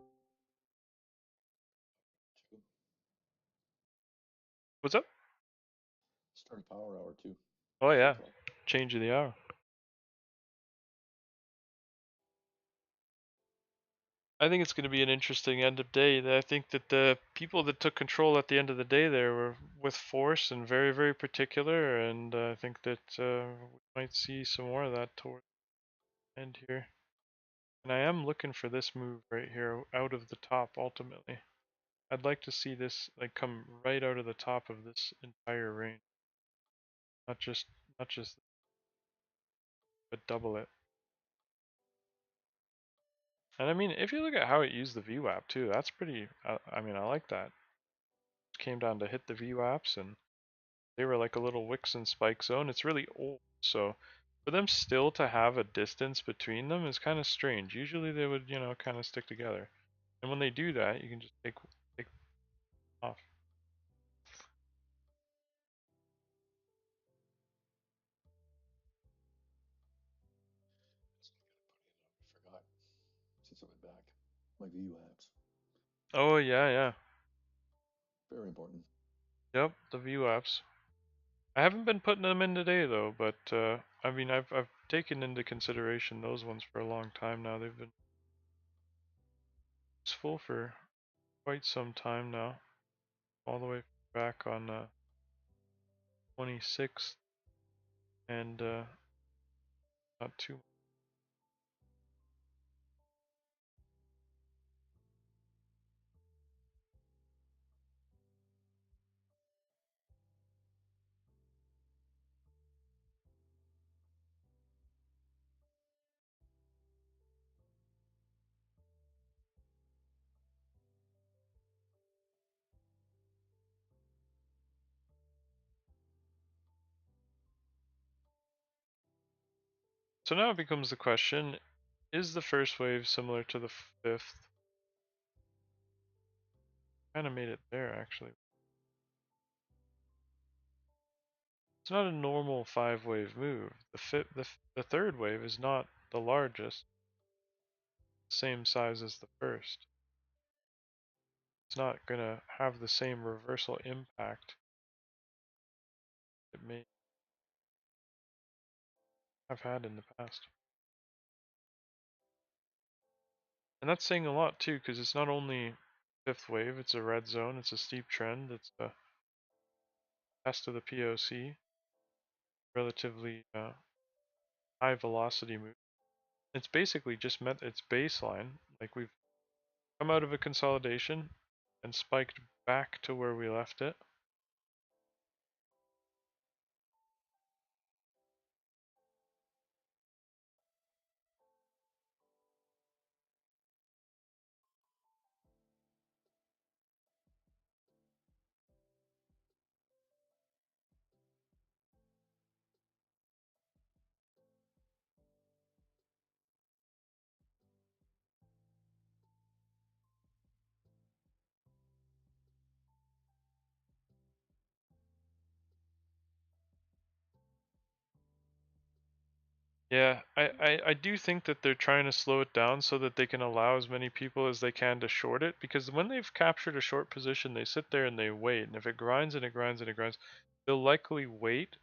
What's up?
Start a power hour too.
Oh yeah,
2 o'clock.
change of the hour. I think it's going to be an interesting end of day. I think that the people that took control at the end of the day there were with force and very, very particular, and I think that we might see some more of that toward the end here. And I am looking for this move right here out of the top ultimately. I'd like to see this like come right out of the top of this entire range, not just but double it. And I mean, if you look at how it used the VWAP too, that's pretty. I mean, I like that. It came down to hit the VWAPs, and they were like a little wicks and spike zone. It's really old, so for them still to have a distance between them is kind of strange. Usually they would, kind of stick together. And when they do that, you can just take off.
I forgot since I went back. My VU apps.
Oh yeah, yeah.
Very important.
Yep, the VWAPs. I haven't been putting them in today though, but I mean I've taken into consideration those ones for a long time now. They've been useful for quite some time now, all the way back on 26th, and not too. So now it becomes the question: is the first wave similar to the fifth? Kind of made it there actually. It's not a normal 5-wave move. The third wave is not the largest, same size as the first. It's not gonna have the same reversal impact it may have had in the past. And that's saying a lot too, because it's not only fifth wave, it's a red zone, it's a steep trend, it's a test of the POC, relatively high velocity move. It's basically just met its baseline, like we've come out of a consolidation and spiked back to where we left it. Yeah, I do think that they're trying to slow it down so that they can allow as many people as they can to short it, because when they've captured a short position, they sit there and they wait. And if it grinds and it grinds and it grinds, they'll likely wait,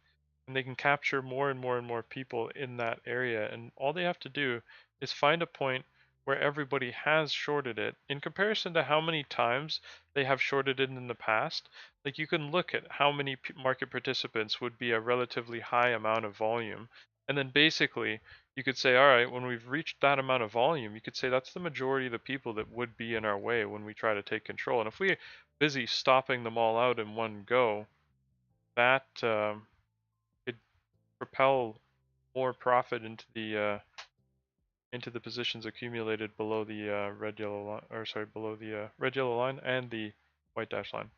and they can capture more and more and more people in that area. And all they have to do is find a point where everybody has shorted it in comparison to how many times they have shorted it in the past. Like you can look at how many market participants would be a relatively high amount of volume, and then basically you could say, all right, when we've reached that amount of volume, you could say that's the majority of the people that would be in our way when we try to take control. And if we're busy stopping them all out in one go, that could propel more profit into the positions accumulated below the red yellow line, or sorry, below the red yellow line and the white dash line.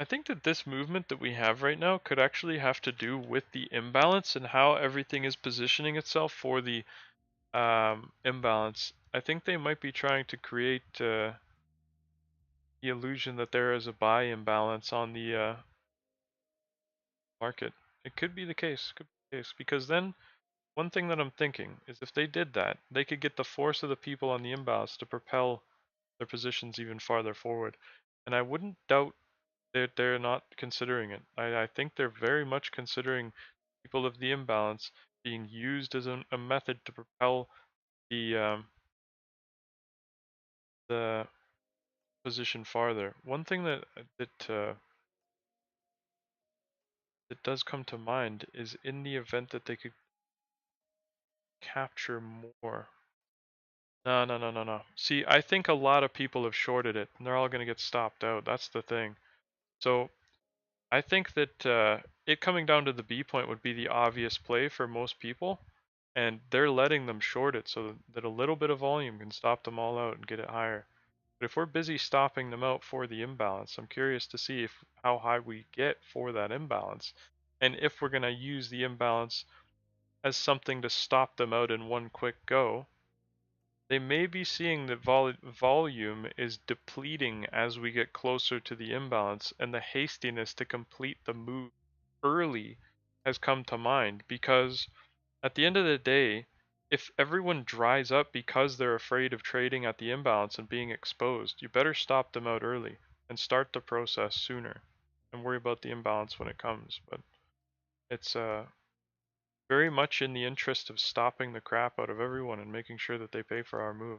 I think that this movement that we have right now could actually have to do with the imbalance and how everything is positioning itself for the imbalance. I think they might be trying to create the illusion that there is a buy imbalance on the market. It could be the case. Could be the case because then one thing that I'm thinking is if they did that, they could get the force of the people on the imbalance to propel their positions even farther forward. And I wouldn't doubt that they're not considering it. I think they're very much considering people of the imbalance being used as a method to propel the position farther. One thing that does come to mind is in the event that they could capture more. No, no, no, no, no. See, I think a lot of people have shorted it, and they're all going to get stopped out. That's the thing. So I think that it coming down to the B point would be the obvious play for most people, and they're letting them short it so that a little bit of volume can stop them all out and get it higher. But if we're busy stopping them out for the imbalance, I'm curious to see if how high we get for that imbalance, and if we're going to use the imbalance as something to stop them out in one quick go. They may be seeing that volume is depleting as we get closer to the imbalance, and the hastiness to complete the move early has come to mind because at the end of the day, if everyone dries up because they're afraid of trading at the imbalance and being exposed, you better stop them out early and start the process sooner and worry about the imbalance when it comes. But it's very much in the interest of stopping the crap out of everyone and making sure that they pay for our move.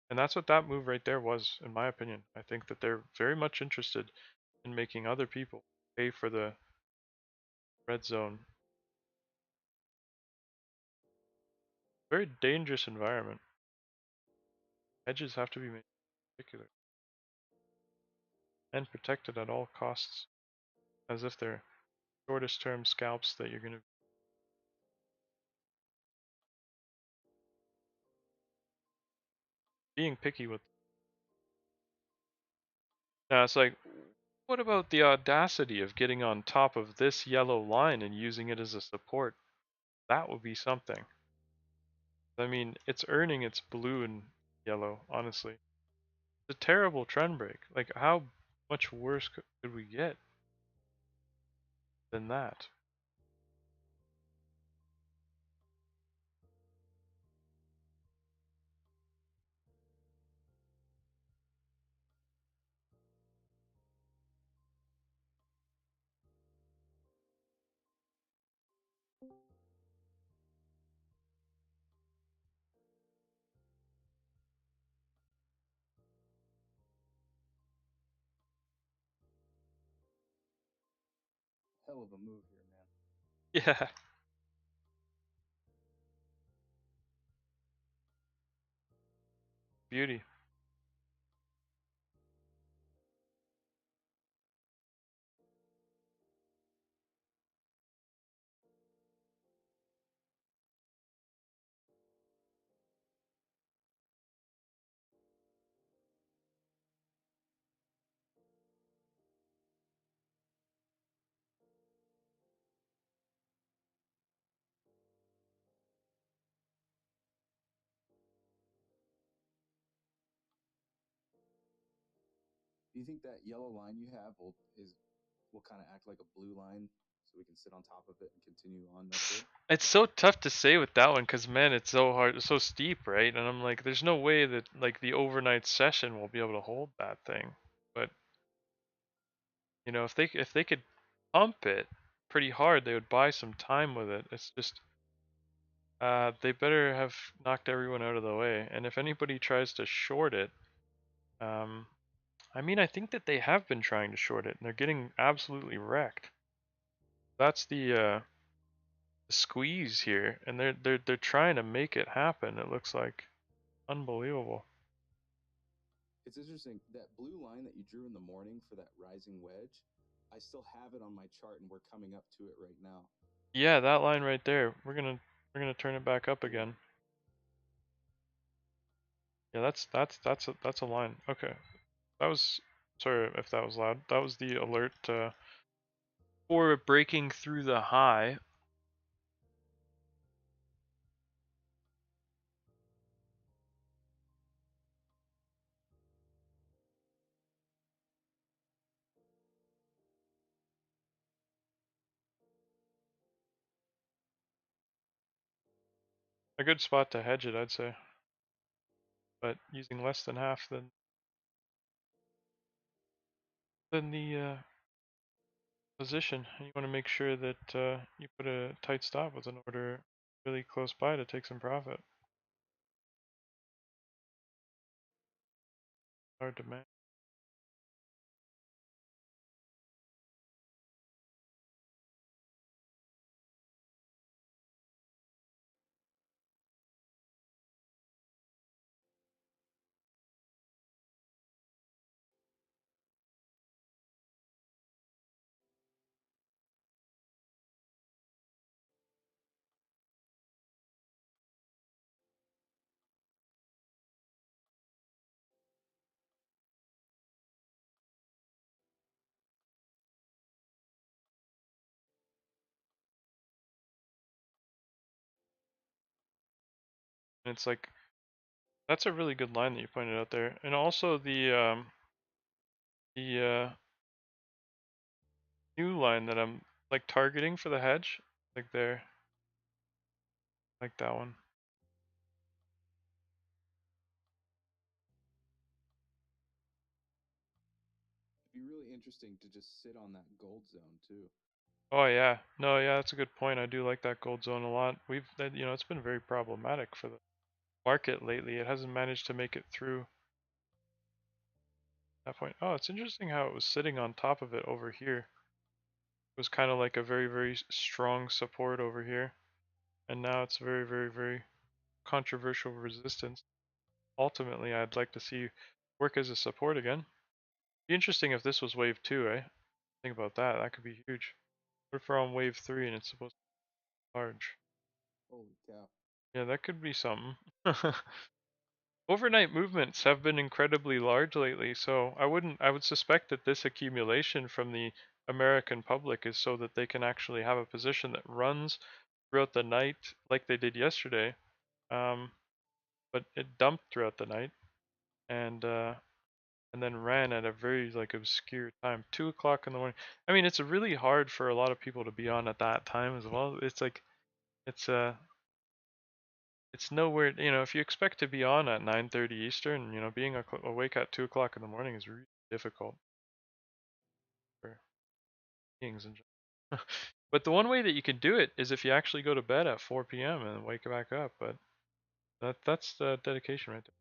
And that's what that move right there was, in my opinion. I think that they're very much interested in making other people pay for the red zone. Very dangerous environment. Hedges have to be made particular and protected at all costs, as if they're shortest term scalps that you're going to being picky with. Now it's like, what about the audacity of getting on top of this yellow line and using it as a support? That would be something. I mean, it's earning its blue and yellow, honestly. It's a terrible trend break. Like, how much worse could we get than that?
hell of a move here, man.
Yeah. Beauty.
Do you think that yellow line you have will kind of act like a blue line, so we can sit on top of it and continue on upward?
It's so tough to say with that one because man, it's so hard, it's so steep, right? And I'm like, there's no way that like the overnight session will be able to hold that thing. But you know, if they could pump it pretty hard, they would buy some time with it. It's just they better have knocked everyone out of the way. And if anybody tries to short it, um, I mean, I think that they have been trying to short it, and they're getting absolutely wrecked. That's the squeeze here, and they're trying to make it happen. It looks like unbelievable.
It's interesting that blue line that you drew in the morning for that rising wedge. I still have it on my chart, and we're coming up to it right now.
Yeah, that line right there. We're gonna turn it back up again. Yeah, that's a line. Okay, that was, sorry if that was loud. That was the alert for breaking through the high. A good spot to hedge it, I'd say. But using less than half than the position, you want to make sure that you put a tight stop with an order really close by to take some profit. Hard to manage. And it's like, that's a really good line that you pointed out there. And also the new line that I'm like targeting for the hedge, like there, like that one.
It'd be really interesting to just sit on that gold zone too.
Oh yeah, no, yeah, that's a good point. I do like that gold zone a lot. You know, it's been very problematic for the market lately. It hasn't managed to make it through that point. Oh, it's interesting how it was sitting on top of it over here. It was kind of like a very, very strong support over here, and now it's very, very, very controversial resistance. Ultimately, I'd like to see work as a support again. Be interesting if this was wave 2, eh? Think about that. That could be huge. What if we're on wave 3 and it's supposed to be large?
Holy cow!
Yeah, that could be something. Overnight movements have been incredibly large lately, so I would suspect that this accumulation from the American public is so that they can actually have a position that runs throughout the night like they did yesterday. Um, but it dumped throughout the night and then ran at a very like obscure time, 2 o'clock in the morning. I mean, it's really hard for a lot of people to be on at that time as well. It's like it's it's nowhere, you know, if you expect to be on at 9:30 Eastern, you know, being awake at 2 o'clock in the morning is really difficult for beings in general. But the one way that you can do it is if you actually go to bed at 4 p.m. and wake back up. But that's the dedication right there.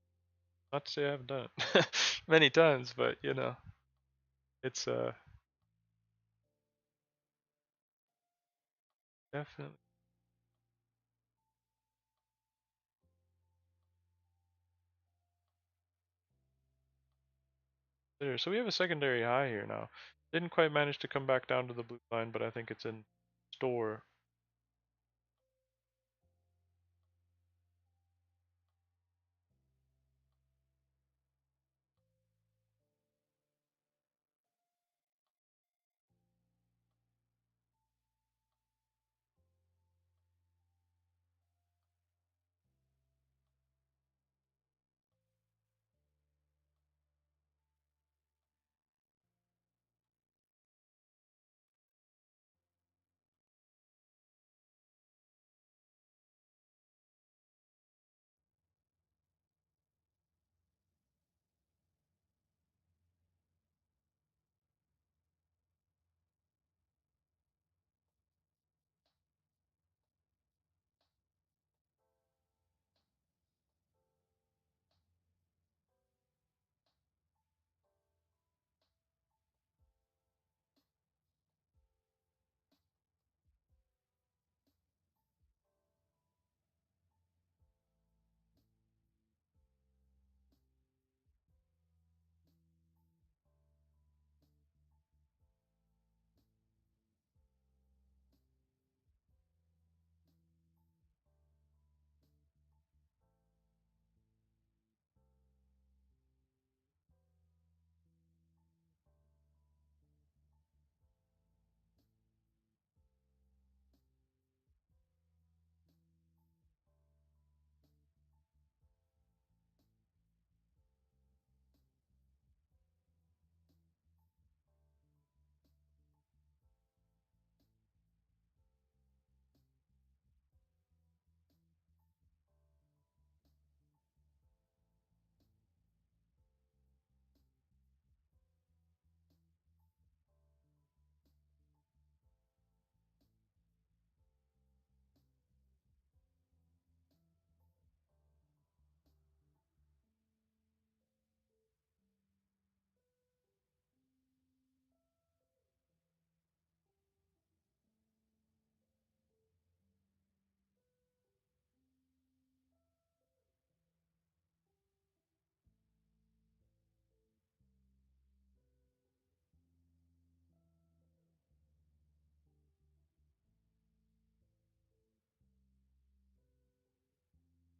Not to say I haven't done it many times, but you know, it's Definitely. There. So we have a secondary high here now. Didn't quite manage to come back down to the blue line, but I think it's in store.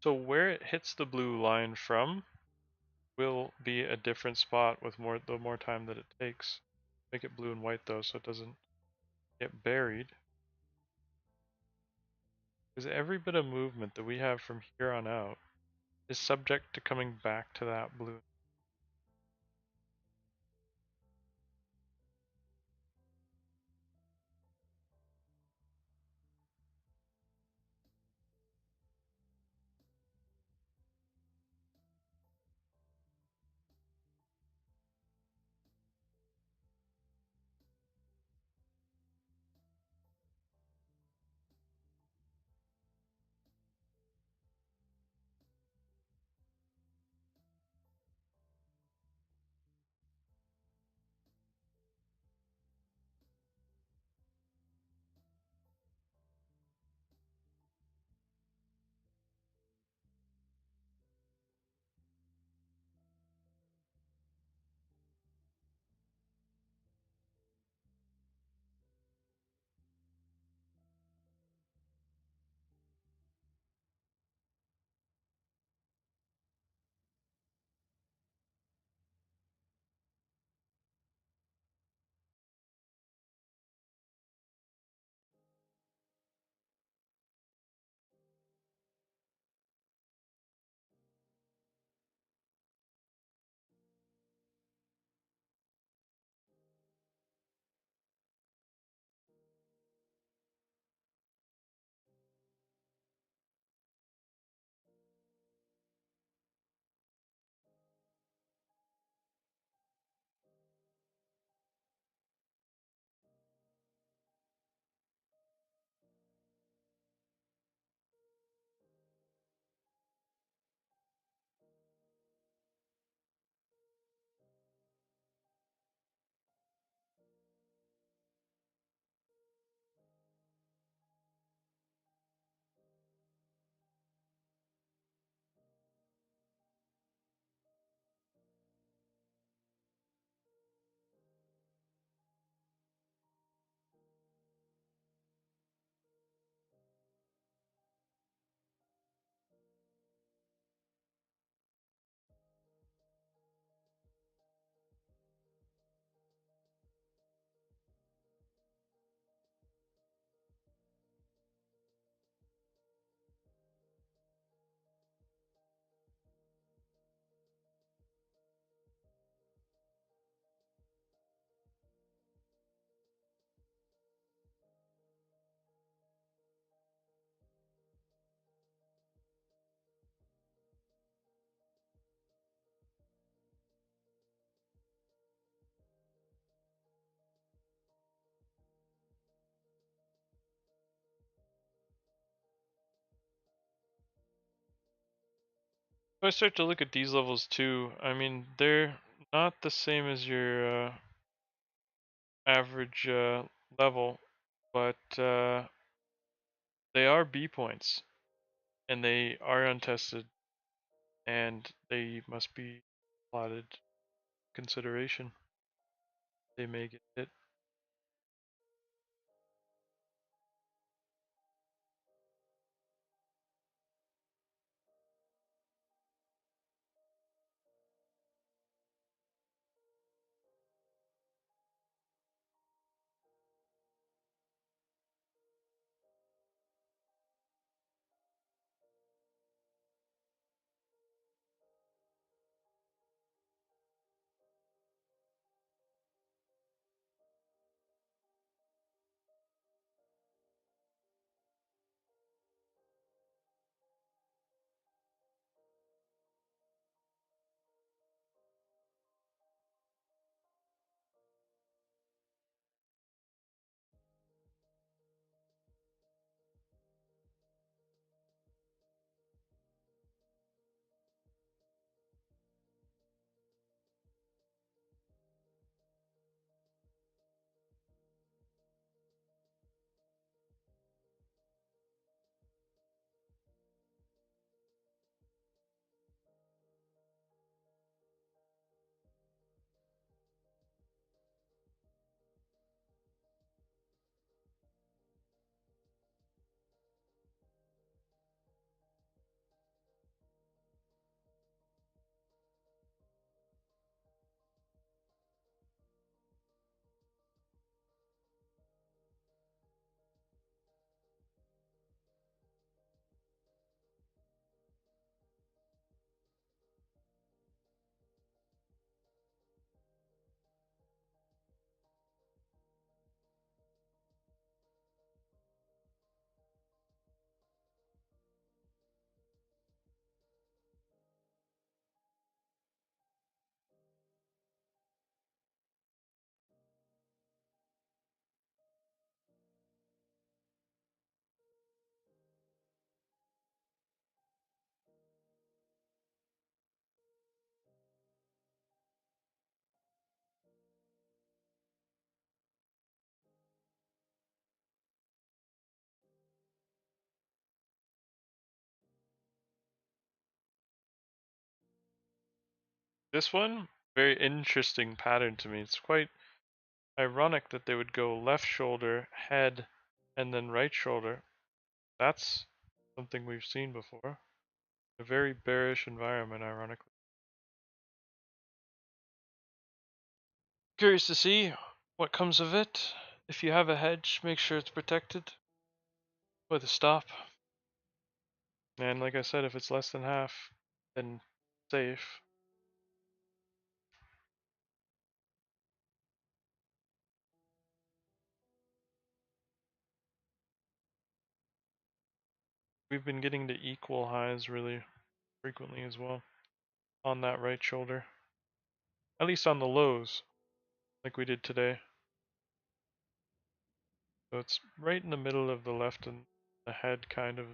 So where it hits the blue line from will be a different spot with the more time that it takes. Make it blue and white though, so it doesn't get buried. Because every bit of movement that we have from here on out is subject to coming back to that blue. If I start to look at these levels too, I mean, they're not the same as your average level, but they are B points, and they are untested, and they must be plotted consideration. They may get hit. This one, very interesting pattern to me. It's quite ironic that they would go left shoulder, head, and then right shoulder. That's something we've seen before. A very bearish environment, ironically. Curious to see what comes of it. If you have a hedge, make sure it's protected with a stop. And like I said, if it's less than half, then safe. We've been getting to equal highs really frequently as well on that right shoulder. At least on the lows, like we did today. So it's right in the middle of the left and the head kind of.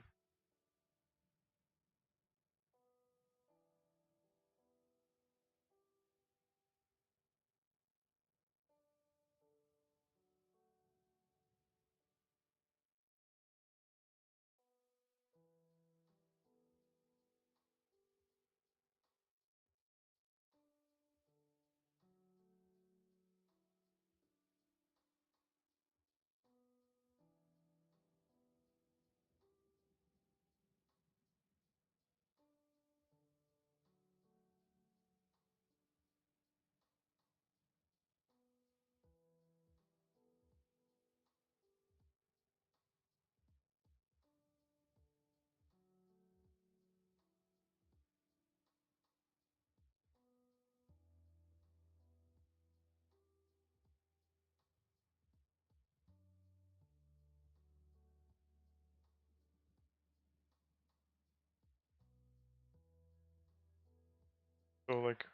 So like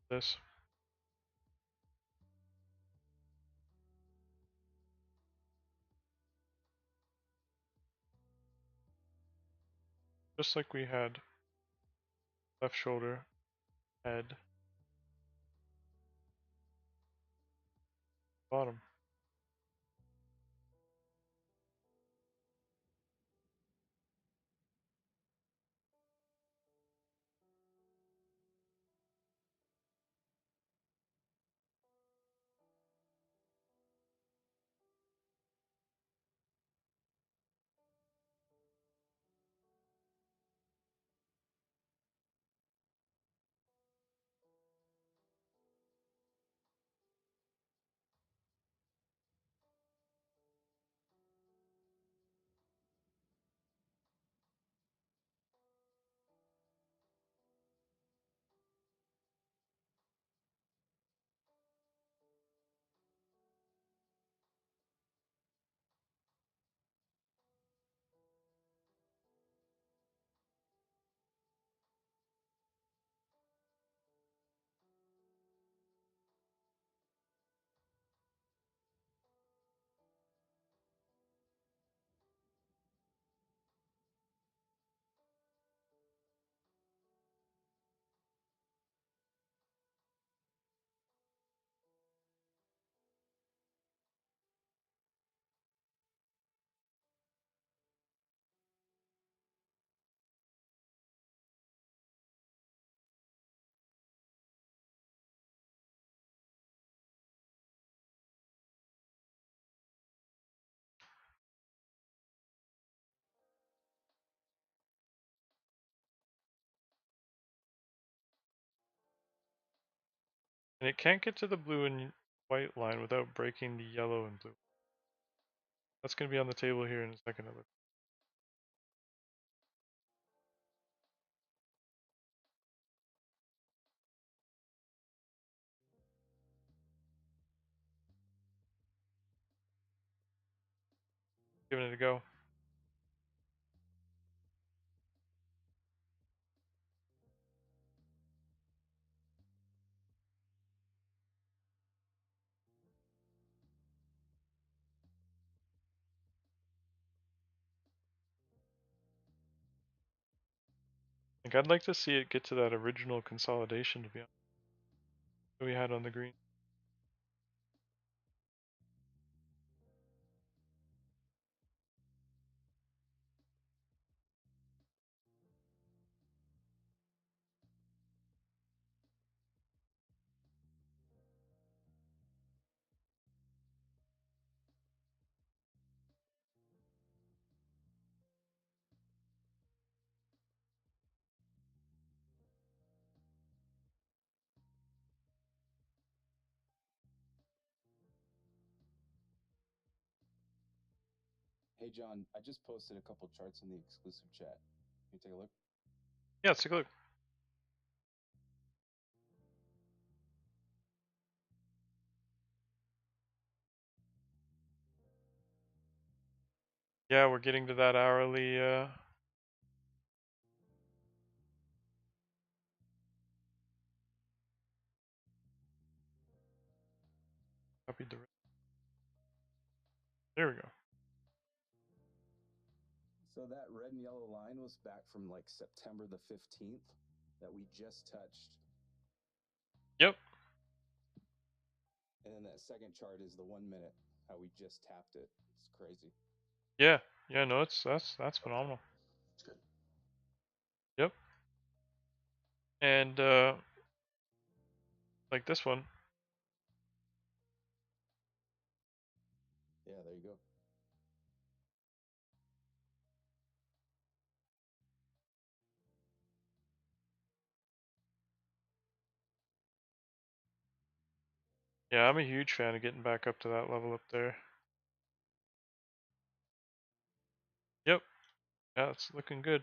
this. Just like we had left shoulder, head, bottom. And it can't get to the blue and white line without breaking the yellow and blue. That's going to be on the table here in a second. Giving it a go. Like I'd like to see it get to that original consolidation, to be honest, that we had on the green.
Hey, John, I just posted a couple charts in the exclusive chat. Can you take a look?
Yeah, let's take a look. Yeah, we're getting to that hourly. Copied the. There we go.
So that red and yellow line was back from like September the 15th that we just touched.
Yep.
And then that second chart is the 1 minute, how we just tapped it. It's crazy.
Yeah. Yeah. No, that's phenomenal.
It's good.
Yep. And like this one.
Yeah, there you go.
Yeah, I'm a huge fan of getting back up to that level up there. Yep. Yeah, it's looking good.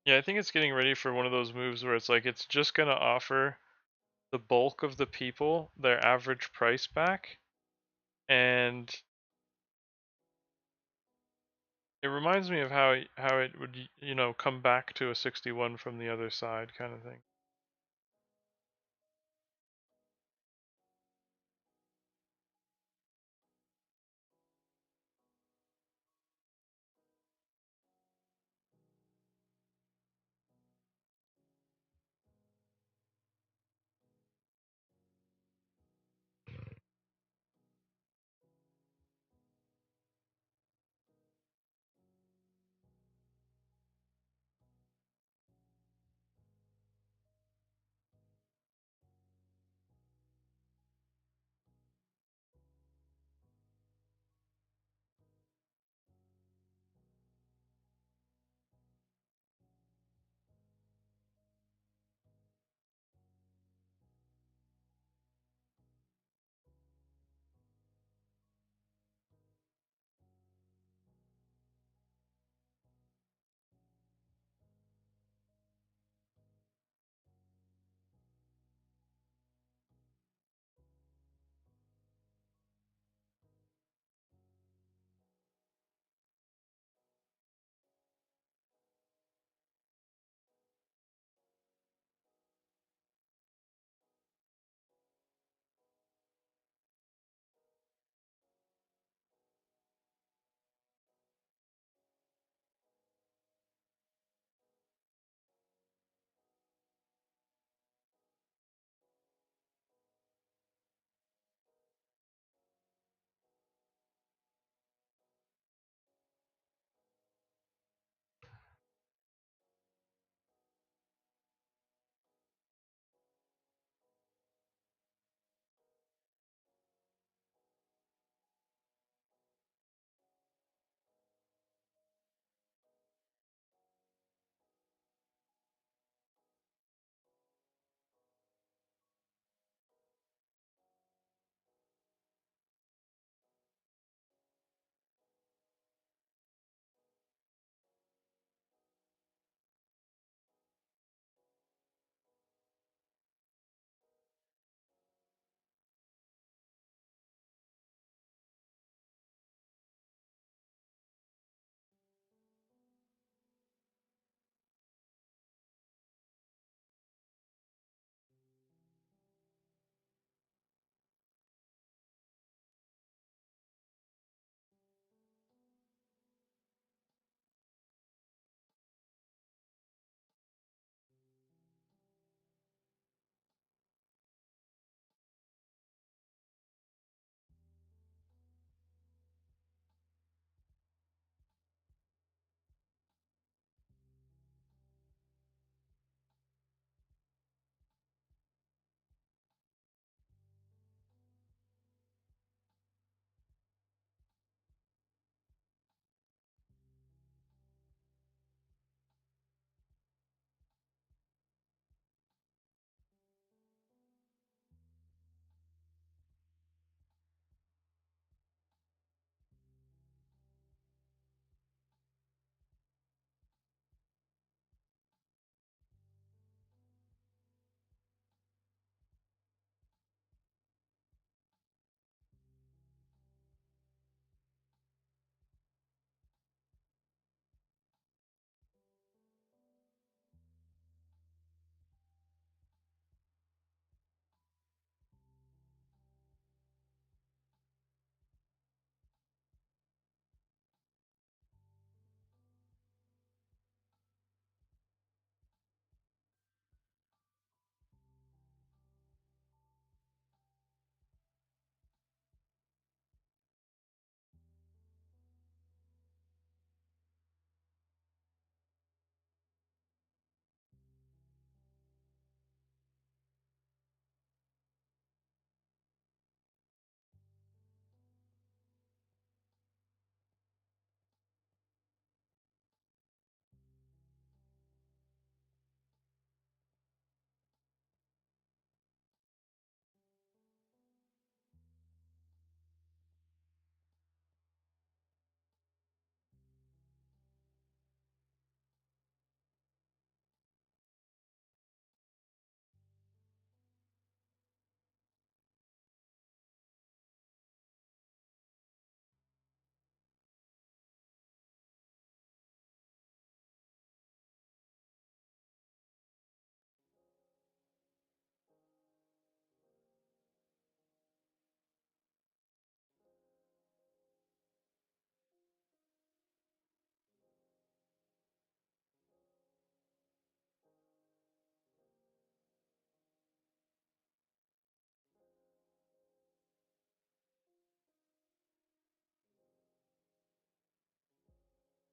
Yeah, I think it's getting ready for one of those moves where it's like it's just gonna offer the bulk of the people their average price back, and it reminds me of how it would come back to a 61 from the other side kind of thing.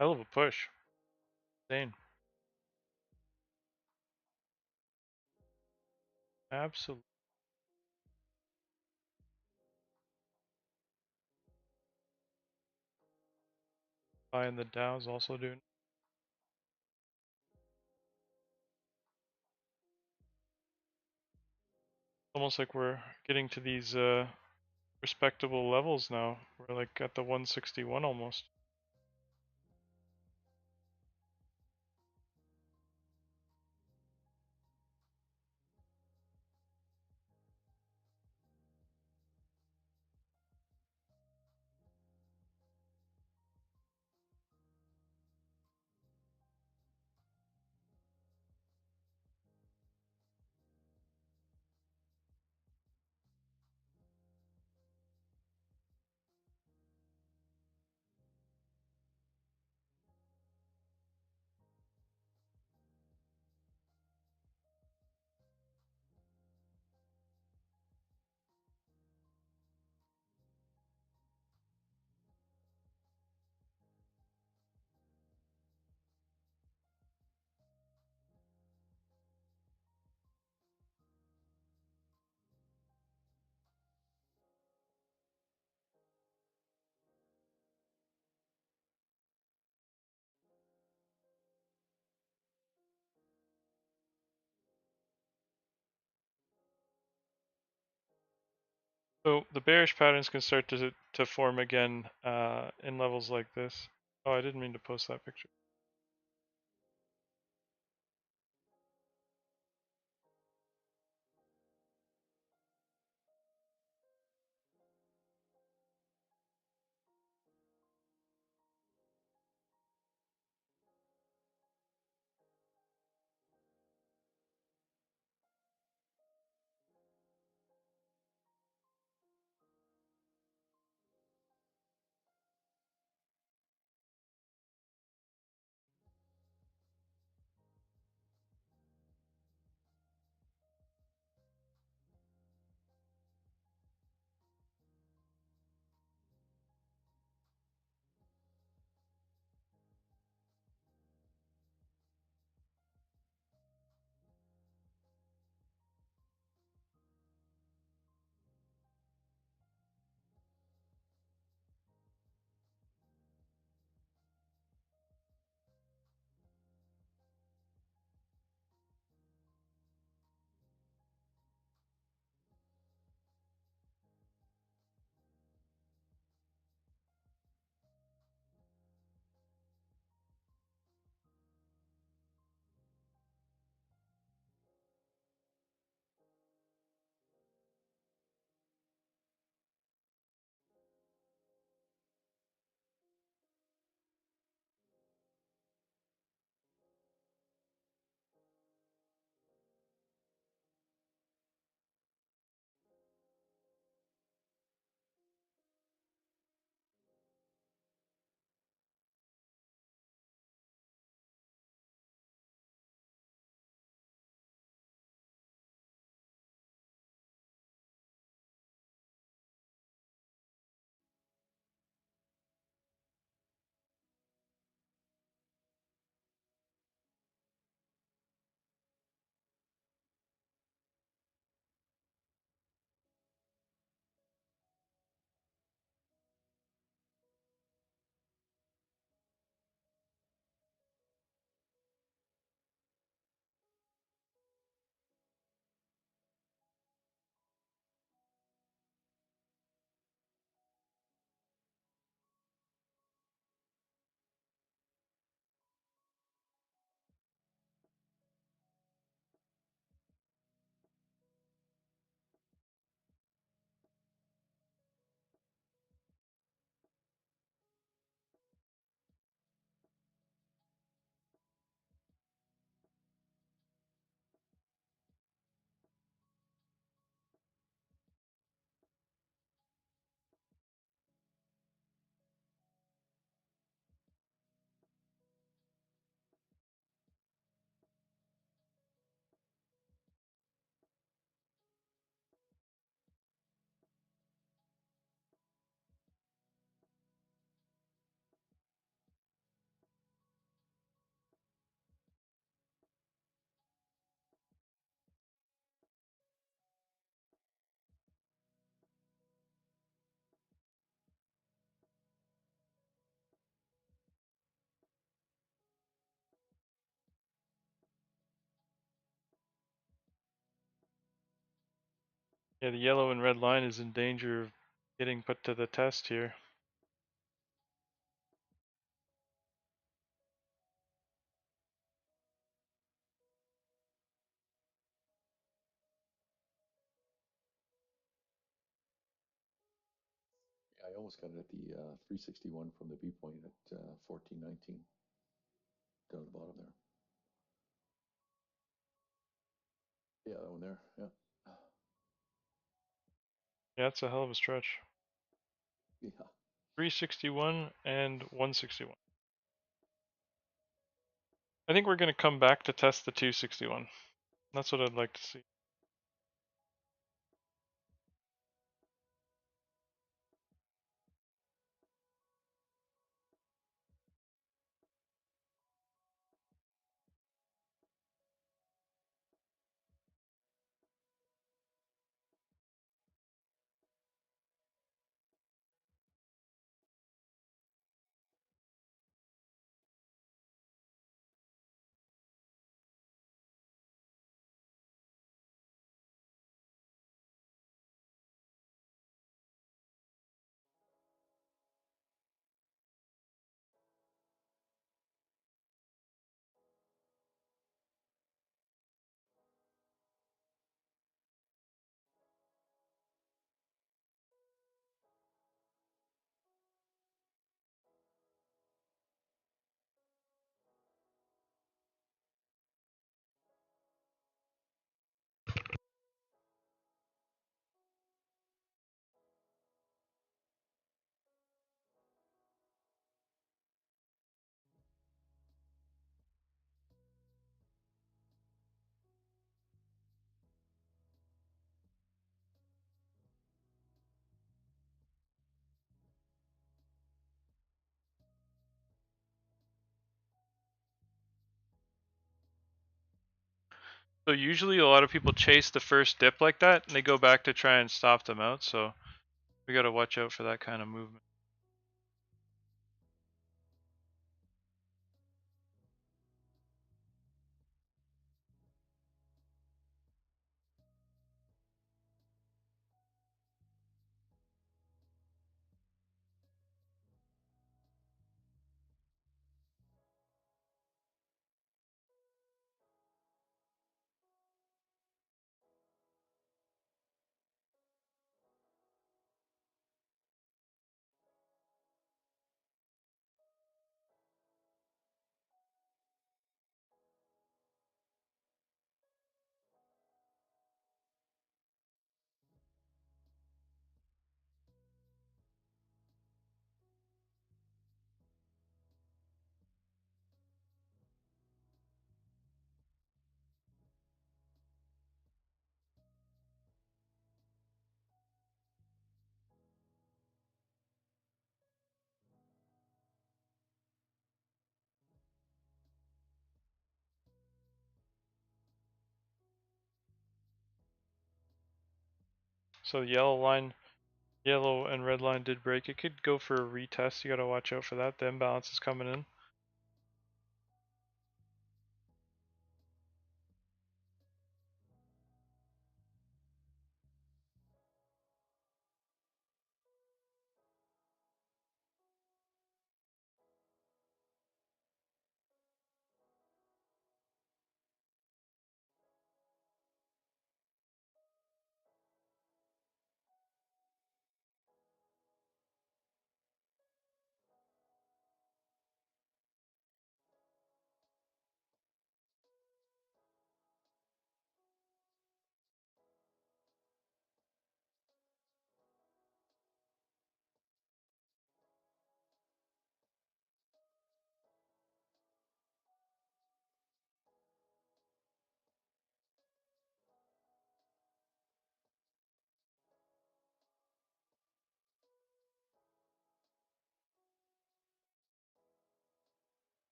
Hell of a push. Insane. Absolutely. Buying the Dow's also doing. Almost like we're getting to these respectable levels now. We're like at the 161 almost. So the bearish patterns can start to form again in levels like this. Oh, I didn't mean to post that picture. Yeah, the yellow and red line is in danger of getting put to the test here.
I almost got it at the 361 from the B point at 1419 down at the bottom there. Yeah, that one there. Yeah.
Yeah, that's a hell of a stretch.
Yeah.
361 and 161. I think we're going to come back to test the 261. That's what I'd like to see. So usually a lot of people chase the first dip like that and they go back to try and stop them out. So we got to watch out for that kind of movement. So yellow and red line did break. It could go for a retest. You got to watch out for that. The imbalance is coming in.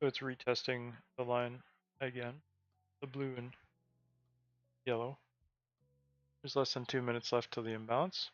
So it's retesting the line again, the blue and yellow. There's less than 2 minutes left till the imbalance.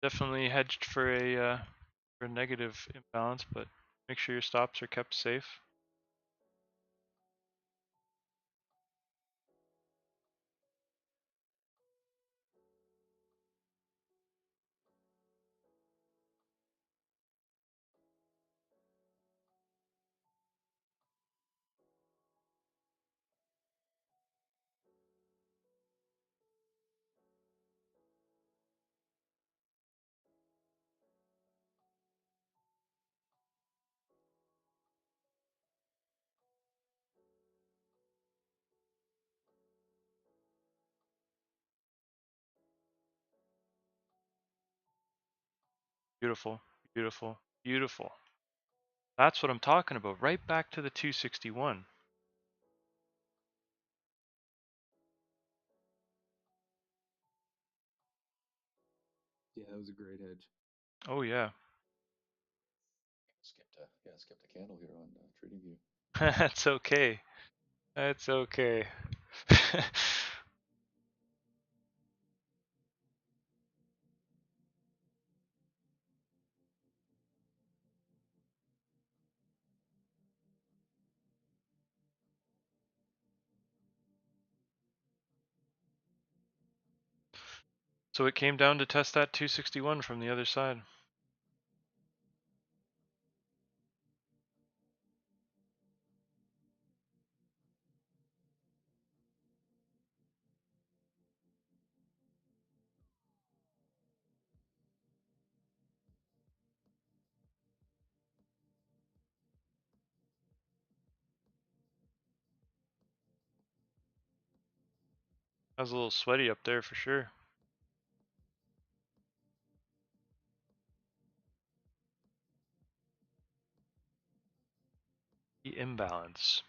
Definitely hedged for a negative imbalance, but make sure your stops are kept safe. Beautiful, beautiful, beautiful. That's what I'm talking about. Right back to the 261.
Yeah, that was a great hedge.
Oh yeah.
Skipped a candle here on TradingView.
That's okay. That's okay. So it came down to test that 261 from the other side. I was a little sweaty up there for sure. The imbalance.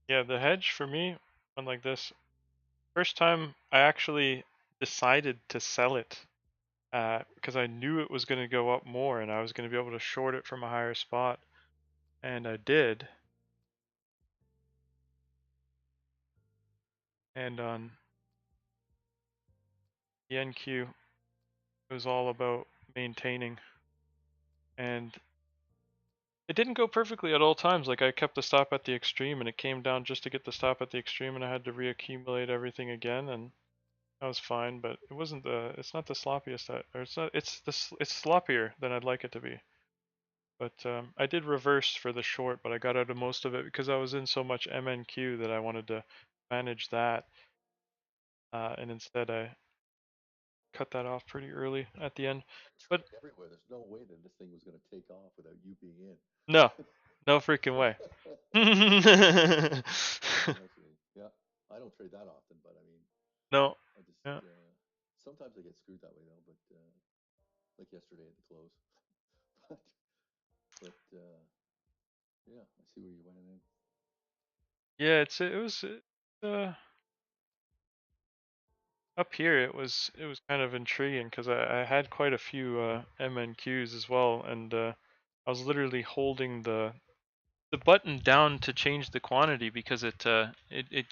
Yeah, the hedge for me went like this. First time I actually decided to sell it because I knew it was going to go up more and I was going to be able to short it from a higher spot, and I did. And on the NQ, it was all about maintaining, and it didn't go perfectly at all times. Like I kept the stop at the extreme, and it came down just to get the stop at the extreme, and I had to reaccumulate everything again, and that was fine. But it wasn't the. It's not the sloppiest. Or it's not. It's sloppier than I'd like it to be. But I did reverse for the short, but I got out of most of it because I was in so much MNQ that I wanted to manage that, and instead I cut that off pretty early at the end. But
Trade everywhere. There's no way that this thing was going to take off without you being in.
no, no freaking way.
Actually, yeah, I don't trade that often, but I mean,
No.
I just
Yeah.
sometimes I get screwed that way though. But like yesterday at the close. but yeah, I see where you went in.
Yeah, it was up here. It was kind of intriguing because I had quite a few MNQs as well, and I was literally holding the button down to change the quantity because it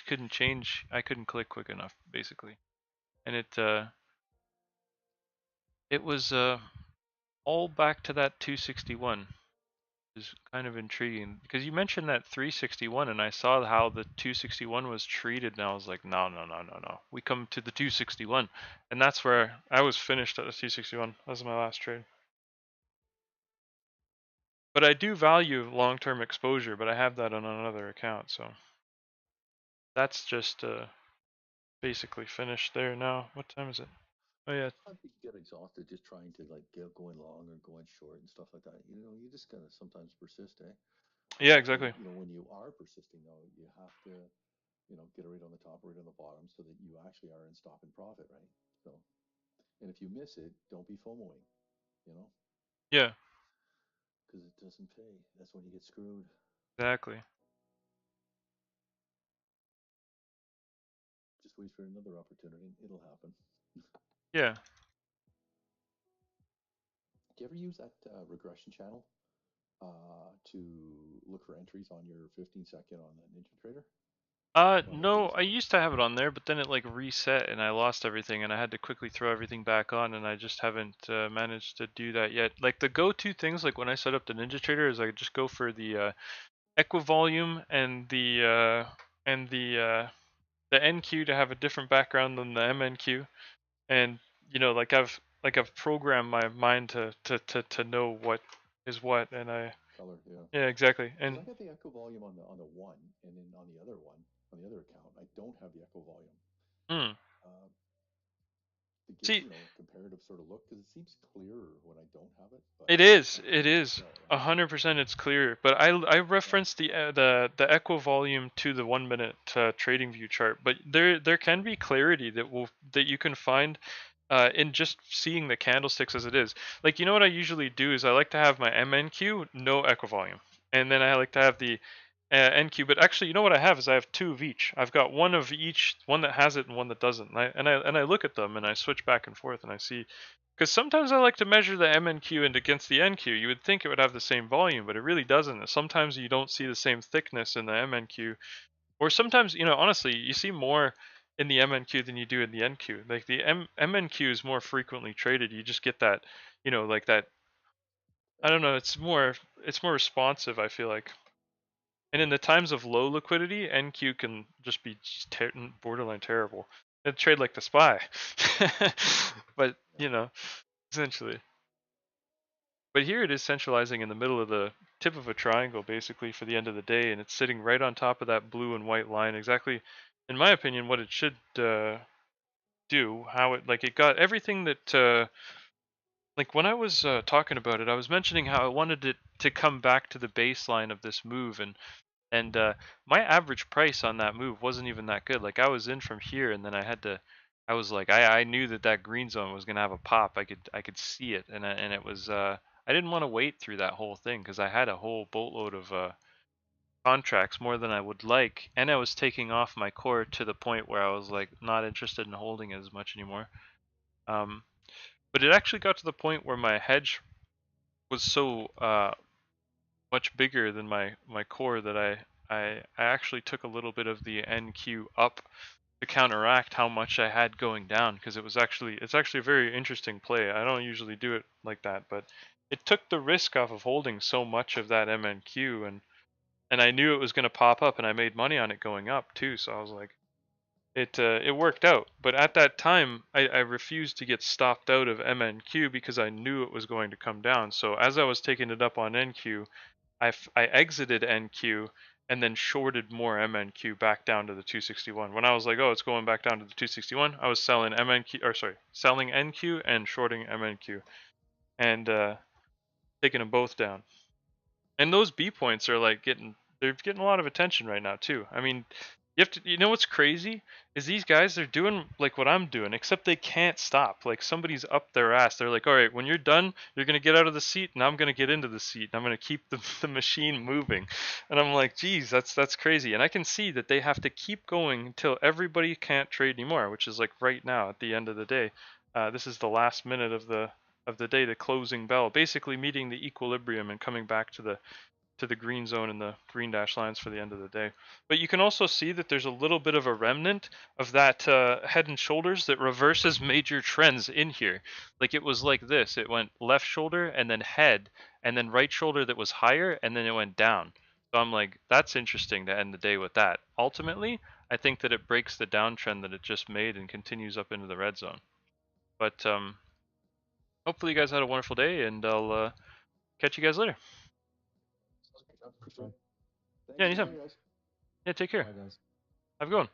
couldn't change. I couldn't click quick enough basically, and it was all back to that 261. Is kind of intriguing because you mentioned that 361 and I saw how the 261 was treated and I was like, no, no, no, no, no. We come to the 261, and that's where I was finished at the 261. That was my last trade. But I do value long-term exposure, but I have that on another account, so that's just basically finished there now. What time is it? Oh yeah.
Sometimes you get exhausted just trying to like get going long or going short and stuff like that. You know, you just gotta sometimes persist, eh?
Yeah,
And
exactly.
you know, when you are persisting though, you have to, you know, get it right on the top, right on the bottom, so that you actually are in stop and profit, right? So, and if you miss it, don't be FOMOing, you know,
Yeah,
because it doesn't pay. That's when you get screwed.
exactly.
Just wait for another opportunity. It'll happen.
Yeah.
Do you ever use that regression channel to look for entries on your 15-second on the Ninja Trader on the
No,
daily
I
side?
used to have it on there, but then it like reset and I lost everything and I had to quickly throw everything back on, and I just haven't managed to do that yet. Like the go-to things like when I set up the Ninja Trader is I just go for the equivolume and the NQ to have a different background than the MNQ, and you know like I've programmed my mind to know what is what, and I
Color, yeah.
yeah, exactly.
Because I
And
got the echo volume on the one, and then on the other one, on the other account, I don't have the echo volume.
mm,
Uh, to get,
see,
you know, comparative sort of look, because it seems clearer when I don't have it, but I
it
can never
is
tell, right?
100%. It's clear, but I
Yeah,
reference the echo volume to the 1 minute trading view chart. But there can be clarity that you can find in just seeing the candlesticks as it is. Like you know what I usually do is I like to have my MNQ no echo volume, and then I like to have the NQ. But actually, you know what I have is I have two of each. I've got one of each, one that has it and one that doesn't. And I look at them and I switch back and forth and I see. Because sometimes I like to measure the MNQ and against the NQ. You would think it would have the same volume, but it really doesn't. Sometimes you don't see the same thickness in the MNQ, or sometimes, you know, honestly, you see more in the MNQ than you do in the NQ. Like the MNQ is more frequently traded. You just get that, you know, like that. I don't know. It's more responsive. I feel like. And in the times of low liquidity, NQ can just be borderline terrible. It trade like the SPY, but
yeah.
you know, essentially. But here it is centralizing in the middle of the tip of a triangle, basically, for the end of the day, and it's sitting right on top of that blue and white line, exactly, in my opinion, what it should do. How it like it got everything that like when I was talking about it, I was mentioning how I wanted it to come back to the baseline of this move, and my average price on that move wasn't even that good. Like I was in from here, and then I was like, I knew that green zone was gonna have a pop. I could see it, and it was I didn't want to wait through that whole thing because I had a whole boatload of
contracts more than I would like, and I was taking off my core to the point where I was like not interested in holding it as much anymore. But it actually got to the point where my hedge was so much bigger than my core that I actually took a little bit of the NQ up to counteract how much I had going down, because it's actually a very interesting play. I don't usually do it like that, but it took the risk off of holding so much of that MNQ, and I knew it was going to pop up, and I made money on it going up too. So I was like, it worked out. But at that time, I refused to get stopped out of MNQ because I knew it was going to come down. So as I was taking it up on NQ, I exited NQ and then shorted more MNQ back down to the 261. When I was like, oh, it's going back down to the 261, I was selling selling NQ and shorting MNQ, and taking them both down. And those B points are like they're getting a lot of attention right now too. I mean, you know what's crazy is these guys, they're doing like what I'm doing, except they can't stop. Like somebody's up their ass. They're like, all right, when you're done, you're gonna get out of the seat, and I'm gonna get into the seat, and I'm gonna keep the machine moving. And I'm like, geez, that's crazy. And I can see that they have to keep going until everybody can't trade anymore, which is like right now at the end of the day. This is the last minute of the day, the closing bell, basically meeting the equilibrium and coming back to the green zone and the green dash lines for the end of the day. But you can also see that there's a little bit of a remnant of that head and shoulders that reverses major trends in here. Like it was like this. It went left shoulder and then head and then right shoulder that was higher and then it went down. So I'm like, that's interesting to end the day with that. Ultimately, I think that it breaks the downtrend that it just made and continues up into the red zone. But hopefully you guys had a wonderful day, and I'll catch you guys later.
Sounds good, John. Appreciate it.
Yeah,
Thanks,
anytime.
guys.
Yeah, take care.
Bye, guys.
Have a good one.